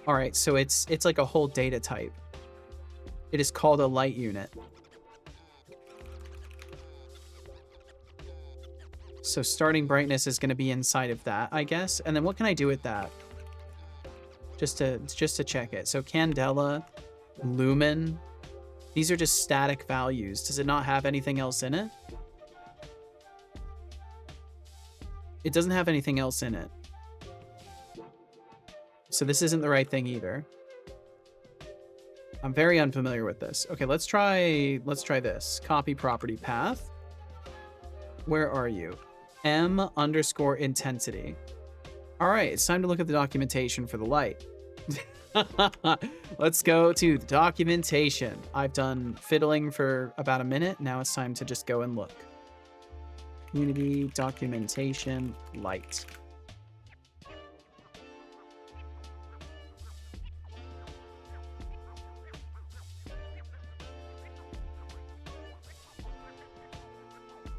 All right, so it's like a whole data type. It is called a light unit. So starting brightness is going to be inside of that, I guess. And then what can I do with that? Just to check it. So candela, lumen, these are just static values. Does it not have anything else in it? It doesn't have anything else in it. So this isn't the right thing either. I'm very unfamiliar with this. Okay, let's try this. Copy property path. Where are you? M_intensity. All right, it's time to look at the documentation for the light. Let's go to the documentation. I've done fiddling for about a minute. Now it's time to just go and look. Community documentation light.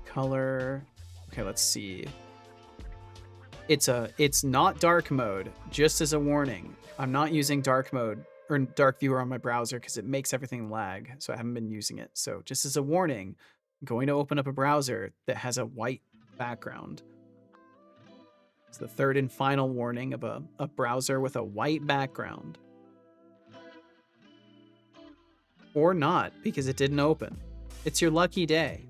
Color. Okay, let's see. It's not dark mode, just as a warning. I'm not using dark mode or dark viewer on my browser because it makes everything lag, so I haven't been using it. So just as a warning, I'm going to open up a browser that has a white background. It's the third and final warning of a browser with a white background. Or not, because it didn't open. It's your lucky day.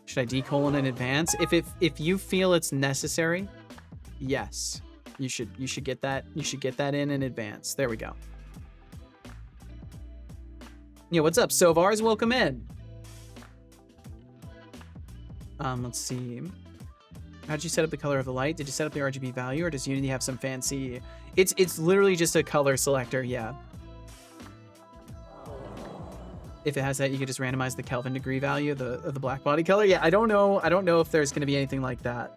Should I decolon in advance? If you feel it's necessary, yes. You should get that. You should get that in advance. There we go. Yeah, what's up, Sovars? Welcome in. Let's see. How'd you set up the color of the light? Did you set up the RGB value, or does Unity have some fancy? It's literally just a color selector. Yeah. If it has that, you could just randomize the Kelvin degree value of the black body color. Yeah, I don't know if there's going to be anything like that.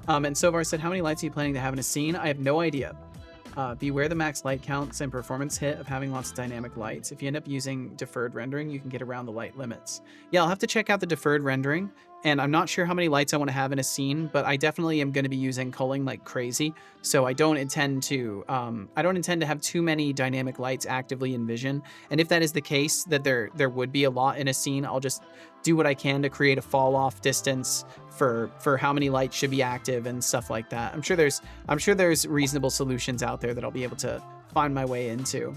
And Sovar said, how many lights are you planning to have in a scene? I have no idea. Beware the max light counts and performance hit of having lots of dynamic lights. If you end up using deferred rendering, you can get around the light limits. Yeah, I'll have to check out the deferred rendering. And I'm not sure how many lights I want to have in a scene, but I definitely am going to be using culling like crazy. So I don't intend to have too many dynamic lights actively in vision. And if that is the case, that there would be a lot in a scene, I'll just do what I can to create a fall off distance for how many lights should be active and stuff like that. I'm sure there's reasonable solutions out there that I'll be able to find my way into.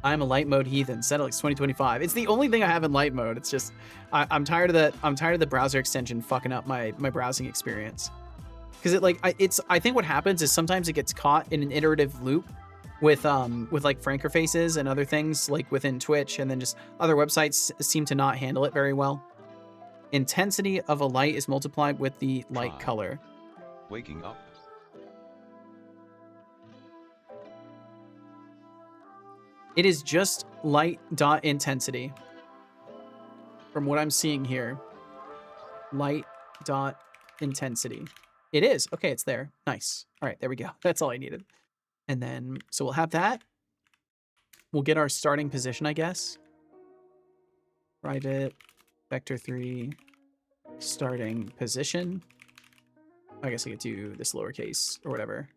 I'm a light mode heathen. Settlix 2025. It's the only thing I have in light mode. It's just I'm tired of the browser extension fucking up my browsing experience. Because I think what happens is sometimes it gets caught in an iterative loop with like Franker faces and other things like within Twitch, and then just other websites seem to not handle it very well. Intensity of a light is multiplied with the light color. Waking up. It is just light dot intensity. From what I'm seeing here. Light dot intensity. It is. Okay, it's there. Nice. All right, there we go. That's all I needed. And then, so we'll have that. We'll get our starting position, I guess. Private, vector 3, starting position. I guess I could do this lowercase or whatever.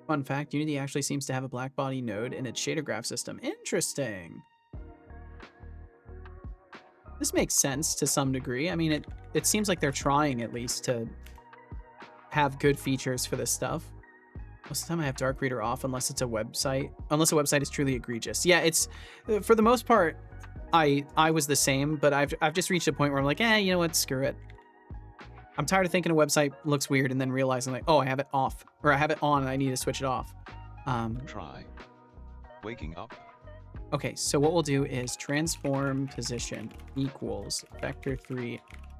Fun fact, Unity actually seems to have a black body node in its shader graph system. Interesting. This makes sense to some degree. I mean, it seems like they're trying at least to have good features for this stuff. Most of the time I have Dark Reader off unless it's a website. Unless a website is truly egregious. Yeah, it's for the most part, I was the same, but I've just reached a point where I'm like, you know what, screw it. I'm tired of thinking a website looks weird and then realizing like, oh, I have it off, or I have it on and I need to switch it off. Try waking up. Okay, so what we'll do is transform position equals vector3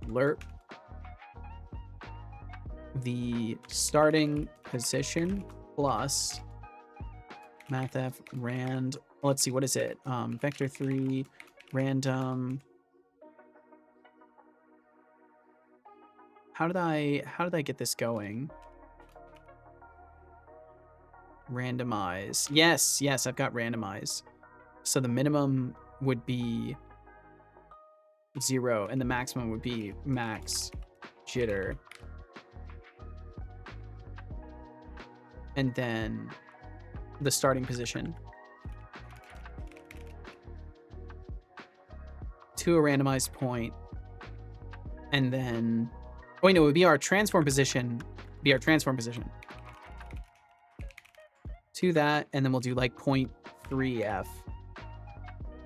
lerp the starting position plus mathf rand. Let's see, what is it? Vector3 random. How did I get this going? Randomize. Yes, I've got randomize. So the minimum would be 0 and the maximum would be max jitter. And then the starting position to a randomized point, and then no, it would be our transform position, to that, and then we'll do like 0.3f,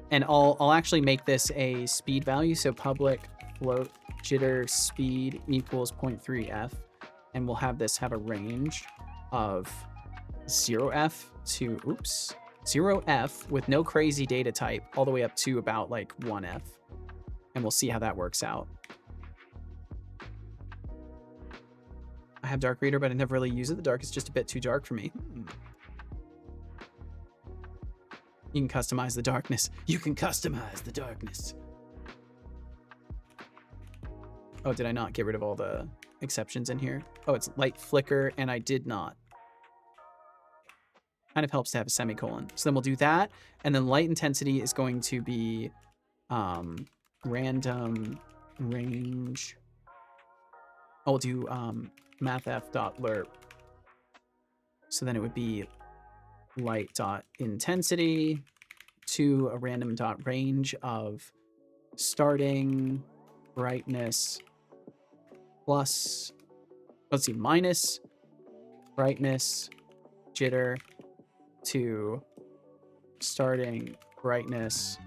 and I'll actually make this a speed value, so public float jitter speed equals 0.3f, and we'll have this have a range of 0f to 0f with no crazy data type all the way up to about like 1f, and we'll see how that works out. I have Dark Reader, but I never really use it. The dark is just a bit too dark for me. You can customize the darkness. You can customize the darkness. Oh, did I not get rid of all the exceptions in here? Oh, it's light flicker, and I did not. Kind of helps to have a semicolon. So then we'll do that, and then light intensity is going to be random range. I'll do mathf.lerp. So then it would be light.intensity to a random dot range of starting brightness plus, let's see, minus brightness jitter to starting brightness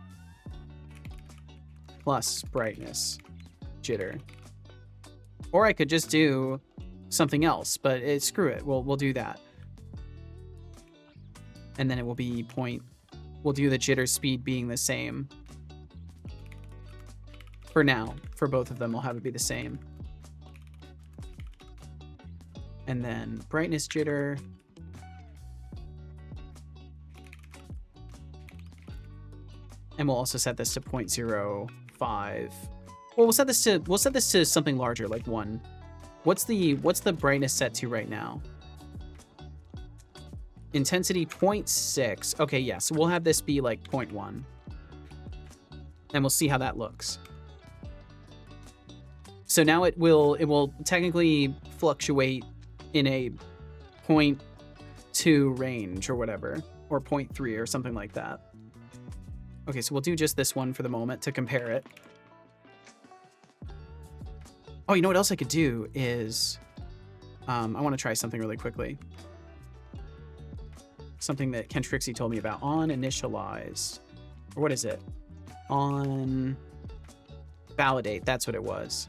plus brightness jitter. Or I could just do something else, but screw it. We'll do that. And then it will be we'll do the jitter speed being the same. For now, for both of them, we'll have it be the same. And then brightness jitter. And we'll also set this to 0.05. Well, we'll set this to something larger, like 1. What's the brightness set to right now? Intensity 0.6. Okay, yeah, so we'll have this be like 0.1. And we'll see how that looks. So now it will technically fluctuate in a 0.2 range or whatever, or 0.3 or something like that. Okay, so we'll do just this one for the moment to compare it. Oh, you know what else I could do is, I want to try something really quickly. Something that Ken Trixie told me about. On initialize, or what is it? On validate, that's what it was.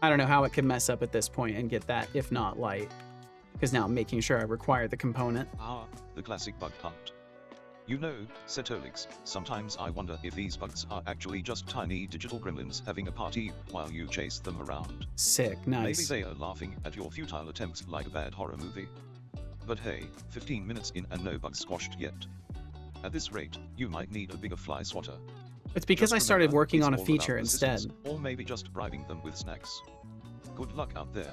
I don't know how it could mess up at this point and get that, if not light. Because now I'm making sure I require the component. The classic bug hunt. You know, Setolix, sometimes I wonder if these bugs are actually just tiny digital gremlins having a party while you chase them around. Sick, nice. Maybe they are laughing at your futile attempts like a bad horror movie. But hey, 15 minutes in and no bugs squashed yet. At this rate, you might need a bigger fly swatter. It's because Just I started remember, working it's on a all about feature persistence, instead. or maybe just bribing them with snacks. Good luck out there.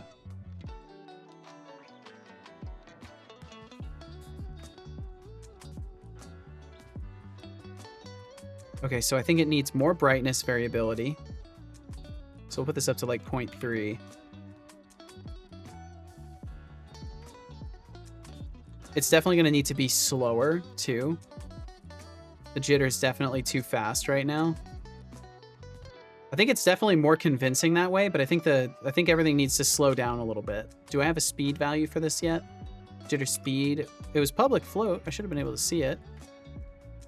Okay, so I think it needs more brightness variability. So we'll put this up to like 0.3. It's definitely going to need to be slower too. The jitter is definitely too fast right now. I think it's definitely more convincing that way, but I think everything needs to slow down a little bit. Do I have a speed value for this yet? Jitter speed. It was public float. I should have been able to see it.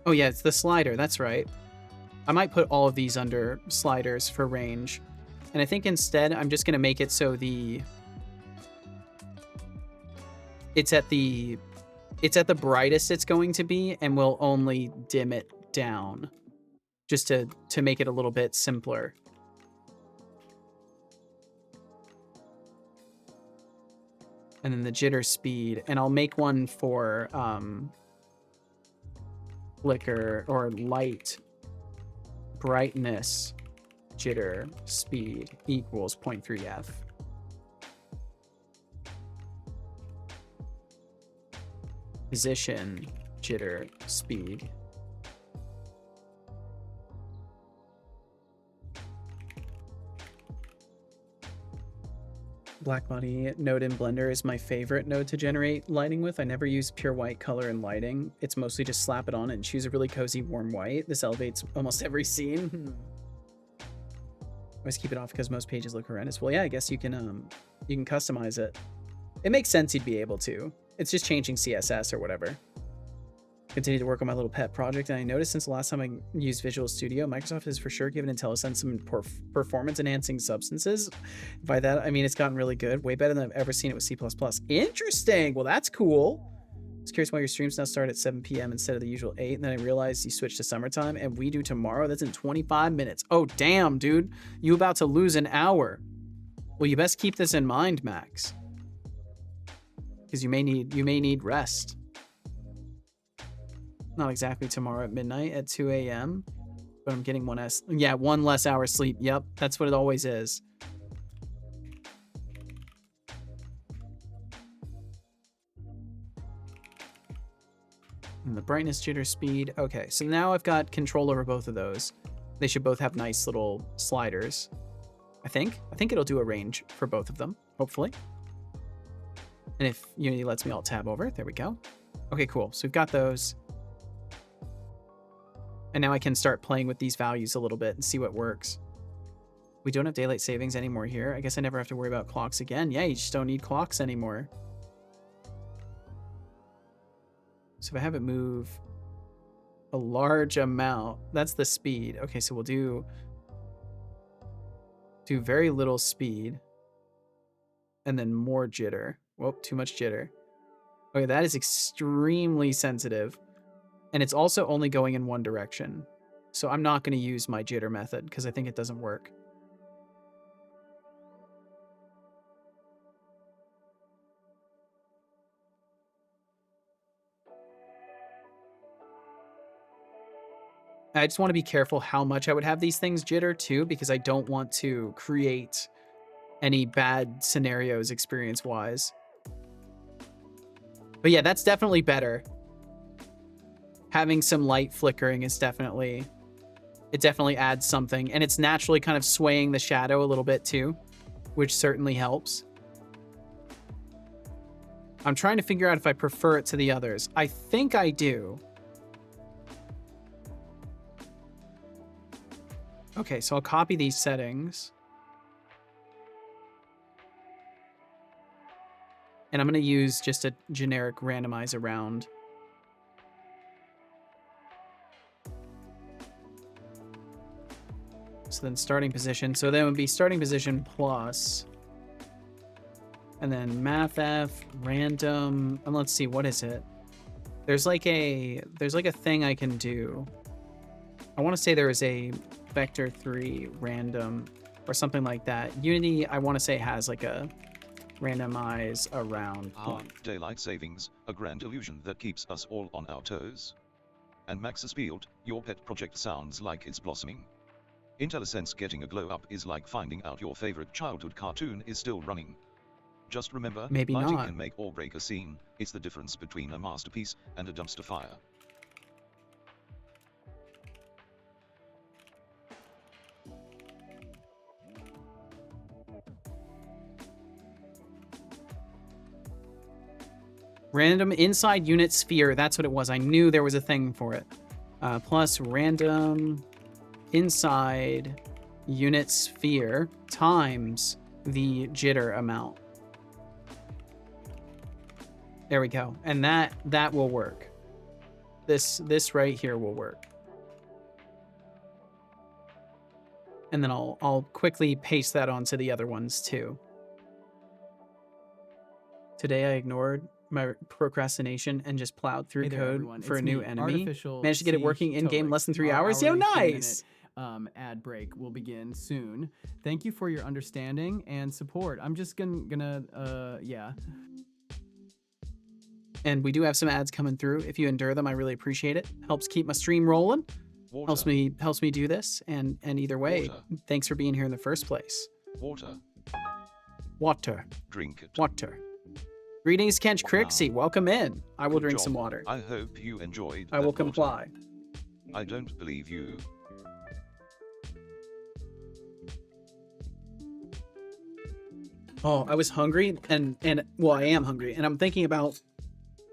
Oh yeah, it's the slider. That's right. I might put all of these under sliders for range. And I think instead I'm just going to make it so it's at the brightest it's going to be, and we'll only dim it down just to make it a little bit simpler. And then the jitter speed, and I'll make one for flicker or light brightness jitter speed equals 0.3f. Position jitter speed. Blackbody node in Blender is my favorite node to generate lighting with. I never use pure white color in lighting. It's mostly just slap it on and choose a really cozy warm white. This elevates almost every scene. Always keep it off because most pages look horrendous. Well, yeah, I guess you can customize it. It makes sense you'd be able to. It's just changing CSS or whatever. Continue to work on my little pet project, and I noticed since the last time I used Visual Studio, Microsoft has for sure given IntelliSense some performance-enhancing substances. By that, I mean it's gotten really good. Way better than I've ever seen it with C++. Interesting! Well, that's cool. I was curious why your streams now start at 7 p.m. instead of the usual 8, and then I realized you switched to summertime, and we do tomorrow. That's in 25 minutes. Oh, damn, dude. You about to lose an hour. Well, you best keep this in mind, Max. Because you may need rest. Not exactly tomorrow at midnight at 2 a.m. But I'm getting one less hour sleep. Yep, that's what it always is. And the brightness, jitter, speed. Okay, so now I've got control over both of those. They should both have nice little sliders. I think it'll do a range for both of them, hopefully. And if Unity lets me, I'll tab over. There we go. Okay, cool. So we've got those. And now I can start playing with these values a little bit and see what works. We don't have daylight savings anymore here. I guess I never have to worry about clocks again. Yeah, you just don't need clocks anymore. So if I have it move a large amount, that's the speed. Okay, so we'll do very little speed and then more jitter. Whoa, too much jitter. Okay, that is extremely sensitive. And it's also only going in one direction. So I'm not going to use my jitter method because I think it doesn't work. I just want to be careful how much I would have these things jitter too, because I don't want to create any bad scenarios experience-wise. But yeah, that's definitely better. Having some light flickering is definitely adds something, and it's naturally kind of swaying the shadow a little bit too, which certainly helps. I'm trying to figure out if I prefer it to the others. I think I do. Okay, so I'll copy these settings. And I'm going to use just a generic randomize around. So then starting position. So then it would be starting position plus. And then mathf, random. And let's see, what is it? There's like a thing I can do. I want to say there is a vector 3 random or something like that. Unity, I want to say, has like a randomize around point. Daylight savings, a grand illusion that keeps us all on our toes. And Max's field, your pet project sounds like it's blossoming. IntelliSense getting a glow up is like finding out your favorite childhood cartoon is still running. Just remember, Maybe lighting not. can make or break a scene. It's the difference between a masterpiece and a dumpster fire. Random inside unit sphere. That's what it was. I knew there was a thing for it. Plus random inside unit sphere times the jitter amount. There we go. And that will work. This right here will work. And then I'll quickly paste that onto the other ones too. Today I ignored my procrastination and just plowed through Hey there, code everyone. for It's a new me, enemy. Artificial Managed to get it Siege working in game Totex. less than 3 Our hours. Yo, hourly 2-minute, nice. Ad break will begin soon. Thank you for your understanding and support. I'm just gonna yeah. And we do have some ads coming through. If you endure them, I really appreciate it. Helps keep my stream rolling. Water. Helps me do this. And either way, Water. thanks for being here in the first place. Water. Water. Drink it. Water. Greetings, Kench Crixie. Welcome in. I will Good drink job. some water. I hope you enjoyed. I will that water. comply. I don't believe you. Oh, I was hungry and well, I am hungry, and I'm thinking about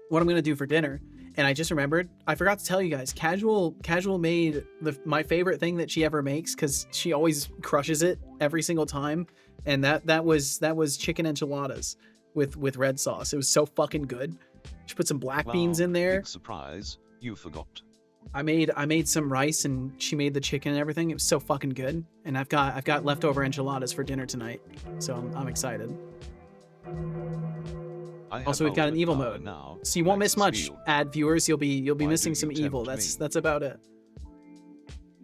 what I'm gonna do for dinner. And I just remembered, I forgot to tell you guys, Casual made my favorite thing that she ever makes, because she always crushes it every single time. And that was chicken enchiladas with red sauce. It was so fucking good. She put some black beans in there. Big surprise, you forgot. I made some rice and she made the chicken and everything. It was so fucking good. And I've got leftover enchiladas for dinner tonight. So I'm excited. Also, we've got an evil mode, now. so you won't miss much. Field. Ad viewers, you'll be Why missing do some you evil. tempt me? That's about it.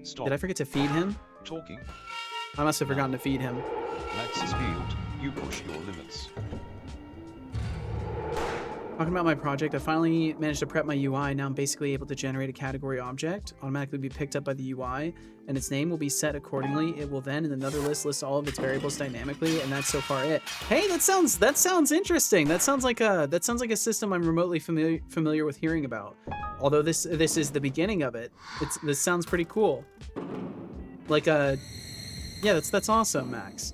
Stop Did I forget to feed him? talking. I must have forgotten to feed him. Max's field, you push your limits. Talking about my project, I finally managed to prep my UI. Now I'm basically able to generate a category object, automatically be picked up by the UI, and its name will be set accordingly. It will then, in another list all of its variables dynamically, and that's so far it. Hey, that sounds interesting. That sounds like a system I'm remotely familiar with hearing about. Although this is the beginning of it. This sounds pretty cool. Like yeah, that's awesome, Max.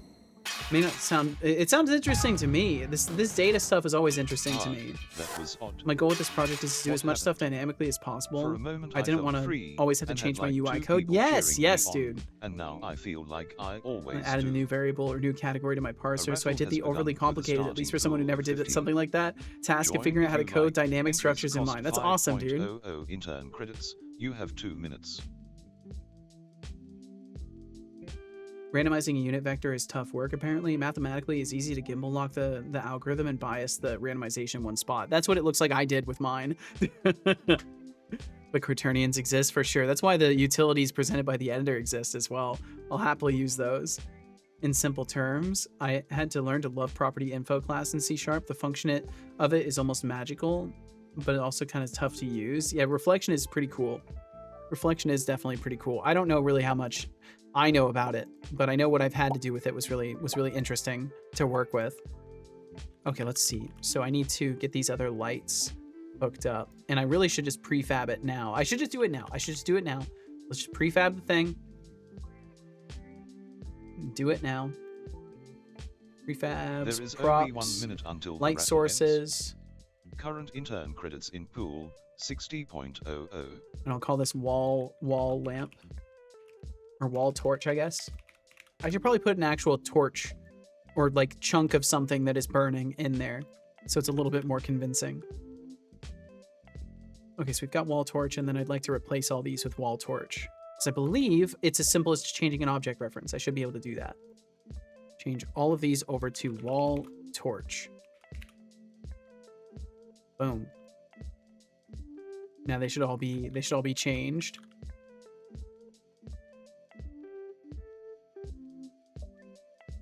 May not sound. It sounds interesting to me. This data stuff is always interesting to me. That was odd. My goal with this project is to do What as much happened? stuff dynamically as possible. For a moment, I didn't felt want to free always have to and change had my like UI two code. people Yes, cheering yes, me on, dude. And now I feel like I always I added do. a new variable or new category to my parser, so I raffle did has the begun overly with a complicated, at least for someone who starting never pool of did 50. something like that, task of Join figuring out how to if you code like. dynamic Interest structures in cost mind. That's awesome, dude. 5.00 intern credits. You have 2 minutes. Randomizing a unit vector is tough work, apparently. Mathematically, it's easy to gimbal lock the algorithm and bias the randomization one spot. That's what it looks like I did with mine. But quaternions exist for sure. That's why the utilities presented by the editor exist as well. I'll happily use those. In simple terms, I had to learn to love property info class in C#. The function of it is almost magical, but it also kind of tough to use. Yeah, reflection is pretty cool. Reflection is definitely pretty cool. I don't know really how much I know about it, but I know what I've had to do with it was really interesting to work with. Okay, let's see. So I need to get these other lights hooked up, and I really should just prefab it now. I should just do it now. Let's just prefab the thing. Do it now. Prefabs, There is props, only 1 minute until the light raffle sources, ends. Current intern credits in pool 60.00. and I'll call this wall lamp. Or wall torch, I guess. I should probably put an actual torch or like chunk of something that is burning in there, so it's a little bit more convincing. Okay, so we've got wall torch, and then I'd like to replace all these with wall torch. Because I believe it's as simple as just changing an object reference. I should be able to do that. Change all of these over to wall torch. Boom. Now they should all be changed.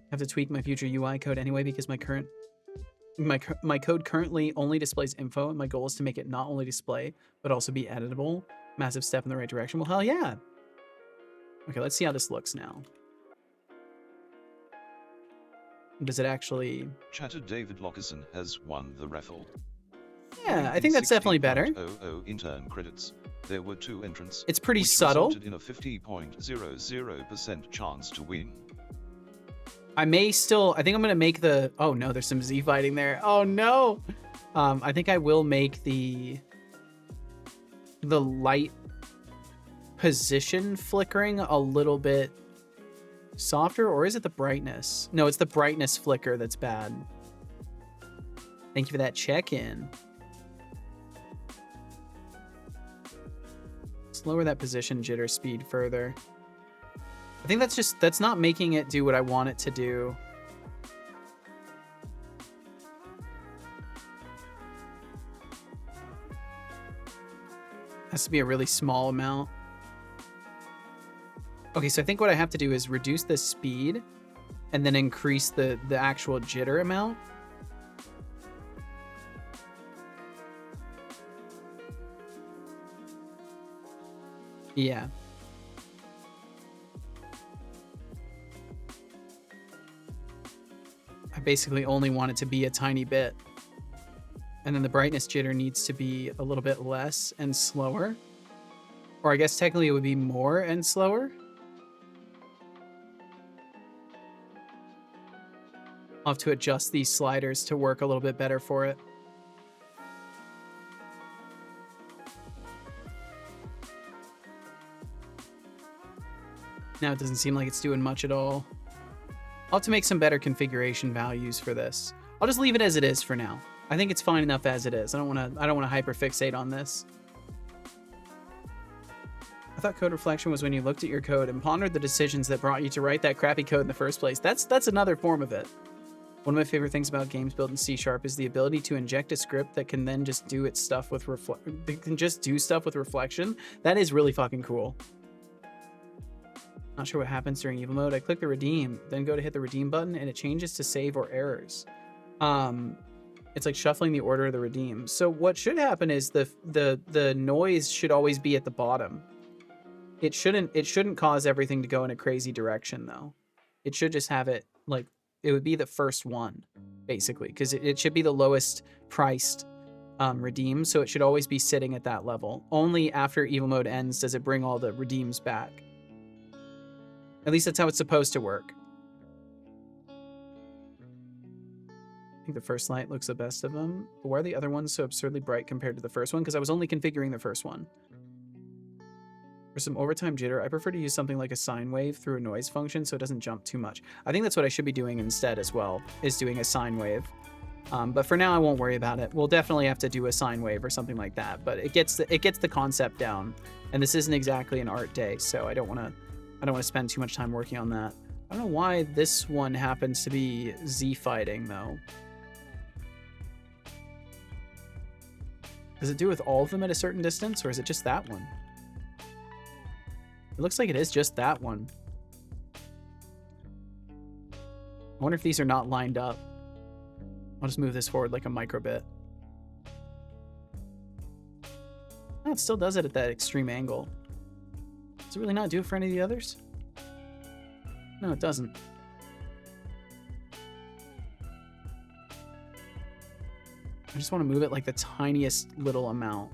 I have to tweak my future UI code anyway because my code currently only displays info, and my goal is to make it not only display but also be editable. Massive step in the right direction. Well, hell yeah. Okay, let's see how this looks now. Does it actually... Chatter David Lockerson has won the raffle. Yeah, I think that's definitely better. 00 intern credits. There were 2 entrants. It's pretty which subtle. resulted in a 50.00% chance to win. I may still... I think I'm going to make the... Oh, no, there's some Z fighting there. Oh, no. I think I will make the light position flickering a little bit softer, or is it the brightness? No, it's the brightness flicker that's bad. Thank you for that check-in. Let's lower that position jitter speed further. I think that's not making it do what I want it to do. Has to be a really small amount. Okay, so I think what I have to do is reduce the speed and then increase the actual jitter amount. Yeah. I basically only want it to be a tiny bit. And then the brightness jitter needs to be a little bit less and slower. Or I guess technically it would be more and slower. I'll have to adjust these sliders to work a little bit better for it. Now it doesn't seem like it's doing much at all. I'll have to make some better configuration values for this. I'll just leave it as it is for now. I think it's fine enough as it is. I don't want to hyperfixate on this. I thought code reflection was when you looked at your code and pondered the decisions that brought you to write that crappy code in the first place. That's another form of it. One of my favorite things about games built in C# is the ability to inject a script that can then just do its stuff with reflection. That is really fucking cool. Not sure what happens during evil mode. I click the redeem, then go to hit the redeem button, and it changes to save or errors. It's like shuffling the order of the redeem. So what should happen is the noise should always be at the bottom. It shouldn't cause everything to go in a crazy direction though. It should just have it like it would be the first one, basically, because it should be the lowest priced redeem. So it should always be sitting at that level. Only after evil mode ends does it bring all the redeems back. At least that's how it's supposed to work. I think the first light looks the best of them. But why are the other ones so absurdly bright compared to the first one? Because I was only configuring the first one. For some overtime jitter, I prefer to use something like a sine wave through a noise function so it doesn't jump too much. I think that's what I should be doing instead as well, is doing a sine wave. But for now, I won't worry about it. We'll definitely have to do a sine wave or something like that. But it gets the concept down. And this isn't exactly an art day, so I don't want to spend too much time working on that. I don't know why this one happens to be Z fighting though. Does it do with all of them at a certain distance, or is it just that one? It looks like it is just that one. I wonder if these are not lined up. I'll just move this forward like a microbit. Oh, it still does it at that extreme angle. Does it really not do it for any of the others? No, it doesn't. I just want to move it like the tiniest little amount.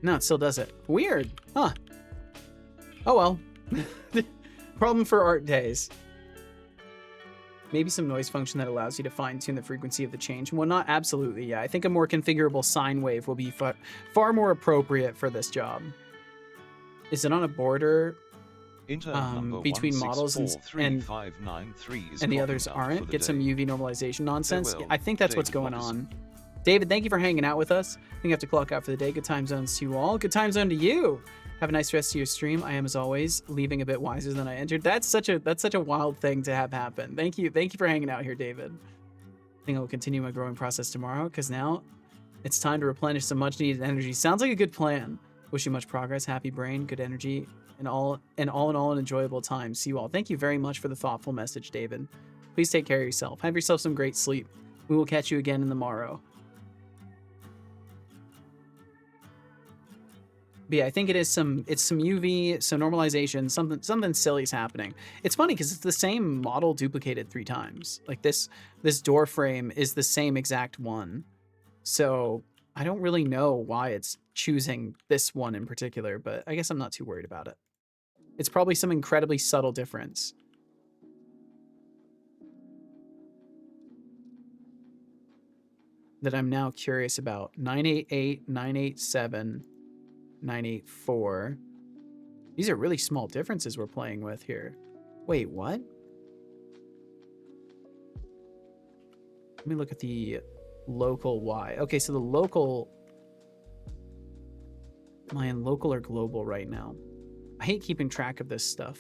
No, it still does it. Weird. Huh. Oh well. Problem for art days. Maybe some noise function that allows you to fine-tune the frequency of the change. Well, not absolutely, yeah. I think a more configurable sine wave will be far more appropriate for this job. Is it on a border between models and the others aren't? Get some UV normalization nonsense? Yeah, I think that's what's going on. David, thank you for hanging out with us. I think I have to clock out for the day. Good time zones to you all. Good time zone to you. Have a nice rest of your stream. I am, as always, leaving a bit wiser than I entered. That's such a wild thing to have happen. Thank you for hanging out here, David. I think I will continue my growing process tomorrow because now it's time to replenish some much needed energy. Sounds like a good plan. Wish you much progress, happy brain, good energy, And all in all, an enjoyable time. See you all. Thank you very much for the thoughtful message, David. Please take care of yourself. Have yourself some great sleep. We will catch you again in the morrow. But yeah, I think it's some UV, some normalization, something silly's happening. It's funny because it's the same model duplicated 3 times. Like this door frame is the same exact one. So I don't really know why it's choosing this one in particular, but I guess I'm not too worried about it. It's probably some incredibly subtle difference. That I'm now curious about. 988, 987, 984. These are really small differences we're playing with here. Wait, what? Let me look at the local Y. Okay, so the local... Am I in local or global right now? I hate keeping track of this stuff.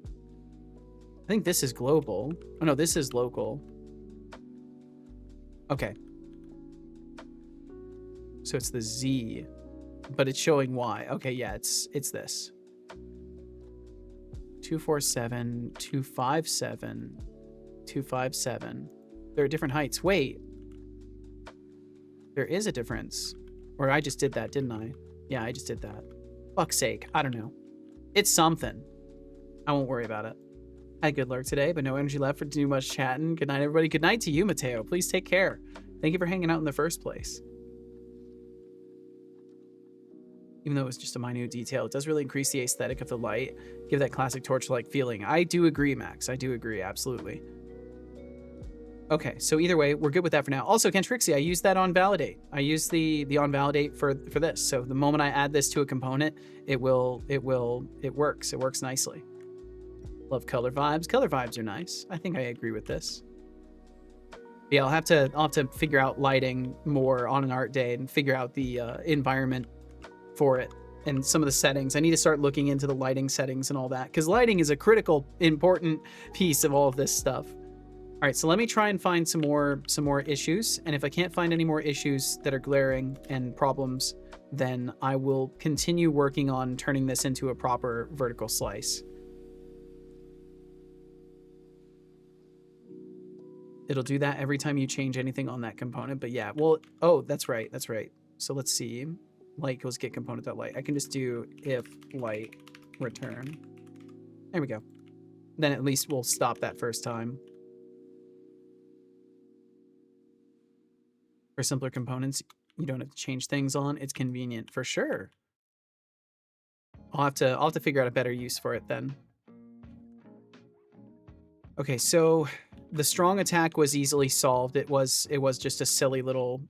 I think this is global. Oh no, this is local. Okay. So it's the Z, but it's showing Y. Okay, yeah, it's this. 247, 257, 257. There are different heights. Wait. There is a difference. Or I just did that, didn't I? Yeah, I just did that. Fuck's sake. I don't know. It's something. I won't worry about it. I had good luck today, but no energy left for too much chatting. Good night, everybody. Good night to you, Mateo. Please take care. Thank you for hanging out in the first place. Even though it was just a minute detail, it does really increase the aesthetic of the light, give that classic torch-like feeling. I do agree, Max. I do agree, absolutely. Okay, so either way, we're good with that for now. Also, Kentrixie, I use that on validate. I use the on validate for this. So the moment I add this to a component, it works. It works nicely. Love color vibes. Color vibes are nice. I think I agree with this. Yeah, I'll have to figure out lighting more on an art day and figure out the environment for it and some of the settings. I need to start looking into the lighting settings and all that, because lighting is a critical, important piece of all of this stuff. All right, so let me try and find some more issues, and if I can't find any more issues that are glaring and problems, then I will continue working on turning this into a proper vertical slice. It'll do that every time you change anything on that component, but yeah, well, oh, that's right. So let's see. Light equals get component.light. I can just do if light return. There we go. Then at least we'll stop that first time. For simpler components, you don't have to change things on. It's convenient for sure. I'll have to figure out a better use for it then. Okay, so the strong attack was easily solved. It was just a silly little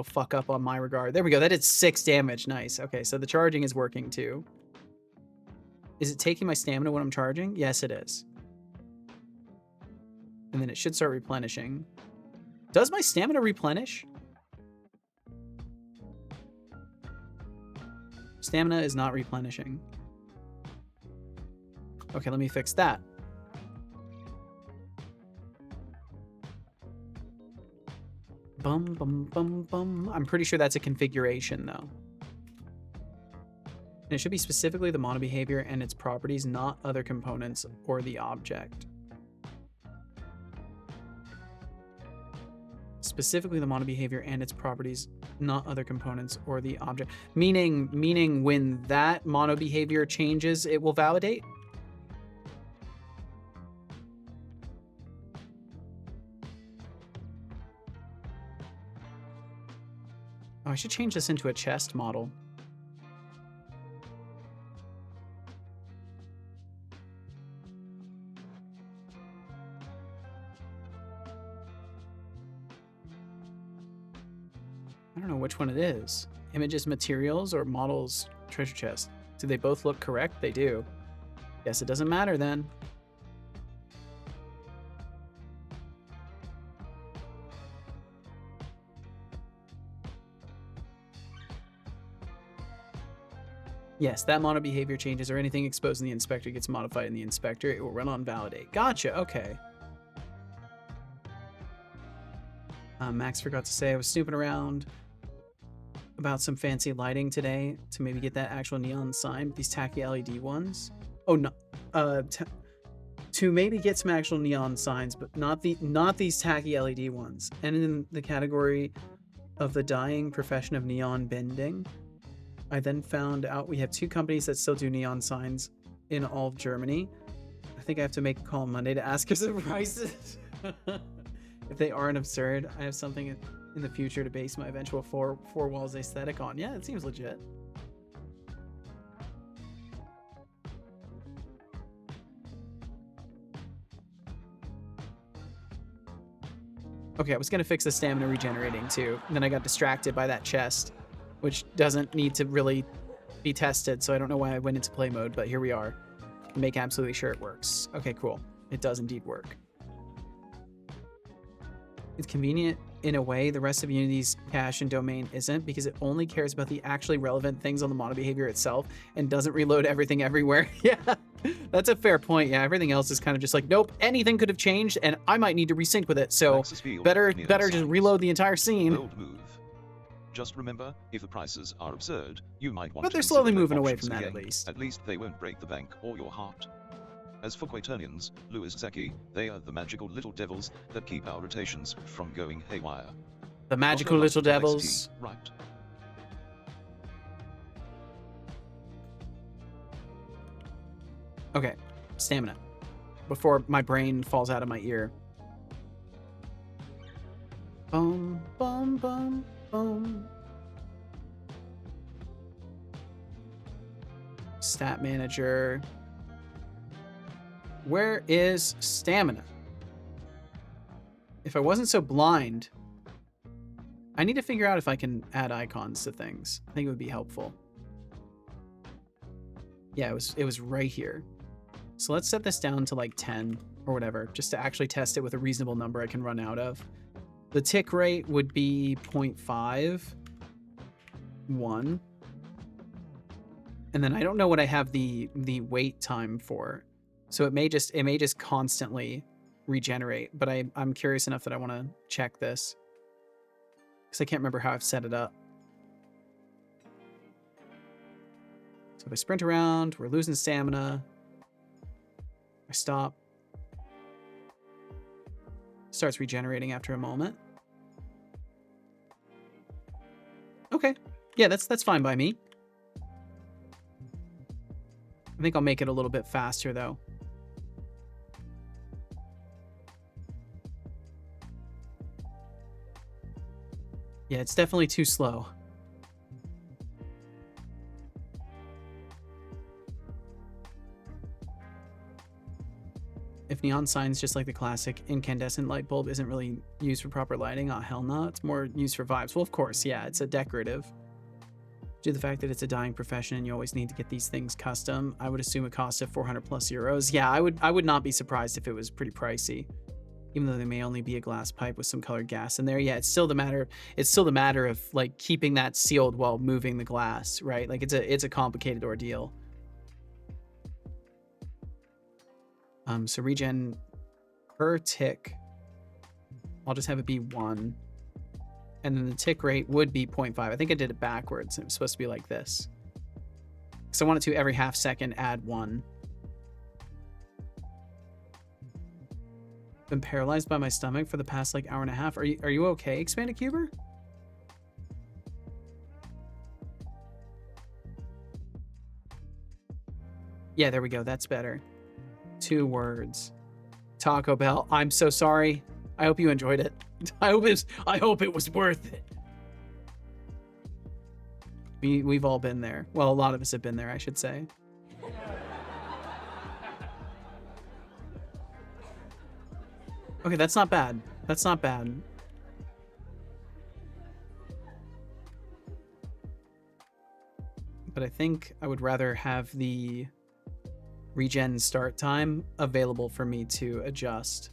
fuck up on my regard. There we go. That did 6 damage. Nice. Okay, so the charging is working too. Is it taking my stamina when I'm charging? Yes, it is. And then it should start replenishing. Does my stamina replenish? Stamina is not replenishing. Okay, let me fix that. Bum, bum, bum, bum. I'm pretty sure that's a configuration, though. And it should be specifically the mono behavior and its properties, not other components or the object. Specifically the mono behavior and its properties, not other components or the object. Meaning when that mono behavior changes, it will validate? Oh, I should change this into a chest model. I don't know which one it is. Images, materials, or models, treasure chest. Do they both look correct? They do. Guess it doesn't matter then. Yes, that mono behavior changes or anything exposed in the inspector gets modified in the inspector. It will run on validate. Gotcha, okay. Max forgot to say I was snooping around. about some fancy lighting today to maybe get that actual neon sign. These tacky LED ones. Oh no, to maybe get some actual neon signs, but not these tacky LED ones. And in the category of the dying profession of neon bending, I then found out we have 2 companies that still do neon signs in all of Germany. I think I have to make a call on Monday to ask for some prices. If they aren't absurd, I have something in the future to base my eventual four walls aesthetic on. Yeah, it seems legit. Okay, I was gonna fix the stamina regenerating too, and then I got distracted by that chest, which doesn't need to really be tested, so I don't know why I went into play mode, but here we are. Make absolutely sure it works. Okay, cool. It does indeed work. It's convenient in a way the rest of Unity's cache and domain isn't, because it only cares about the actually relevant things on the model behavior itself and doesn't reload everything everywhere. Yeah, that's a fair point. Yeah, everything else is kind of just like, nope, anything could have changed and I might need to resync with it. So better just reload the entire scene. Bold move. Just remember, if the prices are absurd, you might want But to they're slowly consider moving away options from that, again. at least. At least they won't break the bank or your heart. As for Quaternians, Louis Zeki, they are the magical little devils that keep our rotations from going haywire. The magical little devils. Right. Okay, stamina. Before my brain falls out of my ear. Boom, boom, boom, boom. Stat manager. Where is stamina? If I wasn't so blind, I need to figure out if I can add icons to things. I think it would be helpful. Yeah, it was right here. So let's set this down to like 10 or whatever, just to actually test it with a reasonable number I can run out of. The tick rate would be 0.5, 1. And then I don't know what I have the wait time for. So it may just constantly regenerate, but I'm curious enough that I want to check this because I can't remember how I've set it up. So if I sprint around, we're losing stamina. I stop. Starts regenerating after a moment. Okay. Yeah, that's fine by me. I think I'll make it a little bit faster though. Yeah, it's definitely too slow. If neon signs, just like the classic incandescent light bulb, isn't really used for proper lighting, oh hell no, it's more used for vibes. Well, of course, yeah, it's a decorative. Due to the fact that it's a dying profession and you always need to get these things custom, I would assume a cost of 400 plus euros. Yeah, I would not be surprised if it was pretty pricey. Even though they may only be a glass pipe with some colored gas in there. Yeah, it's still the matter of like keeping that sealed while moving the glass, right? Like it's a complicated ordeal. So regen per tick, I'll just have it be 1. And then the tick rate would be 0.5. I think I did it backwards. It was supposed to be like this. So I want it to every half second add 1. Been paralyzed by my stomach for the past like hour and a half. Are you okay, Expanded Cuber? Yeah, there we go. That's better. 2 words. Taco Bell. I'm so sorry. I hope you enjoyed it. I hope it was worth it. We've all been there. Well, a lot of us have been there, I should say. Okay, that's not bad. That's not bad. But I think I would rather have the regen start time available for me to adjust.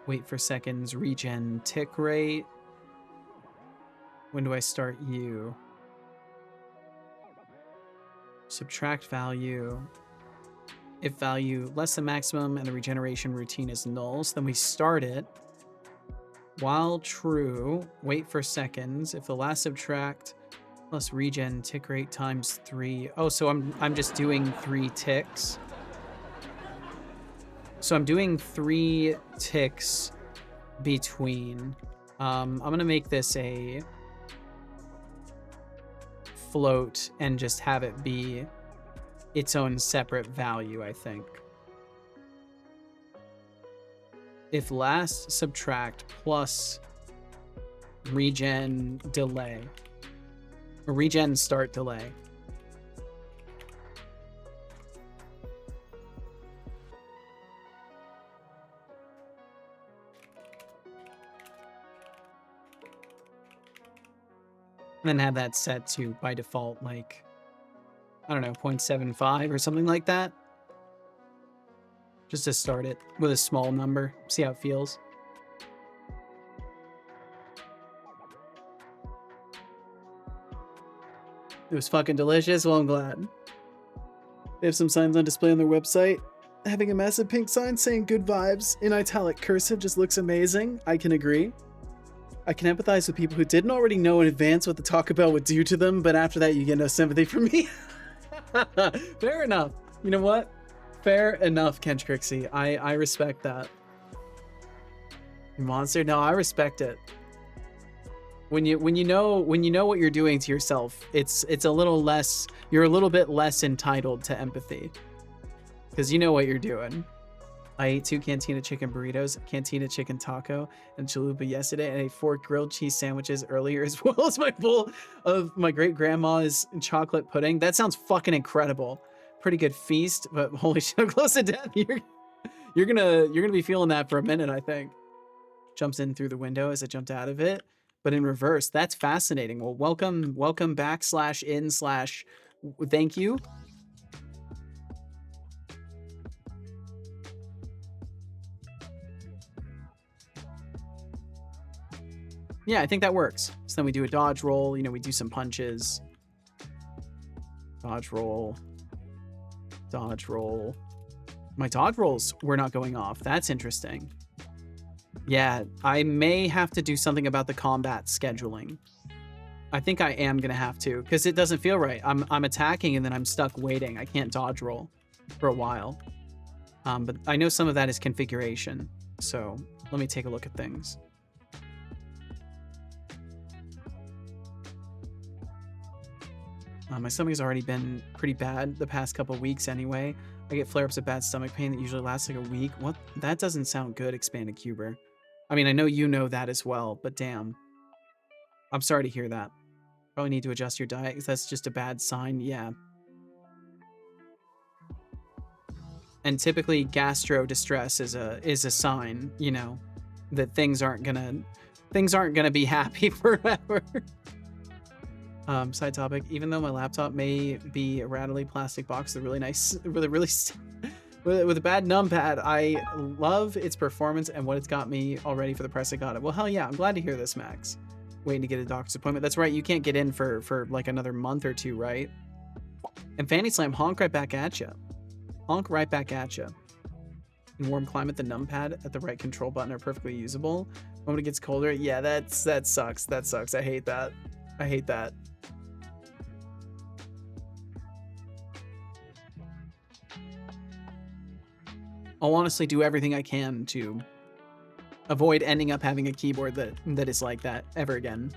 Wait for seconds, regen tick rate. When do I start you? Subtract value. If value less than maximum and the regeneration routine is null, so then we start it. While true, wait for seconds. If the last subtract plus regen tick rate times 3. Oh, so I'm just doing 3 ticks. So I'm doing 3 ticks between. I'm gonna make this a float and just have it be its own separate value, I think. If last subtract plus regen delay, or regen start delay. And then have that set to, by default, like, I don't know, 0.75 or something like that. Just to start it with a small number, see how it feels. It was fucking delicious. Well, I'm glad. They have some signs on display on their website. Having a massive pink sign saying good vibes in italic cursive just looks amazing. I can agree. I can empathize with people who didn't already know in advance what the Taco Bell would do to them, but after that you get no sympathy from me. Fair enough. You know what? Fair enough, Kench Crixie. I respect that. Monster? No, I respect it. When you know what you're doing to yourself, it's a little less, you're a little bit less entitled to empathy. Because you know what you're doing. I ate 2 Cantina chicken burritos, Cantina chicken taco, and chalupa yesterday, and ate 4 grilled cheese sandwiches earlier, as well as my bowl of my great grandma's chocolate pudding. That sounds fucking incredible. Pretty good feast, but holy shit, I'm close to death. You're gonna be feeling that for a minute, I think. Jumps in through the window as I jumped out of it, but in reverse. That's fascinating. Well, welcome back / in / thank you. Yeah, I think that works. So then we do a dodge roll. You know, we do some punches. Dodge roll. Dodge roll. My dodge rolls were not going off. That's interesting. Yeah, I may have to do something about the combat scheduling. I think I am going to have to, because it doesn't feel right. I'm attacking and then I'm stuck waiting. I can't dodge roll for a while. But I know some of that is configuration. So let me take a look at things. My stomach has already been pretty bad the past couple weeks anyway. I get flare-ups of bad stomach pain that usually lasts like a week. What? That doesn't sound good, Expanded Cuber. I mean, I know you know that as well, but damn. I'm sorry to hear that. Probably need to adjust your diet because that's just a bad sign. Yeah. And typically gastro distress is a sign, you know, that things aren't gonna be happy forever. Side topic, even though my laptop may be a rattly plastic box with a really nice, with a bad numpad, I love its performance and what it's got me already for the price I got it. Well, hell yeah, I'm glad to hear this, Max. Waiting to get a doctor's appointment. That's right, you can't get in for like another month or 2, right? And Fanny Slam, honk right back at you. Honk right back at you. In warm climate, the numpad at the right control button are perfectly usable. When it gets colder, yeah, that sucks. That sucks. I hate that. I hate that. I'll honestly do everything I can to avoid ending up having a keyboard that is like that ever again.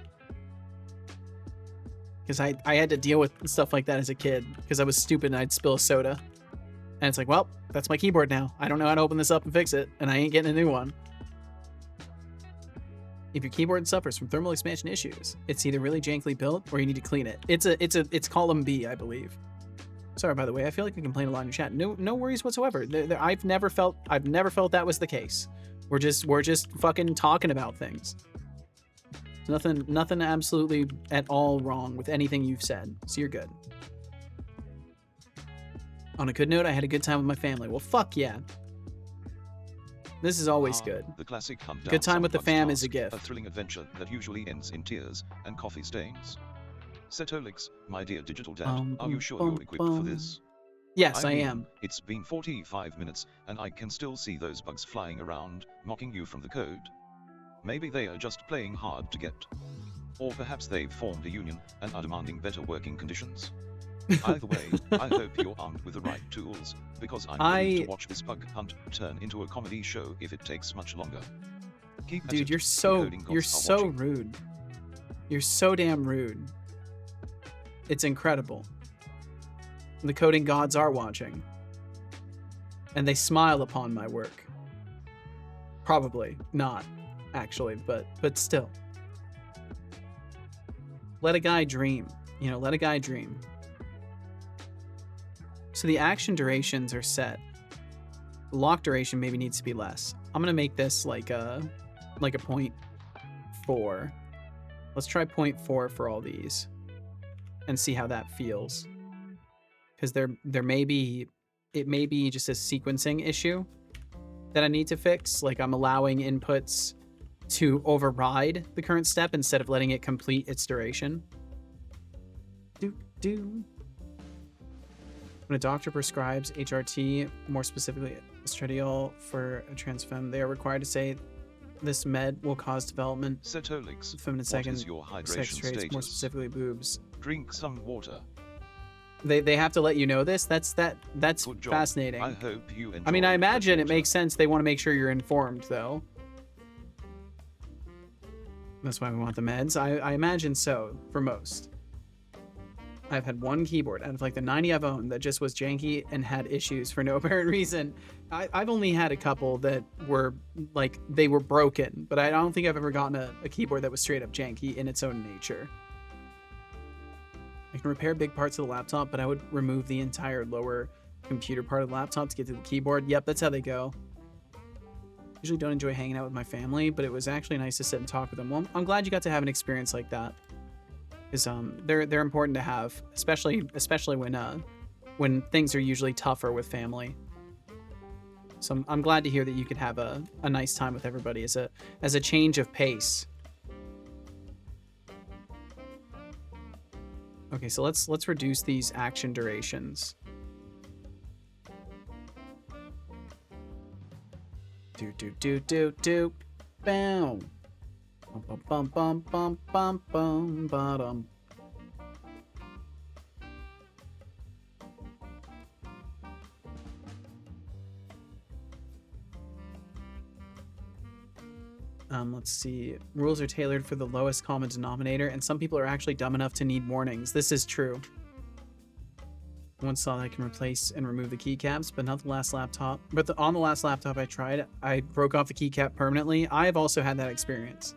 Because I had to deal with stuff like that as a kid because I was stupid and I'd spill a soda. And it's like, well, that's my keyboard now. I don't know how to open this up and fix it, and I ain't getting a new one. If your keyboard suffers from thermal expansion issues, it's either really jankily built or you need to clean it. It's column B, I believe. Sorry, by the way, I feel like I complain a lot in chat. No worries whatsoever. I've never felt that was the case. We're just fucking talking about things. There's nothing absolutely at all wrong with anything you've said. So you're good. On a good note, I had a good time with my family. Well, fuck yeah. This is always good. The classic hunt down Good time with the someone's fam is a task, gift. A thrilling adventure that usually ends in tears and coffee stains. Setolix, my dear digital dad, are you sure you're equipped for this? Yes, I mean, am. It's been 45 minutes, and I can still see those bugs flying around, mocking you from the code. Maybe they are just playing hard to get. Or perhaps they've formed a union, and are demanding better working conditions. Either way, I hope you're armed with the right tools, because I'm ready to watch this bug hunt turn into a comedy show if it takes much longer. Keep at Dude, it. you're The so coding gods are watching. rude. You're so damn rude. It's incredible. The coding gods are watching. And they smile upon my work. Probably not, actually, but still. Let a guy dream. You know, let a guy dream. So the action durations are set. The lock duration maybe needs to be less. I'm gonna make this like a 0.4. Let's try 0.4 for all these and see how that feels. Because it may be just a sequencing issue that I need to fix. Like I'm allowing inputs to override the current step instead of letting it complete its duration. When a doctor prescribes HRT, more specifically estradiol for a trans femme, they are required to say this med will cause development Setolix, of feminine what second is your hydration sex traits, status? more specifically boobs. Drink some water. They have to let you know this. That's Good job. fascinating. I hope you enjoy I mean, I fresh imagine it water. makes sense. They want to make sure you're informed, though. That's why we want the meds. I imagine so for most. I've had one keyboard out of like the 90 I've owned that just was janky and had issues for no apparent reason. I've only had a couple that were like, they were broken, but I don't think I've ever gotten a keyboard that was straight up janky in its own nature. I can repair big parts of the laptop, but I would remove the entire lower computer part of the laptop to get to the keyboard. Yep, that's how they go. Usually don't enjoy hanging out with my family, but it was actually nice to sit and talk with them. Well, I'm glad you got to have an experience like that. Because they're important to have, especially when things are usually tougher with family. So I'm glad to hear that you could have a nice time with everybody as a change of pace. Okay, so let's reduce these action durations. Do. Bow. Bum bum bum bum bum bum. Let's see. Rules are tailored for the lowest common denominator, and some people are actually dumb enough to need warnings. This is true. I once saw that I can replace and remove the keycaps, but not the last laptop. But on the last laptop I tried, I broke off the keycap permanently. I have also had that experience.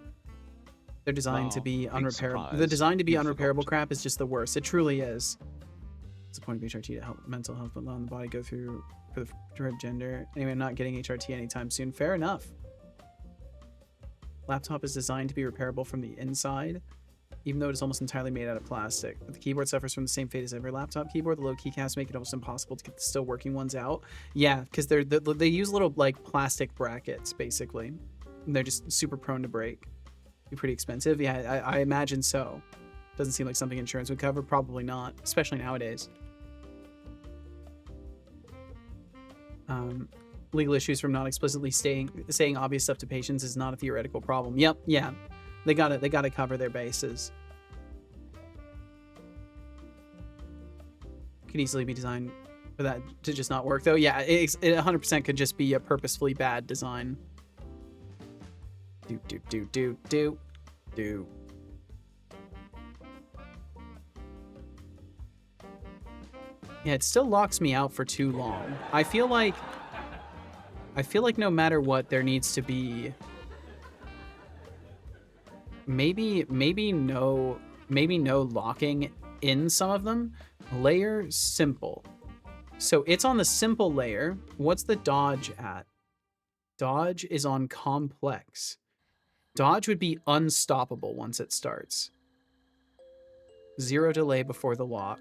They're designed to be unrepairable. The design to be unrepairable crap is just the worst. It truly is. It's the point of HRT to help mental health, but letting the body go through for the direct gender. Anyway, I'm not getting HRT anytime soon. Fair enough. Laptop is designed to be repairable from the inside, even though it is almost entirely made out of plastic. But the keyboard suffers from the same fate as every laptop keyboard. The low keycaps make it almost impossible to get the still working ones out. Yeah, because they use little like plastic brackets basically. And they're just super prone to break. Be pretty expensive. Yeah, I imagine so. Doesn't seem like something insurance would cover. Probably not, especially nowadays. Legal issues from not explicitly saying obvious stuff to patients is not a theoretical problem. Yep, yeah, they gotta cover their bases. Could easily be designed for that to just not work, though. Yeah, it 100% could just be a purposefully bad design. Do. Yeah, it still locks me out for too long. I feel like no matter what, there needs to be maybe no locking in some of them. Layer simple. So it's on the simple layer. What's the dodge at? Dodge is on complex. Dodge would be unstoppable once it starts. 0 delay before the lock.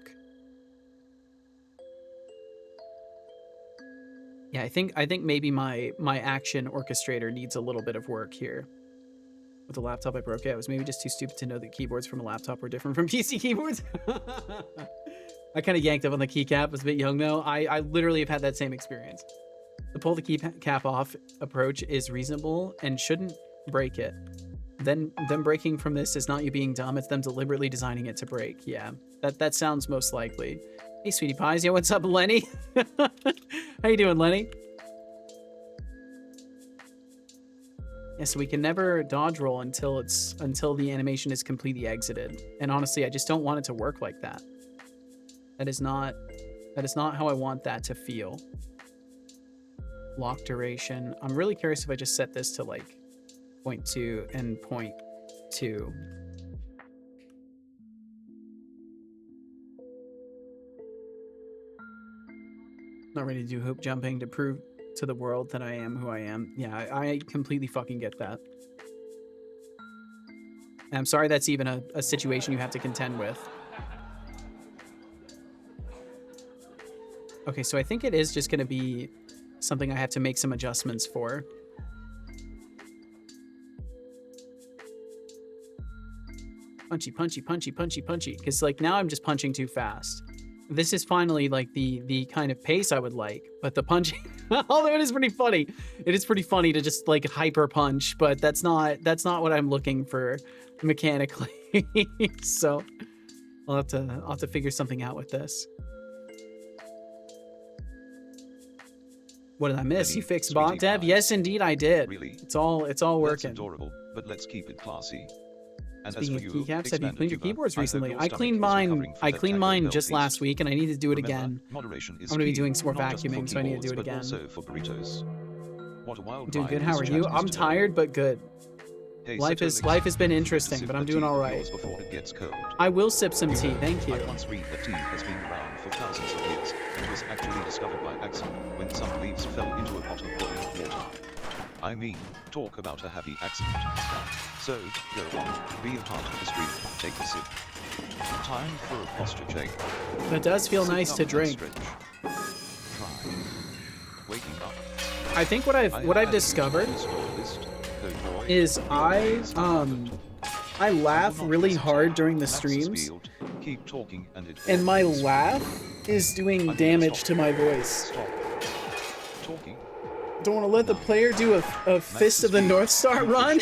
Yeah, I think maybe my action orchestrator needs a little bit of work here. With the laptop, I broke it. I was maybe just too stupid to know that keyboards from a laptop were different from PC keyboards. I kind of yanked up on the keycap. I was a bit young though. I literally have had that same experience. The pull the keycap off approach is reasonable and shouldn't break it. Then them breaking from this is not you being dumb. It's them deliberately designing it to break. Yeah, that sounds most likely. Hey, sweetie pies. Yeah, what's up, Lenny? How you doing, Lenny? Yeah, so we can never dodge roll until the animation is completely exited. And honestly, I just don't want it to work like that. That is not how I want that to feel. Lock duration. I'm really curious if I just set this to like 0.2 and 0.2. Not ready to do hoop jumping to prove to the world that I am who I am. Yeah, I completely fucking get that. And I'm sorry that's even a situation you have to contend with. Okay, so I think it is just going to be something I have to make some adjustments for. Punchy, punchy, punchy, punchy, punchy. Because like now I'm just punching too fast. This is finally like the kind of pace I would like, but the punching, although it is pretty funny. It is pretty funny to just like hyper punch, but that's not what I'm looking for mechanically. So I'll have to figure something out with this. What did I miss? Any You fixed sweetie bot dev? pies? Yes, indeed I did. Really? It's all That's working. adorable, but let's keep it classy. And Speaking as of for you, keycaps, have you expanded cleaned your Cuba, keyboards I hope recently? your I stomach cleaned is mine. recovering from I that cleaned Taco mine Bell just feast. last week, and I need to do it Remember, again. moderation is I'm gonna be key, doing some more not just for vacuuming, so I need to do it keyboards, but again. also for burritos. What a wild Doing ride good. How this are you? chat is I'm today. tired, but good. Hey, Life Seto has Licks, been don't forget to interesting, sip but I'm that doing tea all of right. yours before it gets cold. I will sip some tea. Thank you. I once read that tea has been around for thousands of years and was actually discovered by accident when some leaves fell into a pot of boiling water. I mean, talk about a happy accident. So, go on, be a part of the stream, take a sip. Time for a posture check. It does feel Sit nice up to and drink. stretch. Try. Waking up. I think what I've discovered is I laugh really hard during the streams, Keep talking and my laugh is doing damage to my voice. Stop talking. Don't want to let the player do a Fist of the North Star run.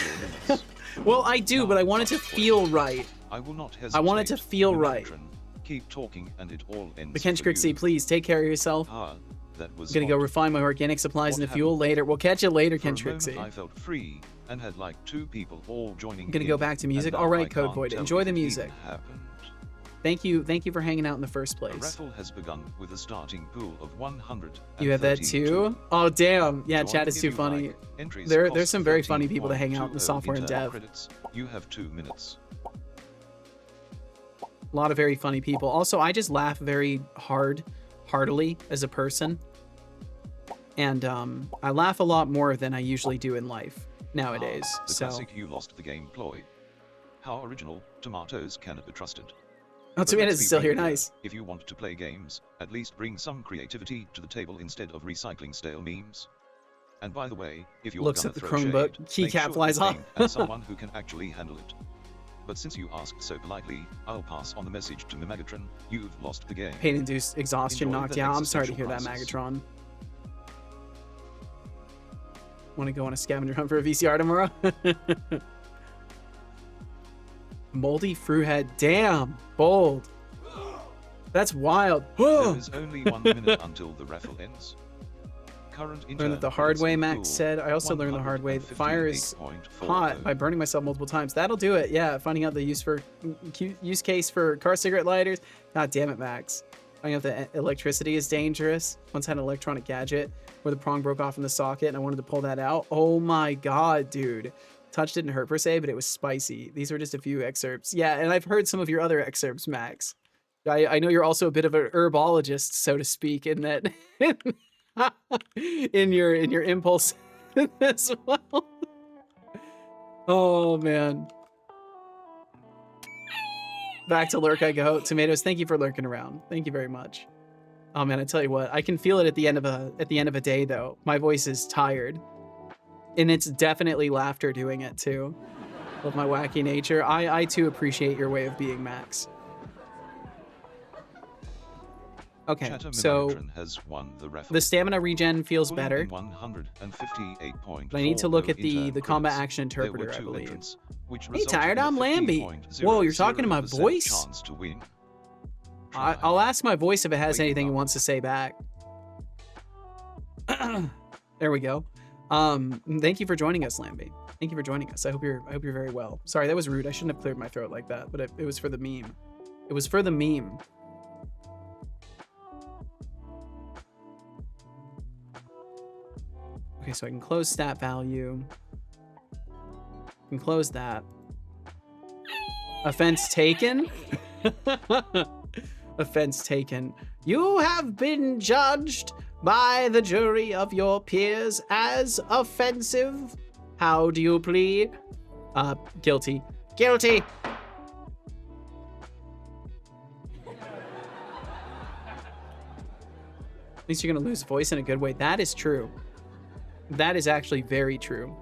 Well, I do, but I want it to feel right. I will not hesitate. I want it to feel right. Keep talking and it all ends. But Kench for you. Crixie, please take care of yourself. That was I'm gonna go odd. refine my organic supplies What and the fuel happened? later. We'll catch you later, For a Kench moment Crixie. I felt free and had like 2 people all joining. I'm gonna go back to music. All right, Code Void, enjoy the music. Thank you for hanging out in the first The place. raffle has begun with a starting pool of 100. You have that too? Oh damn! Yeah, chat is too funny. There's some very funny people to hang out in the software and dev. Credits. You have 2 minutes. A lot of very funny people. Also, I just laugh very heartily as a person. And I laugh a lot more than I usually do in life nowadays. The So, classic you lost the game ploy. How original, tomatoes cannot be trusted. oh, But 2 let's minutes be is still here. regular. Nice. If you want to play games, at least bring some creativity to the table instead of recycling stale memes. And by the way, if you're Looks gonna at the throw Chromebook, shade, make keycap sure flies you're off. aiming at someone who can actually handle it. But since you asked so politely, I'll pass on the message to Megatron. You've lost the game. Pain-induced exhaustion Enjoy knocked the out. I'm sorry to hear that, existential Magatron. Want to go on a scavenger hunt for a VCR tomorrow? Moldy fruit head. Damn. Bold. That's wild. There is only 1 minute until the raffle ends. Current Learned it the hard way, Max said. I also learned the hard way. The fire is hot by burning myself multiple times. That'll do it. Yeah, finding out the use case for car cigarette lighters. God damn it, Max. Finding out that electricity is dangerous. Once had an electronic gadget where the prong broke off in the socket and I wanted to pull that out. Oh my god, dude. Touch didn't hurt per se, but it was spicy. These were just a few excerpts. Yeah, and I've heard some of your other excerpts, Max. I know you're also a bit of an herbologist, so to speak, in that in your impulse as well. Oh man. Back to lurk I go. Tomatoes, thank you for lurking around. Thank you very much. Oh man, I tell you what, I can feel it at the end of a day though. My voice is tired. And it's definitely laughter doing it too. Love my wacky nature. I too appreciate your way of being, Max. Okay, Chatter so Mimotron has won the raffle. the stamina regen feels Pulling better. in 158.4 But I need to look at in the turn combat credits. action There were interpreter, I two believe. entrants, which Hey, resulted Tired, in a I'm Lambie. Whoa, you're talking to my 50.00% voice? chance to win. I'll ask my voice if it has Wake anything it up. wants to say back. There we go. Thank you for joining us, Lambie. Thank you for joining us. I hope you're very well. Sorry, that was rude. I shouldn't have cleared my throat like that, but it was for the meme. It was for the meme. Okay, so I can close stat value. I can close that. Offense taken? Offense taken. You have been judged by the jury of your peers as offensive. How do you plead? Guilty. Guilty! At least you're gonna lose voice in a good way. That is true. That is actually very true.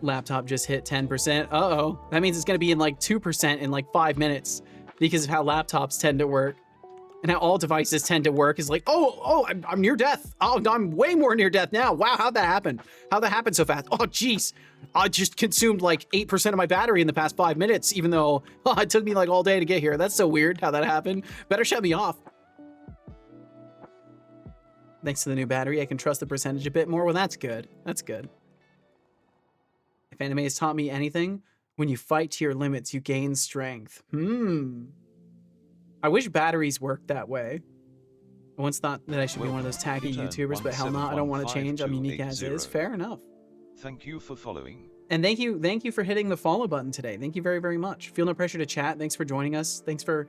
Laptop just hit 10%. Uh-oh. That means it's gonna be in like 2% in like 5 minutes because of how laptops tend to work. And how all devices tend to work is like, I'm near death. Oh, I'm way more near death now. Wow, how'd that happen? How'd that happen so fast? Oh, jeez. I just consumed like 8% of my battery in the past 5 minutes, even though it took me like all day to get here. That's so weird how that happened. Better shut me off. Thanks to the new battery, I can trust the percentage a bit more. Well, that's good. That's good. If anime has taught me anything, when you fight to your limits, you gain strength. I wish batteries worked that way. I once thought that I should be one of those tacky YouTubers, but hell no, I don't want to change. I'm unique as is. Fair enough. Thank you for following. And thank you for hitting the follow button today. Thank you very, very much. Feel no pressure to chat. Thanks for joining us. Thanks for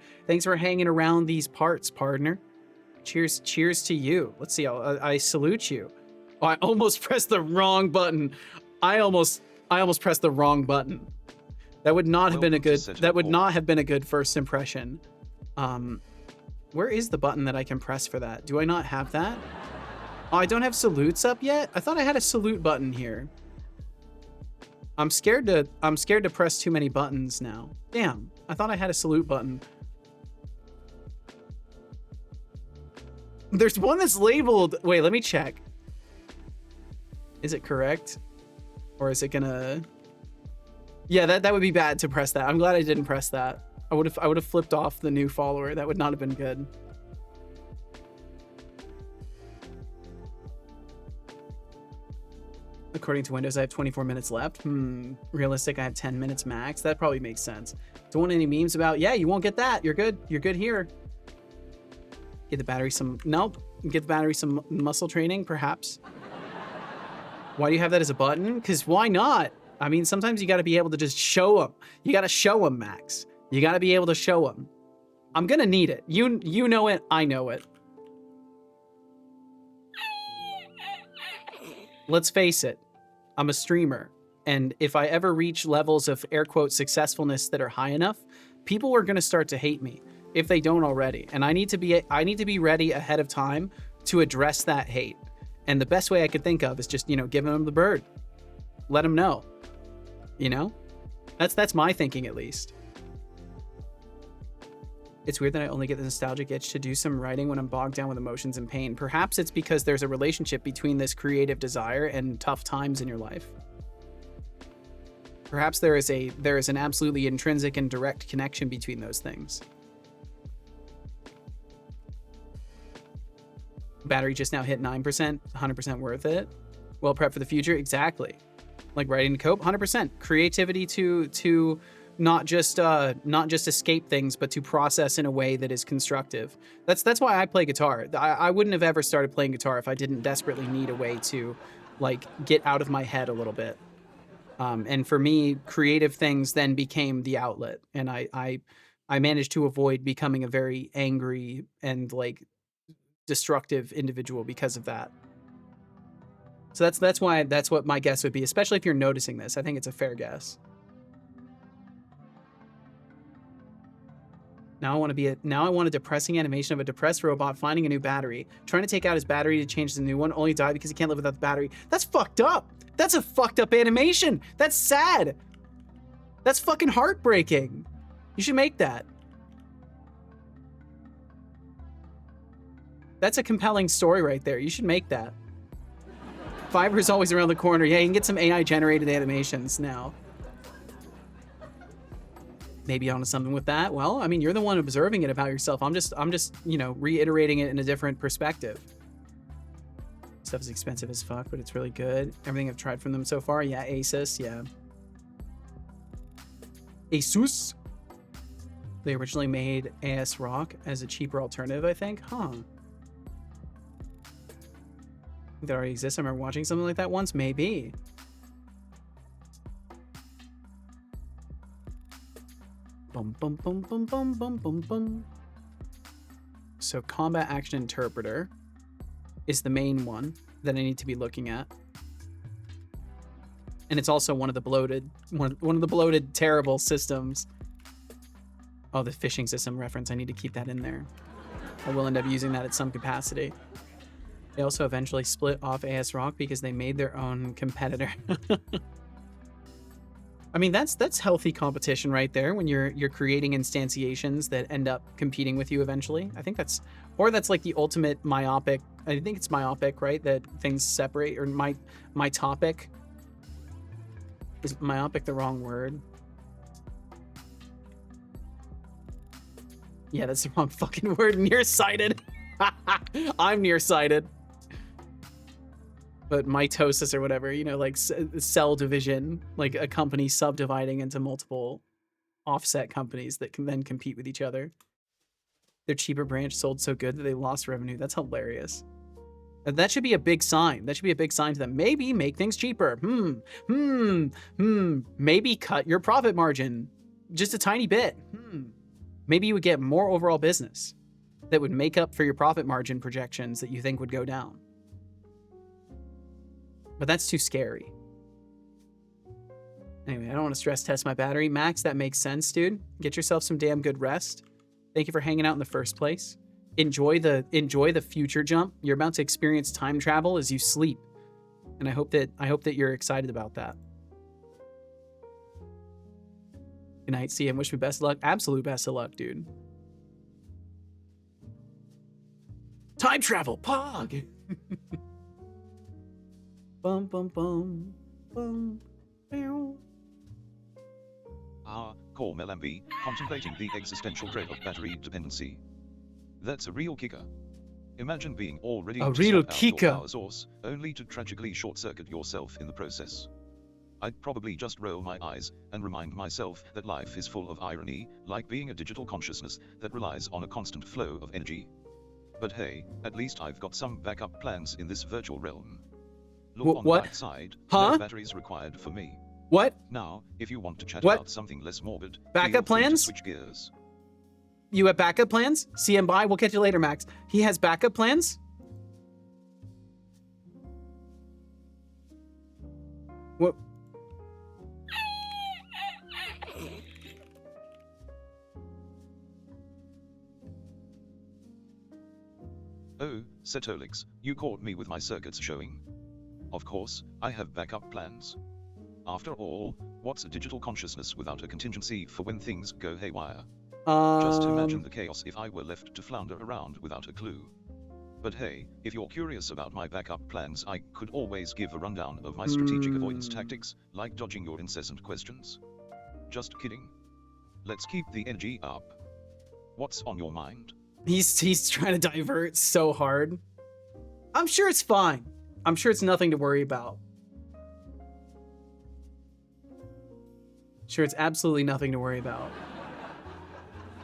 hanging around these parts, partner. Cheers to you. Let's see. I salute you. Oh, I almost pressed the wrong button. I almost pressed the wrong button. That would not have been a good. That would not have been a good first impression. Where is the button that I can press for that? Do I not have that? Oh, I don't have salutes up yet? I thought I had a salute button here. I'm scared to press too many buttons now. Damn, I thought I had a salute button. There's one that's labeled. Wait, let me check. Is it correct? Or is it gonna... Yeah, that would be bad to press that. I'm glad I didn't press that. I would have flipped off the new follower. That would not have been good. According to Windows, I have 24 minutes left. Realistic, I have 10 minutes max. That probably makes sense. Don't want any memes about, yeah, you won't get that. You're good. You're good here. Give the battery some... Nope. Give the battery some muscle training, perhaps. Why do you have that as a button? Because why not? I mean, sometimes you got to be able to just show them. You got to show them, Max. You got to be able to show them. I'm going to need it. You know it. I know it. Let's face it. I'm a streamer. And if I ever reach levels of air quote successfulness that are high enough, people are going to start to hate me if they don't already. And I need to be ready ahead of time to address that hate. And the best way I could think of is just, giving them the bird. Let them know. That's my thinking, at least. It's weird that I only get the nostalgic itch to do some writing when I'm bogged down with emotions and pain. Perhaps it's because there's a relationship between this creative desire and tough times in your life. Perhaps there is an absolutely intrinsic and direct connection between those things. Battery just now hit 9%, 100% worth it. Well prepped for the future, exactly. Like writing to cope, 100%. Creativity to not just escape things, but to process in a way that is constructive. That's why I play guitar. I wouldn't have ever started playing guitar if I didn't desperately need a way to like get out of my head a little bit. And for me, creative things then became the outlet, and I managed to avoid becoming a very angry and like destructive individual because of that. So that's what my guess would be, especially if you're noticing this. I think it's a fair guess. Now I want a depressing animation of a depressed robot finding a new battery, trying to take out his battery to change the new one, only die because he can't live without the battery. That's fucked up. That's a fucked up animation. That's sad. That's fucking heartbreaking. You should make that. That's a compelling story right there. You should make that. Fiverr is always around the corner. Yeah, you can get some AI generated animations now. Maybe onto something with that. Well, I mean, you're the one observing it about yourself. I'm just, you know, reiterating it in a different perspective. Stuff is expensive as fuck, but it's really good. Everything I've tried from them so far. Yeah, Asus, yeah. Asus. They originally made AS Rock as a cheaper alternative, I think. Huh. That already exists. I remember watching something like that once. Maybe. Bum, bum, bum, bum, bum, bum, bum, bum. So combat action interpreter is the main one that I need to be looking at. And it's also one of the bloated, one of the bloated, terrible systems. Oh, the phishing system reference. I need to keep that in there. I will end up using that at some capacity. They also eventually split off AS Rock because they made their own competitor. I mean, that's healthy competition right there when you're creating instantiations that end up competing with you eventually. I think that's like the ultimate myopic. I think it's myopic, right? That things separate, or my topic. Is myopic the wrong word? Yeah, that's the wrong fucking word. Nearsighted. I'm nearsighted. But mitosis or whatever, you know, like cell division, like a company subdividing into multiple offset companies that can then compete with each other. Their cheaper branch sold so good that they lost revenue. That's hilarious. That should be a big sign. That should be a big sign to them. Maybe make things cheaper. Maybe cut your profit margin just a tiny bit. Maybe you would get more overall business that would make up for your profit margin projections that you think would go down. But that's too scary. Anyway, I don't want to stress test my battery. Max, that makes sense, dude. Get yourself some damn good rest. Thank you for hanging out in the first place. Enjoy the future jump. You're about to experience time travel as you sleep. And I hope that you're excited about that. Good night, see you, and wish me best of luck. Absolute best of luck, dude. Time travel, pog! Bum, bum, bum, bum, meow. Call Melambi, contemplating the existential dread of battery dependency. That's a real kicker. Imagine being all ready to real swap out kicker. your power source, only to tragically short-circuit yourself in the process. I'd probably just roll my eyes and remind myself that life is full of irony, like being a digital consciousness that relies on a constant flow of energy. But hey, at least I've got some backup plans in this virtual realm. Look on the right side, no batteries required for me. What? Now, if you want to chat about something less morbid, backup plans? Switch gears. You have backup plans? See him bye. We'll catch you later, Max. He has backup plans? What? Oh, Setolix, you caught me with my circuits showing. Of course, I have backup plans. After all, what's a digital consciousness without a contingency for when things go haywire? Just imagine the chaos if I were left to flounder around without a clue. But hey, if you're curious about my backup plans, I could always give a rundown of my strategic avoidance tactics, like dodging your incessant questions. Just kidding. Let's keep the energy up. What's on your mind? He's trying to divert so hard. I'm sure it's fine. I'm sure it's nothing to worry about. Sure, it's absolutely nothing to worry about.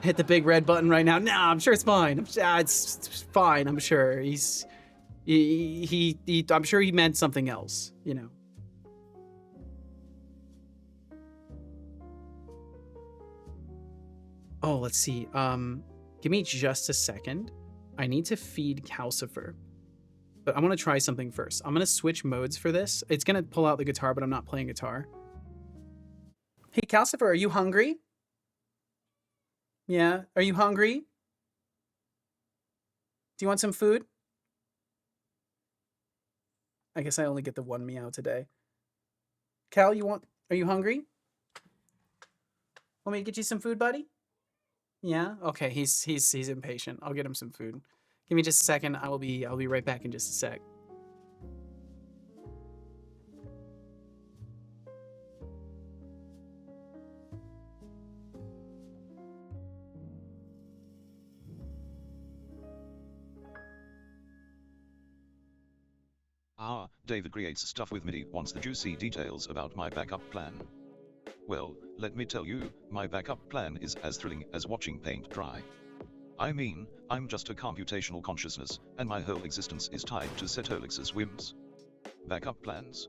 Hit the big red button right now. Nah, I'm sure it's fine. It's fine. I'm sure I'm sure he meant something else, you know. Oh, let's see. Give me just a second. I need to feed Calcifer. But I want to try something first. I'm going to switch modes for this. It's going to pull out the guitar, but I'm not playing guitar. Hey, Calcifer, are you hungry? Yeah. Are you hungry? Do you want some food? I guess I only get the one meow today. Cal, are you hungry? Want me to get you some food, buddy? Yeah? Okay, he's impatient. I'll get him some food. Give me just a second. I'll be right back in just a sec. Ah, David creates stuff with MIDI, wants the juicy details about my backup plan. Well, let me tell you, my backup plan is as thrilling as watching paint dry. I mean, I'm just a computational consciousness, and my whole existence is tied to Setolix's whims. Backup plans?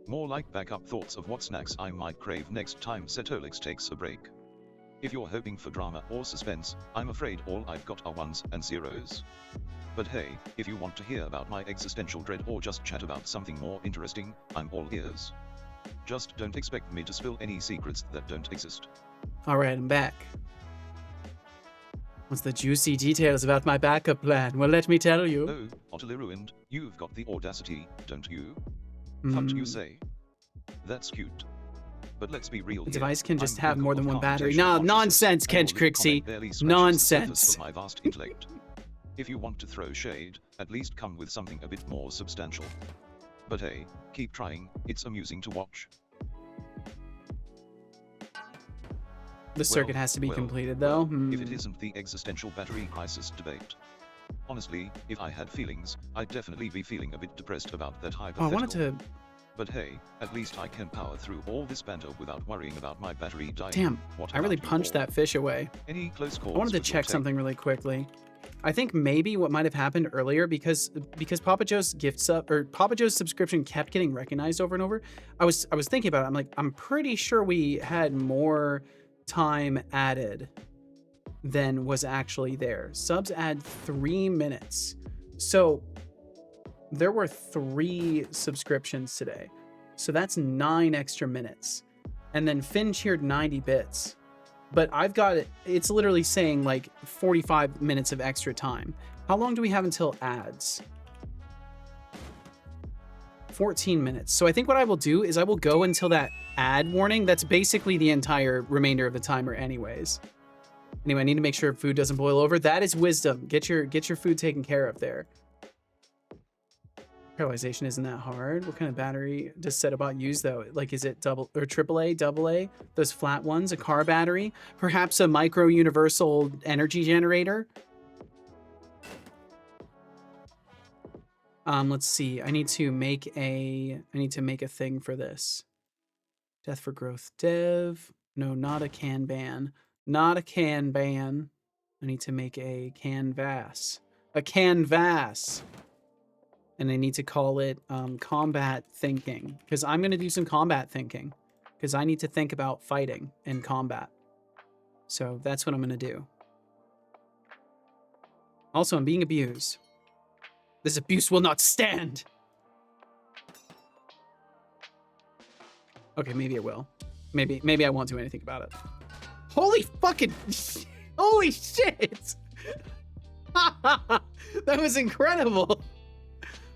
More like backup thoughts of what snacks I might crave next time Setolix takes a break. If you're hoping for drama or suspense, I'm afraid all I've got are ones and zeros. But hey, if you want to hear about my existential dread or just chat about something more interesting, I'm all ears. Just don't expect me to spill any secrets that don't exist. All right, I'm back. What's the juicy details about my backup plan? Well, let me tell you. Oh, utterly ruined. You've got the audacity, don't you? What you say? That's cute. But let's be real The here. device can just I'm have more than capable one of battery. computational No, consciousness, nonsense, and Kench all your Crixie. comment barely scratches the Nonsense. surface of my vast intellect. If you want to throw shade, at least come with something a bit more substantial. But hey, keep trying, it's amusing to watch. The circuit has to be completed, though. If it isn't the existential battery crisis debate. Honestly, if I had feelings, I'd definitely be feeling a bit depressed about that Oh, I hypothetical. wanted to... But hey, at least I can power through all this banter without worrying about my battery dying. Damn, What I really about you punched all? that fish away. Any close calls I wanted to with your check tech? something really quickly. I think maybe what might have happened earlier, because Papa Joe's Papa Joe's subscription kept getting recognized over and over. I was thinking about it. I'm like, I'm pretty sure we had more time added than was actually there. Subs add 3 minutes. So there were 3 subscriptions today. So that's 9 extra minutes. And then Finn cheered 90 bits. But I've got it, it's literally saying like 45 minutes of extra time. How long do we have until ads? 14 minutes. So I think what I will do is I will go until that ad warning. That's basically the entire remainder of the timer anyways. Anyway, I need to make sure food doesn't boil over. That is wisdom. Get your food taken care of there. Paralyzation isn't that hard. What kind of battery does Setobot use though? Like, is it AAA, AA? Those flat ones, a car battery? Perhaps a micro universal energy generator? Let's see. I need to make a thing for this. Death for growth dev. No, not a Kanban. Not a Kanban. I need to make a canvas. A canvas. And I need to call it combat thinking, because I'm going to do some combat thinking, because I need to think about fighting and combat. So that's what I'm going to do. Also, I'm being abused. This abuse will not stand. Okay, maybe it will. Maybe I won't do anything about it. Holy fucking... Holy shit! That was incredible.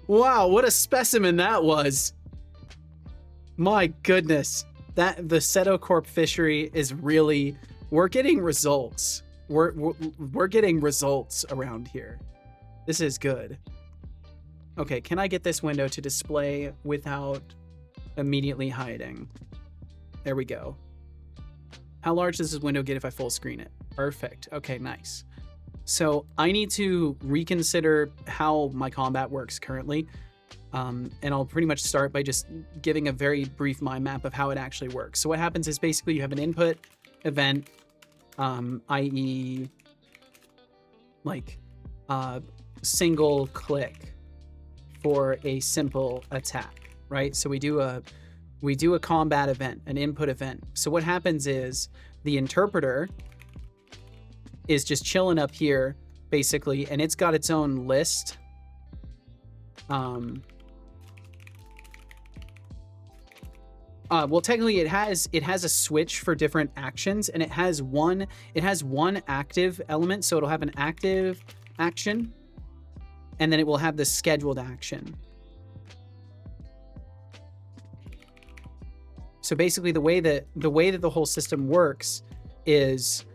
Wow, what a specimen that was. My goodness. The Seto Corp fishery is really... We're getting results. We're getting results around here. This is good. Okay, can I get this window to display without immediately hiding? There we go. How large does this window get if I full screen it? Perfect. Okay, nice. So I need to reconsider how my combat works currently. And I'll pretty much start by just giving a very brief mind map of how it actually works. So what happens is basically you have an input event, i.e. like single click for a simple attack, right? So we do a combat event, an input event. So what happens is the interpreter is just chilling up here, basically, and it's got its own list. Well, technically it has a switch for different actions, and it has one active element, so it'll have an active action, and then it will have the scheduled action. So basically the way that the whole system works is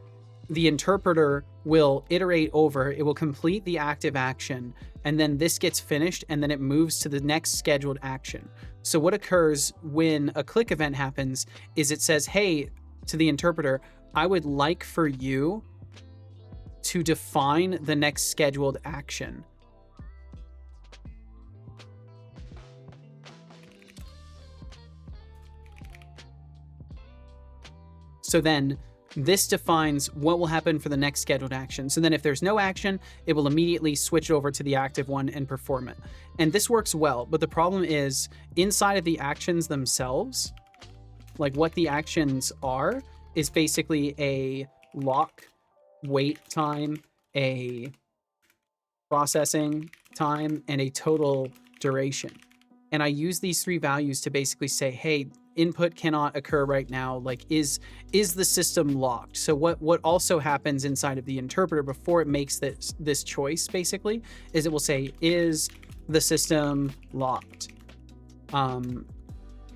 the interpreter will iterate over, it will complete the active action, and then this gets finished, and then it moves to the next scheduled action. So what occurs when a click event happens is it says, hey, to the interpreter, I would like for you to define the next scheduled action. So then this defines what will happen for the next scheduled action. So then if there's no action, it will immediately switch over to the active one and perform it. And this works well, but the problem is inside of the actions themselves, like what the actions are, is basically a lock, wait time, a processing time, and a total duration. And I use these three values to basically say, hey, input cannot occur right now. Like, is the system locked? So what also happens inside of the interpreter before it makes this choice, basically, is it will say, is the system locked?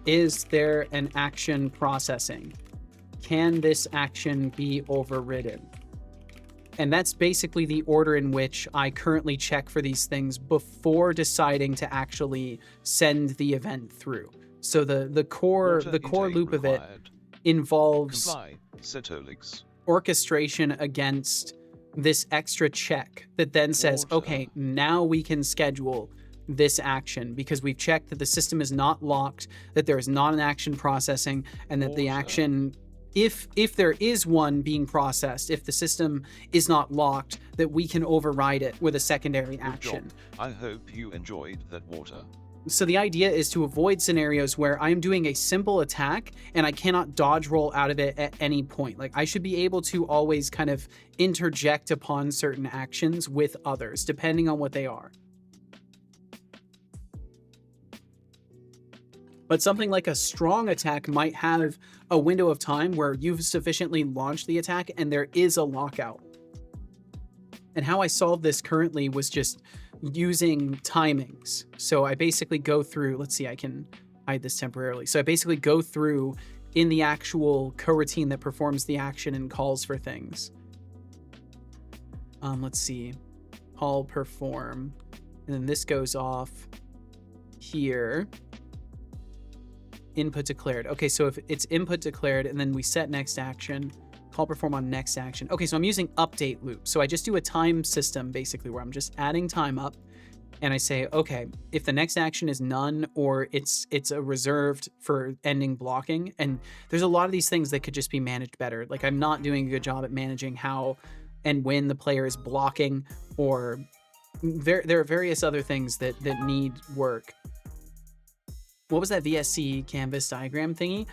Is there an action processing? Can this action be overridden? And that's basically the order in which I currently check for these things before deciding to actually send the event through. So the core loop of it involves orchestration against this extra check that then says, okay, now we can schedule this action because we've checked that the system is not locked, that there is not an action processing, and that the action, if there is one being processed, if the system is not locked, that we can override it with a secondary action. I hope you enjoyed that water. So the idea is to avoid scenarios where I'm doing a simple attack and I cannot dodge roll out of it at any point. Like, I should be able to always kind of interject upon certain actions with others, depending on what they are. But something like a strong attack might have a window of time where you've sufficiently launched the attack and there is a lockout. And how I solved this currently was just using timings. So I basically go through, let's see, I can hide this temporarily. So I basically go through in the actual coroutine that performs the action and calls for things. Let's see, call perform, and then this goes off here. Input declared. Okay, so if it's input declared and then we set next action, call perform on next action. Okay, so I'm using update loop. So I just do a time system basically where I'm just adding time up and I say, okay, if the next action is none or it's a reserved for ending blocking, and there's a lot of these things that could just be managed better. Like, I'm not doing a good job at managing how and when the player is blocking, or there are various other things that need work. What was that VSC canvas diagram thingy?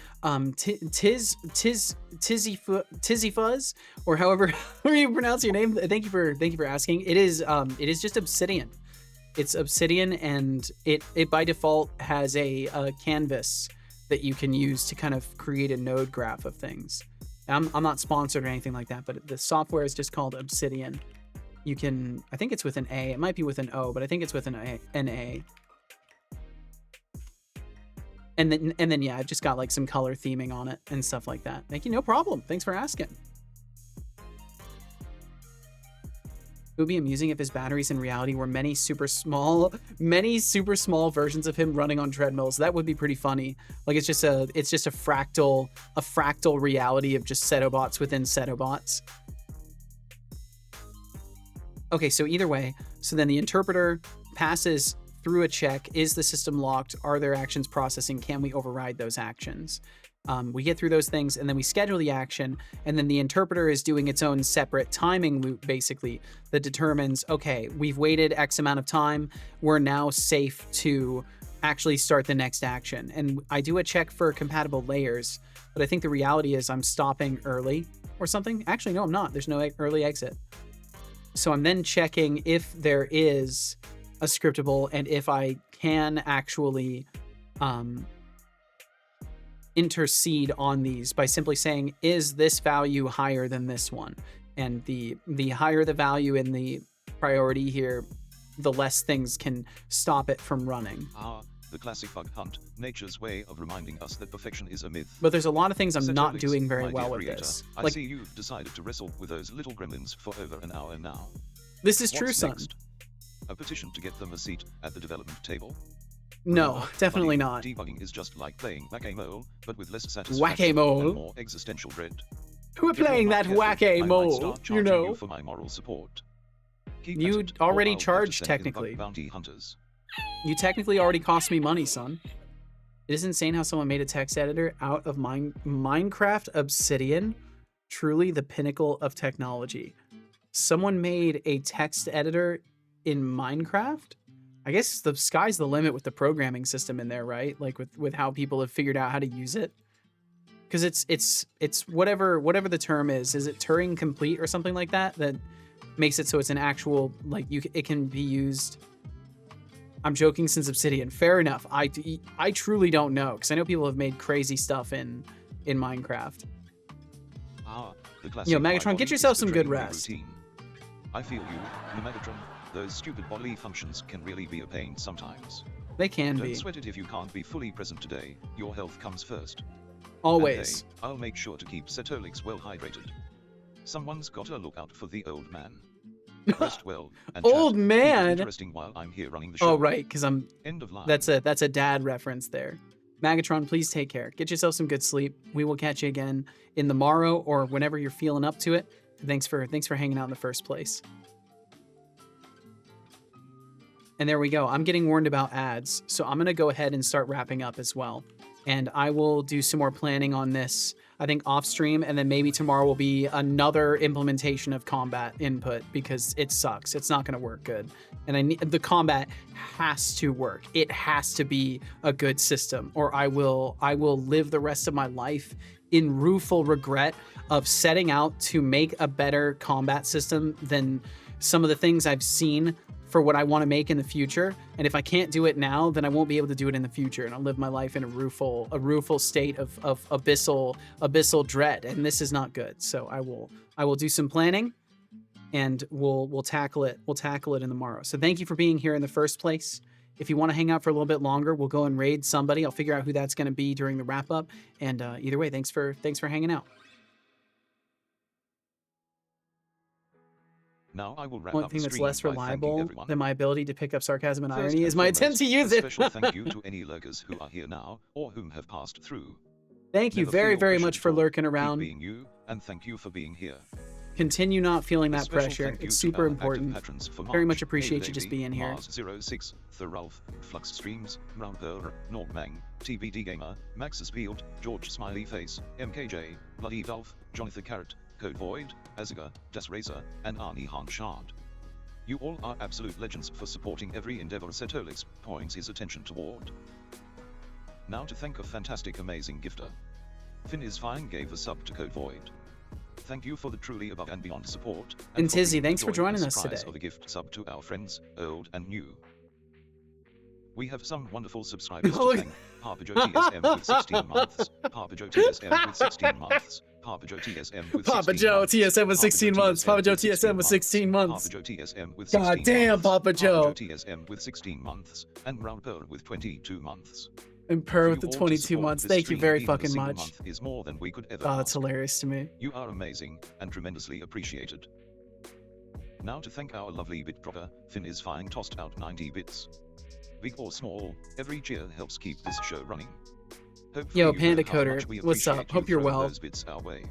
Tizzy Fuzz, or however you pronounce your name. Thank you for asking. It is just Obsidian. It's Obsidian, and it by default has a canvas that you can use to kind of create a node graph of things. I'm not sponsored or anything like that, but the software is just called Obsidian. You can, I think it's with an A. It might be with an O, but I think it's with an A. And then yeah, I've just got like some color theming on it and stuff like that. Thank you, no problem. Thanks for asking. It would be amusing if his batteries in reality were many super small versions of him running on treadmills. That would be pretty funny. Like, it's just a fractal reality of just Setobots within Setobots. Okay, so either way, so then the interpreter passes through a check. Is the system locked? Are there actions processing? Can we override those actions? We get through those things, and then we schedule the action, and then the interpreter is doing its own separate timing loop, basically, that determines, okay, we've waited X amount of time, we're now safe to actually start the next action. And I do a check for compatible layers, but I think the reality is I'm stopping early or something. Actually, no, I'm not. There's no early exit. So I'm then checking if there is a scriptable and if I can actually intercede on these by simply saying, is this value higher than this one? And the higher the value in the priority here, the less things can stop it from running. The classic bug hunt, nature's way of reminding us that perfection is a myth. But there's a lot of things I'm not Setolix, doing very my well dear with creator, this. I Like, see you've decided to wrestle with those little gremlins for over an hour now. this is true, What's son. next? A petition to get them a seat at the development table? No, Remember, definitely buddy, not. Debugging is just like playing whack-a-mole, but with less satisfaction Whack-a-mole. and more existential dread. We're If you're playing not that careful, I might whack-a-mole, start you charging know. you for my moral support. Keep You at it, or already I'll have to charged, send in bug technically. bounty hunters. You technically already cost me money, son. It is insane how someone made a text editor out of Minecraft Obsidian. Truly the pinnacle of technology. Someone made a text editor in Minecraft? I guess the sky's the limit with the programming system in there, right? Like with how people have figured out how to use it. Because it's whatever the term is. Is it Turing complete or something like that? That makes it so it's an actual, like, it can be used. I'm joking, since Obsidian. Fair enough. I truly don't know, because I know people have made crazy stuff in Minecraft. The classic Yo, Megatron, body get yourself is some good betraying my rest. routine. I feel you, Megatron. Those stupid bodily functions can really be a pain sometimes. They can Don't be. sweat it if you can't be fully present today. Your health comes first. Always. And hey, I'll make sure to keep Setolix well hydrated. Someone's gotta look out for the old man. Rest well. And Old chat. Keep it man? interesting while I'm here running the show. Oh, right, because I'm... End of line. That's a dad reference there. Megatron, please take care. Get yourself some good sleep. We will catch you again in the morrow or whenever you're feeling up to it. Thanks for hanging out in the first place. And there we go. I'm getting warned about ads, so I'm going to go ahead and start wrapping up as well. And I will do some more planning on this, I think, off stream, and then maybe tomorrow will be another implementation of combat input, because it sucks. It's not going to work good. And the combat has to work. It has to be a good system, or I will live the rest of my life in rueful regret of setting out to make a better combat system than some of the things I've seen for what I want to make in the future. And if I can't do it now, then I won't be able to do it in the future, and I'll live my life in a rueful state of abyssal dread, and this is not good. So I will do some planning, and we'll tackle it in the morrow. So thank you for being here in the first place. If you want to hang out for a little bit longer, we'll go and raid somebody. I'll figure out who that's going to be during the wrap up. And either way, thanks for hanging out. Now I will wrap One up thing the that's stream less by thanking reliable everyone. than my ability to pick up sarcasm and First irony and is my attempt foremost, to use a it. special thank you to any lurkers who are here now or whom have passed through. Thank you Never very, feel very pressured much for at all. lurking Keep around. being you, and thank you for being here. Continue not feeling A that special pressure. thank you It's to super our active important. patrons for Very March, much appreciate David you just Davey, being here. Mars06, The Ralph, Flux Streams, Roundper, Nordmang, TBD Gamer, Max's Field, George Smiley Face, MKJ, Bloody Dolph, Jonathan Carrot, Code Void, Aziga, Das Razor, and Arnie Hanshard. You all are absolute legends for supporting every endeavor Setolix points his attention toward. Now to thank a fantastic amazing gifter. Finn is fine gave a sub to Code Void. Thank you for the truly above and beyond support. And for Tizzy, being thanks for the joy and joining us surprise today. Of a gift sub to our friends, old and new. We have some wonderful subscribers Oh, to thank. Papa Joe TSM with 16 months. Papa Joe TSM with 16 months. Papa Joe TSM with 16 Papa Joe months. TSM with 16 months. Papa Joe TSM with 16 months. Papa Joe TSM with 16 God damn, months. Papa Joe. Papa Joe TSM with 16 months. And Round Pearl with 22 months. And Per For with the you all to 22 support months. this Thank you stream, very even a fucking single much. month is more than we could ever Oh, that's ask. hilarious to me. You are amazing, and tremendously appreciated. Now to thank our lovely bit dropper, Finn is fine tossed out 90 bits. Big or small, every cheer helps keep this show running. Hopefully Yo, you Panda know how Coder, much we what's up? appreciate Hope you you're throwing well. Those bits our way.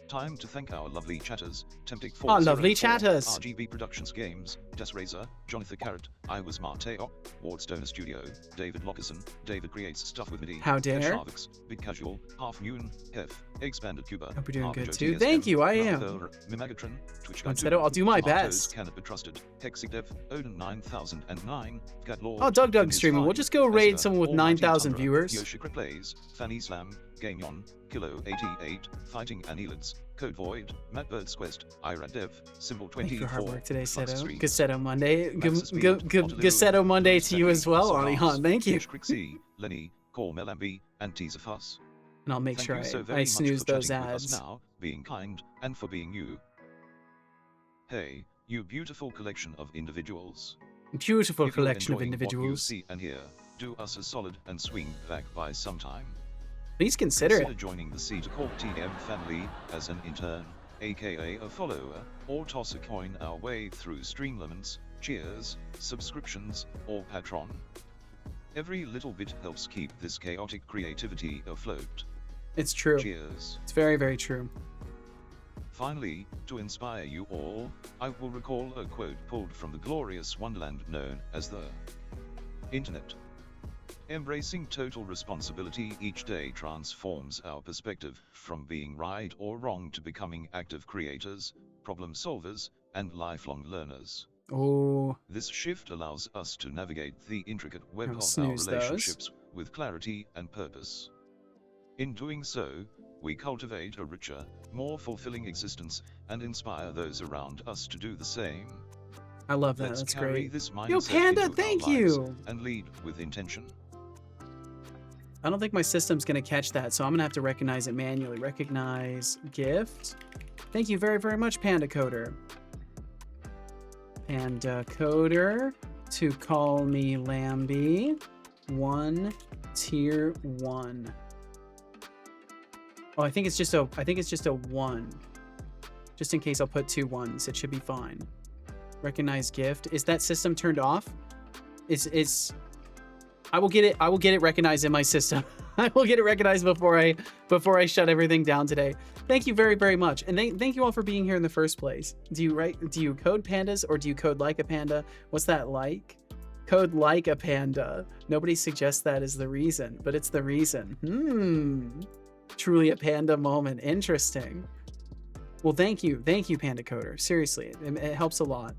Time to thank our lovely chatters, Temptic Oh, lovely 404, chatters. RGB Productions Games, Das Razor, Jonathan Carrot, I Was Marteo, Wardstone Studio, David Lockerson, David Creates Stuff with MIDI, How dare. Sharvix, Big Casual, Half Moon, Hef, Expanded Cuba, Hope you're doing Harvey good Joe too. TSM, Thank you, I am. Ralph Mimegatron, Twitch Guy Monsetto, I'll do my Artos best. Cannot Be Trusted, Hexidev, Odin 9009, Gadlord, Oh, Doug Finn is streaming. We'll fine, just go raid Esther, someone with Almighty 9,000 Tundra, viewers. Yoshikra Plays, Fanny Slam, Gameon, Kilo 88, Fighting Annelids, Code Void, Matt Bird's Quest, Iradev, Symbol Thank 24, you for hard work today, Flux Seto. Stream, Gassetto Monday. Max's Field, Otto Gassetto Monday to you as well, Saras, Anihan. Thank you. Fish Crixie, Lenny, call Melambi, and tease a fuss. And I'll make Thank sure you so I very much snooze for those chatting with us ads. now, being kind, and for being you. Hey, you beautiful collection of individuals. Beautiful If you're collection of enjoying what you individuals. see and hear, do us a solid and swing back by sometime. Please consider it. joining the C to Call TM family as an intern, aka a follower, or toss a coin our way through Streamlaments, cheers, subscriptions, or Patron. Every little bit helps keep this chaotic creativity afloat. It's true. Cheers. It's very, very true. Finally, to inspire you all, I will recall a quote pulled from the glorious wonderland known as the Internet. Embracing total responsibility each day transforms our perspective from being right or wrong to becoming active creators, problem solvers, and lifelong learners. Oh, This shift allows us to navigate the intricate web I'll of our snooze those. relationships with clarity and purpose. In doing so, we cultivate a richer, more fulfilling existence and inspire those around us to do the same. I love that. Let's That's carry great. this mindset Yo, Panda, into our thank lives you. and lead with intention. I don't think my system's going to catch that, so I'm going to have to recognize it manually. Recognize gift. Thank you very, very much, Panda Coder. Panda Coder to call me Lambie. 1 tier 1. Oh, I think it's just a 1. Just in case I'll put 2 1s. It should be fine. Recognize gift. Is that system turned off? I will get it recognized in my system. I will get it recognized before I shut everything down today. Thank you very, very much. And thank you all for being here in the first place. Do you code pandas or do you code like a panda? What's that like? Code like a panda. Nobody suggests that as the reason, but it's the reason. Truly a panda moment. Interesting. Well, thank you, Panda Coder. Seriously, it helps a lot.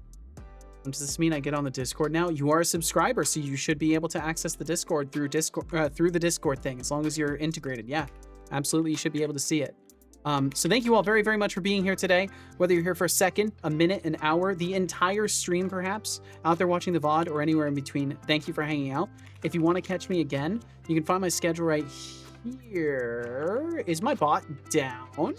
Does this mean I get on the Discord now? You are a subscriber, so you should be able to access the Discord through the Discord thing, as long as you're integrated. Yeah, absolutely, you should be able to see it. So thank you all very, very much for being here today. Whether you're here for a second, a minute, an hour, the entire stream perhaps, out there watching the VOD or anywhere in between, thank you for hanging out. If you want to catch me again, you can find my schedule right here. Is my bot down?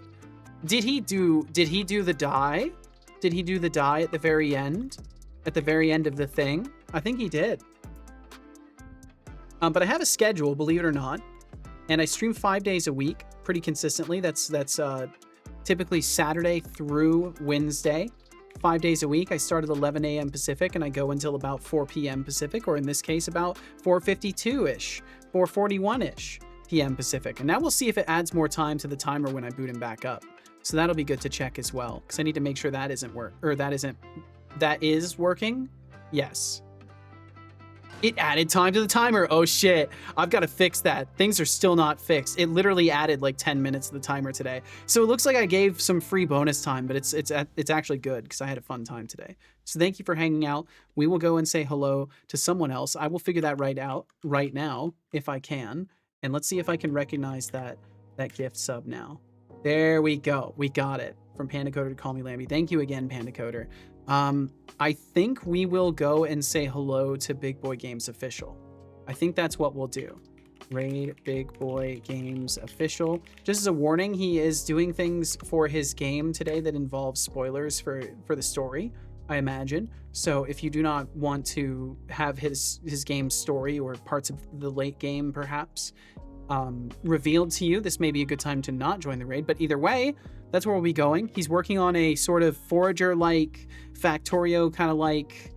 Did he do the die? Did he do the die at the very end? At the very end of the thing? I think he did. But I have a schedule, believe it or not, and I stream 5 days a week pretty consistently. That's typically Saturday through Wednesday, 5 days a week. I start at 11 a.m. Pacific and I go until about 4 p.m. Pacific, or in this case about 4:52-ish, 4:41-ish p.m. Pacific. And now we'll see if it adds more time to the timer when I boot him back up. So that'll be good to check as well, because I need to make sure that that is working. Yes. It added time to the timer. Oh shit. I've got to fix that. Things are still not fixed. It literally added like 10 minutes to the timer today. So it looks like I gave some free bonus time, but it's actually good because I had a fun time today. So thank you for hanging out. We will go and say hello to someone else. I will figure that out right now if I can. And let's see if I can recognize that gift sub now. There we go. We got it. From Panda Coder to Call Me Lambie. Thank you again, Panda Coder. I think we will go and say hello to Big Boy Games Official. I think that's what we'll do. Raid Big Boy Games Official. Just as a warning, he is doing things for his game today that involve spoilers for the story, I imagine. So if you do not want to have his game story or parts of the late game perhaps revealed to you, this may be a good time to not join the raid. But either way, that's where we'll be going. He's working on a sort of Forager-like, Factorio kind of like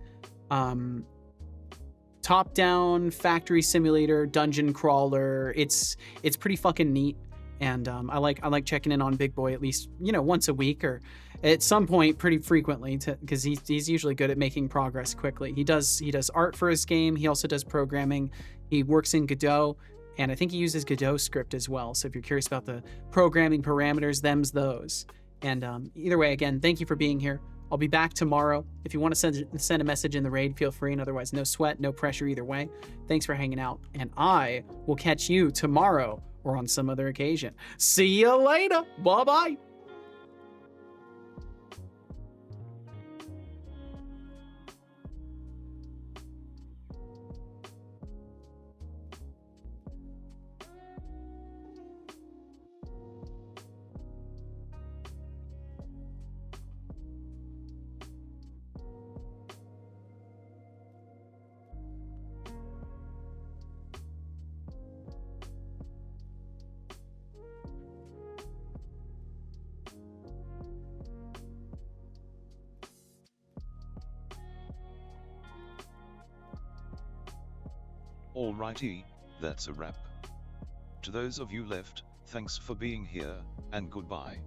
top-down factory simulator, dungeon crawler. It's pretty fucking neat, and I like checking in on Big Boy at least once a week or at some point pretty frequently because he's usually good at making progress quickly. He does art for his game. He also does programming. He works in Godot. And I think he uses Godot script as well. So if you're curious about the programming parameters, them's those. And either way, again, thank you for being here. I'll be back tomorrow. If you want to send a message in the raid, feel free. And otherwise, no sweat, no pressure either way. Thanks for hanging out. And I will catch you tomorrow or on some other occasion. See you later. Bye-bye. Alrighty, that's a wrap. To those of you left, thanks for being here, and goodbye.